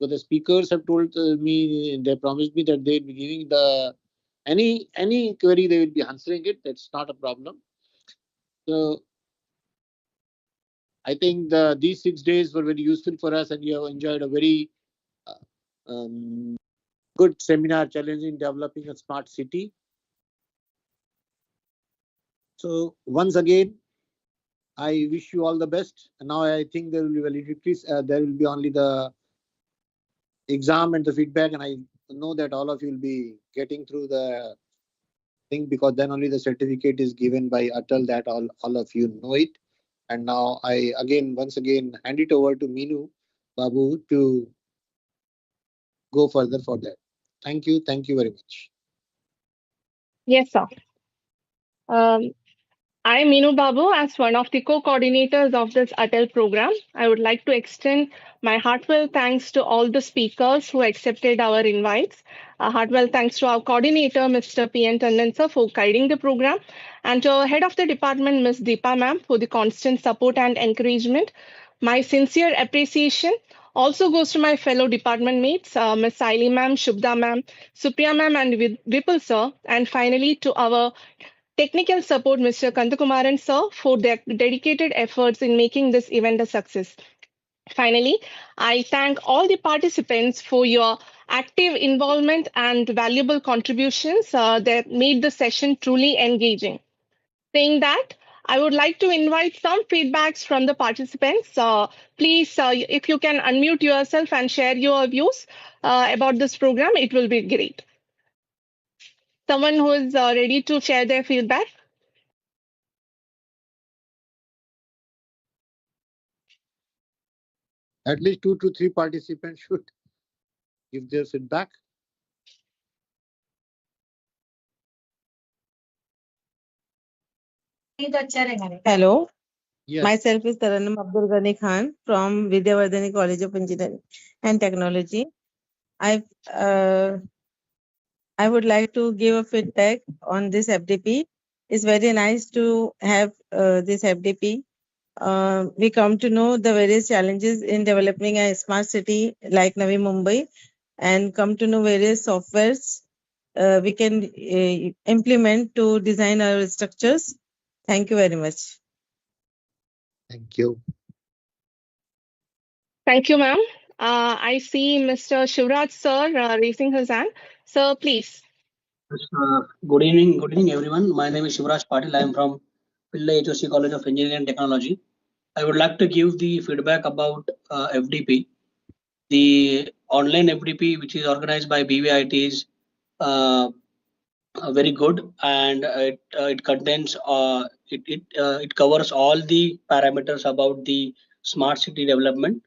So the speakers have told me, they promised me that they will be giving the any query, they will be answering it. That's not a problem. So I think these 6 days were very useful for us, and you have enjoyed a very good seminar challenging developing a smart city. So once again, I wish you all the best. And now I think there will be there will be only the exam and the feedback, and I know that all of you will be getting through the thing, because then only the certificate is given by ATAL, that all of you know it. And now I once again hand it over to Meenu Babu to go further for that. Thank you very much. Yes, sir. I am Meenu Babu. As one of the co-coordinators of this ATAL program, I would like to extend my heartfelt thanks to all the speakers who accepted our invites. A heartfelt thanks to our coordinator, Mr. P.N. Tandon, sir, for guiding the program, and to our head of the department, Ms. Deepa ma'am, for the constant support and encouragement. My sincere appreciation also goes to my fellow department mates, Ms. Sailan ma'am, Shubda ma'am, Supriya ma'am, and Vipul sir, and finally to our technical support, Mr. Kantakumaran sir, for their dedicated efforts in making this event a success. Finally, I thank all the participants for your active involvement and valuable contributions that made the session truly engaging. Saying that, I would like to invite some feedbacks from the participants. Please, if you can unmute yourself and share your views about this program, it will be great. Someone who is ready to share their feedback? At least 2 to 3 participants should. give their feedback. Hello, Yes. myself is Taranum Abdul Ghani Khan from Vijayawada College of Engineering and Technology. I would like to give a feedback on this FDP. It's very nice to have this FDP. We come to know the various challenges in developing a smart city like Navi Mumbai and come to know various softwares we can implement to design our structures. Thank you very much. Thank you. Thank you, ma'am. I see Mr. Shivraj sir raising his hand. Sir, please. Good evening, everyone. My name is Shivraj Patil. I am from Pillai HOC College of Engineering and Technology. I would like to give the feedback about FDP. The online FDP, which is organized by BVIT, is very good, and it contains it covers all the parameters about the smart city development,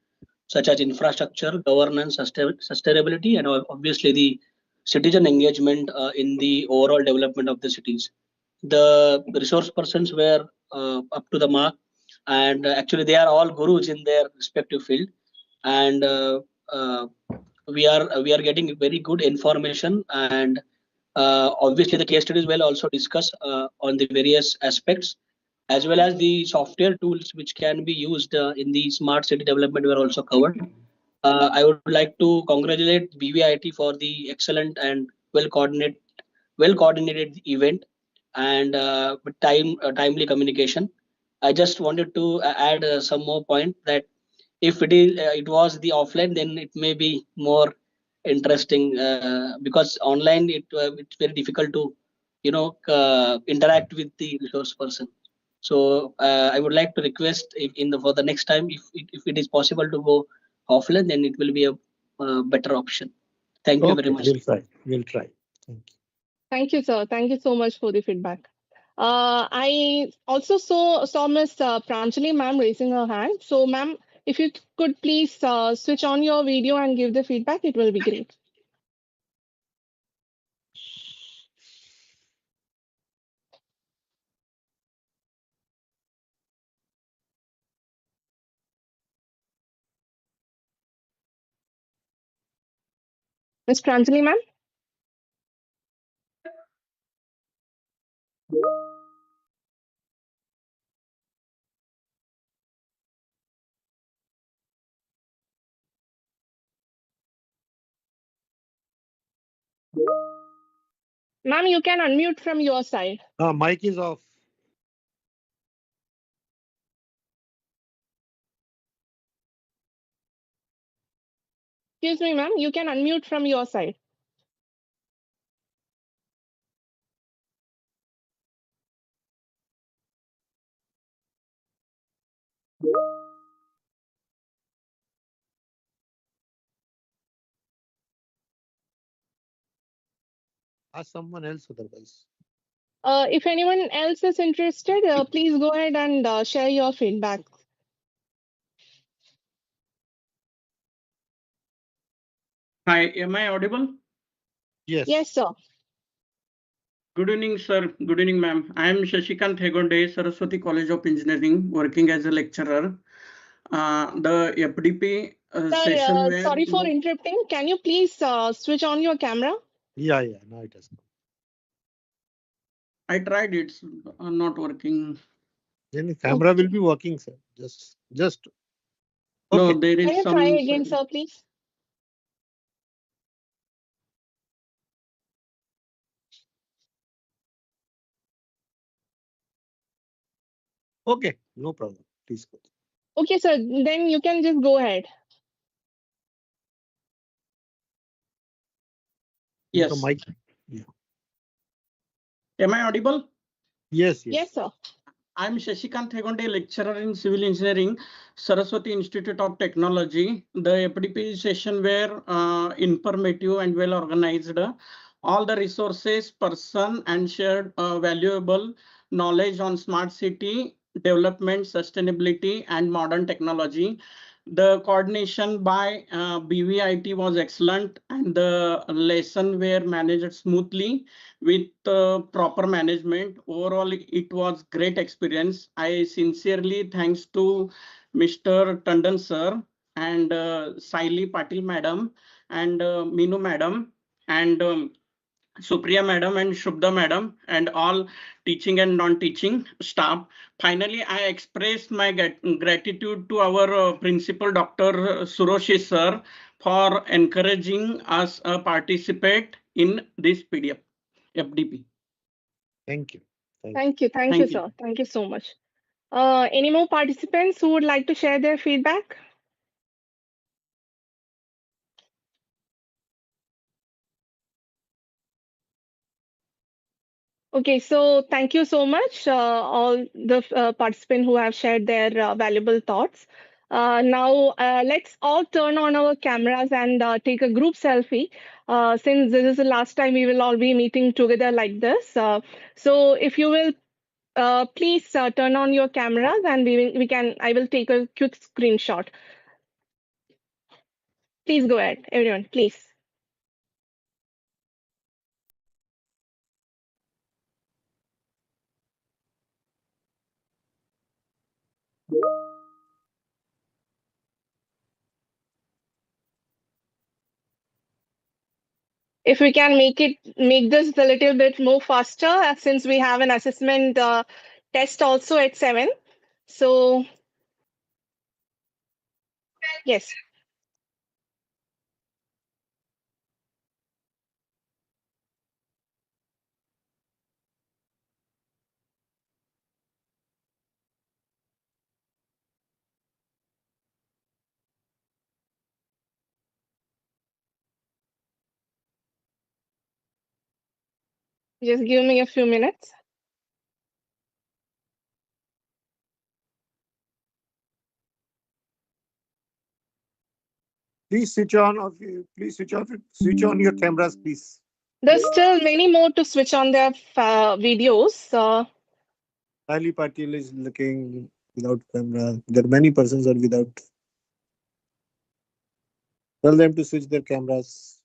such as infrastructure, governance, sustainability, and obviously the citizen engagement in the overall development of the cities. The resource persons were up to the mark, and actually they are all gurus in their respective field, and we are getting very good information, and obviously the case studies will also discuss on the various aspects, as well as the software tools which can be used in the smart city development were also covered. I would like to congratulate BVIT for the excellent and well coordinated event and timely communication. I just wanted to add some more point that if it was the offline, then it may be more interesting because online it's very difficult to interact with the resource person. So I would like to request if for the next time, if it is possible to go offline, then it will be a better option. Thank you very much. We'll try. Thank you. Thank you, sir. Thank you so much for the feedback. I also saw Miss Pranjali ma'am raising her hand. So, ma'am, if you could please switch on your video and give the feedback, it will be great. Miss Pranjali ma'am? Ma'am, you can unmute from your side. Mic is off. Excuse me, ma'am, you can unmute from your side. Ask someone else otherwise. If anyone else is interested, please go ahead and share your feedback. Hi, am I audible? Yes. Yes, sir. Good evening, sir. Good evening, ma'am. I am Shashikant Hegonde, Saraswati College of Engineering, working as a lecturer. The FDP session where... Sorry for interrupting. Can you please switch on your camera? Yeah, now it has come. I tried, it's not working. Then the camera will be working, sir. Just. No, Okay. there is Can you some... try again, sir, please? Okay, no problem. Please go. Okay, sir, then you can just go ahead. Yes. The mic. Yeah. Am I audible? Yes. Yes, sir. I'm Shashikant Hegonde, lecturer in civil engineering, Saraswati Institute of Technology. The FDP session were informative and well organized. All the resources, person, and shared valuable knowledge on smart city development, sustainability, and modern technology. The coordination by BVIT was excellent, and the lesson were managed smoothly with proper management. Overall, it was great experience. I sincerely thanks to Mr. Tandon sir and Saili Patil madam and Minu madam and Supriya madam and Shubda madam and all teaching and non-teaching staff. Finally, I express my gratitude to our principal Dr. Suroshi sir for encouraging us participate in this PDF FDP. Thank you. Thank you, sir. Thank you so much. Any more participants who would like to share their feedback? Okay, so thank you so much, all the participants who have shared their valuable thoughts. Now, let's all turn on our cameras and take a group selfie. Since this is the last time we will all be meeting together like this. So if you will please turn on your cameras and I will take a quick screenshot. Please go ahead, everyone, please. If we can make this a little bit more faster, since we have an assessment test also at 7. So, yes. Just give me a few minutes. Please switch on your cameras, please. There's still many more to switch on their videos. Saili Patil is looking without camera. There are many persons are without. Tell them to switch their cameras.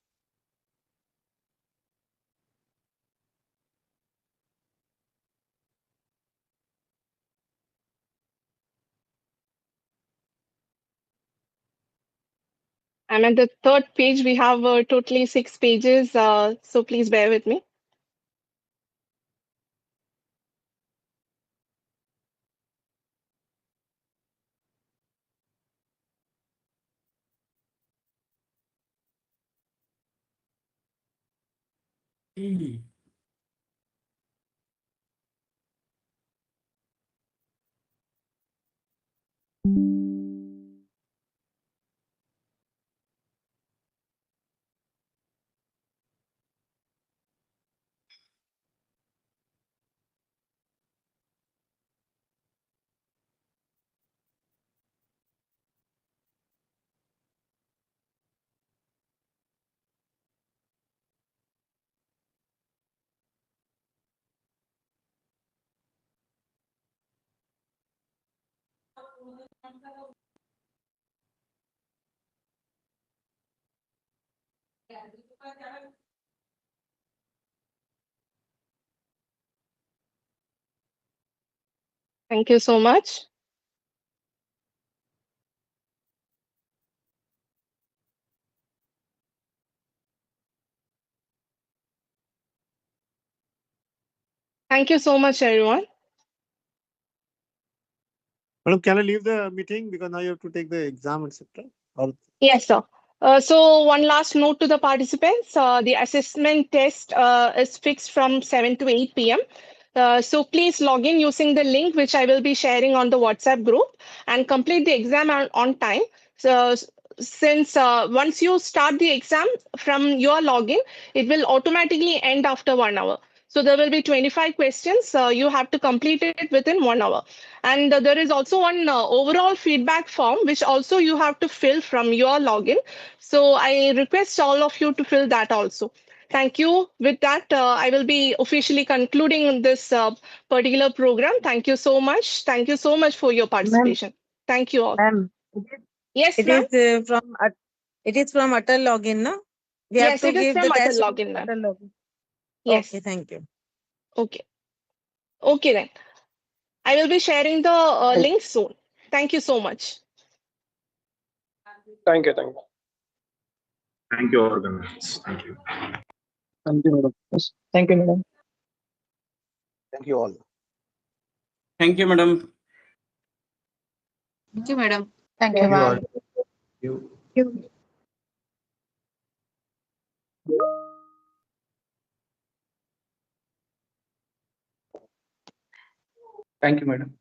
I'm at the 3rd page. We have totally 6 pages. So please bear with me. Thank you so much. Thank you so much, everyone. Madam, can I leave the meeting because now you have to take the exam, etc. Yes, sir. So one last note to the participants. The assessment test is fixed from 7 to 8 p.m. So please log in using the link which I will be sharing on the WhatsApp group and complete the exam on time. So since once you start the exam from your login, it will automatically end after 1 hour. So there will be 25 questions. You have to complete it within 1 hour. And there is also one overall feedback form, which also you have to fill from your login. So I request all of you to fill that also. Thank you. With that, I will be officially concluding this particular program. Thank you so much. Thank you so much for your participation. Thank you all. Ma'am, Yes, It ma'am. is from ATAL login, no? We have Yes, to it is give from the ATAL test from login, ma'am. ATAL login. Yes. Okay, thank you. Okay. Okay then. I will be sharing the link soon. Thank you so much. Thank you. Thank you. Thank you, organizers. Thank you. Thank you, madam. Yes. Thank you, madam. Thank you all. Thank you, madam. Thank you, madam. Thank you, ma'am. Thank you, madam.